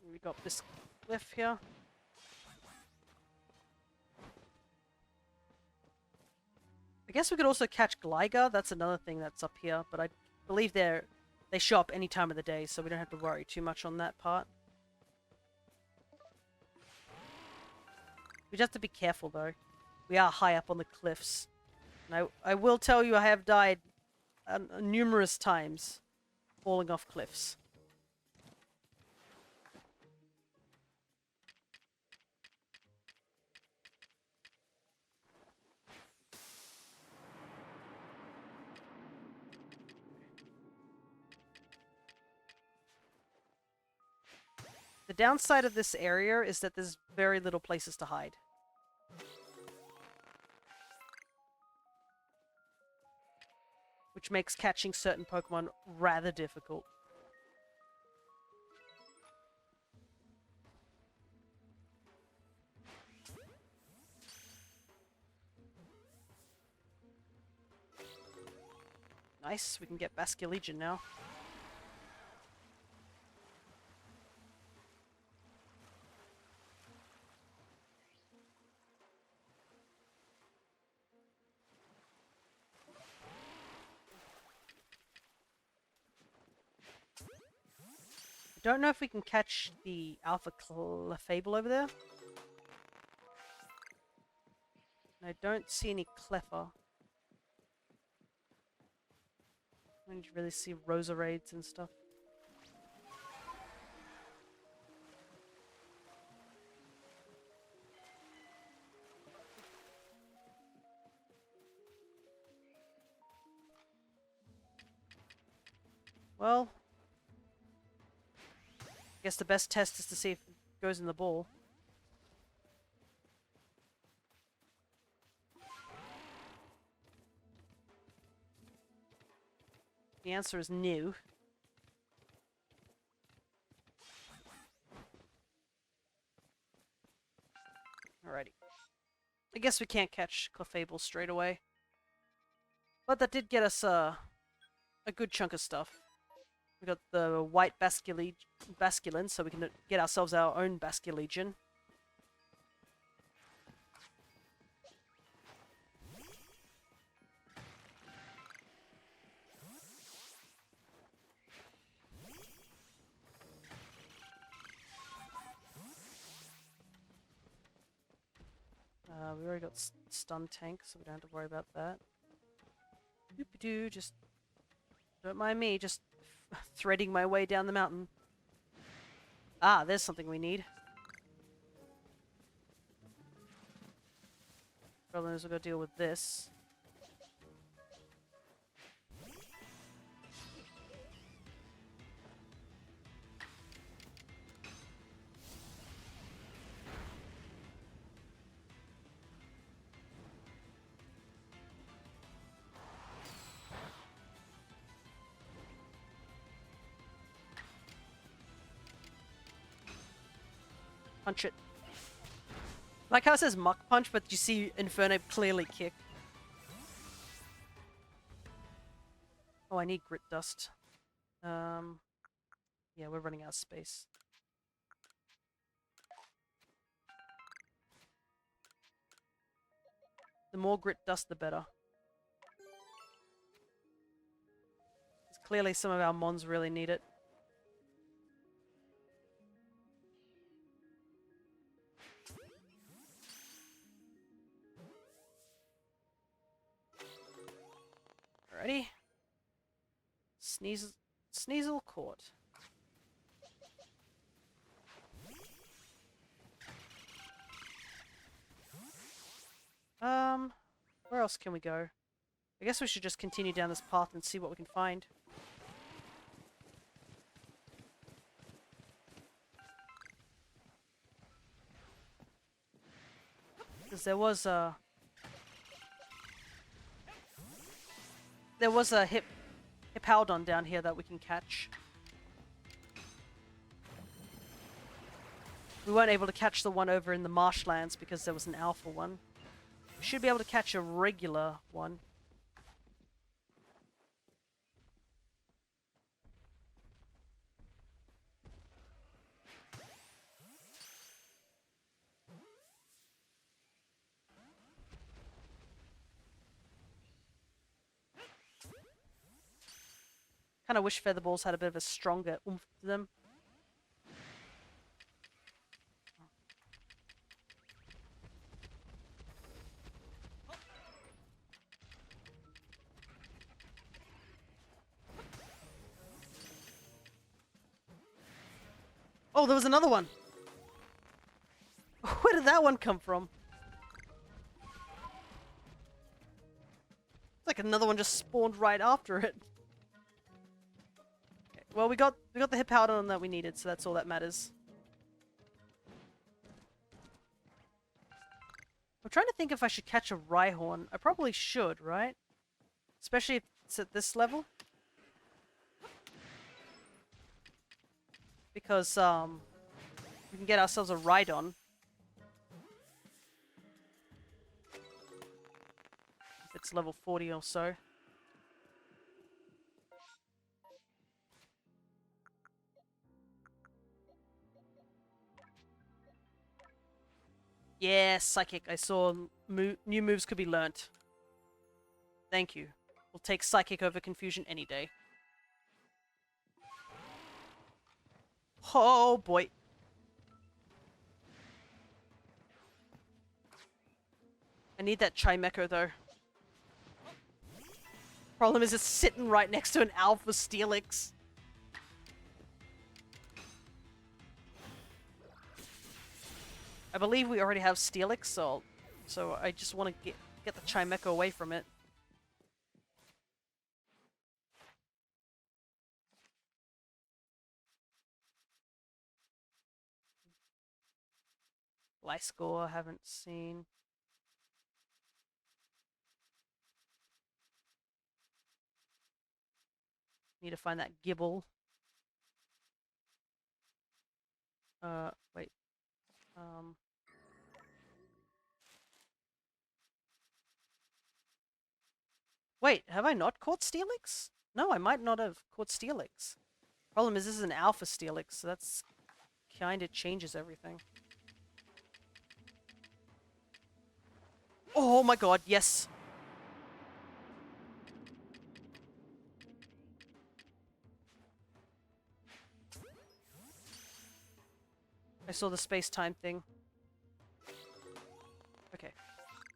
We got this cliff here. I guess we could also catch Gligar. That's another thing that's up here, but I believe they show up any time of the day, so we don't have to worry too much on that part. We just have to be careful though. We are high up on the cliffs. And I will tell you I have died numerous times falling off cliffs. The downside of this area is that there's very little places to hide. Which makes catching certain Pokemon rather difficult. Nice, we can get Basculegion now. I don't know if we can catch the Alpha Clefable over there. I don't see any Cleffa. I don't really see Roserades and stuff. Well, I guess the best test is to see if it goes in the ball. The answer is no. Alrighty. I guess we can't catch Clefable straight away. But that did get us a good chunk of stuff. We got the white Basculin, so we can get ourselves our own Basculegion. We already got Stun Tank, so we don't have to worry about that. Doop-a-doo, just don't mind me, just threading my way down the mountain. Ah, there's something we need. Problem is we've got to deal with this. Punch it. Like how it says Muck Punch, but you see Inferno clearly kick. Oh, I need Grit Dust. Yeah, we're running out of space. The more Grit Dust, the better. Clearly some of our Mons really need it. Alrighty. Sneasel Court. Where else can we go? I guess we should just continue down this path and see what we can find. Because there was a Hippowdon down here that we can catch. We weren't able to catch the one over in the marshlands because there was an alpha one. We should be able to catch a regular one. Kind of wish featherballs had a bit of a stronger oomph to them. Oh, there was another one! Where did that one come from? It's like another one just spawned right after it. Okay, well, we got the Hippowdon that we needed, so that's all that matters. I'm trying to think if I should catch a Rhyhorn. I probably should, right? Especially if it's at this level. Because, we can get ourselves a Rhydon. If it's level 40 or so. Yeah, Psychic. I saw new moves could be learnt. Thank you. We'll take Psychic over Confusion any day. Oh boy. I need that Chimecho though. Problem is it's sitting right next to an Alpha Steelix. I believe we already have Steelix, so I just want to get the Chimecho away from it. Gliscor, I haven't seen. Need to find that Gibble. Wait. Wait, have I not caught Steelix? No, I might not have caught Steelix. Problem is, this is an Alpha Steelix, so that's kind of changes everything. Oh my god, yes! I saw the space-time thing. Okay.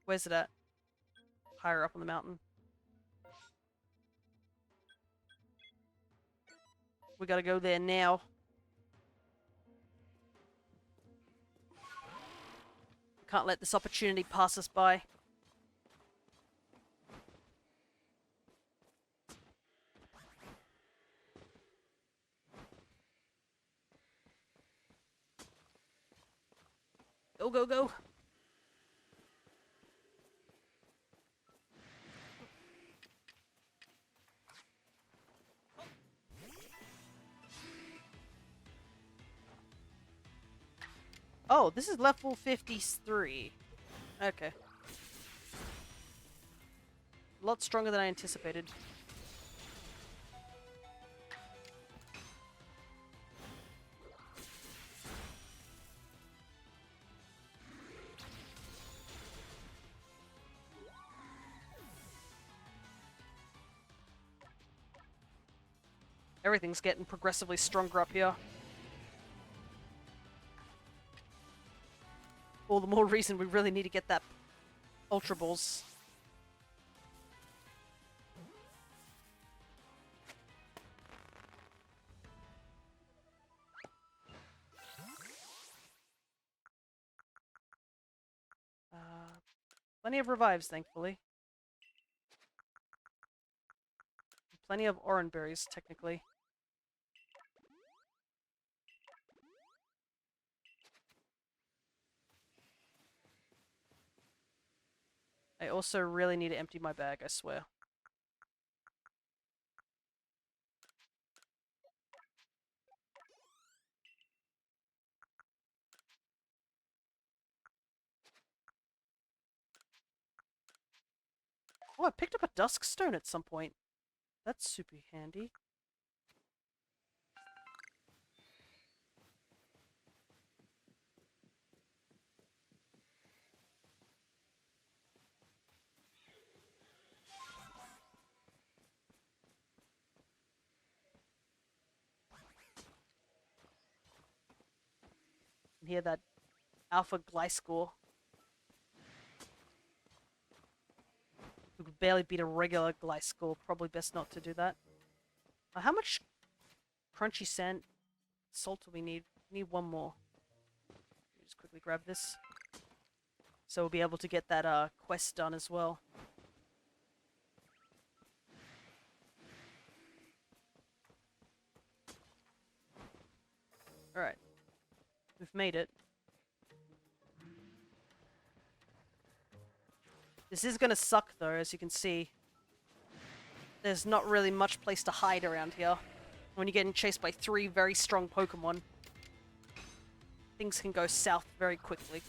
Where's it at? Higher up on the mountain. We gotta go there now. Can't let this opportunity pass us by. Go, go, go! Oh, this is level 53. Okay. A lot stronger than I anticipated. Everything's getting progressively stronger up here. All the more reason we really need to get that Ultra Balls. Plenty of revives, thankfully. Plenty of orange berries, technically. I also really need to empty my bag, I swear. Oh, I picked up a dusk stone at some point. That's super handy. And hear that alpha Gliscor. We could barely beat a regular Gliscor. Probably best not to do that. How much crunchy sand salt do we need? We need one more. Let me just quickly grab this. So we'll be able to get that quest done as well. Alright. We've made it. This is gonna suck though, as you can see. There's not really much place to hide around here. When you're getting chased by 3 very strong Pokemon, things can go south very quickly.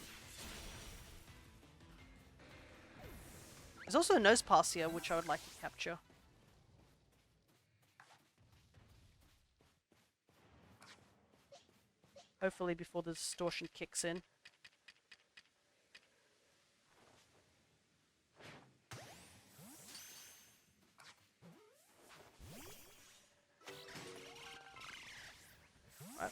There's also a Nosepass here, which I would like to capture. Hopefully before the distortion kicks in. Right.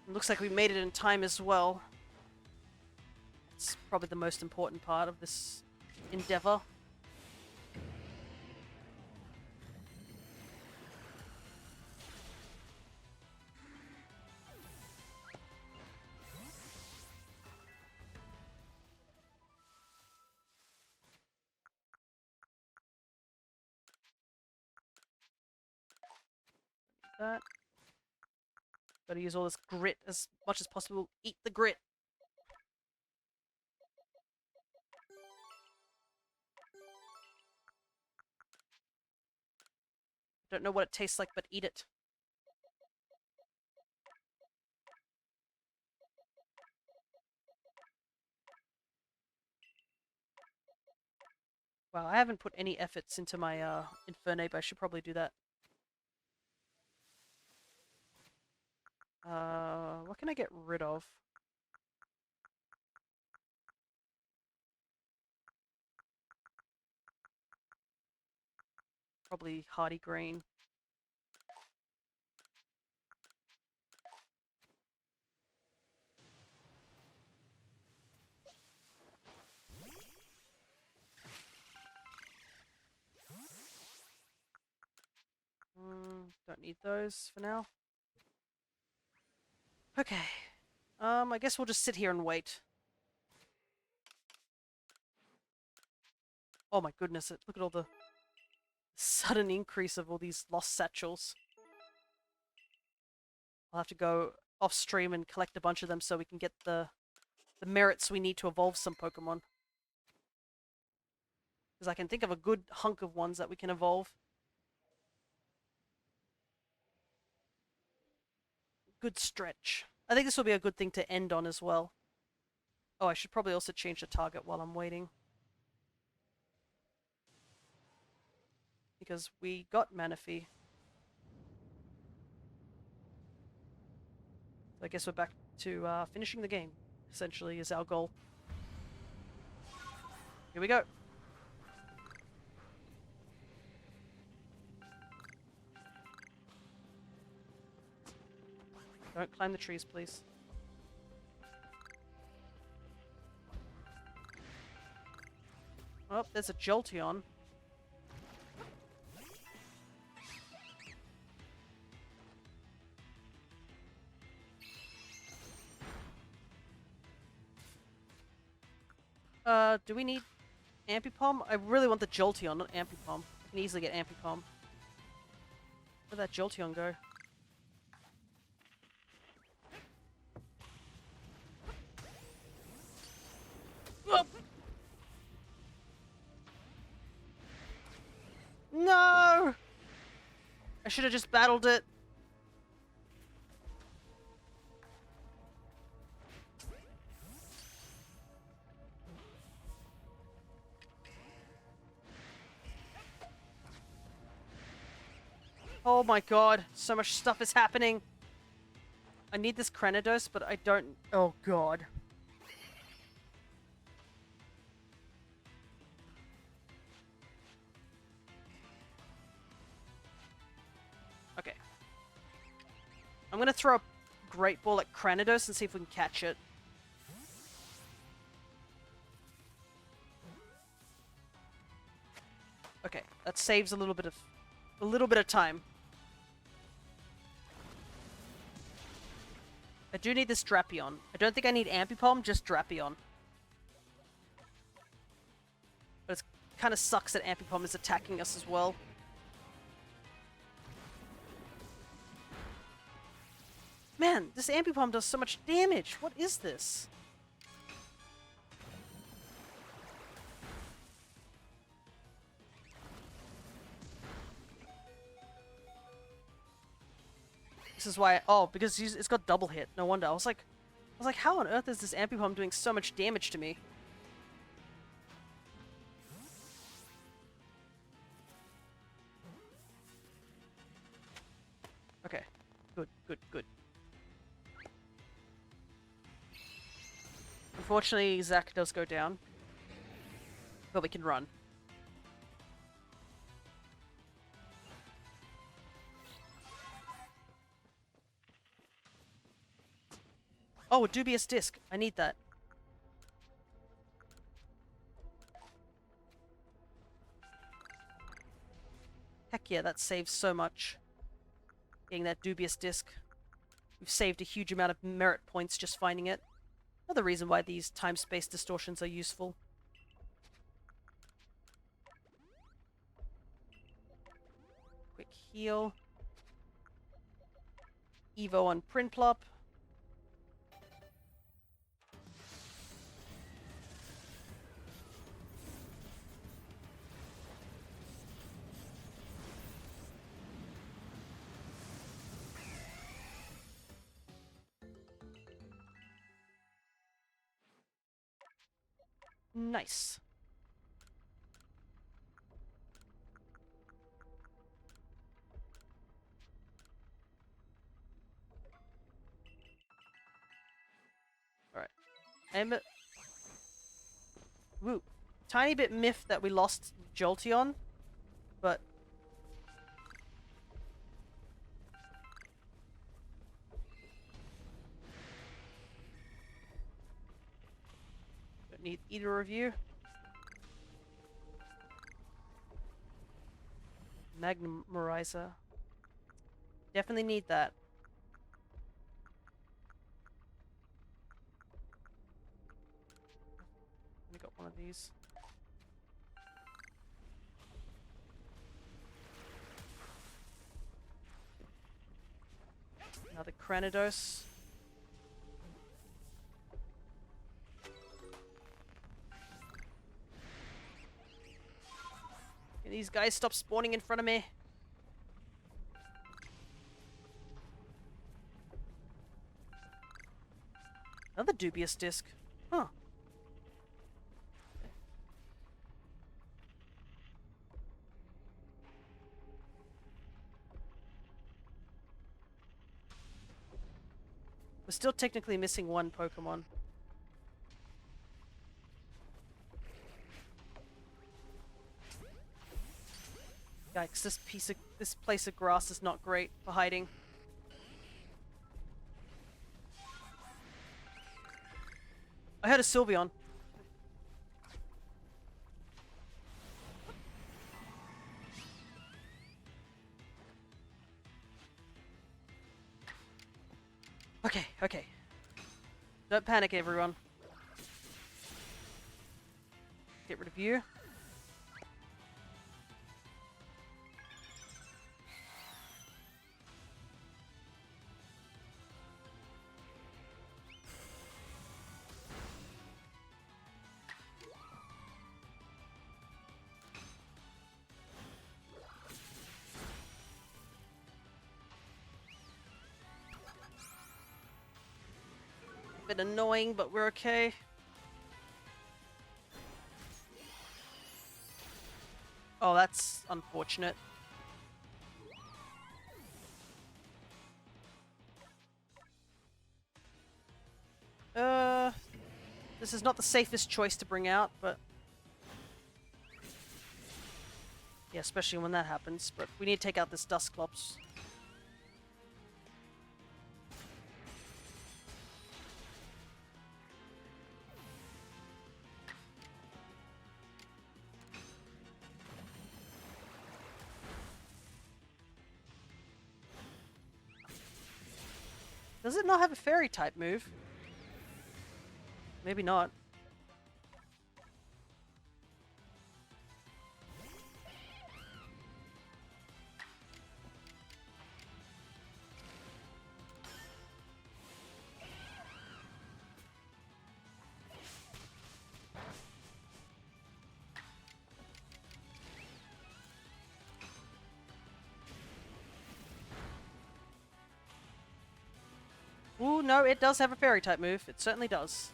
Looks like we made it in time as well. It's probably the most important part of this endeavor. That. Gotta use all this grit as much as possible. Eat the grit. Don't know what it tastes like, but eat it. Wow, I haven't put any efforts into my Infernape. I should probably do that. What can I get rid of? Probably Hardy Green. Don't need those for now. Okay. I guess we'll just sit here and wait. Oh my goodness, look at all the sudden increase of all these lost satchels. I'll have to go off stream and collect a bunch of them so we can get the merits we need to evolve some Pokemon. Because I can think of a good hunk of ones that we can evolve. Good stretch. I think this will be a good thing to end on as well. Oh, I should probably also change the target while I'm waiting. Because we got Manaphy. So I guess we're back to finishing the game, essentially, is our goal. Here we go. Don't climb the trees, please. Oh, there's a Jolteon. Do we need Ampipom? I really want the Jolteon, not Ampipom. I can easily get Ampipom. Where'd that Jolteon go? Oh! No! I should have just battled it. Oh my god, so much stuff is happening. I need this Cranidos, but I don't... Oh god. Okay. I'm gonna throw a Great Ball at Cranidos and see if we can catch it. Okay, that saves a little bit of time. I do need this Drapion. I don't think I need Ambipom, just Drapion. But it kind of sucks that Ambipom is attacking us as well. Man, this Ambipom does so much damage. What is this? This is why... Oh, because it's got double hit. No wonder. I was like, how on earth is this Ambipom doing so much damage to me? Okay. Good, good, good. Unfortunately, Zac does go down. But we can run. Oh, a dubious disc. I need that. Heck yeah, that saves so much. Getting that dubious disc. We've saved a huge amount of merit points just finding it. Another reason why these time-space distortions are useful. Quick heal. Evo on Prinplup. Nice. Alright. I'm... Woo. Tiny bit miffed that we lost Jolteon, but... Don't need either of you. Magnumorizer. Definitely need that. We got one of these. Another Cranidos. Can these guys stop spawning in front of me? Another dubious disc. Huh. We're still technically missing one Pokemon. Yikes, this place of grass is not great for hiding. I heard a Sylveon. Okay, okay. Don't panic, everyone. Get rid of you. bit annoying, but we're okay. Oh, that's unfortunate. This is not the safest choice to bring out, but... yeah, especially when that happens. But we need to take out this Dusclops. Does it not have a fairy type move? Maybe not. Ooh, no, it does have a fairy type move. It certainly does.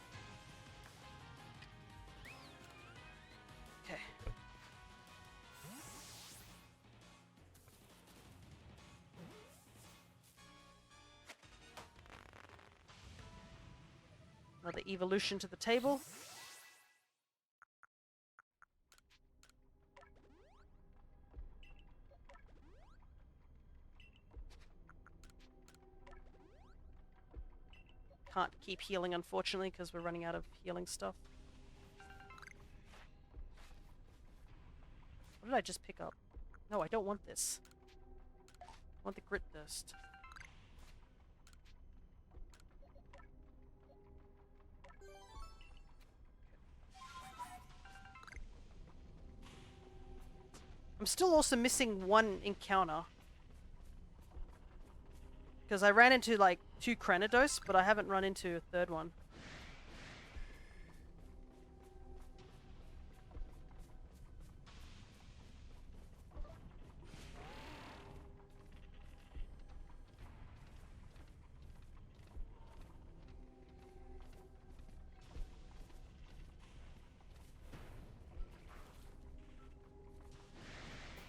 Okay. Another evolution to the table. Can't keep healing, unfortunately, because we're running out of healing stuff. What did I just pick up? No, I don't want this. I want the Grit Dust. I'm still also missing one encounter. Because I ran into, like, 2 Cranidos, but I haven't run into a third one.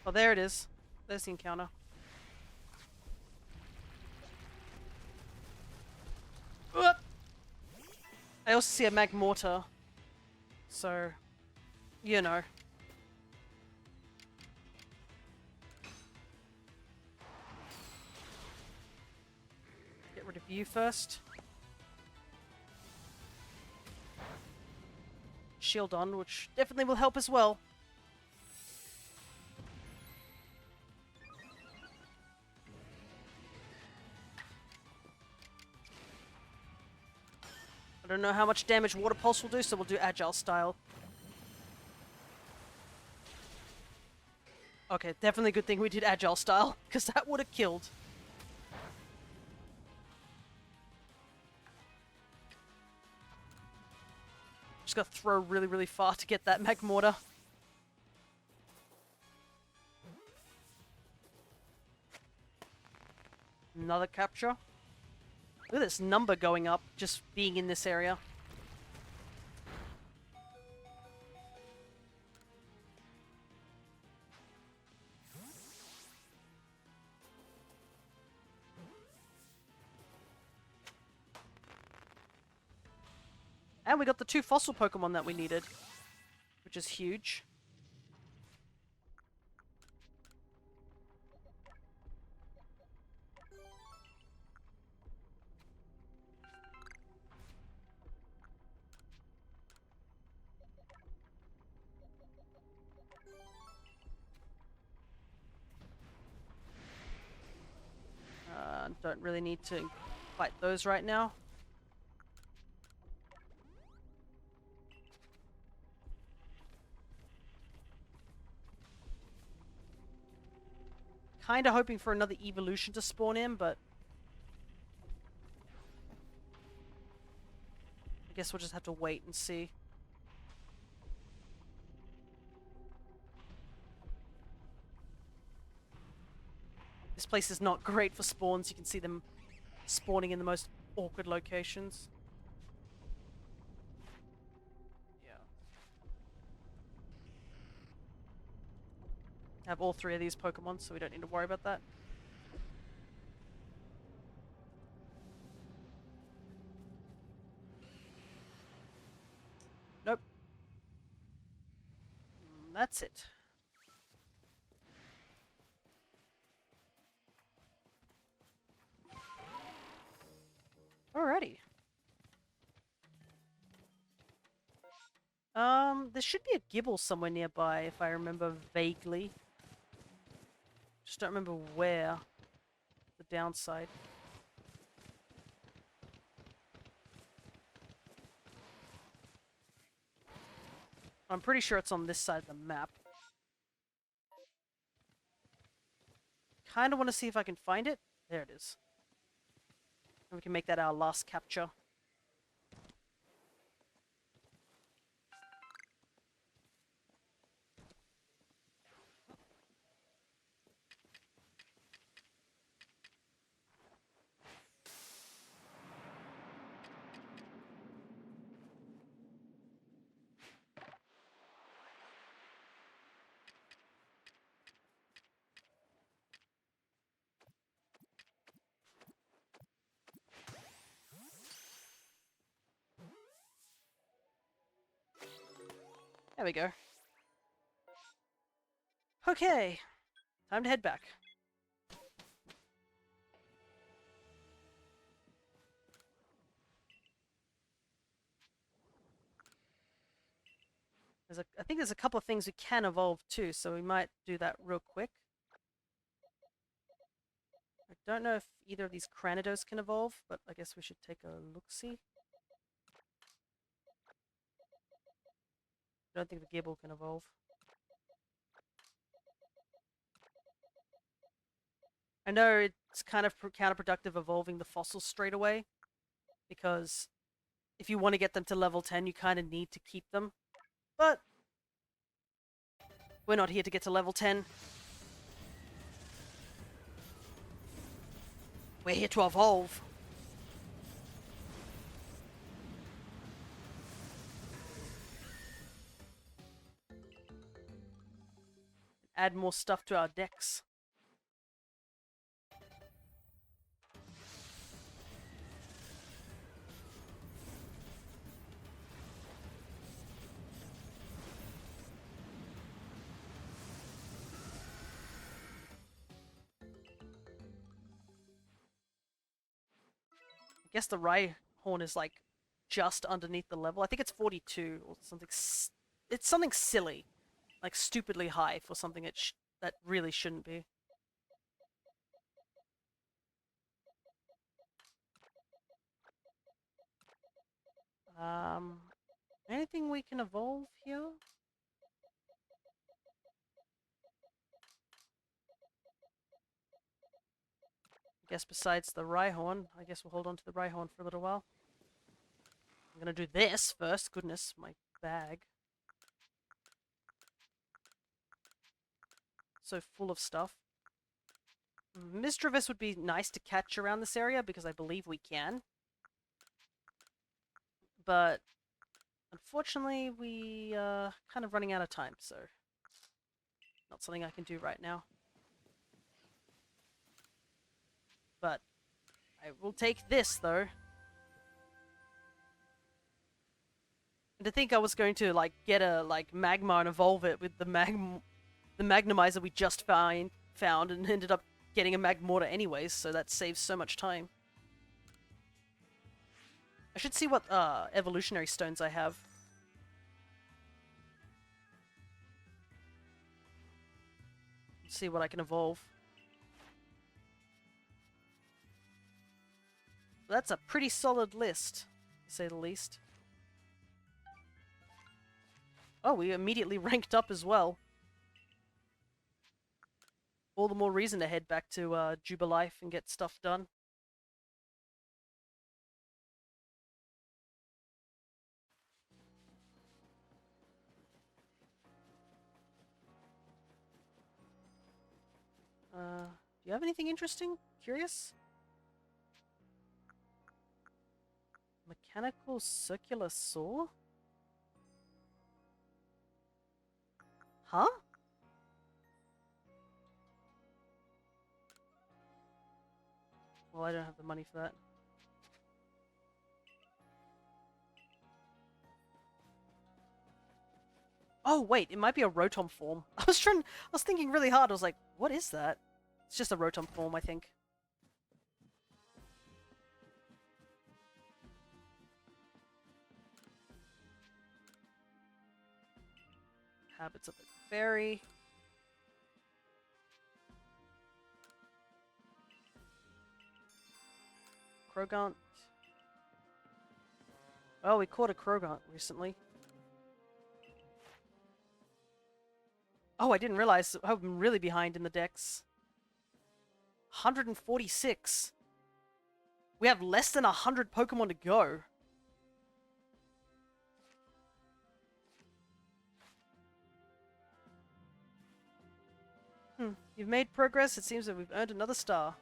Oh, there it is. There's the encounter. Whoop! I also see a Magmortar. So, you know. Get rid of you first. Shield on, which definitely will help as well. I don't know how much damage Water Pulse will do, so we'll do Agile style. Okay, definitely a good thing we did Agile style, because that would have killed. Just gotta throw really, really far to get that Magmortar. Another capture. Look at this number going up, just being in this area. And we got the 2 fossil Pokemon that we needed, which is huge. Don't really need to fight those right now. Kinda hoping for another evolution to spawn in, but I guess we'll just have to wait and see. This place is not great for spawns. You can see them spawning in the most awkward locations. have all 3 of these Pokemon, so we don't need to worry about that. Nope. That's it. Alrighty. There should be a Gibble somewhere nearby, if I remember vaguely. Just don't remember where. The downside. I'm pretty sure it's on this side of the map. Kinda want to see if I can find it. There it is. And we can make that our last capture. There we go. Okay. Time to head back. I think there's a couple of things we can evolve too, so we might do that real quick. I don't know if either of these Cranidos can evolve, but I guess we should take a look-see. I don't think the Gibble can evolve. I know it's kind of counterproductive evolving the fossils straight away, because if you want to get them to level 10, you kind of need to keep them. But we're not here to get to level 10. We're here to evolve. Add more stuff to our decks. I guess the Rhyhorn is like just underneath the level. I think it's 42 or something. It's something silly, like stupidly high for something that really shouldn't be. Anything we can evolve here? I guess besides the Rhyhorn, I guess we'll hold on to the Rhyhorn for a little while. I'm gonna do this first. Goodness, my bag. So full of stuff. Misdreavus would be nice to catch around this area because I believe we can. But unfortunately, we kind of running out of time, so not something I can do right now. But I will take this, though. And to think I was going to like get a magma and evolve it with the Magnemizer we just found and ended up getting a Magmortar anyways, so that saves so much time. I should see what evolutionary stones I have. See what I can evolve. That's a pretty solid list, to say the least. Oh, we immediately ranked up as well. All the more reason to head back to Jubilife and get stuff done. Do you have anything interesting? Curious? Mechanical circular saw? Huh? Well, I don't have the money for that. Oh, wait, it might be a Rotom form. I was thinking really hard. I was like, what is that? It's just a Rotom form, I think. Habits of the Fairy. Krogant. Oh, we caught a Krogant recently. Oh, I didn't realize. I'm really behind in the decks. 146. We have less than 100 Pokemon to go. You've made progress. It seems that we've earned another star.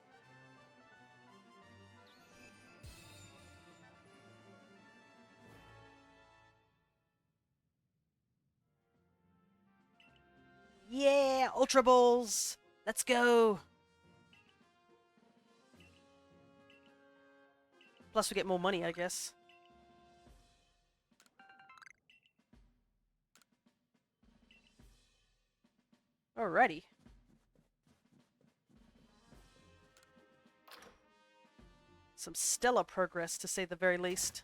Yeah, Ultra Balls! Let's go! Plus we get more money, I guess. Alrighty. Some stellar progress, to say the very least.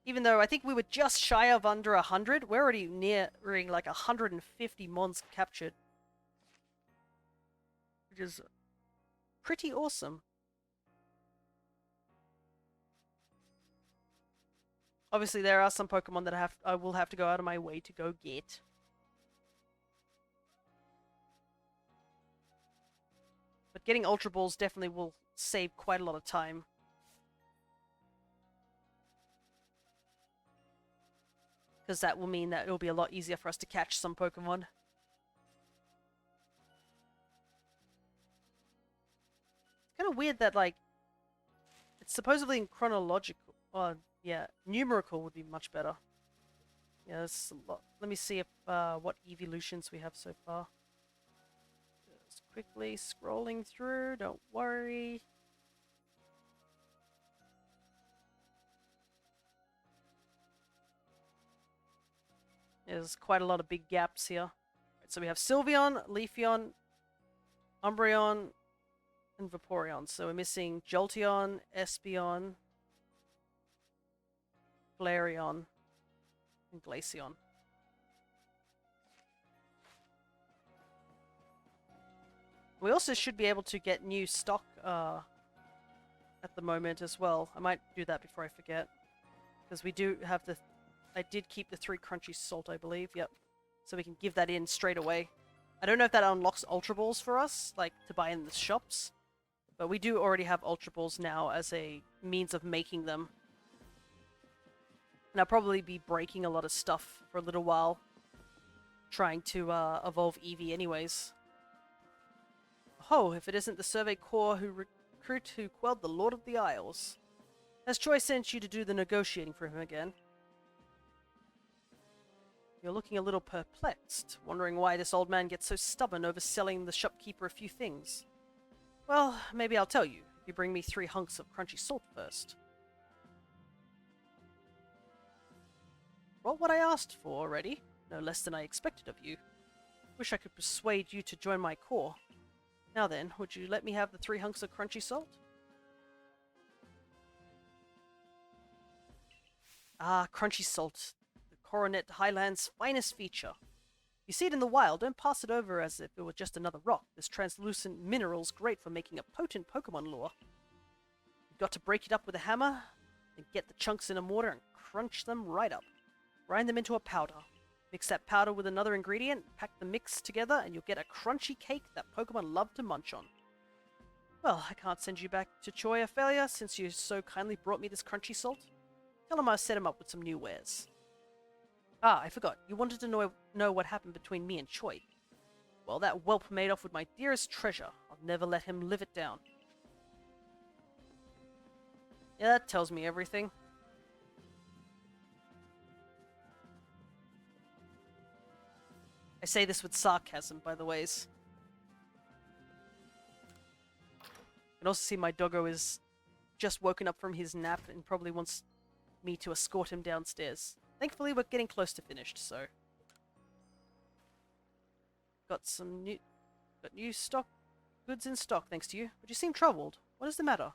Even though I think we were just shy of under 100, we're already nearing like 150 mons captured. Which is pretty awesome. Obviously, there are some Pokemon that I will have to go out of my way to go get. But getting Ultra Balls definitely will save quite a lot of time. Because that will mean that it'll be a lot easier for us to catch some Pokemon. It's kind of weird that, like, it's supposedly in chronological. Yeah, numerical would be much better. Yeah, there's a lot. Let me see if what evolutions we have so far. Just quickly scrolling through, don't worry. There's quite a lot of big gaps here. Right, so we have Sylveon, Leafeon, Umbreon, and Vaporeon. So we're missing Jolteon, Espeon, Flareon, and Glaceon. We also should be able to get new stock at the moment as well. I might do that before I forget. Because we do have the... I did keep the 3 crunchy salt, I believe. Yep. So we can give that in straight away. I don't know if that unlocks Ultra Balls for us, like, to buy in the shops. But we do already have Ultra Balls now as a means of making them. And I'll probably be breaking a lot of stuff for a little while. Trying to evolve Eevee anyways. Oh, if it isn't the Survey Corps recruit who quelled the Lord of the Isles. Has Choi sent you to do the negotiating for him again? You're looking a little perplexed, wondering why this old man gets so stubborn over selling the shopkeeper a few things. Well, maybe I'll tell you, if you bring me 3 hunks of crunchy salt first. Well, what I asked for already, no less than I expected of you. Wish I could persuade you to join my corps. Now then, would you let me have the 3 hunks of crunchy salt? Ah, crunchy salt. Coronet Highland's finest feature. You see it in the wild, don't pass it over as if it were just another rock. This translucent mineral's great for making a potent Pokemon lure. You've got to break it up with a hammer, then get the chunks in a mortar and crunch them right up. Grind them into a powder. Mix that powder with another ingredient, pack the mix together, and you'll get a crunchy cake that Pokemon love to munch on. Well, I can't send you back to Choi a failure since you so kindly brought me this crunchy salt. Tell him I'll set him up with some new wares. Ah, I forgot. You wanted to know what happened between me and Choi. Well, that whelp made off with my dearest treasure. I'll never let him live it down. Yeah, that tells me everything. I say this with sarcasm, by the ways. can also see my doggo is just woken up from his nap and probably wants me to escort him downstairs. Thankfully, we're getting close to finished, so... Got new stock goods in stock, thanks to you. But you seem troubled. What is the matter?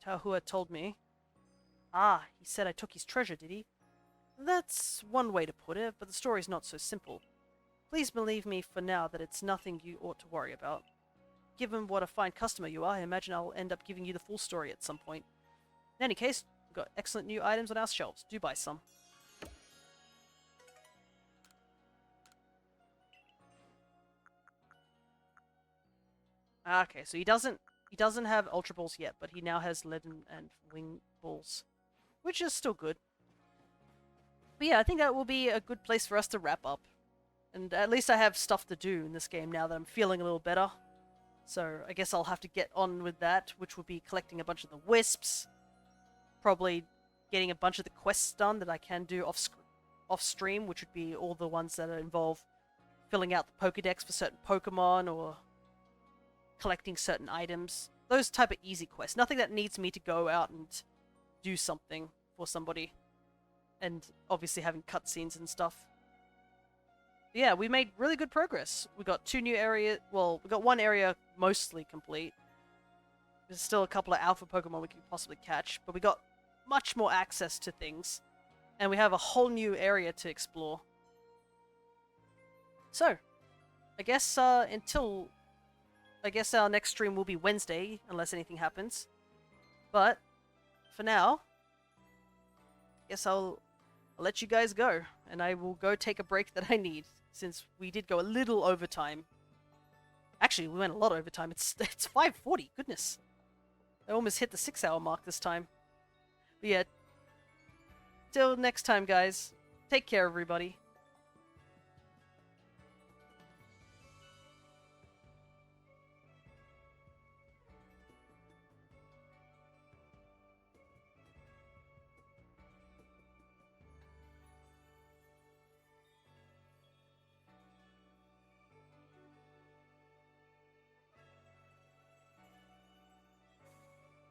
Tahua told me. Ah, he said I took his treasure, did he? That's one way to put it, but the story's not so simple. Please believe me for now that it's nothing you ought to worry about. Given what a fine customer you are, I imagine I'll end up giving you the full story at some point. In any case, we've got excellent new items on our shelves. Do buy some. Okay, so he doesn't have Ultra Balls yet, but he now has Lead and Wing Balls, which is still good. But yeah, I think that will be a good place for us to wrap up. And at least I have stuff to do in this game now that I'm feeling a little better. So I guess I'll have to get on with that, which will be collecting a bunch of the wisps. Probably getting a bunch of the quests done that I can do off stream, which would be all the ones that involve filling out the Pokédex for certain Pokemon or collecting certain items. Those type of easy quests. Nothing that needs me to go out and do something for somebody. And obviously having cutscenes and stuff. But yeah, we made really good progress. We got 2 new areas. Well, we got 1 area mostly complete. There's still a couple of alpha Pokemon we could possibly catch, but we got much more access to things. And we have a whole new area to explore. So, I guess I guess our next stream will be Wednesday, unless anything happens. But, for now, I guess I'll let you guys go, and I will go take a break that I need, since we did go a little overtime. Actually, we went a lot overtime. It's 5:40, goodness. I almost hit the 6-hour mark this time. But yeah, till next time, guys. Take care, everybody.